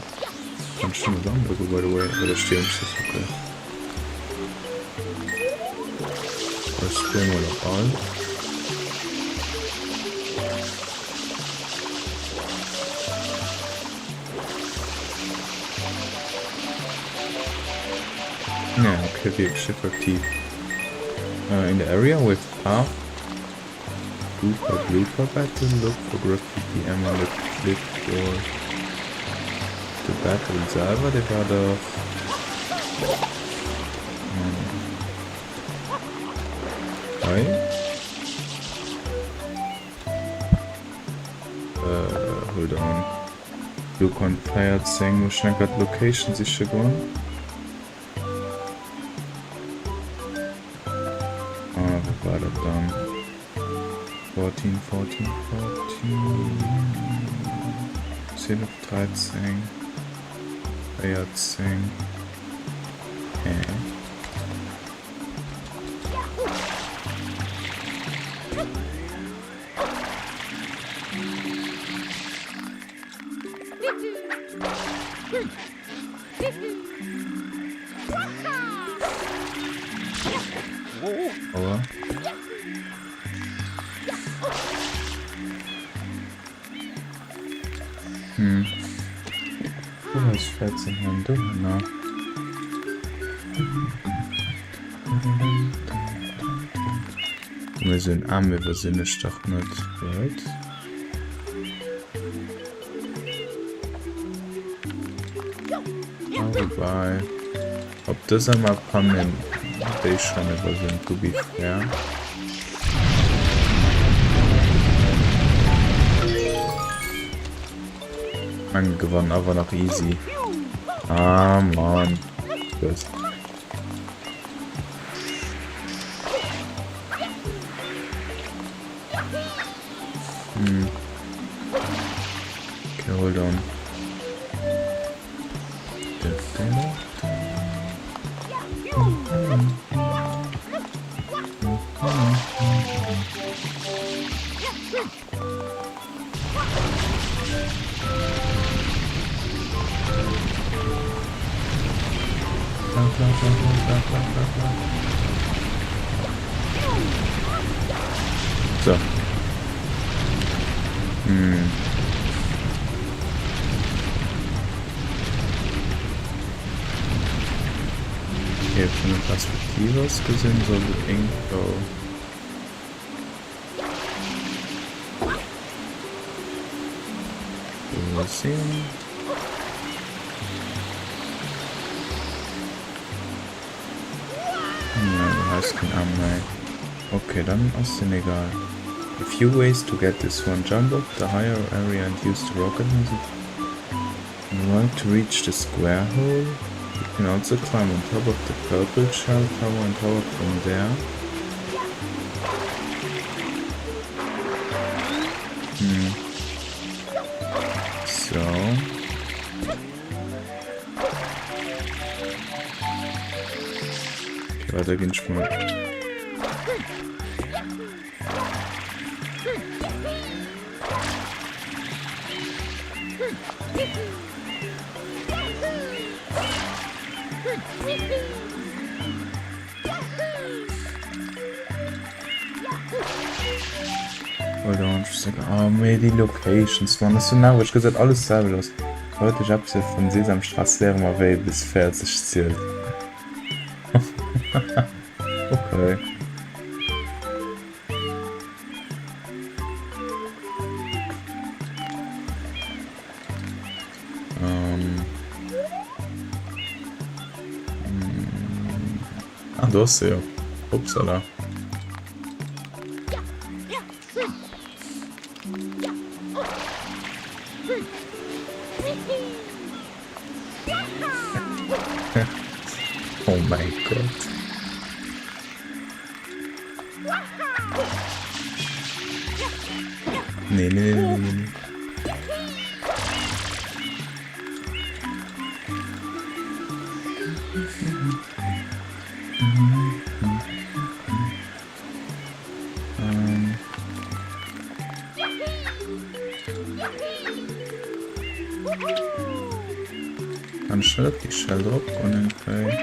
Kann ich schon gesammelt, by the way, oder stehen ist das okay. Das stehen wir noch all. Yeah, okay, wirklich effektiv. In the area with path, blooper battle, look for graffiti, emerald, click or the battle selber, der war doch. Hi. hold on. Du kannst feiert singen, wo schnell grad Location sich schon. Ah, wo war das dann? 14, 14, 14. 10 auf 13. Feiert singen. Aber du hast 14 Hände, na. Wir sind arm, wir sind nicht doch nicht, right? Wobei, ob das einmal kommen, ich schon über so ein Kubik, ja. Man gewonnen, aber noch easy. Ah, Mann. Gut. Okay, hold on. So. Hier von der Perspektive aus gesehen soll es irgendwo so sehen. Ja, du hast keinen Arm mehr. Okay, dann ist es egal. A few ways to get this one. Jump up the higher area and use the rocket music. And want to reach the square hole. You can also climb on top of the purple shell tower and tower from there. So. Okay, weiter geht's mal. Oder ich sage, oh, mir die Locations, man, das ist so nah, ich gesagt, alles selber los. Leute, ich hab's ja von Sesamstraße leer mal weg bis 40 zählt. Okay. Ah, du hast ja. Upsala. Oh mein Gott. Nee. Dann schnell die Shell drauf und dann kann ich...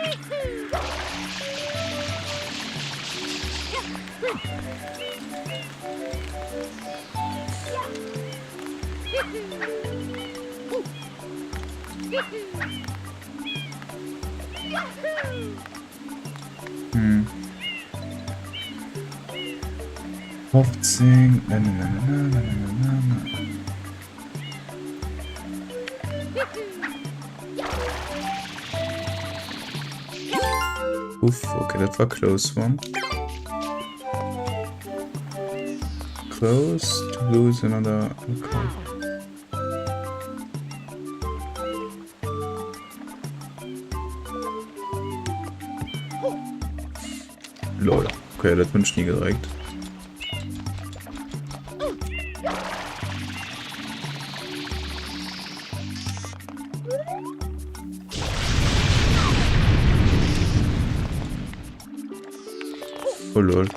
Aufziehen. Uff, okay, das war close one. Close to lose another. Okay. Lol. Okay, das bin ich nie gedrückt. Oh lol.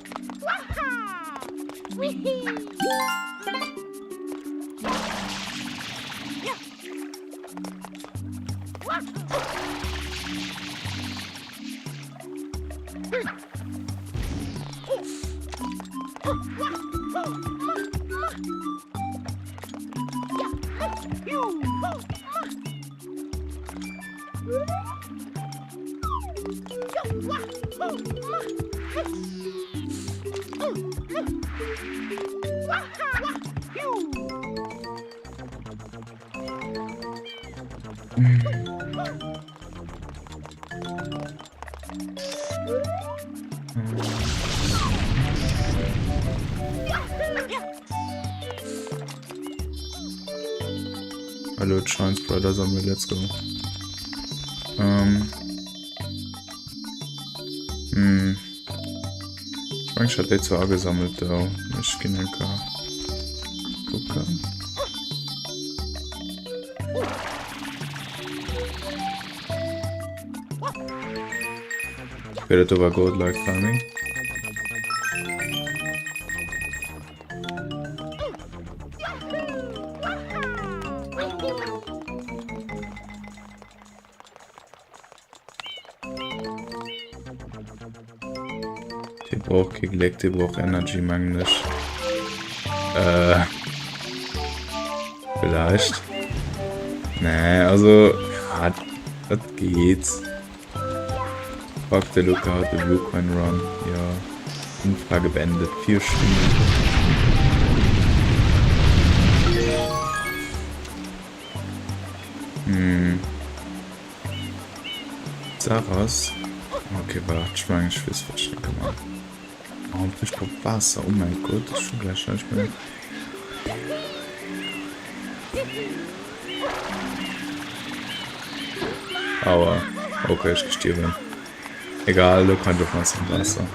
Hallo, Chance Brothers, let's go. Ich hatte jetzt zwar gesammelt, da ich kann gucken. Ich werde aber gut like farming. Die braucht gelegt, die braucht Energy manglisch. Vielleicht. Nee, also ja, das geht. Fuck der Lookout, the Blue Coin Run. Ja. Umfrage beendet. 4 Stunden. Saras. Okay, warte, ich meine, ich will es verstehen. Oh, ich brauche Wasser. Oh mein Gott, das ist schon gleich schnell. Aua. Okay, ich gestirben. Egal, du kannst doch mal zum Wasser.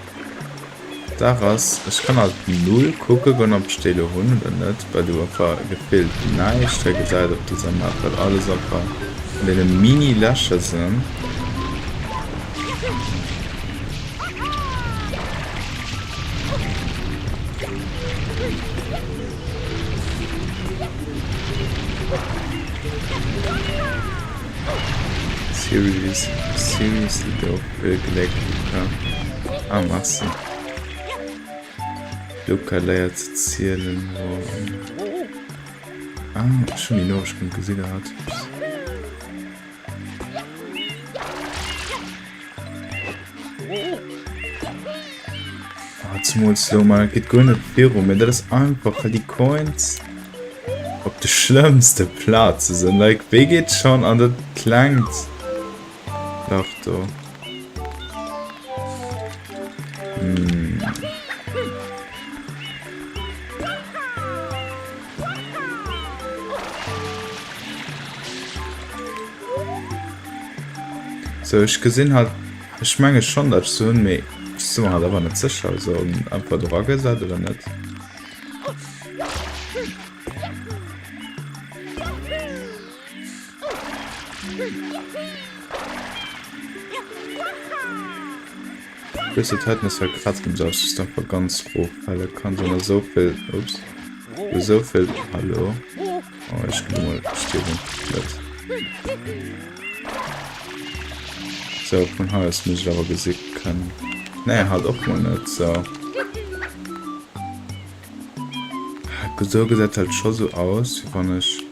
Daraus, ich kann halt 0 gucken, ob ich stille Hunde oder nicht, weil du einfach gefehlt. Nein, ich stelle gesagt, auf dieser Map, weil alles einfach in den Mini-Lascher sind. Seriously doch gelegt, Luca. Ah, machst du. Luca leiert zu zählen. Ah, schon die Nachrichten gesehen hat. Ah, zum Slow, man geht gar nicht viel rum. Das ist einfach, weil die Coins auf der schlimmste Platz sind. Like, wie geht schon an das klangt? Ach du. So, ich gesehen halt, ich meine schon, dass ich so ein Mäh. Ich so halt aber nicht sicher, also einfach drauf gesagt oder nicht. Bis halt nicht so krass gibt, das ist einfach ganz hoch, weil er kann so viel, ups, so viel, hallo, oh, ich kann mal stirben, so, von Haus muss ich aber besiegt können, ne, halt auch mal nicht, so, so gesagt halt schon so aus, wie wenn ich,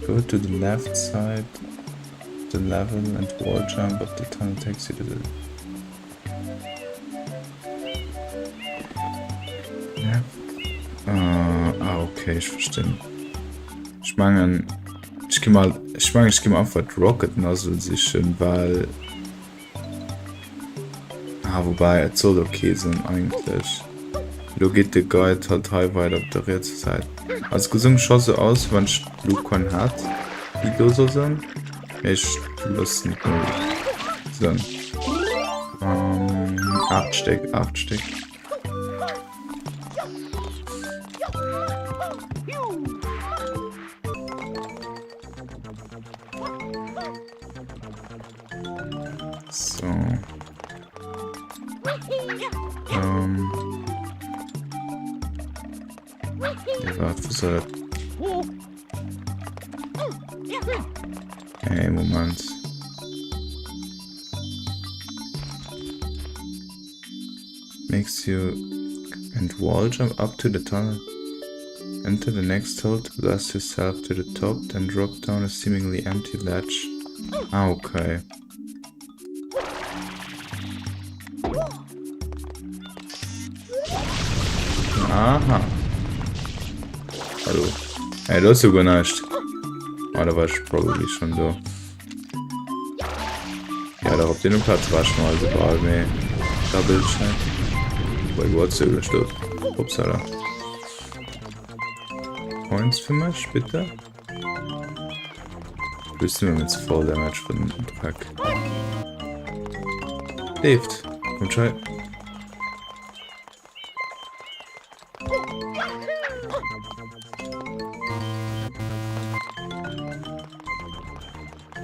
Go to the left side, the level and wall jump, but the tunnel takes you to the... Ja. Okay, ich verstehe. Ich meine, ich gehe mal einfach Rocket Nozzle sichern, weil... wobei, es soll okay sein eigentlich. Du geht der Guide halt teilweise auf der Rätselseite. Also gesungen schaut so aus, wenn ich Bluecoin hat, die du so sind. Ich lust nicht mehr. So. 8 Stück, 8 Stück. So. Ja, warte, was soll das? Hey, Moment. Makes you and wall jump up to the tunnel. Enter the next hole to blast yourself to the top, then drop down a seemingly empty ledge. Ah, okay. Aha. Hallo. Hey, das ist sogar nicht. Ah, da war ich probably schon da. Ja, da auf dem Platz war schon mal so überall mehr Double Check. Weil du hast ja steht. Upsala. Points für mich, bitte. Wissen wir jetzt voll Damage von dem Pack. Erlieft. Komm schon.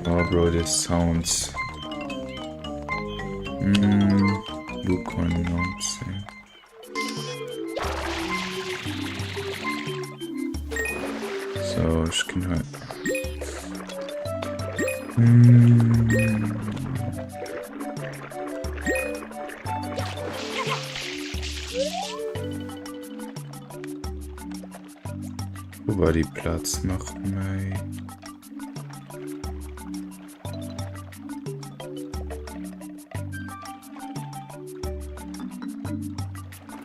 Oh, bro, this sounds. Blue coin, nonsense. So, ich kann halt. Wo war die Platz noch mehr?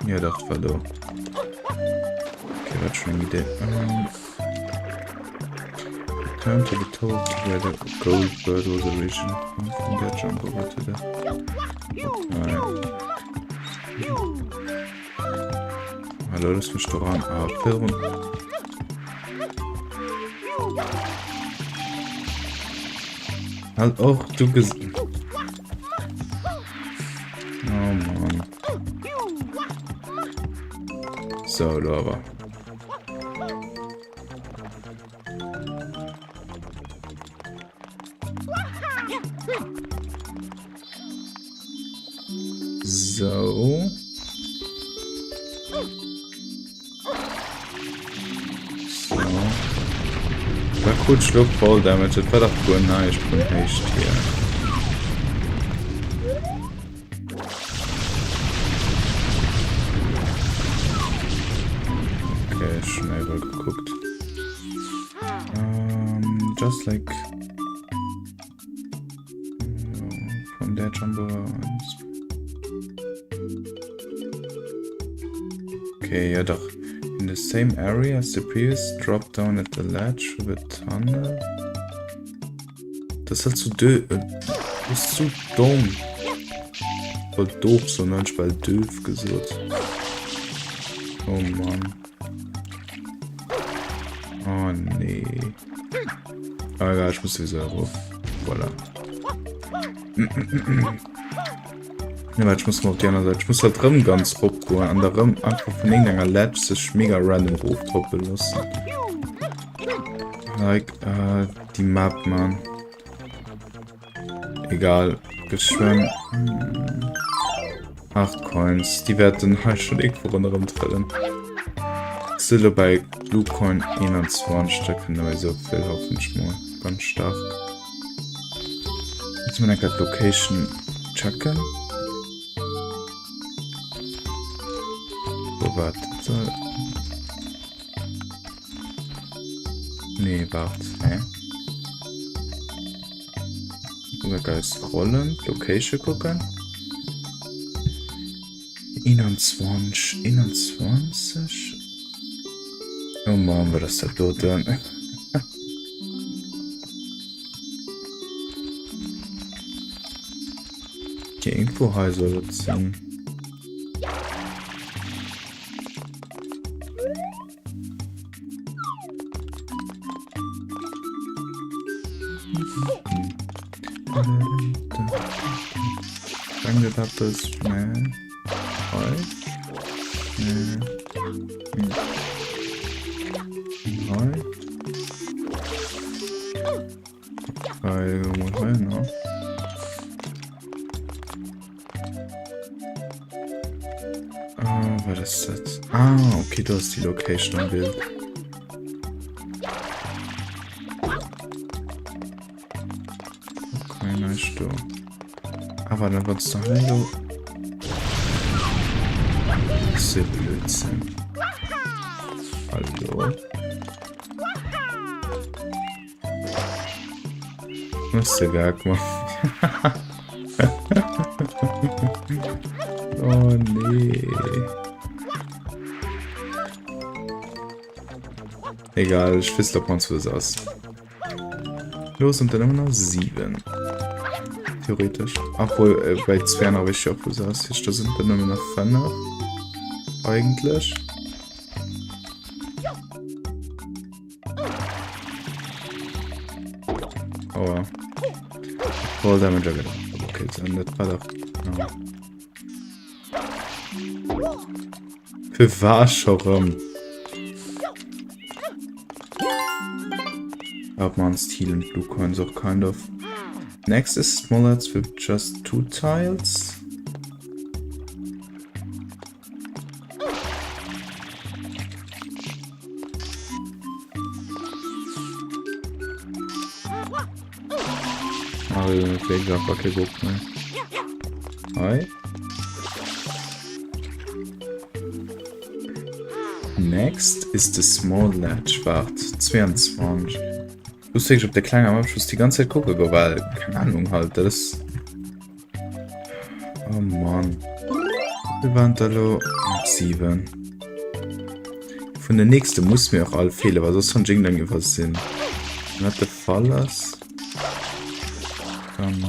Ja, doch, war da. Okay, was schon eine Idee. Return to the top where the gold bird was originally from that jump over to the... Hallo, das ist ein Restaurant. Ah, Film. Halt auch, du gesehen. Oh Mann. So, da aber. So. So. War kurz Schluck voll Damage, das war doch gut, nein, ich bin echt hier. Okay, schnell wohl geguckt. Just like from der Jumbo. Okay, ja doch. In the same area as the previous, drop down at the ledge with a tunnel. Das ist halt so doof. Das ist so dumm. Voll doof, so manchmal doof gesagt. Oh Mann. Oh nee. Ah egal, ich muss sowieso rauf. Voilà. Ja, weil ich muss mal auf die andere Seite. Ich muss halt drin ganz hoch gehen. An der Rim einfach von irgendeiner Ledge sich mega random hochtoppen lassen. Like, die Map, man. Egal. Geschwommen. 8 Coins. Die werden halt schon irgendwo runter drin. Stille bei Blue Coin 21. Da können wir so viel hoffentlich mal. Ganz stark. Jetzt mal eine Location checken. So, warte. Nee, warte. Hä? Wir gleich scrollen. Location gucken. 21. 21. Oh Mann, war das da dort dann? Hier irgendwo high soll das sein. das ne. Hoi. Ne. Hoi. Hoi, no. Was ist das? Ah, okay, du hast die Location im Bild. Okay, nice, du. Aber dann wird's doch hallo. Das ist ja Blödsinn. Hallo? Was ist der Werk, Mann? Oh nee. Egal, ich weiß, ob man es was aus. Los, und dann immer noch 7. Theoretisch. Obwohl, bei 2 habe ich auch was aus. Da sind dann immer noch 5. Eigentlich. Oh. Voll Damage gedacht. Okay, dann das war doch. Ja. Für Warschaum. Ob man Steel and Blue Coins auch kind of. Next is smallets with just 2 tiles. Ich hab okay, guck mal. Hi. Next is the small ledge. Wart, 22. Lustig, ich hab der kleine am Abschluss die ganze Zeit gucke, weil, keine Ahnung halt, das ist... Oh Mann. Wir waren da lo 7. Von der nächsten muss mir auch alle fehlen, weil sonst von Jing dann was sind. Wenn der Fall ist... Dann,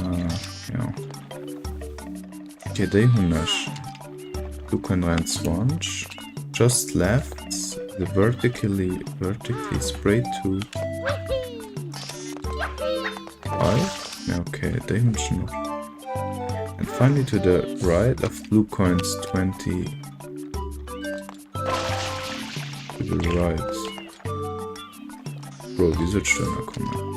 ja. Okay, die Hunnisch. Du kannst 23. Just left the vertically sprayed to. Yeah, okay, they mention. And finally to the right of blue coins 20. To the right. Bro, die sind schöner, komm mal.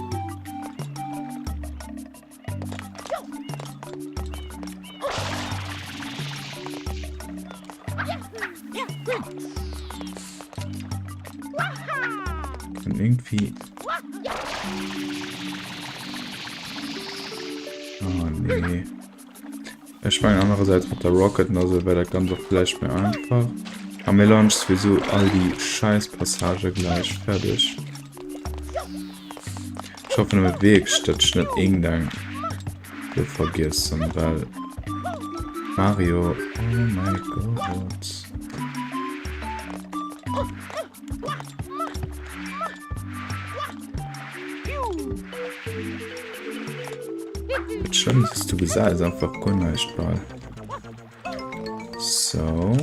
Und irgendwie... Oh nee. Ich meine andererseits mit der Rocket, also wäre das Ganze vielleicht mehr einfach. Aber mir launcht sowieso all die Scheiß-Passage gleich fertig. Ich hoffe nur mit Weg, statt schnell irgendein du vergisst, weil Mario, oh mein Gott. Das Schlimme ist, du gesagt, ist einfach unleichtbar. So.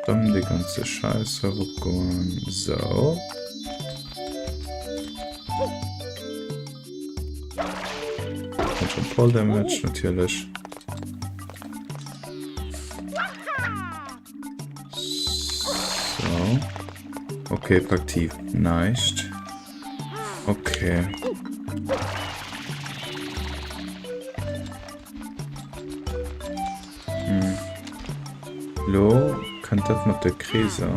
Dann die ganze Scheiße rückgehen. So. Und schon voll Damage natürlich. So. Okay, aktiv. Nice. Okay. Lo, kann das mit der Krise?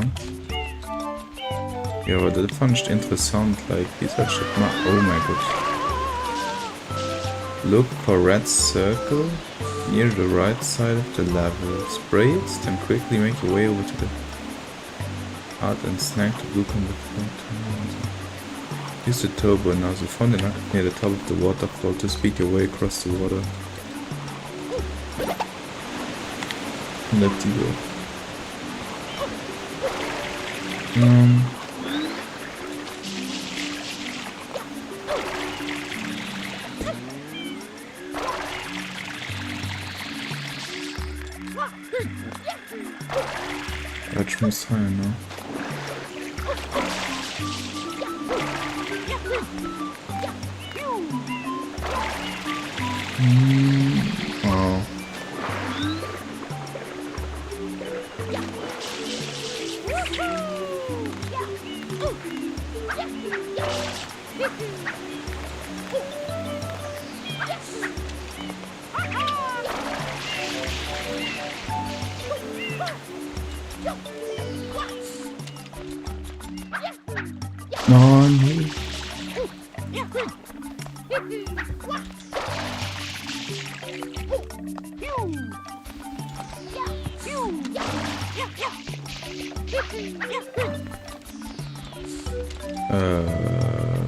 Ja, aber das fand ich interessant. Like, wie soll ich das mal? Oh mein Gott. Look for red circle near the right side of the level. Spray it, then quickly make your way over to the heart and snag the blue on the front. Use the turbo now. So find the nugget near the top of the waterfall to speed your way across the water. Let die go. Das muss sein, ne? Oh. Oh nee.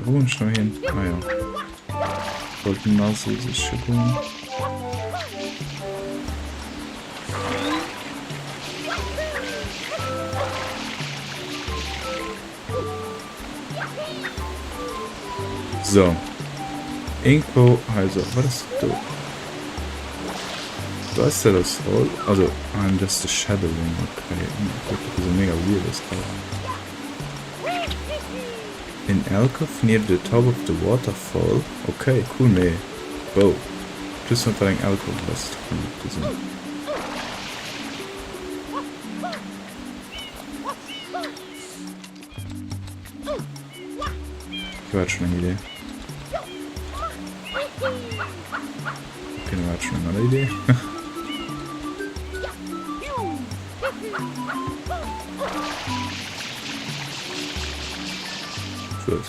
Wo ist noch hin? Ah ja. Wollten mal so sich schicken. So. Irgendwo, also, was ist du? Du hast ja das Roll. Also, I'm just a shadowing, okay. Das ist mega weird, das gerade. In Alcove near the top of the waterfall. Okay, cool, nee. Wow. Plus noch ein Alcove, was du gesehen. Ich hatte schon eine Idee. Okay, du hattest schon eine andere Idee. Gut.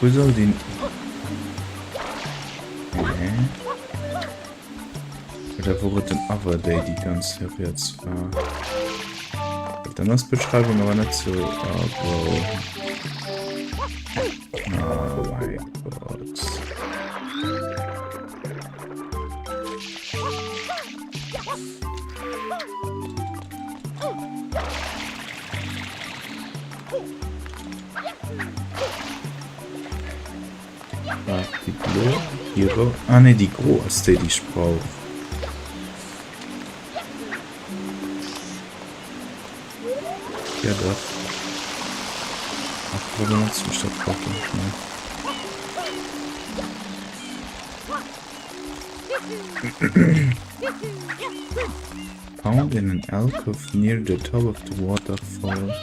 Wo soll die... Okay. Oder wo wird denn Otherday die ganze jetzt war? Dann ist Beschreibung aber nicht so... Oh, mein Gott. Die Blue, Hero. Ah ne, die große, die ich brauche. Ja, doch. Ach, wo benutzt mich das gerade nicht mehr? Found in an alcove near the top of the waterfall.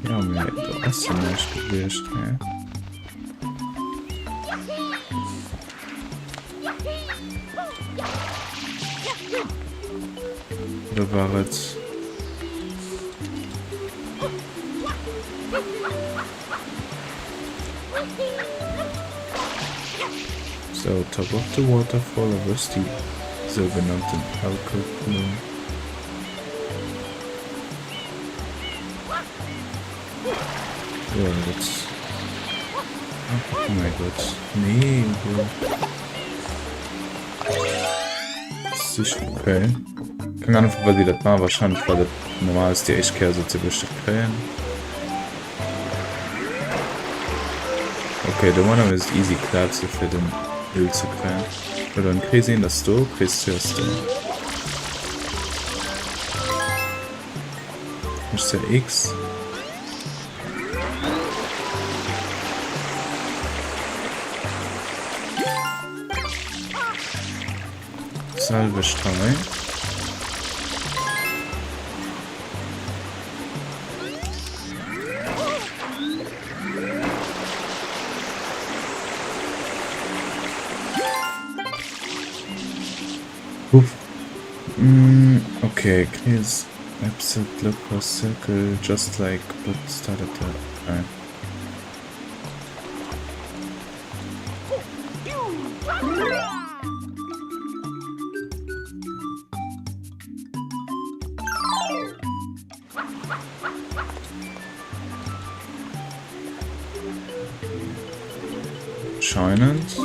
Ja, mir da hast du nicht gewischt, hä? Oder war es? So, top of the waterfall, was die sogenannten Alkohol. Ja, jetzt. Oh mein Gott. Nee, das ist okay. Keine Ahnung, weil die das war. Wahrscheinlich, weil das normal ist, die Echtkehr so zu bestimmt krähen. Okay, der Mann ist easy klar für den Öl zu krähen. Oder dann kriegst du ihn, dass du kriegst zuerst du. Das ist der X. Salve Streu. Okay, Chris, episode look for circle just like but started that. Anscheinend.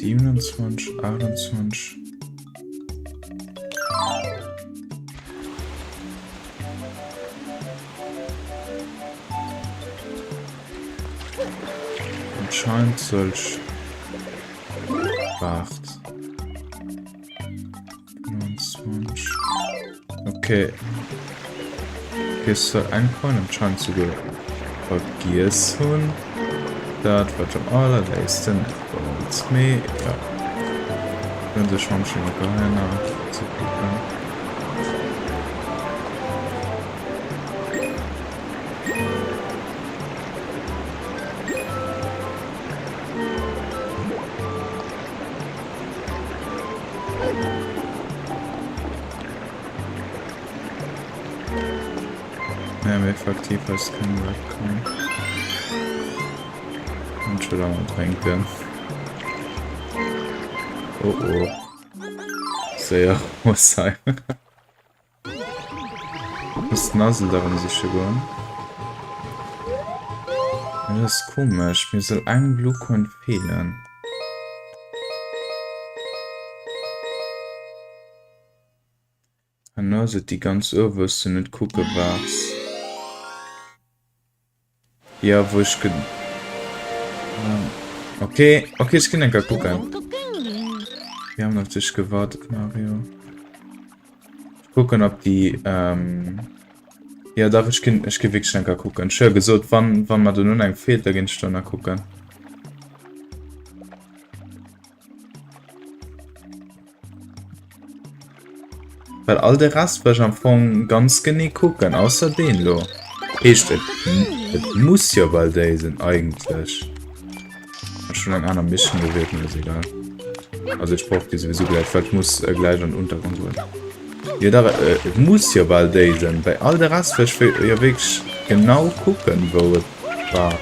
27, 28. Anscheinend soll ich 8. 29. Okay. Es soll einkommen, anscheinend sogar vergessen. Das wird am allerletzten uns mehr. Ja. Wenn sie schon mal keiner zu gucken. Ja, mehr effektiv als kein Webcam. Und schon lange trinken. Oh oh. Sehr muss sein. Das Nasel daran sich geworden. Ja, das ist komisch. Mir soll ein Glucon fehlen. Und sind die ganz Oberste nicht gucken was. Ja, wo ich okay, ich kann nicht gucken. Wir haben auf dich gewartet, Mario. Gucken, ob die, ja, darf ich wirklich nicht gucken. Schön gesagt, wann man da nun ein fehlt, da gehen ich dann gucken. Weil all der Rest wird am Anfang ganz genau gucken, außer den lo. Echt, es muss ja bald da sein, eigentlich. Ich habe schon lange anderen Mission gewählt, mir ist egal. Also ich brauche die sowieso gleich, vielleicht muss gleich an den Untergrund sein. Ja, da muss ja bald da sein. Bei all der Rest wird ja wirklich genau gucken, wo es war.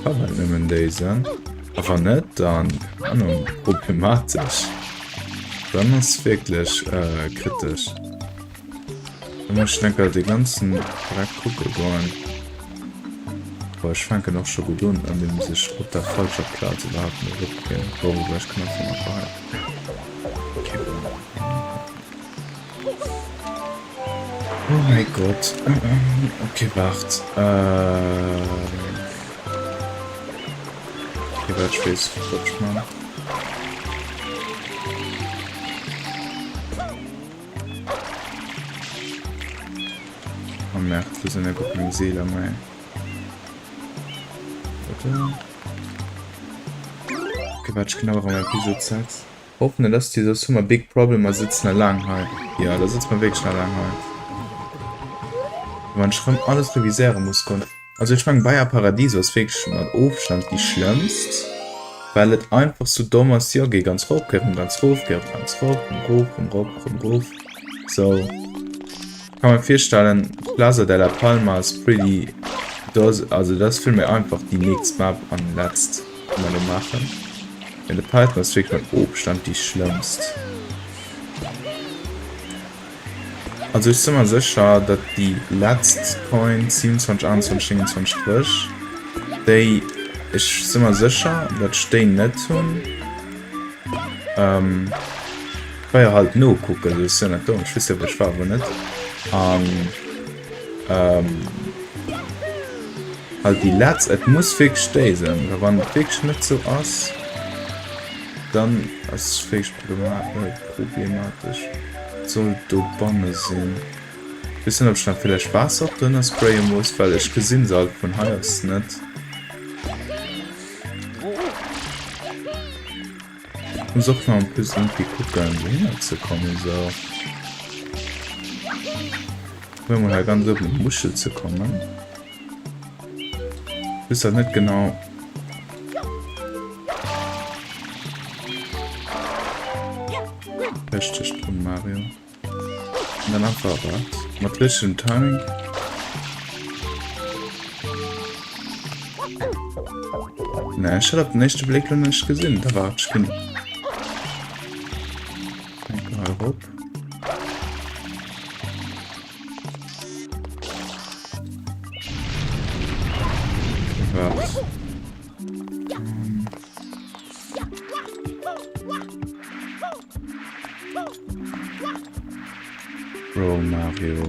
Kann man nicht mehr da sein. Aber nicht, dann problematisch. Dann ist es wirklich kritisch. Da muss ich denke, die ganzen Dreck gucken wollen. Aber ich fange noch schon gut an, an dem sich auf der falschen Platz überhaupt nicht rückgehen. Worüber ich kann davon abhalten. Okay. Oh mein Gott. Okay, wart. Okay, warte, ich weiß, was ich mache. Man merkt, wir sind ja gut mit Seele, mein. Warte. Okay, warte, ich kann aber auch mal Episode 6. Hoffen, dass dieser Summer Big Problem sitzt eine Langheit. Ja, da sitzt man wirklich eine Langheit. Man schreibt alles revisieren muss können. Also ich meine, Bayer Paradiso ist wirklich schon mal Aufstand die schlimmst. Weil es einfach so dumm ist, ja, geh ganz hoch, ganz hoch, ganz hoch, und hoch. So. Kann man feststellen, Plaza de la Palma ist pretty. Also das für mir einfach die nächste Map an letzt machen. In der Python ist wirklich mein Aufstand die schlimmst. Also ich bin mir sicher, dass die letzte Coin 27, 21, 27 frisch, die ich bin mir sicher, dass stehen nicht tun. Weil halt nur gucken, das ist ja nicht dumm, ich weiß ja, was war, aber nicht. Halt die letzte, es muss wirklich stehen sein, wenn es wirklich nicht so ist, dann ist es wirklich problematisch. Soll du Bombe sehen. Wissen, ob ich dann vielleicht Wasser auch drin sprayen muss, weil ich gesehen soll von Haus nicht. Ich muss auch noch ein bisschen irgendwie gucken, wie hinzukommen so. Wenn man halt ganz oben in die Muschel zu kommen. Ich weiß halt nicht genau. Richtig drum, Mario. Und dann einfach was. Mal zwischen Timing. Ne, ich hab den nächsten Blick noch nicht gesehen. Da war ich genug. Egal, hopp. Was? Bro, Mario.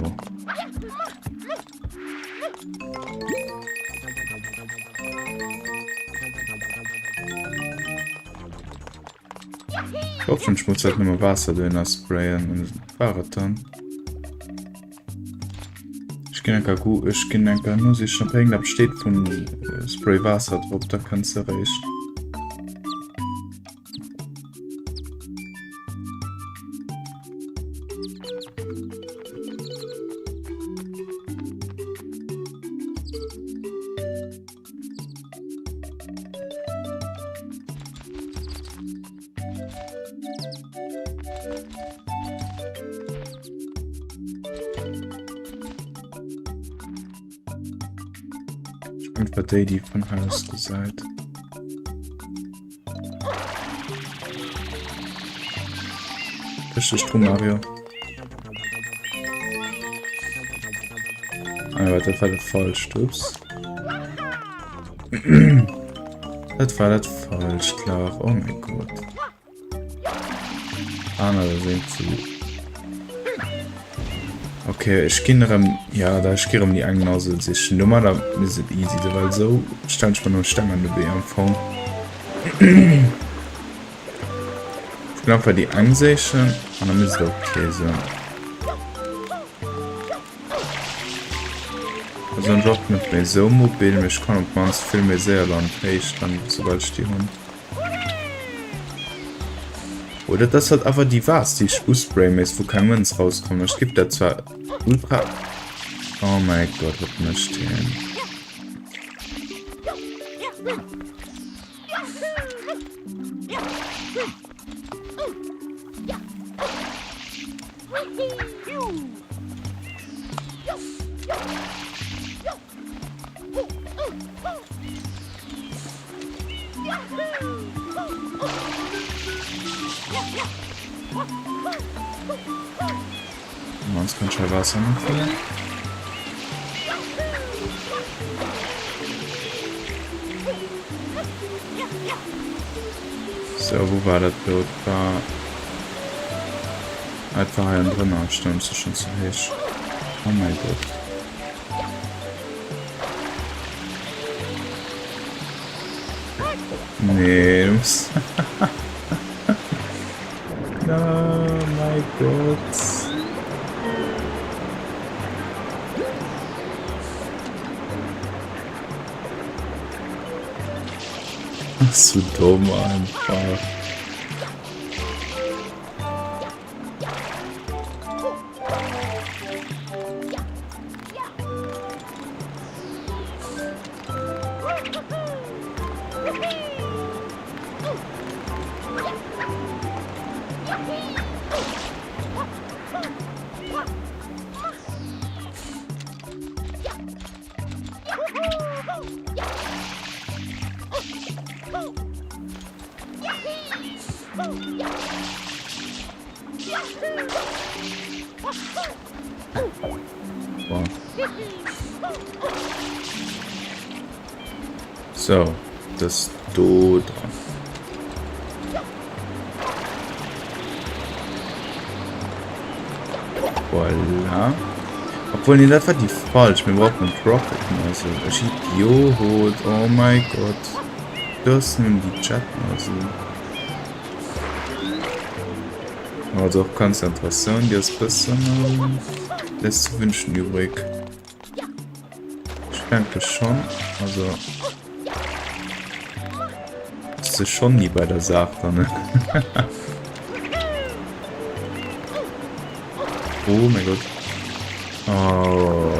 Ich hoffe schon, ich muss halt nur mal Wasser drin sprayen und Fahrrad dann. Ich kenne einfach nur sich schon bringen, da steht von Spray Wasser drauf, da kannst du recht. Einfach die von Haus gesagt. Richtig drum, Mario. Aber das war das falsch, ups. Das war das falsch, klar. Oh mein Gott. Anna, da sind zu. Okay, ich gehe ja, da ich gehe die eigenen Nase sich Nummer, da ist es easy, weil so stand ich mir nur Stange an der BMV. Ich glaube, für die Ansicht, und dann ist es okay so. Also ein Job mit mir so mobil, ich kann und man viel mehr sehr lang fähig, dann sobald ich die Hund. Oder das hat aber die was, die ich ausprayen ist, wo kein Münz rauskommt. Es gibt da zwar ultra... Oh mein Gott, was möchte ich denn? Sonst kann schon Wasser noch füllen. So, wo war das Bild? War einfach hier drin, stimmt, ist schon zu heiß. Oh mein Gott. Nee, du musst... Oh mein Gott. So dumm einfach. Boah. So, das do dran. Voilà. Obwohl, nee, das war die falsch. Wir brauchen einen Profit. Also, Idiot. Oh mein Gott. Das sind die Chatten. Also auch Konzentration, die ist besser. Lässt zu wünschen übrig. Ich denke schon. Also. Das ist schon nie bei der Sache, ne? Oh mein Gott. Oh.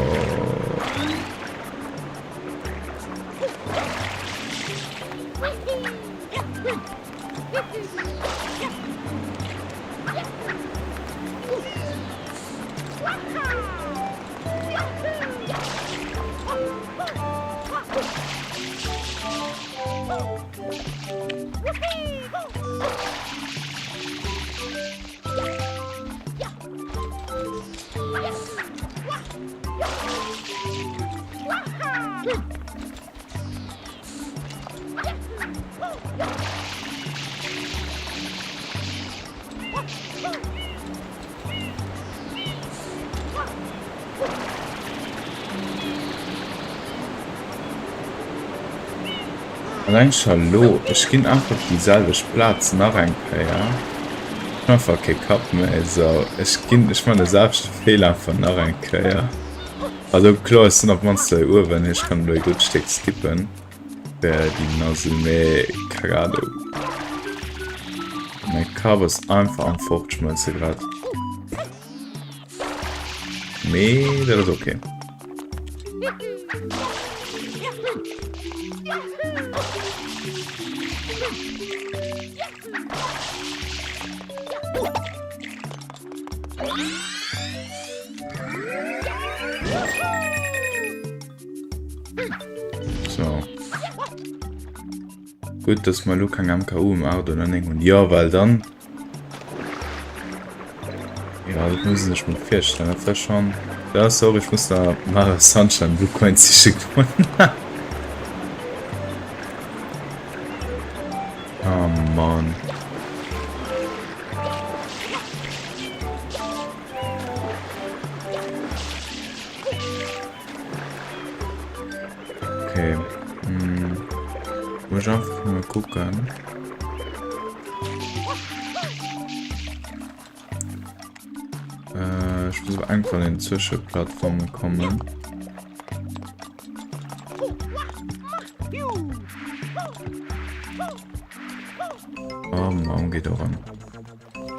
Allein hallo, ich ging einfach dieselbe Platz nach ein ja. Einfach gekappen, also ich meine selbst Fehler von nach ein ja. Also klar ist noch Monster Uhr, wenn ich kann durch gut Steck skippen. Wer die Nase mehr Karado. Mein Kabel ist einfach am Fortschmelzen gerade. Nee, das ist okay. So. Gut, dass man kein MKU im Auto und ja, weil dann. Ja, das müssen sich mal feststellen. Das schon. Ja, sorry, ich muss da mal Sunshine, du kannst dich schicken. Oh Mann. Okay. Muss einfach mal gucken. Ich muss einfach in den Zwischenplattformen kommen. Oh Mann, geht auch an.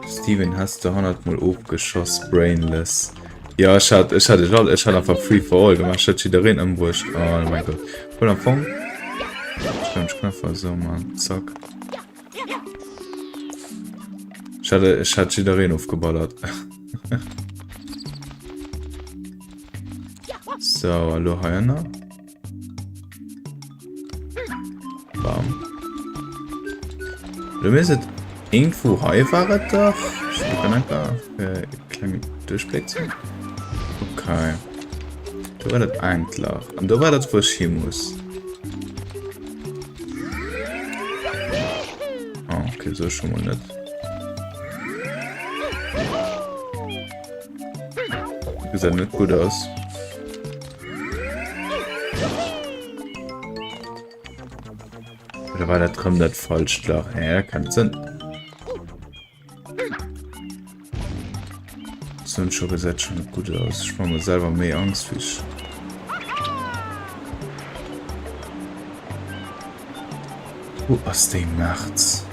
Steven, hast du 100 Mal aufgeschossen, brainless. Ja, ich hatte einfach free for all gemacht. Ich hatte wieder rein am Wurscht. Oh mein Gott. Voll am Fong. Ich kann einfach so, Mann. Zack. Ich hatte wieder rein aufgeballert. So, hallo, Heiner. Bam. Du müsst irgendwo heimfahren doch. Ich kann einfach einen kleinen Durchblick ziehen. Okay. Du war das eigentlich. Und du war das, wo ich hin muss. Oh, okay, so schon mal nicht. Das sieht nicht gut aus. Oder war das komplett falsch klar? Ja, kann Sinn. So schon gesagt schon nicht gut aus. Ich mache mir selber mehr Angst wie ich. Was dem macht's?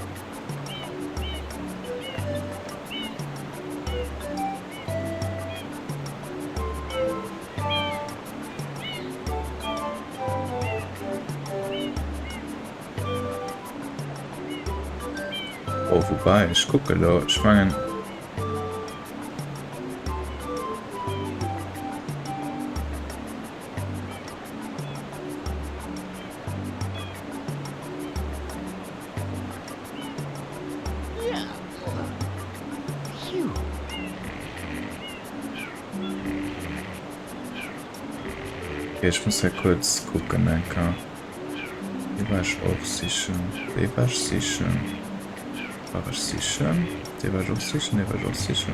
Oh, wobei, ich gucke da, ich fange. Okay, ich muss ja kurz gucken, danke. Die war ich auch sicher. Die war ich sicher. War ich sicher? Der war auch sicher, der war auch sicher.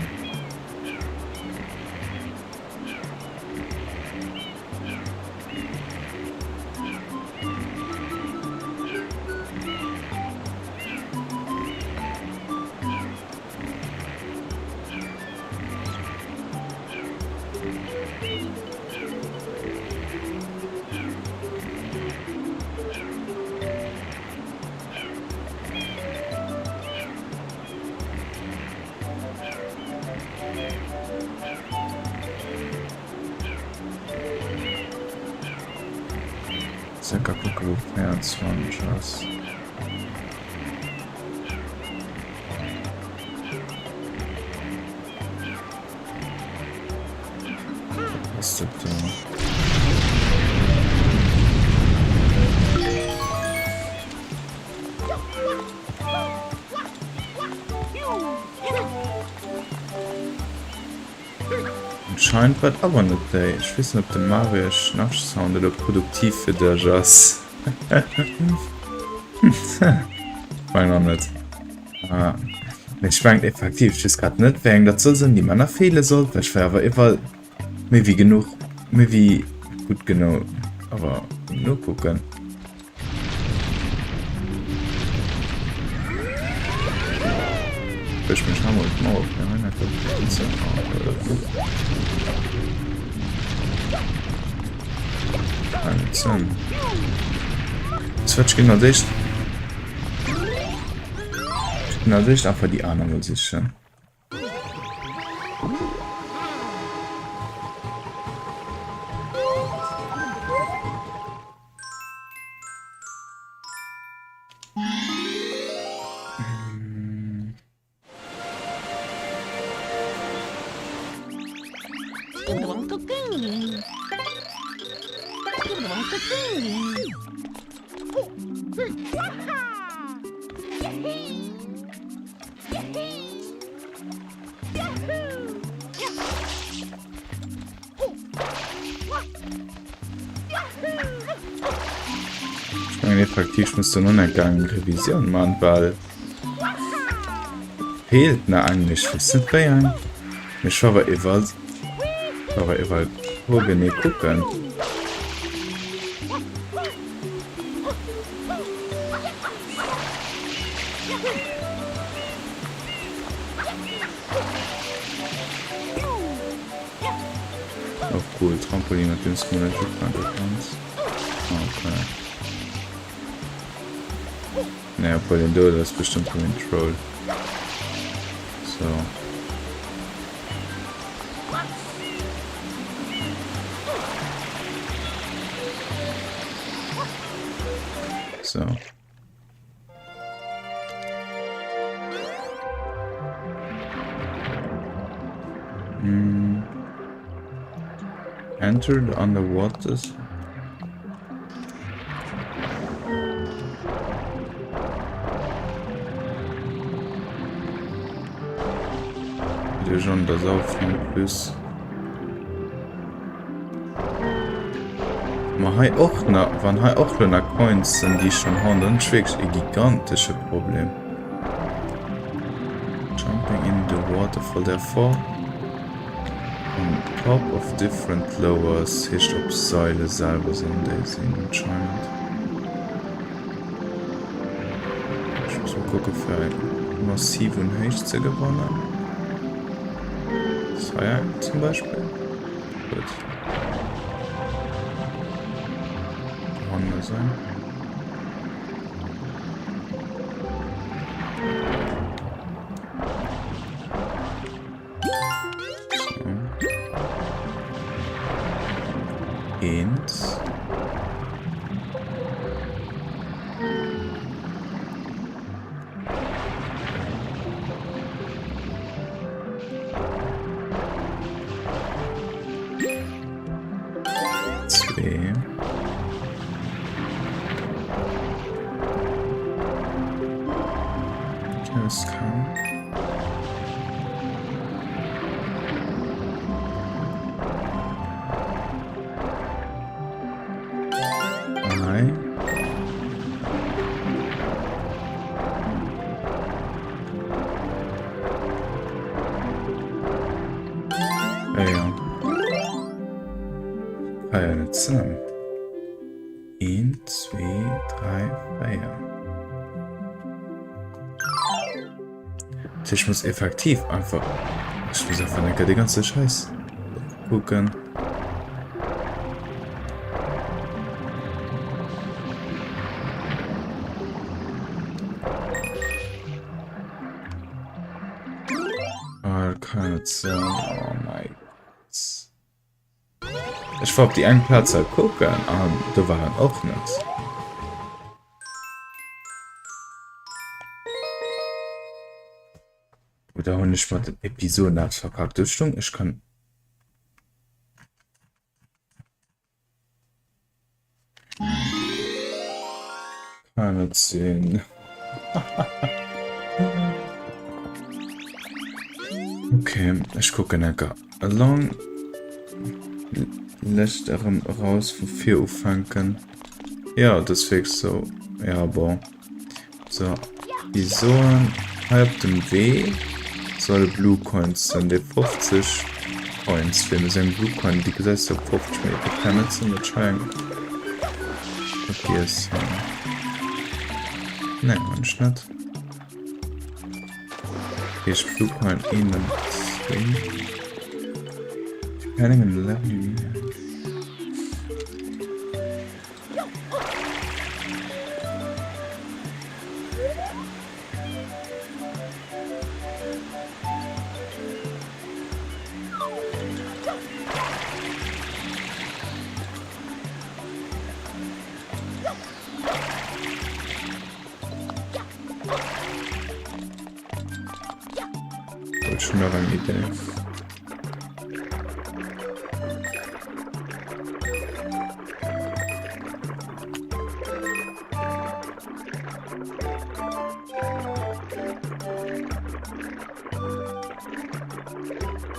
Circa gucken, wo 24 ist. Was ist das da? Scheint was aber nicht, ey. Ich weiß nicht, ob der Mario Nachsound oder produktiv für der Jazz. Ich meine noch nicht. Ah. Ich meine effektiv, ich weiß gerade nicht, wegen das so sind, die man fehlen soll. Ich war aber immer Mir wie genug. Mir wie gut genau. Aber nur gucken. Ich bin schon mal auf. Switch genau dicht. Genau dicht, aber die anderen will sich schon. Effektiv muss du nun ergangen Revision machen, weil fehlt na eigentlich wissen bei ein ich aber wo wir gucken oh cool Trampolin natürlich okay. Naja, bei den Do, das ist bestimmt ein Troll. So. So. Enter the underwaters. Schon das auf plus auch wann auch Coins sind die schon handeln schwst ein gigantische Problem jumping in the waterfall therefore on top of different lowers hischt op Säule selber sind anscheinend ich muss mal gucken für einen massiven Hechte gewonnen. Ja, zum Beispiel. Gut. Runde sein. So. Eins. Zusammen. 1, 2, 3, 4. Ich muss effektiv einfach. Ich muss einfach nicht die ganze Scheiß gucken. Kann jetzt sein. Oh mein Gott. Ich war auf die einen Platz gucken, aber da waren auch nichts. Oder habe ich mal die Episode nach verkauft. Ich kann. Kann nicht sehen. Okay, ich gucke nachher. Along. Lässt raus von 4 Uhr fangen. Ja, das fix so. Ja, aber. So. Wieso halb dem W soll Blue Coins sind die 50 Coins für so ein Blue Coin, die gesetzt auf 50 Meter Planets und das scheint. Okay, ist. Nein, man ist nicht. Hier ist Blue Coin in und 2. Keine Level. Schon noch eine Idee.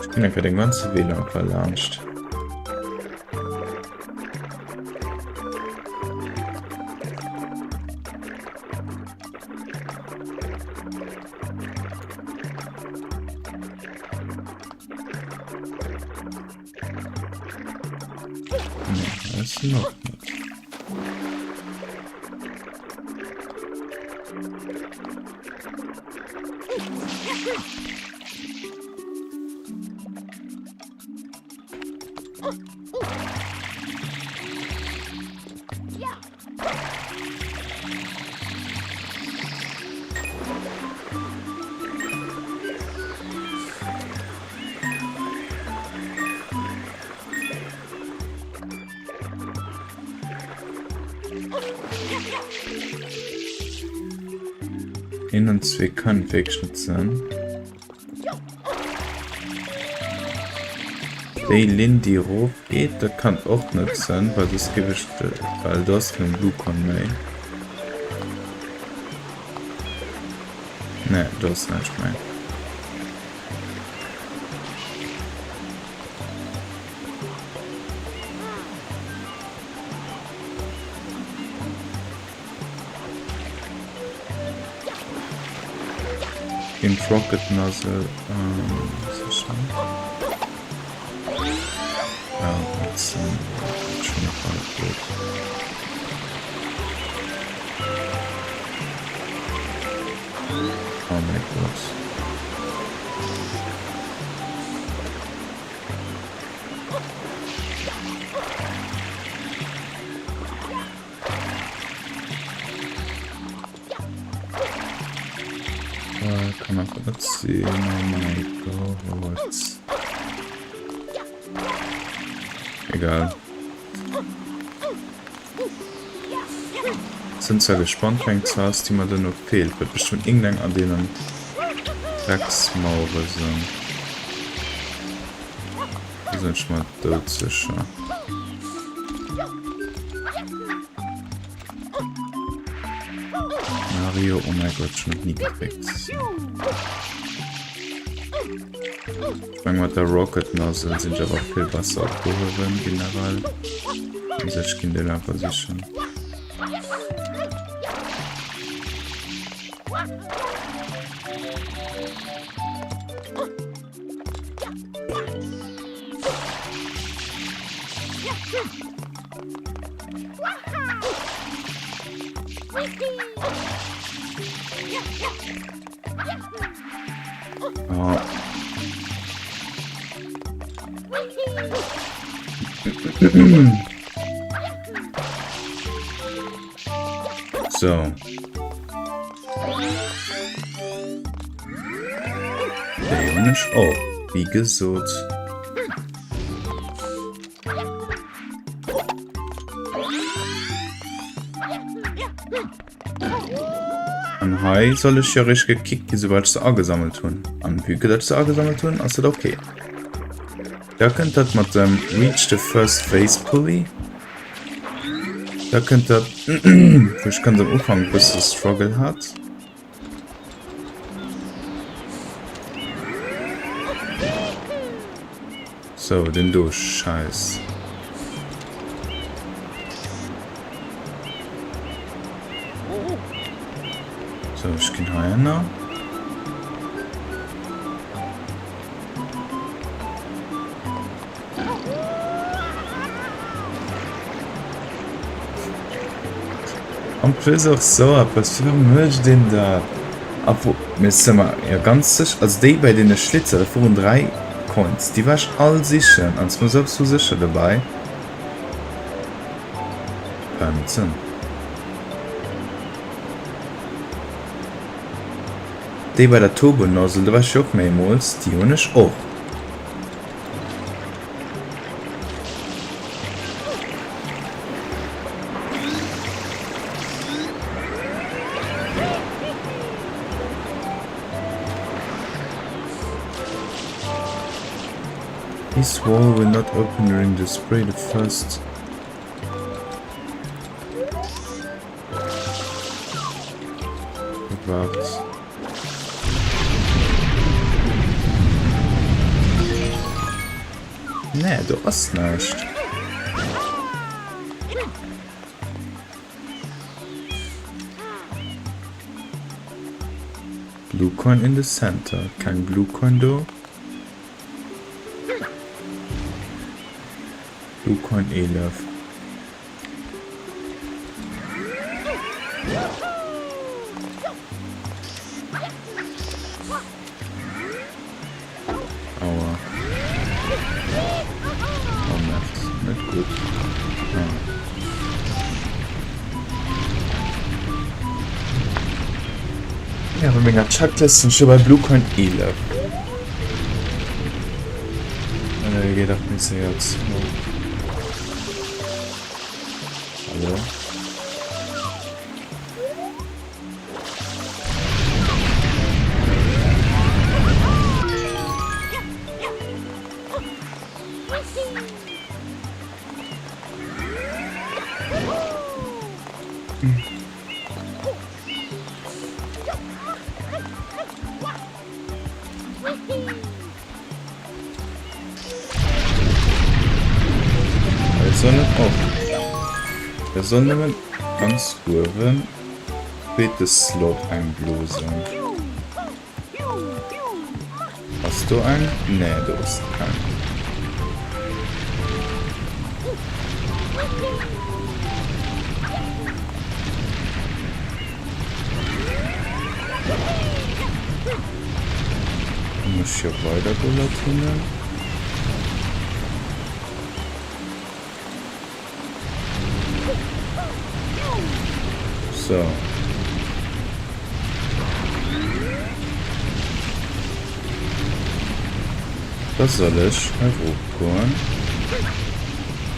Ich bin einfach den ganzen WLAN verlanscht. Noch nicht. In und 2 kann wegschnitzen. Die Lindy Rof geht, das kann auch nicht sein, weil das Gewicht, weil das kein Blue Con mehr. Ne, das nicht mehr. Im Rocket Nozzle, so schon. Ja, das ist schon noch mal gut. Oh mein Gott. Kann man kurz sehen, oh mein Gott. Egal. Sind zwar gespannt, wenn es hast, die man dann noch fehlt. Wird bestimmt irgendein an denen Drecksmauer sind. Die sind schon mal tot sicher. Mario, oh mein Gott, schon noch nie gekriegt. Ich meine, mit der Rocket Nozzle sind ja auch viel Wasser abgehoben, generell. Und sech kind der Position. Oh. So. Der Junge ist auch, wie gesagt. An Hai soll ich ja richtig gekickt, sobald ich sie angesammelt tun. An Hüge, dass ich sie angesammelt tun, ist das okay. Da könnt ihr mit dem Reach the First Phase Pulley. Da könnt ihr, ich kann am Anfang bis es Struggle hat. So, den durch, scheiß. So, ich kann hier noch. Und plus auch so, was für möchte denn da? Aber mir sind wir ja ganz sicher, also die bei den Schlitzer, da fuhren 3 Coins, die war ich all sicher, und es muss selbst so sicher dabei. Beim Sinn. Die bei der Turbo-Nozzle, da war ich auch mehrmals, die und ich auch. This wall will not open during the spray the first. Warte. Nee, du hast nicht. Blue coin in the center. Kein blue coin do. Blue coin Erlieft. Aua. Oh, nicht gut. Ah. Ja, aber mega Checklisten schon bei Blue coin Erlieft. Geht doch nicht so jetzt. Hallo? Der Sonne ganz Kurven wird das Slot einblosen. Hast du einen? Nee, du hast keinen. Ich muss hier weiter bulletinen. So. Das soll ich herumkommen.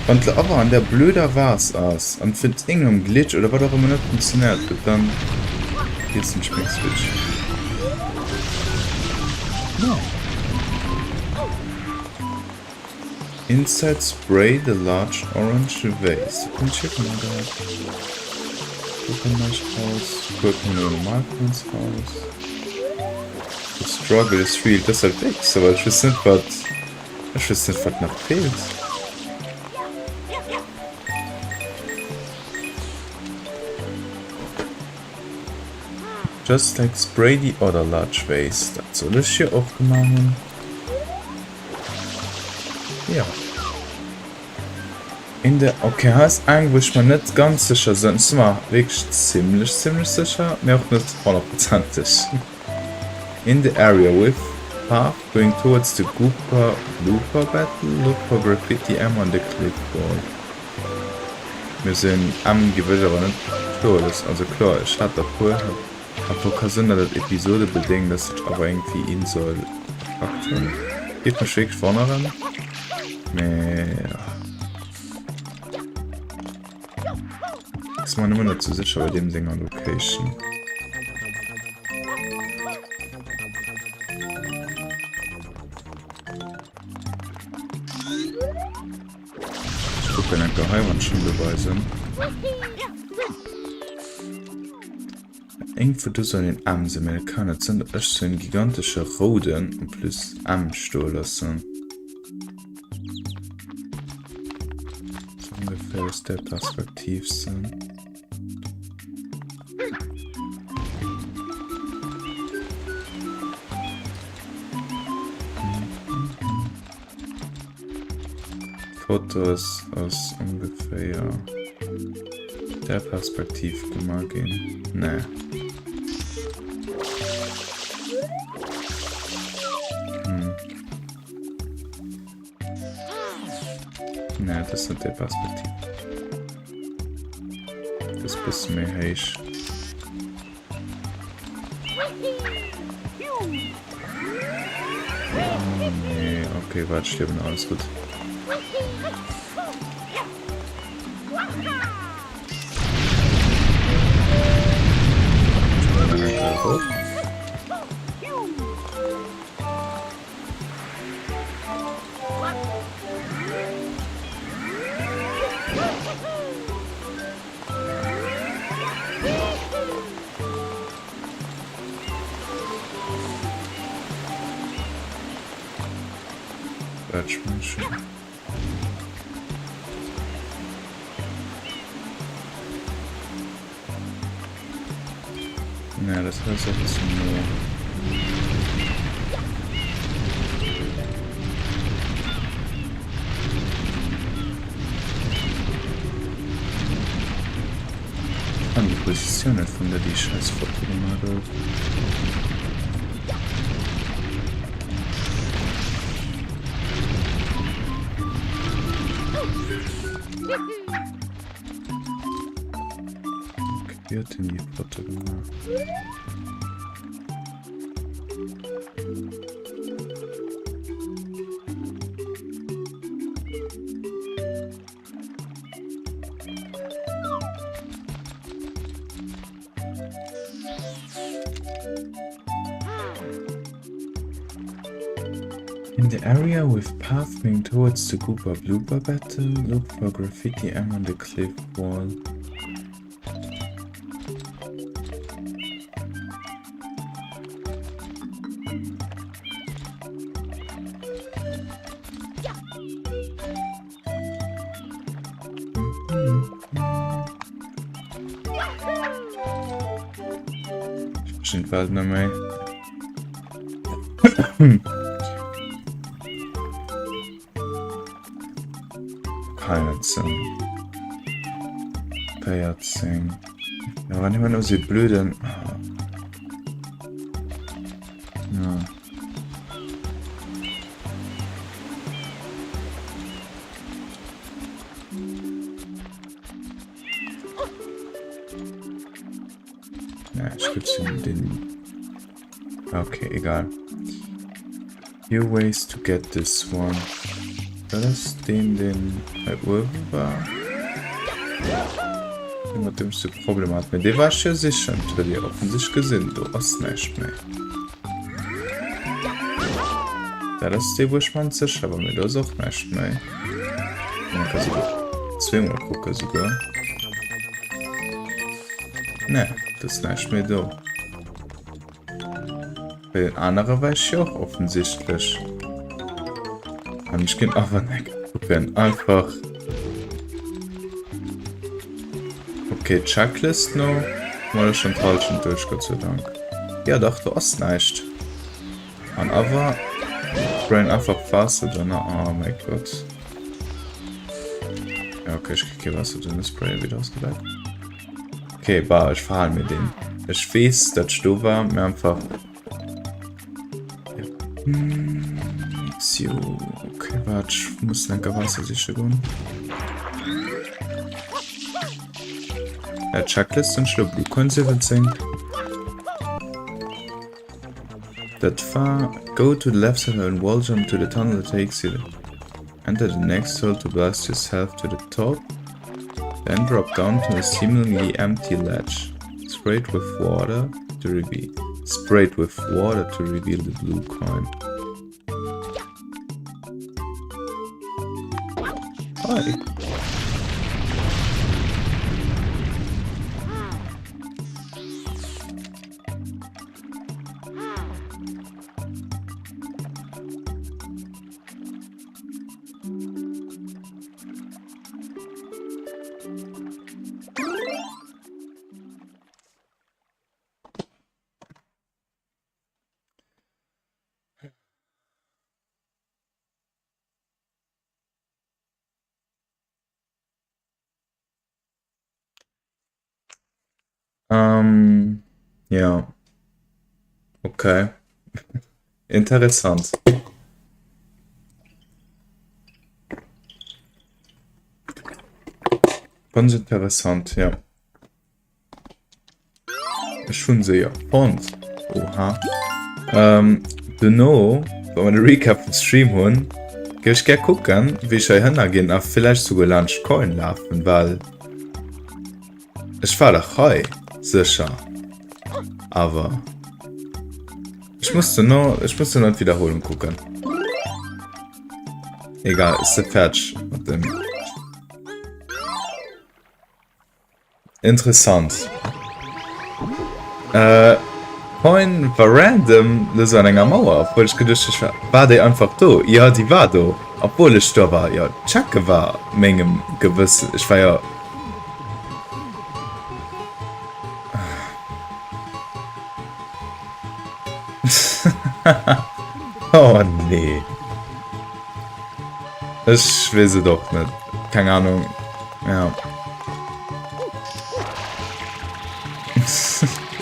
Und aber an der blöder war's aus. Und für irgendeinem Glitch oder was auch immer nicht funktioniert, dann geht's nicht mehr Switch. No. Inside spray the large orange vase. Und checken wir da. Gucken wir raus. Gucken wir normal kurz raus. The struggle is real. Das ist halt weg, aber ich weiß nicht, was noch fehlt. Just like spray the other large vase. Das soll ich hier auch gemacht. Ja. In der, okay, heißt eigentlich mal nicht ganz sicher, sonst war wirklich ziemlich sicher, mir auch nicht 100%. In the area with path going towards the Looper battle, look for graffiti M on the clipboard. Wir sind am Gewitter, aber nicht klar, also klar, ich hatte davor, aber kein Sinn, dass das Episode bedingt, dass ich aber irgendwie ihn soll fakten. Geht mir schräg vorne ran. Mehr. Ist man immer noch zu sicher bei dem Ding an Location. Ich gucke, wenn ein Geheimwand schon dabei sind. Irgendwo du so den Arm sind, meine Kanne sind echt so ein gigantischer Roden und plus Armstuhl lassen. So ungefähr ist der Perspektiv sind. Fotos aus ungefähr Der Perspektiv gemacht gehen. Ne. Ne, das ist nicht der Perspektiv. Das ist bisschen mehr heisch. Nee, okay, warte, stirben, alles gut. Ja, das heißt auch ein bisschen mehr. An die Position nicht von der die scheiß Foto gemacht habe. Okay, hat denn die Foto gemacht? In the area with pathing towards the Gooper Blooper battle, look for graffiti on the cliff wall. Ich verstehe bald noch mehr. Feiertzing. Ja, wann immer nur so blöden. Ja. Ja, ich gib's den. Okay, egal. Few ways to get this one. Das ist den bei Urban war. Mit dem du Problem hat. Mit dem war ich ja sicher, weil die offensichtlich gesinnt. Du hast nicht mehr. Das ist die, wo ich man sicher, aber mir das auch nicht mehr. Man kann sogar zweimal gucken sogar. Ne, das ist nicht mehr da. Bei den anderen weiß ich auch offensichtlich. Und ich kann einfach nicht gucken. Einfach. Okay, Checklist noch. Mal schon falschen durch, Gott sei Dank. Ja, doch, du hast nicht. Und aber. Brain einfach faster, dann. Oh mein Gott. Ja, okay, ich kriege hier was drin. Das Spray wieder ausgelegt. Okay, bah, ich verhalte mir den. Ich weiß, dass du war, mir einfach. Ja. So, okay, warte, ich muss dann Wasser sicher gehen. Checklist und Schluck Blue Coin 17. That war go to the left side and wall jump to the tunnel that takes you. Enter the next hole to blast yourself to the top. Then drop down to a seemingly empty ledge. Spray it with water to reveal. Spray it with water to reveal the blue coin. Hi. Ja, okay. Interessant. Ganz interessant, ja. Schon sehr. Und. Oha. Dunno, wenn man den Recap vom Stream holen, geh ich gerne gucken, wie ich hier gehen, auf vielleicht sogar Lunch Coin laufen, weil. Ich war doch heu, sicher. Aber. Ich musste nur in Wiederholung gucken. Egal, ist der fertig mit dem. Interessant. Coin war random so an enger Mauer, obwohl ich gedacht war die einfach do. Ja, die war do. Obwohl ich da war, ja, Chacke war Mengem gewiss. Ich war ja. Oh nee. Ich will sie doch nicht. Keine Ahnung. Ja.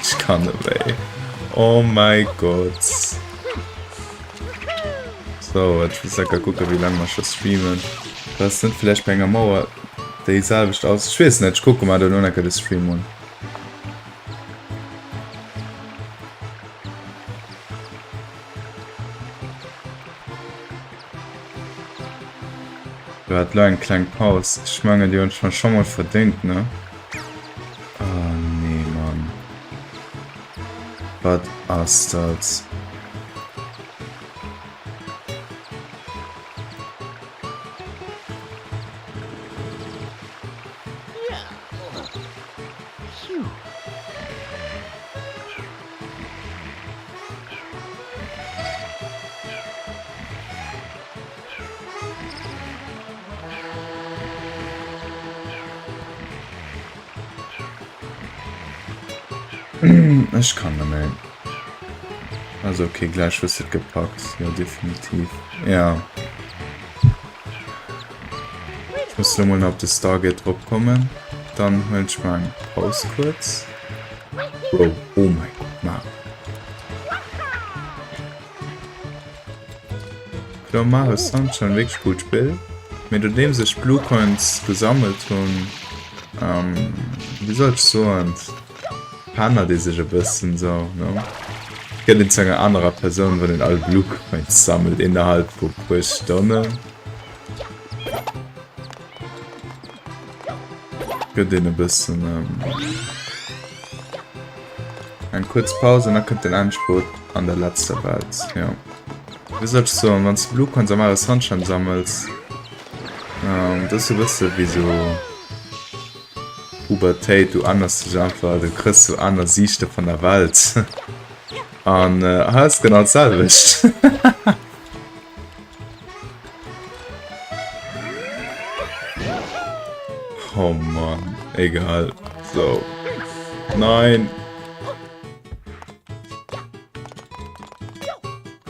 Ich kann nicht mehr. Oh mein Gott. So, ich will sagen, gucken, wie lange wir schon streamen. Das sind vielleicht bei einer Mauer. Die sah nicht aus. Ich weiß nicht, ich gucke mal, da nur noch das streamen. Du hast leider einen kleinen Pause. Ich meine, die uns schon mal verdient, ne? Oh nee, Mann. Was ist das? Ich kann nicht mehr. Also okay, gleich wird es gepackt. Ja, definitiv. Ja. Ich muss nur mal auf das Stargate drauf kommen. Dann hol ich mal einen Pause kurz. Bro, oh mein Gott, Mann. Klar, Mario Sound schon wirklich gut spielt. Mit dem sich Blue Coins gesammelt und wie soll ich so und Panner die sich ein bisschen so, ne? Ich kenne jetzt eine andere Person, die den alle Blue Coins sammelt innerhalb von pro Stunde. Ich würde den ein bisschen eine kurze Pause und dann kommt den Anspruch an der letzten Welt, ja. Wie soll ich so, wenn du Blue Coins am Mario Sunshine sammelst, das ist ein bisschen wie so Pubertät, du anders dich einfach, du kriegst so anders Sichte von der Welt. Und hast genau dasselbe. Oh Mann, egal. So. Nein.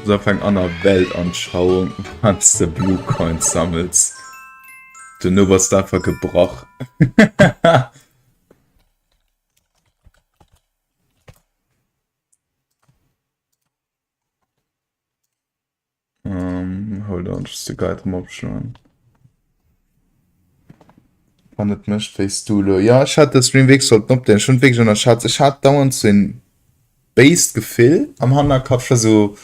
So fängt an der Weltanschauung, wenn du Blue Coins sammelst. Du nur was dafür gebrochen. Hold on, just the guide am abschauen. Wann nicht möchte, weißt du, ja, ich hatte das Streamweg sollten ob den schon weg schon Schatz. Ich hatte dauernd so ein Base-Gefühl am Handkopf so,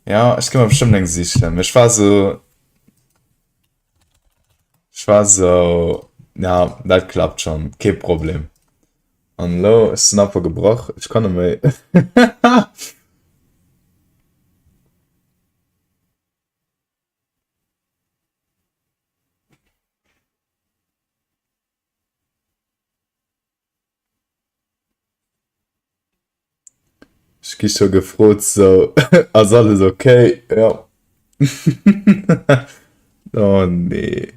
ja, ich kann mir bestimmt nicht sicher. Ich war so, ja, das klappt schon, kein Problem. Und lo, ist Snapper gebrochen, ich kann nicht mehr. Ich gehe schon gefroht, so, also alles okay, ja. Oh nee.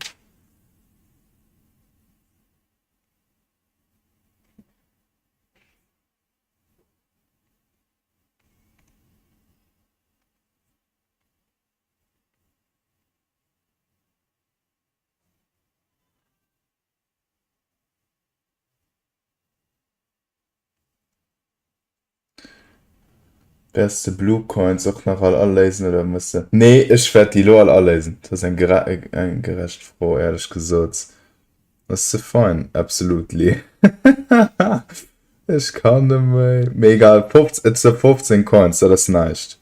Beste Blue Coins auch noch all lesen oder müsste. Nee, ich werde die Lo all lesen. Das ist ein gerecht froh, ehrlich gesagt. Das ist so fein, absolutely. Ich kann nicht mehr. Mega, 15, it's a 15 Coins, das ist nicht.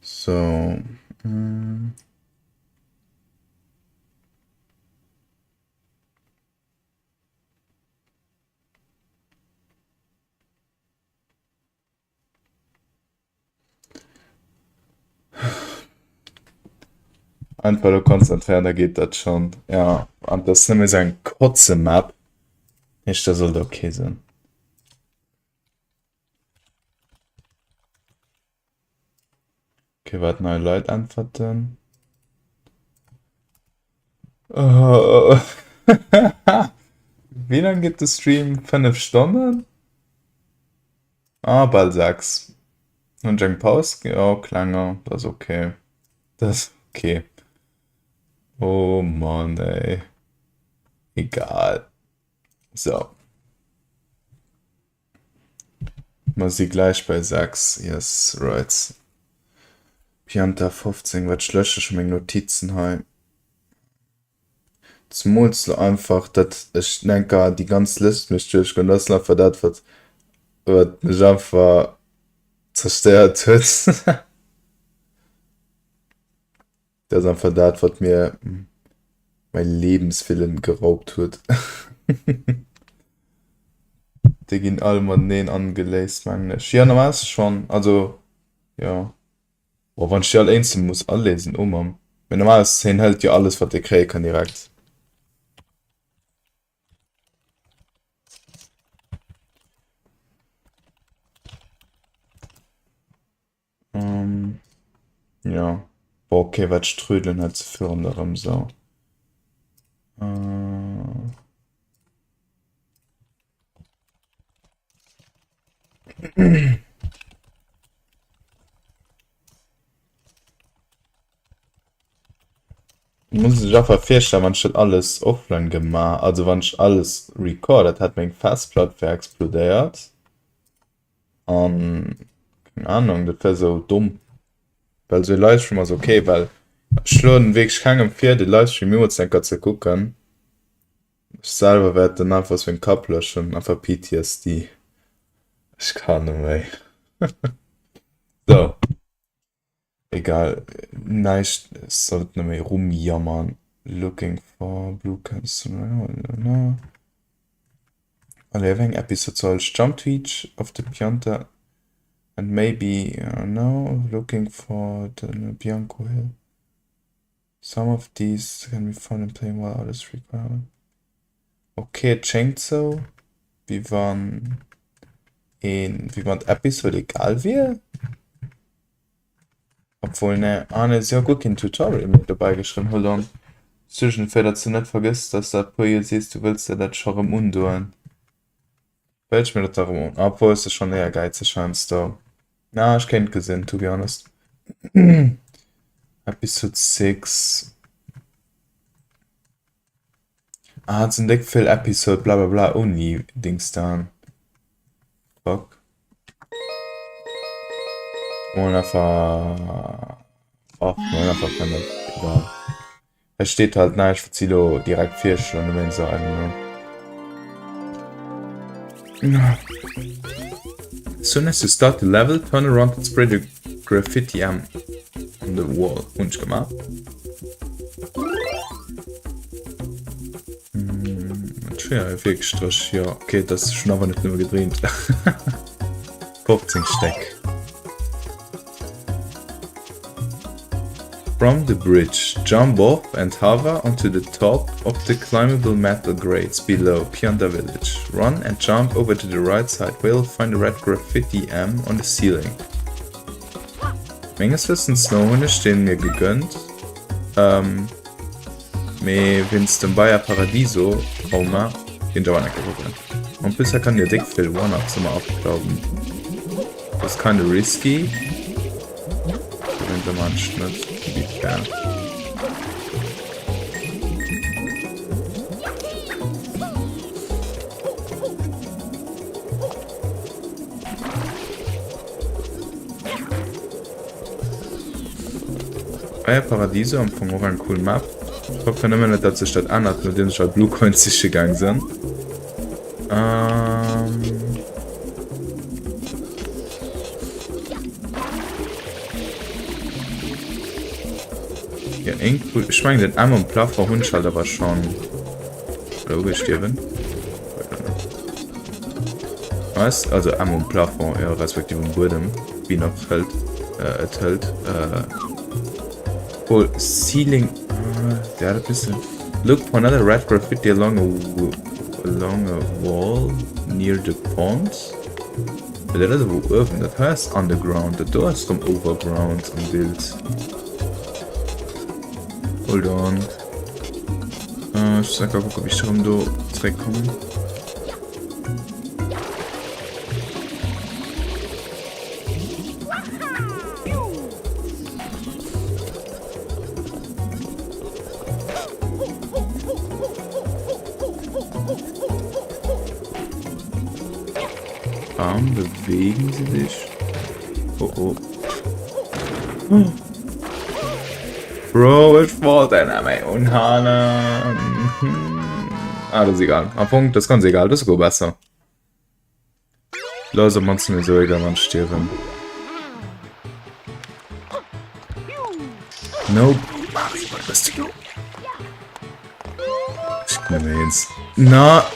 So. Einfach nur konzentrieren, da geht das schon. Ja, und das ist nämlich so eine kurze Map. Nicht, das sollte okay sein. Okay, warte, neue Leute antworten. Oh. Wie lange geht der Stream? 5 Stunden? Ah, bald 6. Und eine Pause? Ja, kleiner, das ist okay. Das ist okay. Oh Mann, ey. Egal. So. Man sieht gleich bei 6. Yes, right. Pianta 15, was lösche ich meine Notizen heim. Das muss einfach, dass ich denke, die ganze Liste mich durchgehen lassen, einfach das, was mich einfach zerstört hat. Das ist einfach das, was mir mein Lebenswillen geraubt wird. Die gehen alle mal nähen angelesen, meine ich. Ja, normal ist schon, also, ja. Aber wenn ich die alle einzeln muss, anlesen, Mann. Wenn normal ist, hält ja alles, was ich kriegen kann, direkt. Ja. Boah, okay, was Strödeln hat zu führen darum so. Muss ich einfach feststellen, wenn ich alles offline gemacht, also wenn ich alles recordet, hat mein Festplatte explodiert. Keine Ahnung, das wäre so dumm. Weil so Livestream ist okay, weil ich den Weg, ich kann empfehlen, die Livestream immer zu gucken. Ich selber werde dann einfach so ein Kopf löschen, einfach PTSD. Ich kann nicht mehr. So. Egal. Nice, sollte nicht mehr rumjammern. Looking for blue cans. Alle having episodes all jump tweet of the Pianta. And maybe, no, looking for the Bianco Hill. Some of these can be fun and playing while others require. Okay, Chainsaw. Wie waren Episode egal wie? Obwohl, ne, ist ja gut kein Tutorial mit dabei geschrieben. Hold on. Zwischenfällt, dass du nicht vergisst, dass das Projekt siehst, du willst ja das schon im Unduen. Welch mir das darum? Obwohl, ist das schon eher geizig, scheinst du. Na, ich kennt gesehen, to be honest. Episode 6. Ah, zum Deck viel Episode, bla bla bla, Uni, Dings dann. Fuck. Und einfach. Ach, nur einfach keine. Egal. Es steht halt, nein, ich verziehe direkt 4 Stunden, wenn so einen. As soon as you start the level, turn around and spray the graffiti on the wall. Wunsch gemacht. Schwer, Wegstrich, ja. Okay, das ist schon aber nicht nur gedreht. 15 Steck. From the bridge, jump off and hover onto the top of the climbable metal grates below Pianta village. Run and jump over to the right side where you'll find a red graffiti M on the ceiling. Meines Wissens Snowhunde stehen mir gegönnt. Wenn's den Bayer Paradiso Trauma den Dauer geworden. Und bisher kann der dick viel One-Ups immer aufglauben. Das ist kinda risky. Wenn der Mann schnitt. wie fair. Paradiese am Anfang auch ein cool Map. Ich hoffe immer nicht, dass sich das ändert, nachdem ich halt Blue Coins sich gegangen sind. Ja, irgendwie. Ich meine, den einmal im Plaffer Hund halt aber schon. Oder gestorben. Was? Also einmal im Plaffer, ja, respektive im Boden. Wie noch hält. Enthält. Oh, ceiling. Der hat ein bisschen. Look for another red graffiti along a wall near the pond. But that is open. That has underground. The door is from overground im Bild. Hold on. Ich sag mal, ob ich schon da zurückkomme. Bewegen sie sich. Oh oh. Bro, ich wollte einen einmal unhahnen. Ah, das ist egal. Am Punkt, das ist ganz egal. Das ist gut besser. Leute, Monster mir so egal, man sterben. Nope. Mario, was bist du? Ich komme mir jetzt. Na,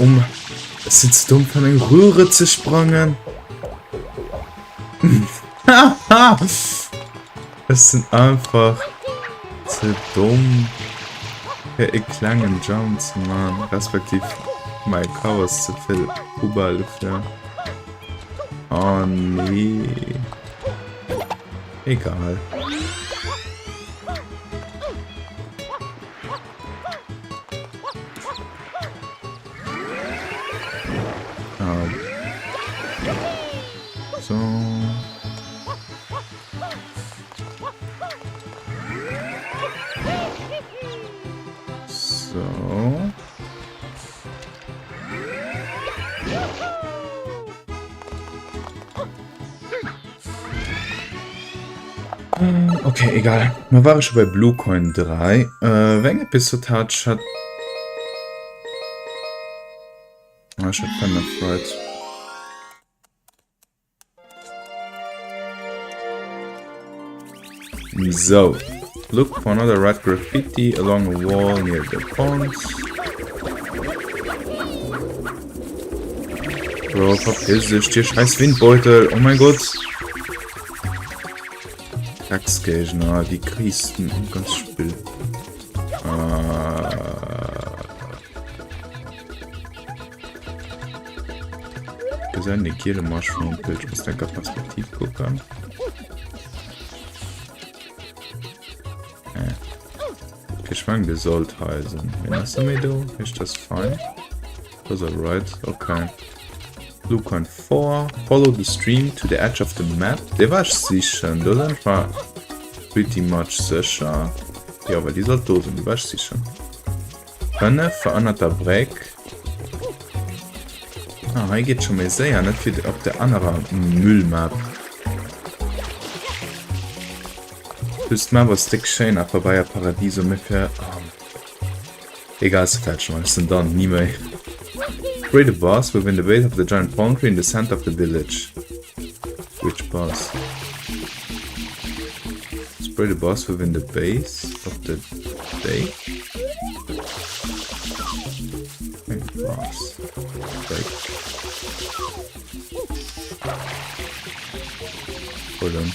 es ist dumm, von der Röhre zu sprangen. Es sind einfach zu dumm. Ja, ich klang im Jumps, Mann. Respektiv mein Chaos zu viel Uberlüfter. Oh nee. Egal. So. Okay, egal. Man war schon bei Blue Coin 3. Wenn Episode Touch hat. Ich hab keine Freude. So. Look for another red graffiti along a wall near the pond. Bro, verpiss dich, dir scheiß Windbeutel. Oh mein Gott. Kacksgage, na, die Christen im ganz Spiel. Wir sind die Kiele Mushroom-Bild. Ich muss da gerade Perspektiv gucken. Ich meine, wir sollten heißen. Wenn das damit ist das fein. Das ist alright, okay. Blue Coin 4. Follow the stream to the edge of the map. Der war sicher. Das war pretty much sicher. Ja, weil die soll tot sein, die war sicher. 5. Veränderter Break. Ah, hier geht schon mal sehr, nicht für die, auf der anderen Müllmap. Das mal was dick schön, aber bei der Paradies ungefähr. Egal, es fällt schon mal, es sind dann nie mehr. Spray the boss within the base of the giant palm tree in the center of the village. Which boss? Spray the boss within the base of the day. Okay, boss. Break. Hold on.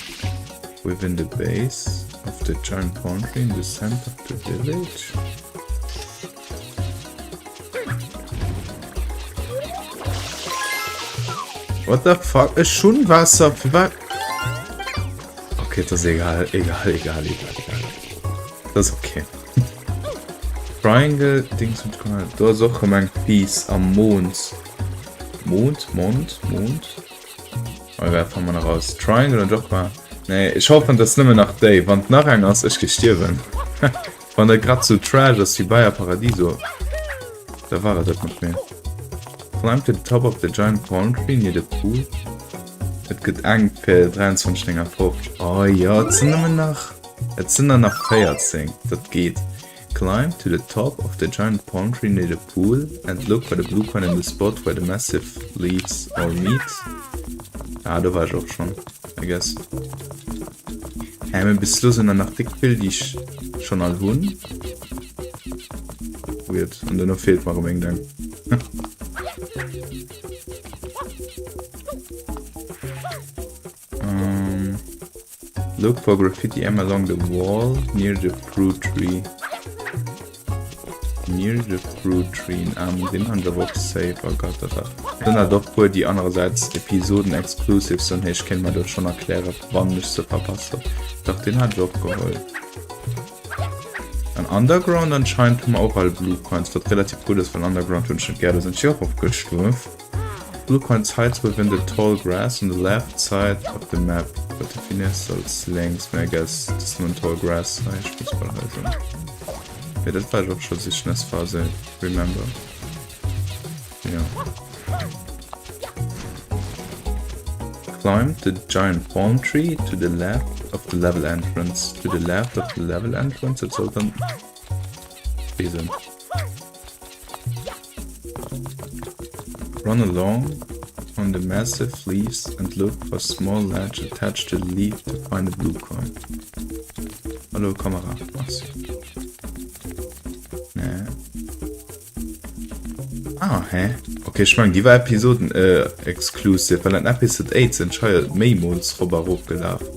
Within the base of the giant palm tree in the center of the village. What the fuck? Ist schon Wasser. Okay, das ist egal. Egal. Das ist okay. Triangle, Dings und Kanal. Da ist auch mein Piece am Mond. Mond. Oh, werfen wir mal raus. Triangle und doch mal Nee, ich hoffe, das nimmer nach Day, wann nach einer ist ich gestorben. Wenn der grad so trash ist wie bei Paradiso. Da war er das mit mir. Climb to the top of the giant palm tree near the pool. Es geht eng für 23 Frucht. Oh ja, jetzt sind wir nach. Jetzt sind wir nach 14. Das geht. Climb to the top of the giant palm tree near the pool and look for the blue coin in the spot where the massive leaves all meet. Ja, da war ich auch schon. I guess. Bis los in einer Dickbild, die ich schon al hun. Weird. Und dann noch fehlt mal Dann. Look for graffiti M along the wall near the fruit tree. Near the fruit tree. Den haben wir auch safe. Oh Gott, das hat. Dann hat doch wohl die andererseits Episoden exclusives und ich kann mir das schon erklären, wann ich so verpasst habe. Doch den hat doch geholt. An Underground anscheinend auch alle Blue Coins, was relativ gut ist, weil Underground und schon gerne sind hier auch aufgestuft. Blue Coins hides within the tall grass on the left side of the map. But the finesse als längs, I guess, das ist nur ein tall grass. Ich muss mal halten. Ja, das war doch schon sich eine Phase, remember. Ja. Climb the giant palm tree to the left of the level entrance. To the left of the level entrance, it's all done. Eisem. Run along on the massive leaves and look for small ledge attached to the leaf to find a blue coin. Hallo Kamera. Achso. Nee. Ah, hä? Okay, ich meine, die war Episoden exclusive, weil in Episode 8 sind schon Meimols rüber hochgelaufen.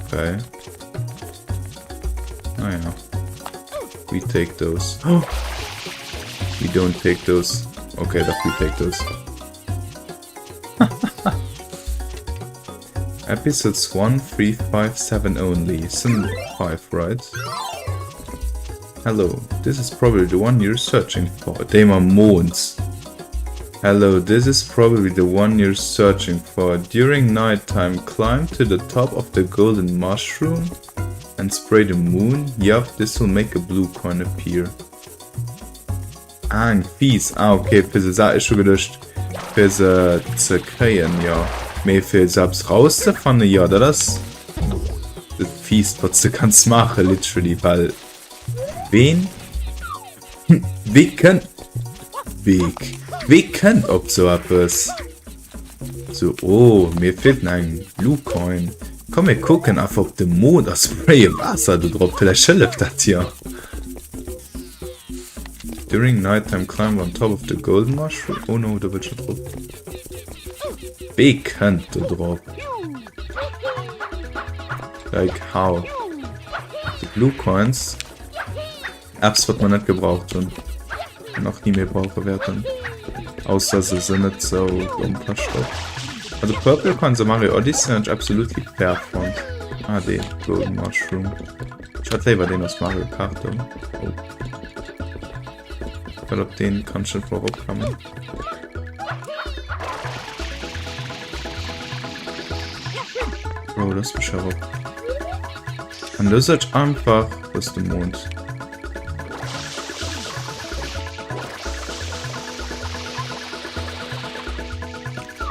Okay. Naja. We take those. Oh. We don't take those. Okay, doch, we take those. Episodes 1, 3, 5, 7 only. Some 5, right? Hello, this is probably the one you're searching for. Dema Mons. Hello, this is probably the one you're searching for. During nighttime, climb to the top of the golden mushroom and spray the moon. Yup, this will make a blue coin appear. Ah, ein Fies. Ah, okay, für sie sah ich schon gedacht, für sie zu kriegen, ja. Mehr für selbst rauszufinden, ja, das Fies, was du kannst machen, literally, weil wen? Wie kennt ob so etwas? So, oh, mir fehlt ein Blue Coin. Komm, wir gucken einfach auf den Mond, das Spray Wasser da drauf, vielleicht hilft das ja. During nighttime, climb on top of the golden mushroom. Oh no, da wird schon drauf. Wie kennt da drauf? Like how? Die Blue Coins. Apps wird man nicht gebraucht und noch nie mehr brauchen werden. Außer sie sind nicht so unverstopft. Also Purple Coins in Mario Odyssey und absolutely fair von. Ah, den Golden Mushroom. Ich hatte lieber den aus Mario Kart. Oh. Weil auf den kann schon vorkommen. Oh, das ist schon. Und das ist einfach aus dem Mond.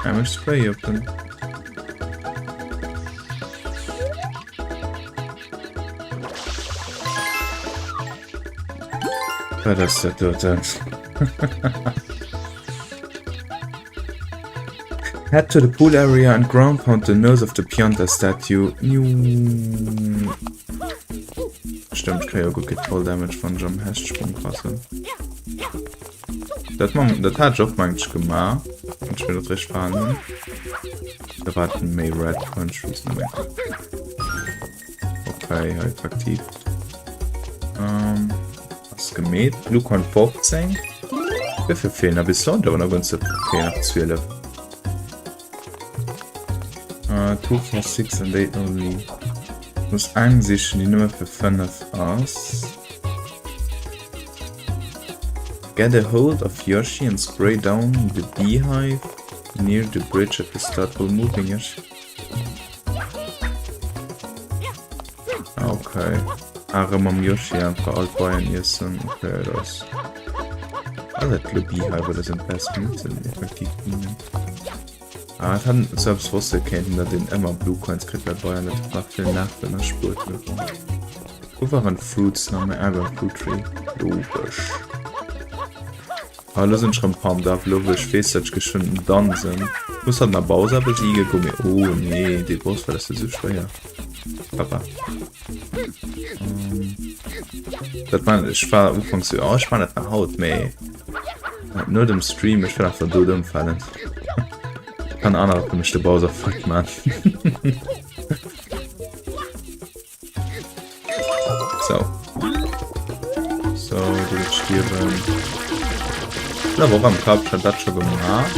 Einmal Spray auf den. Ja, das ist der Tote. Head to the pool area and ground pound the nose of the Pianta statue. Stimmt, kann ja gut Fall Damage von Jump Hestsprung passen. Das hat ich auch manchmal gemacht. Und ich will das recht verhandeln. Da war ein May Red Countries. Okay, halt aktiv. Was gemäht? Blue Coin 15. Wie viel fehlen da bis Sonntag? Oder ganz okay, nach 12. 2 for 6 and 8 only. Muss eigentlich die Nummer für 5 aus. Get a hold of Yoshi and spray down the beehive near the bridge at the start while moving Yoshi. Okay. Are mam Yoshi einfach alt Bayern essen. Okay, das. Also, das Beehive oder sind besten sind effektiv dienen. Ah, dann selbst wusste kennen, dass den immer Blue Coins kriegt bei Bayern nicht nach viel nach, wenn er spurt wird. Wo waren Fruits Name Ever Fruit Tree? Logisch. Hallo sind schon Palm da, logisch, fest geschwinden, dann sind. Muss halt mal Bowser besiegen, Gummi. Oh nee, die Boss war das so schwer. Papa. Das man, ich war anfangs so, oh, ich war nicht nach Haut, meh. Nur dem Stream, ich will einfach so umfallen. Kann anderer für mich der Bowser fuck, man. So. So, du willst sterben. Na, woran klappt schon das schon gemacht?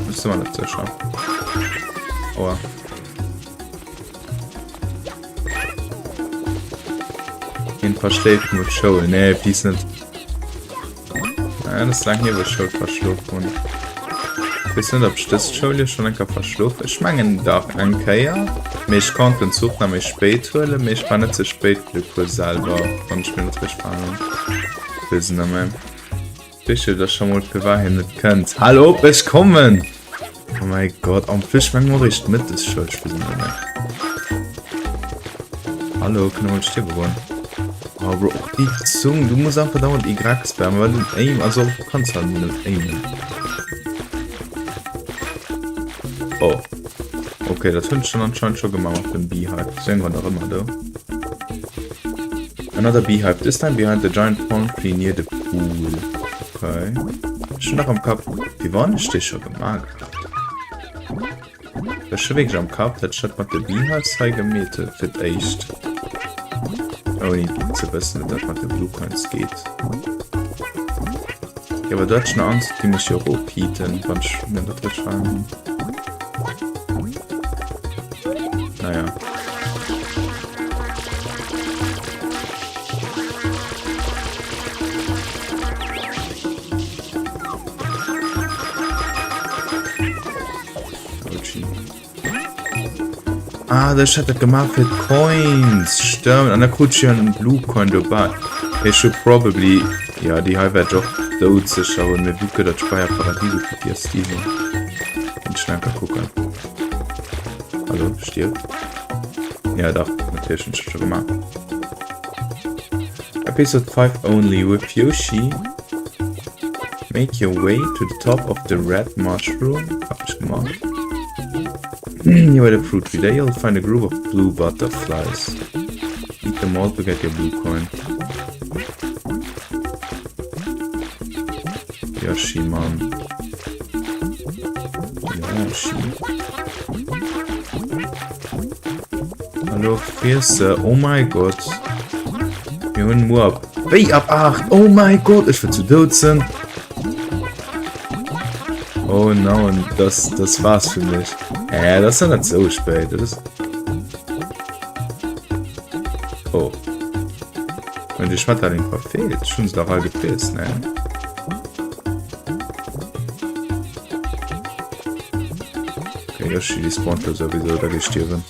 Müsste man nicht sicher. Aua. Den versteht mit Show. Nee, dies nicht. Nein, das lang hier wird Show verschluckt. Ich weiß nicht, ob ich das Show hier schon ein bisschen verschluckt. Ich meine, da ein Keier. Ich konnte den Zug nach mir spät holen. Ich war nicht so spät Glück selber. Und ich bin nicht richtig fahren. Wissen wir mal. Fische, das schon mal bewahren nicht könnt. Hallo, ich kommen! Oh mein Gott, am Fisch manchmal richtig mit ist schuld. Hallo, können wir uns hier gewonnen? Oh Bro, die Zunge, du musst einfach dauernd Y spammen, weil du Aim, also du kannst halt nicht aimen. Oh. Okay, das finde ich schon anscheinend schon gemacht auf dem Beehive. Sehen wir noch immer da. Another Beehive. This time behind the giant pond tree near the pool. Okay. Schon noch am Kopf. Wie war nicht das schon gemacht? Das ist schon wirklich am Kopf, das statt mit der Beehive gemäht wird echt. Oh, ich bin zu wissen, dass mit den Blue Coins geht. Ja, aber dort ist eine Angst, die muss ich auch hochhieten, wenn ich mir das richtig schauen. Naja. Ah, das hat er gemacht für Coins. Stimmt, an der Kutsche einen Blue Coin dabei. Ich should probably. Ja, die Hive doch dort zu schauen. Mir buche das Speierparadies für die Steven. Und schnell gucken. Hallo, stirbt. Ja, doch, natürlich schon gemacht. Episode 5 only with Yoshi. Make your way to the top of the red mushroom. Hab ich gemacht. Near the fruit tree, there you'll find a group of blue butterflies. Eat them all to get your blue coin. Yoshi, man. Yoshi. Hallo, Fresse. Oh mein Gott. Wir hören nur ab. Hey, ab 8. Oh mein Gott, ich will zu duzen. Oh no, und das war's für mich. Das ist ja nicht so spät, das. Oh. Und die Schmetterling verfehlt. Schon ist doch all gepisst, ne? Okay, Yoshi, die spawnt sowieso, da gestirben.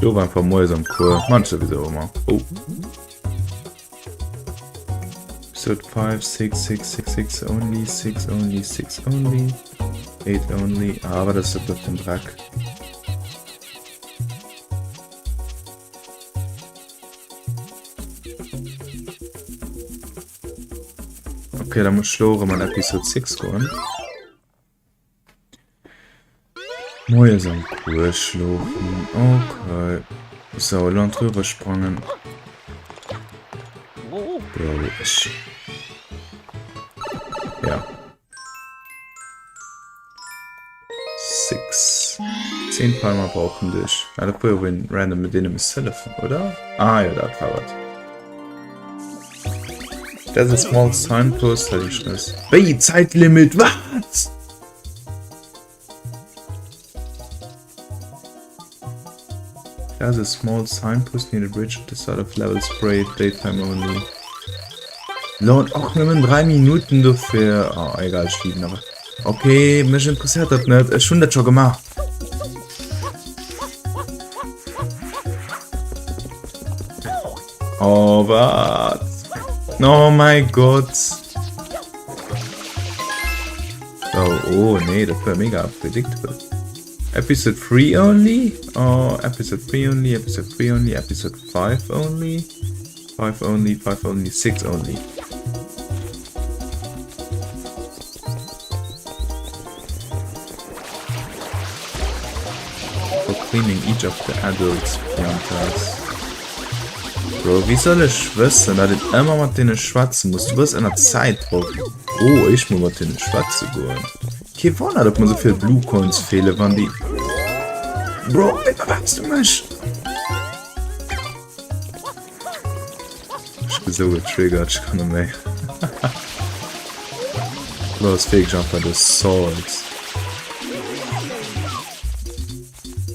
So war einfach Mäuse am Kur. Man sowieso immer. Oh. Episode 5, 6, 6, 6, 6 only, 6 only, 6 only, 8 only. Aber das ist doch den Dreck. Okay, dann muss ich schlore mal Episode 6 gehen. Mäuse am Kur schlafen. Okay. So, Land drüber sprangen. Glaube ich. Ja. 6. 10 Palmer brauchen dich. Ja, da können wir random mit denen ist Telefon, oder? Ah ja, da dauert. Das ist small signpost, hätte ich das. Hey, Zeitlimit, was? There's a small signpost near the bridge at the start of level spray, daytime only. Laut auch nur 3 Minuten dafür. Oh, egal, schieben, aber. Okay, mich interessiert das nicht. Ich schon das schon gemacht. Oh, was? Oh mein Gott. Oh, nee, das war mega predictable. Episode 3 only? Oh, Episode 3 only, Episode 3 only, Episode 5 only. 5 only, 5 only, 6 only. For cleaning each of the adults beyond us. Bro, wie soll ich wissen, dass ich immer mit denen schwatzen muss? Du wirst in der Zeit drauf. Oh, ich muss mit denen schwatzen gehen. Kein Wunder, dass man so viele Blue Coins fehlen, wenn die... Bro, überwachst du mich? Ich bin so getriggert, ich kann nicht mehr. Los, fake jump by the swords.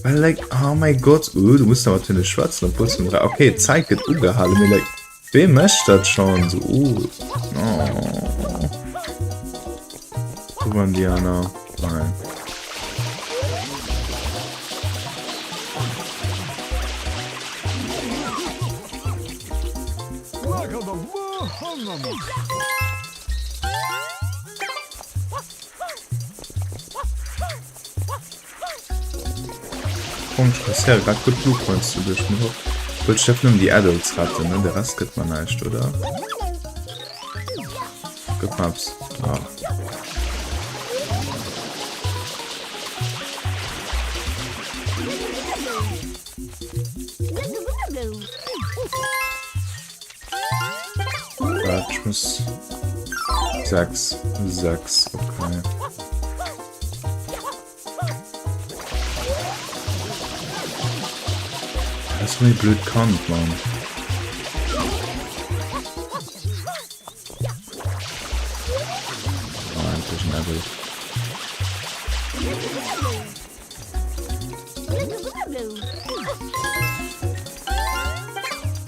Weil, like, oh mein Gott, du musst aber mit den Schwarzen und Pulsen rein. Okay, zeig es Ugehalle mir, like, wem möchte das schon? So, oh. Guck mal, Diana. Nein. Das ist ja gerade gut Blue Coins zu durch. Ich will Steffen um die Adults raten, ne? Der Rest kriegt man nicht, oder? Gepapst. Ah. Ich muss... 6, okay. Das ist mir blöd kommt, Mann. Oh, endlich ein Adult.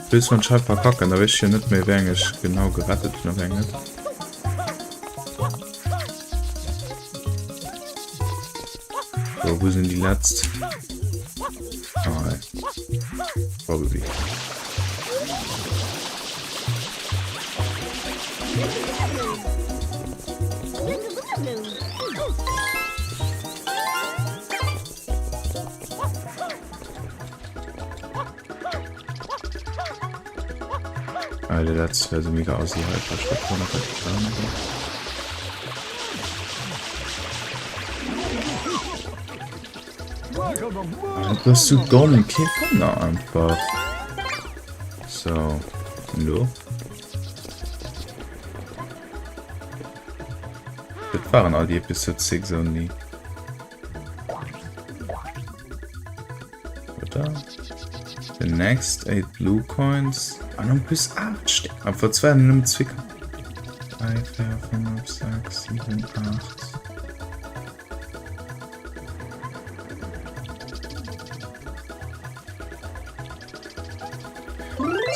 Bis man schafft verkacken, da weiß ich ja nicht mehr, wer ich genau gerettet noch hängt. So, wo sind die letzten? Oh, ey. Probably. Alter, das wäre so mega außerhalb. Du bist so dumm, Kinder einfach. So, hallo. Das waren all die Episode 6 only. Oder? The next 8 blue coins. Ah, noch bis 8 stehen. Aber vor 2 nur Zwicker. 3, 4, 5, 6, 7, 8.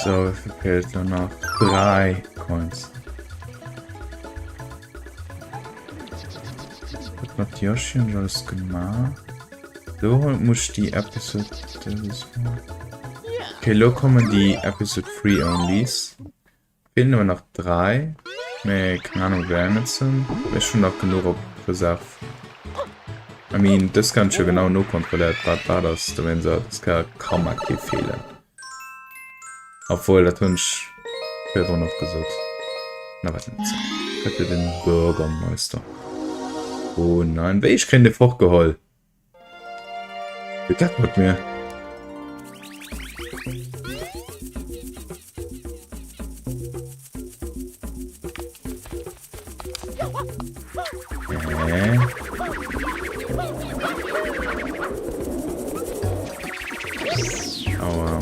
So, fehlt nur noch 3 Coins. Was macht Yoshi und alles gemacht? So muss die Episode. Okay, so kommen die Episode 3 Onlys. Fehlen nur noch 3. Mehr, keine Ahnung, wer nicht sind. Ist schon noch genug auf Reserve. I mean, das kann schon genau nur kontrolliert. Was war das? Wenn so, das kann kaum aktiv fehlen. Obwohl, das wünsch ich noch gesagt. Na, was denn? Ich hätte den Bürgermeister. Oh nein, ich kriege den Fruchtgeheul. Wie geht mit mir? Aua.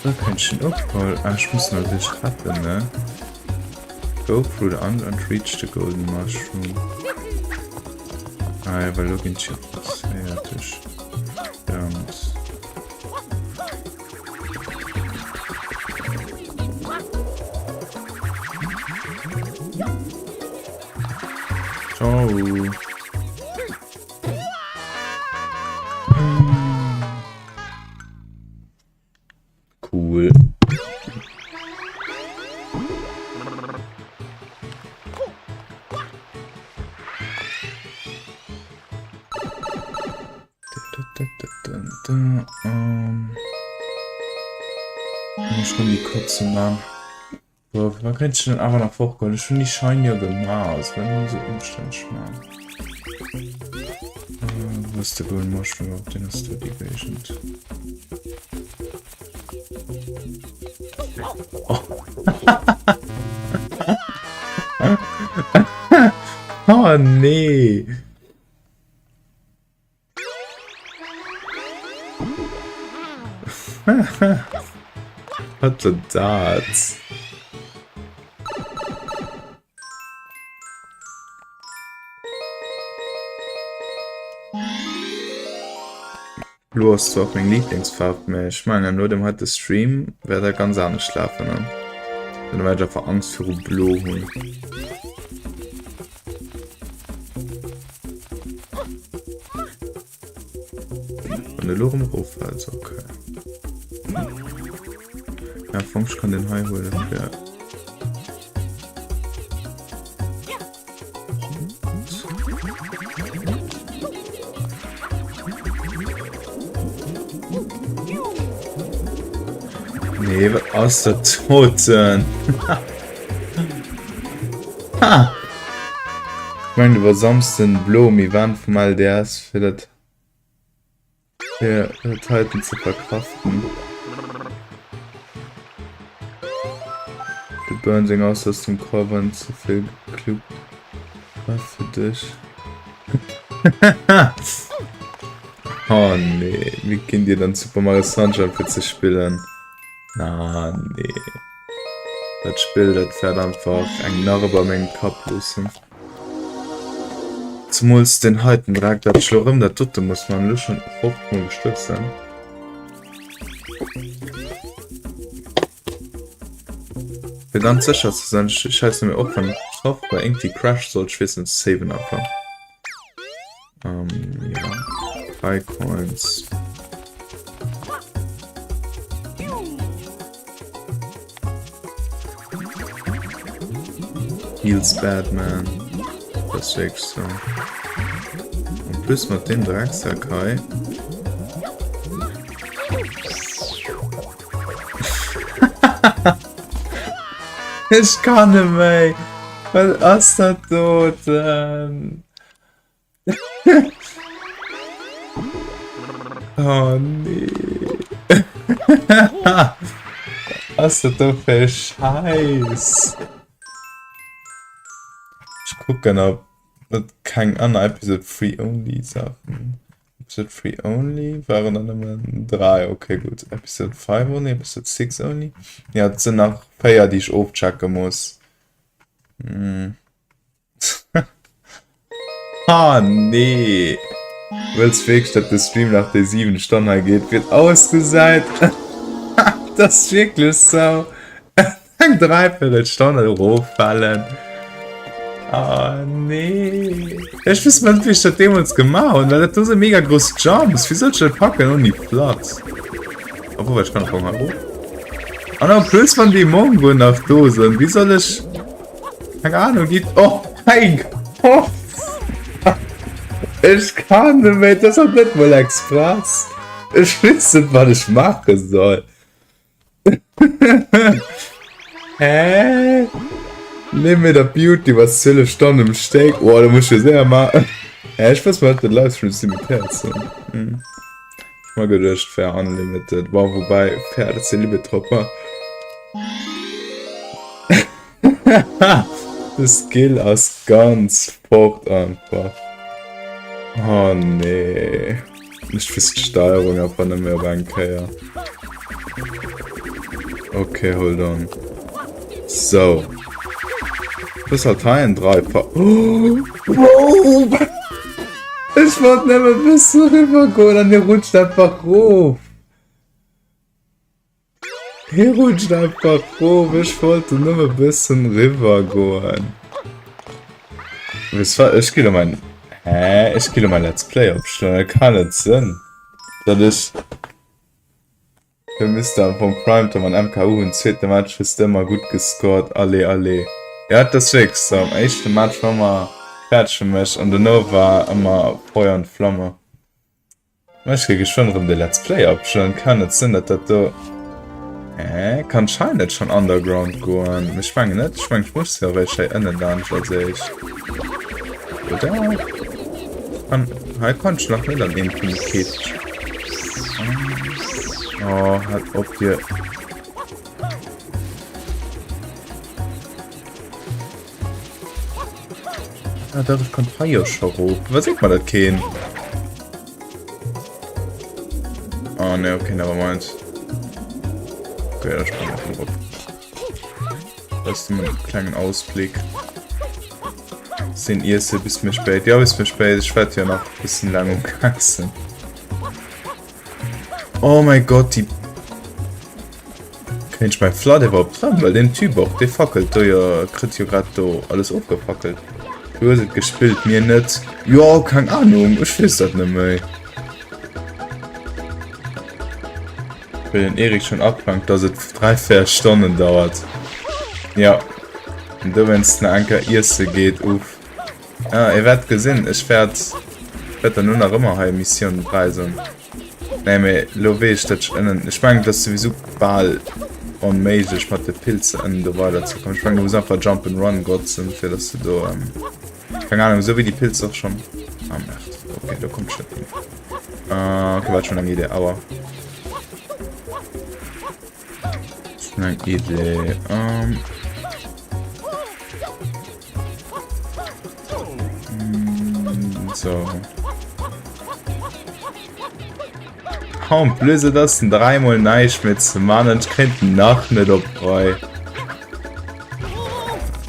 Da kann ich schon aufholen. Ah, ich muss natürlich raten, ne? Go through the under and reach the golden mushroom. Ah, aber look in chips. Fertig. Und. Oh. Cool. Schon die kurze Mann. Man kann schon einfach nach vorkommen. Schon die Scheine gemacht, wenn du so umständlich machen. Was der Grund machst du auf den Study Patient? Oh. Oh nee. What the darts? Du hast zwar auch mein Lieblingsfarbe mehr. Ich meine, nur dem heute Stream werde er ganz anders schlafen. Ne? Dann werde ich einfach Angst für Blau holen. Und der Lurm ruft also, okay. Ja, Funk kann den Hai holen. Ja. Nee, aus der Toten. Ha! Ich meine, du war sonst den Blom, ich war von mal der ist für das. Für das Halten zu verkraften. Du Burnsing aus, dass du im Korban zu viel Club. Was für dich? Oh nee, wie könnt ihr dann Super Mario Sunshine für zu spielen? Na nee. Das Spiel, das fährt einfach ein Narbe bei meinem Kopf los. Zumindest den heutigen Tag, das Schlurm, das Tutte muss man löschen und mal gestützt sein. Ich bin ganz sicher zu sein, ich heiße mir auch von Software irgendwie Crash soll ich wissen, saven einfach. Ja. 3 Coins. Heals Batman. Das ist wirklich so. Und plus mit dem Drecksack, hi. Ich kann nicht mehr. Was ist das dort denn? Oh nee. Was ist das doch für Scheiß? Ich gucke genau, ob keine andere Episode Free Only Sachen. Episode Free Only waren dann immer 3, okay gut. Episode 5 Only, Episode 6 Only. Ja, das sind noch Feier, die ich aufchecken muss. Ah, nee. Willst wirklich, dass der Stream nach der 7 Stunden geht, wird ausgeseit. Das ist wirklich so. 3 Stunden hochfallen. Oh nee. Ich weiß nicht, wie ich das damals gemacht habe, weil das so mega große Jumps. Wie soll ich das packen und nicht Platz? Obwohl, ich kann auch mal hoch. Und dann plus von die Mongo nach Dosen. Wie soll ich. Keine Ahnung, geht. Oh mein Gott! Ich kann nicht mehr, das ist nicht mal Express. Ich weiß nicht, was ich machen soll. Hä? Nimm mir der Beauty, was zähle Stunde im Steak. Oh, da muss ich sehr machen. Ja, ich weiß, was der Livestream limitiert ist. Ich mal gelöscht, fair unlimited. Wow, wobei, fair, das ist ja liebe Tropper. Das Skill aus ganz fort einfach. Oh nee. Nicht fürs Steuerung, aber nicht mehr reinkehren. Okay, hold on. So. Das hat ein 3. Oh, wow. Ich wollte nicht mehr bis zu rübergehen, dann der rutscht einfach hoch. Hier rutscht einfach hoch, ich wollte nur ein bisschen rübergehen. Ich gehe mein... ich gehe mein Let's Play abstellen. Kann nicht sein. Das ist... Wir müssen vom Primetime an MKU und zweite Match ist immer gut gescored. Alle. Er hat das fix. Am ersten Match war mal fertig für mich und danach war immer Feuer und Flamme. Ich kriege schon den Let's Play abstellen. Kann nicht sein, dass das da... kann scheint schon underground gehen. Ich meine nicht. Ich meine, ich muss ja welche ändern, dann sehe ich. Oder? Kann ich noch nicht an den Paket. Oh, hat ob dir. Ah, da kann Feuer schon hoch. Was sieht man das kennen? Oh ne, okay, never mind. Okay, da springen wir drauf. Das ist ein kleiner Ausblick. Sind erste bis mir spät. Ja, bis mir spät. Ich werde ja noch ein bisschen lang umgewachsen. Oh mein Gott, die... Kann ich mein Flood überhaupt dran? Weil den Typ auch, der fackelt. Da ja, kriegt ja gerade alles aufgefackelt. Du hast es gespielt, mir nicht. Ja, keine Ahnung, ich weiß das nicht mehr. Ich will den Erik schon abgelangt, dass es 3-4 Stunden dauert. Ja. Und du, wenn es eine Anker erste geht, uff. Ja, ihr werdet gesehen, ich werde dann nur noch immer eine Mission preisen. Nein, lo weiß ich meine, das sowieso bald unmöglich mit den Pilzen und so weiter zu kommen. Ich meine, du musst einfach Jump and Run Gott sind, für dass du da, keine Ahnung, so wie die Pilze auch schon. Ah, echt. Okay, da kommt schon hin. Okay, warte schon eine Idee, aber. Schon eine Idee, so. Kaum blöse das ein 3-mal neisch mit Mann und kennt nach nicht ob 3.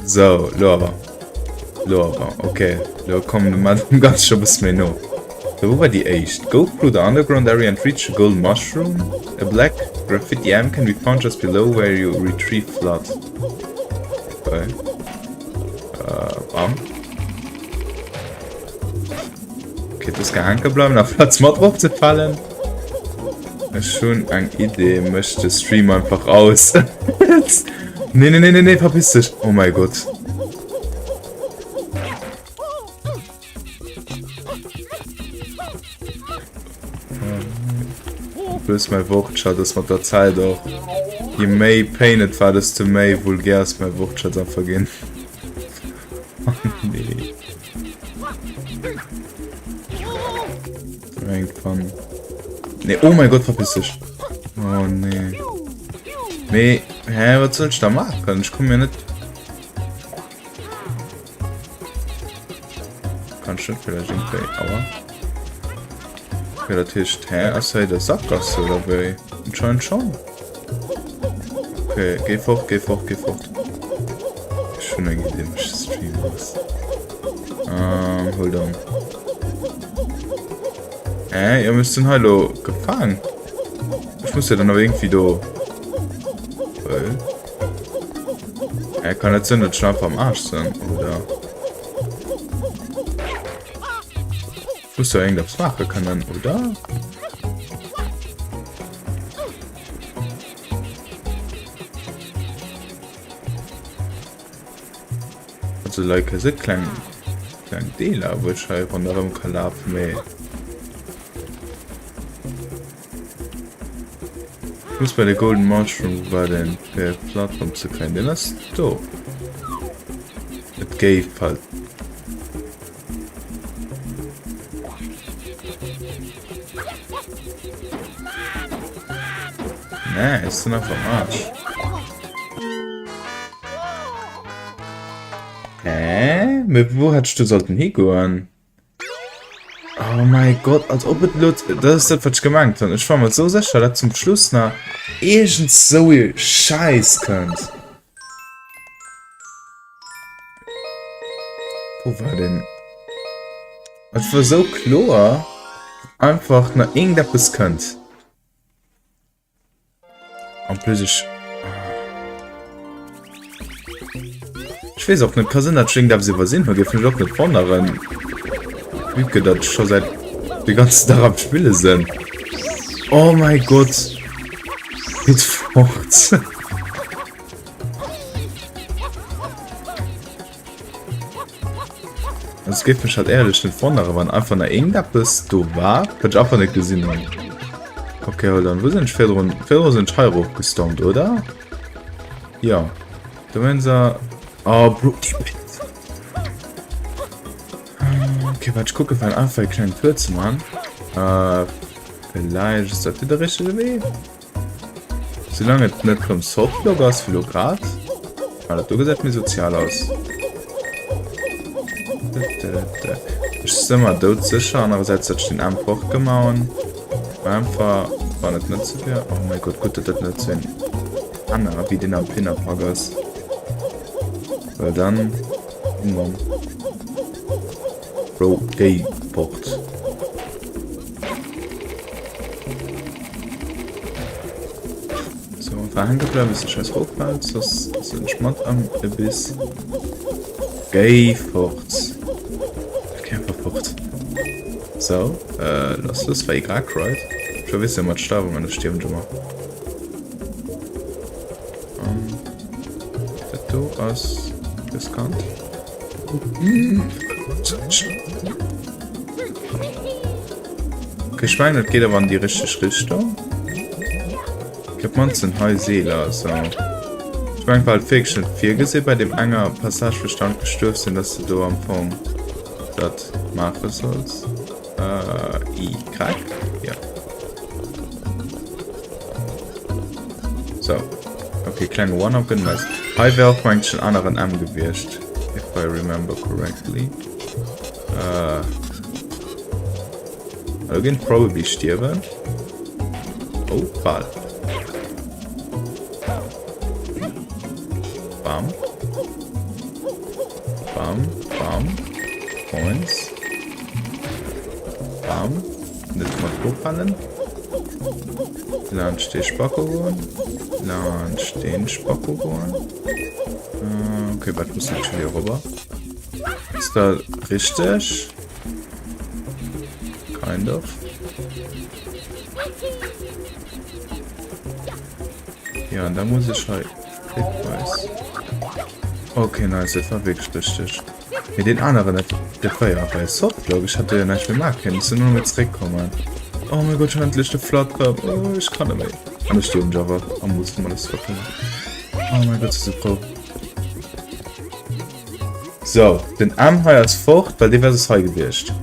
So, Lora, okay. Da kommen wir ganz schon bis mir noch. So, wo war die echt? Go through the underground area and reach a gold mushroom. A black graffiti M can be found just below where you retrieve flood. Okay. Okay, das kann hängen bleiben, auf Platz mal drauf zu fallen. Schon eine Idee, möchte Stream einfach aus. nee, verpiss dich. Oh mein Gott. Bloß mein Wortschatz, das mit der Zeit auch. Je mehr painted war, desto mehr vulgär ist mein Wortschatz am Vergehen. Oh nee. Irgendwann. Ne, oh mein Gott, verpiss dich. Oh nee. Nee, was soll ich da machen? Ich komme ja nicht. Kann schon vielleicht irgendwie, aber. Okay, das ist, achso, der Sackgasse oder bei? Anscheinend schon. Okay, geh fort. Schon eine Idee, was ich streamen muss. Hold on. Ihr müsst den Hallo gefangen. Ich muss ja dann aber irgendwie da. Kann nicht sein, dass Schlaf am Arsch sein, oder? Ich muss ja irgendwas machen können, oder? Also, like, es ist klein Dela, wo ich halt von darum kann laufen, mehr. Ich muss bei der Golden Mushroom bei den Plattform zu kriegen, denn das ist doof. Das geht halt. Ne, ist dann einfach am Arsch. Mit wo hättest du sollten hingehen? Oh mein Gott, als ob es das ist das, was ich gemeint habe. Ich war mir so sicher, dass zum Schluss noch irgend so Scheiß könnt. Wo war denn? Es war so klar, einfach noch irgendetwas könnt. Und plötzlich. Ich ich weiß auch nicht, kann das schwingen, darf sie was sehen, weil ich auch nicht von daran. Wie das schon seit die ganzen Tag am Spiele sind. Oh mein Gott. Mit fort. Es geht mich halt ehrlich nicht von daran, wenn einfach eine irgendwas du war, hätte ich einfach nicht gesehen. Okay, hold on. Wo sind Fedro sind Schreier hochgestormt, oder? Ja. Da werden sie... Oh, Bro, die Pizza. Okay, warte, ich gucke, wenn einfach eine kleine Tür zu machen. Vielleicht ist das der richtige Weg. Solange es nicht vom Softblog aus, wie du gerade. Aber du sieht mir sozial aus. Ich bin immer dort sicher, andererseits hat ich den einfach gemacht. Einfach war nicht zu viel. Oh mein Gott, gut, das nicht zu Anna, wie den am Pinnerpaggers. Weil dann. Bro, gay Port. So, verhängen bleiben ist scheiß Hochplatz, das sind Schmatt am Abyss. Gay Port. Camper Port. So, lass das war egal, right? Ich weiß ja mal sterben, wenn das stirbt schon mal. Du aus riskant. Okay, ich meine, das geht aber in die richtige Richtung. Ich hab manchen Heuseeler, also. Ich meine, weil fix schon 4 gesehen bei dem enger Passagebestand gestürzt sind, dass du da am Anfang das machen sollst. I Krack? Ja. So. Okay, kleine One-Up in was. High Valve meint schon anderen M gewirrscht. If I remember correctly. Also gehen probably sterben. Oh, Ball. Bam. Bam, bam. Points. Bam. Nicht mal hochfallen. Launch den Spacko. Launch den Spacko. Okay, was muss ich schon hier rüber? Ist da richtig? Kind of. Ja, und da muss ich halt. Okay, nice, das war wirklich richtig. Mit den anderen, das war ja bei Soft, glaube ich, hatte ja nicht mehr mag kennen. Ich nur mit zurückkommen. Oh mein Gott, schon endlich eine Flotte. Oh, ich kann nicht mehr. Alles stimmt, Java. Am mussten wir das verkaufen. Oh mein Gott, das ist so. So, den Arm heuer als Frucht, weil der versus Heu gewirrscht.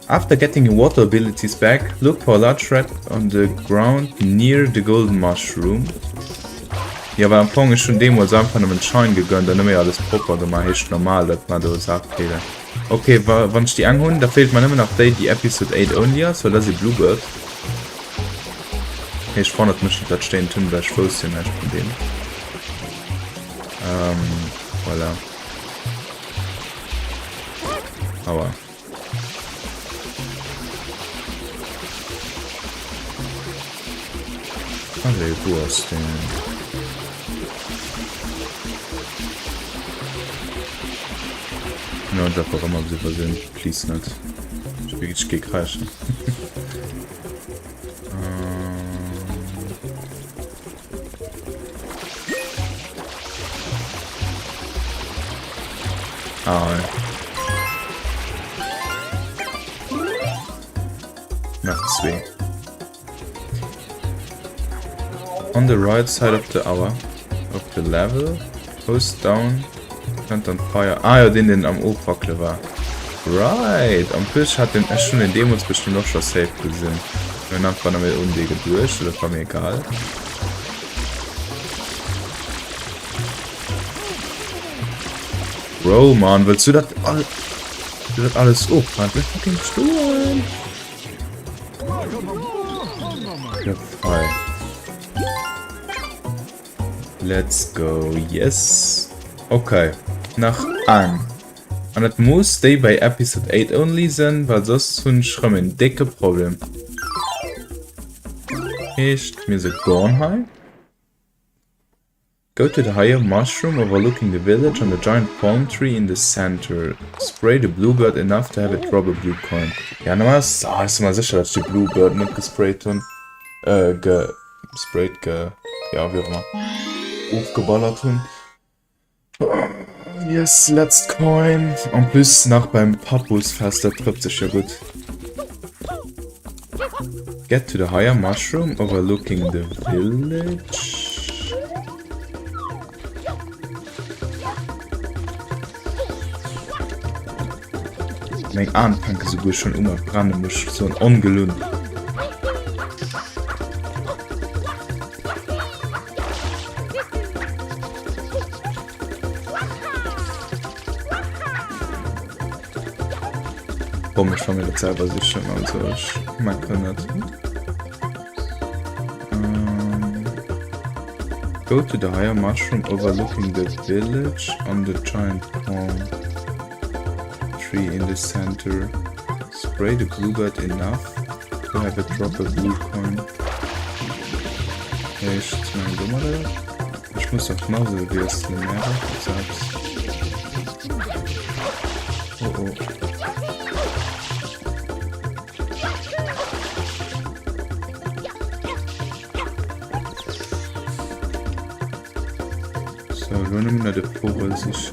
After getting your water abilities back, look for a large rat on the ground near the golden mushroom. Ja, weil am Anfang ist schon dem, was einfach nur mit Schein gegönnt, dann haben wir alles proper gemacht, ist normal, dass man da sagt, okay, wenn ich die anholen, da fehlt man immer noch die Episode 8 only, so das ist Bluebird. Okay, ich fand mich, das stehen tun, weil ich Fußchen nicht von dem. Voilà. Aber. Alle Wurst, ja, und einfach immer sie versehen, please nicht. Ich will jetzt gegen crashen. Macht 2. On the right side of the hour of the level, goes down. Dann Feuer. Ah ja, den am Oberfackel war. Right. Am Fisch hat den schon in Demos bestimmt noch schon safe gesehen. Wenn einfach damit Umwege durch, das war mir egal. Bro, man, willst du das alles? Alles man will fucking stuhlen. Ja, frei. Let's go. Yes. Okay. Nach an. Und das muss stay bei Episode 8 only sein, weil sonst sind schon ein dicke Problem. Echt, mir so gone high. Go to the higher mushroom overlooking the village on the giant palm tree in the center. Spray the bluebird enough to have it drop a blue coin. Ja, normal ist mal sicher, dass die Bluebird nicht gesprayt und gesprayt, ja, wie auch immer, aufgeballert und yes, let's coin. Und plus nach beim Pappusfest, der trifft sich ja gut. Get to the higher mushroom overlooking the village. Mein Anpanke so gut schon immer branden muss, so ein ungelungen. Ich fange mir das selber sicher an, so ich mag das nicht. Go to the higher mushroom overlooking the village on the giant palm tree in the center. Spray the bluebird enough to have it drop a blue coin. Echt, mein Dummer. Ich muss doch genauso wie es eine Mehrheit sagst. Oh oh. So, nur noch der Vogel sicher.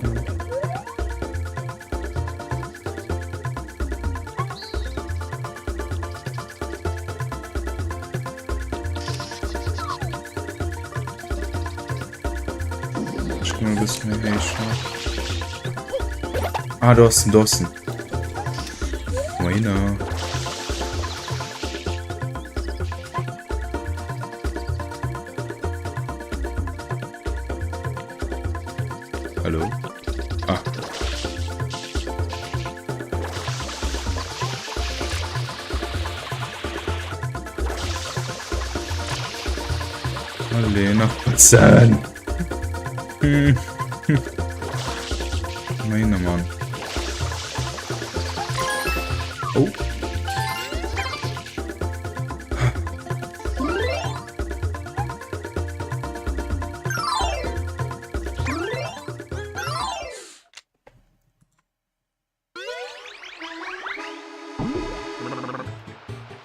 Ein bisschen mehr ah, Dossen. Meiner. Hallo? Ah. Alle nach Platz. Meine Mann. Oh.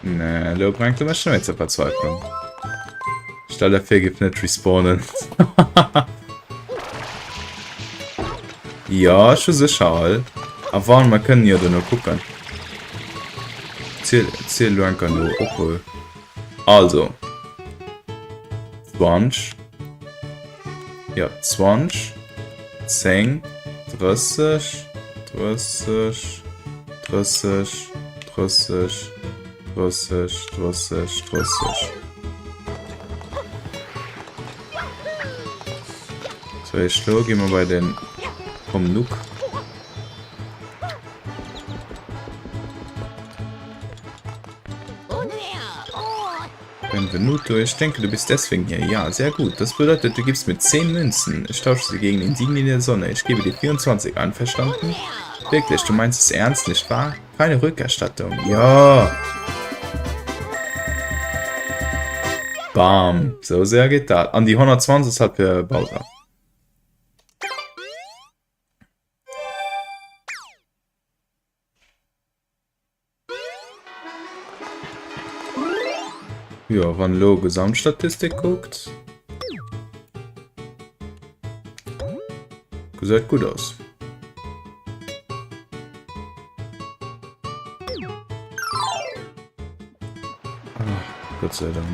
Ne, du bringst du mal schnell zur Verzweiflung. Stell dafür gibt nicht respawnen. Ja, schon sicher. Aber wir können ja da noch gucken. Zähl du einfach nur. Okay. Also. 20. Ja, 20. 10. 30. 30. 30. 30. 30. 30. 30. So, ich schlage immer bei den vom Look. Benvenuto, ich denke, du bist deswegen hier. Ja, sehr gut. Das bedeutet, du gibst mir 10 Münzen. Ich tausche sie gegen den Siegen in der Sonne. Ich gebe dir 24 einverstanden. Wirklich, du meinst es ernst, nicht wahr? Keine Rückerstattung. Ja. Bam. So sehr geht das. An die 120 hat für Bowser. Ja, wenn Lo Gesamtstatistik guckt. Sieht gut aus. Ach, Gott sei Dank.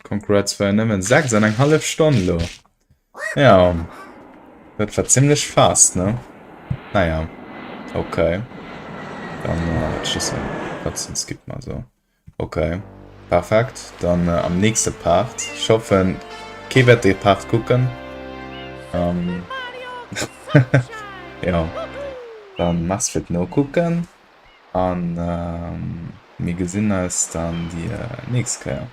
Congrats für einen 6,5 Stunden. Ja. Das war ziemlich fast, ne? Naja. Okay. Dann, tschüss. Platz, gibt mal so. Okay. Perfekt. Dann am nächsten Part. Ich hoffe, ich werde den Part gucken. Ja. Dann machst du noch gucken. Und mir gesehen ist dann die nächste.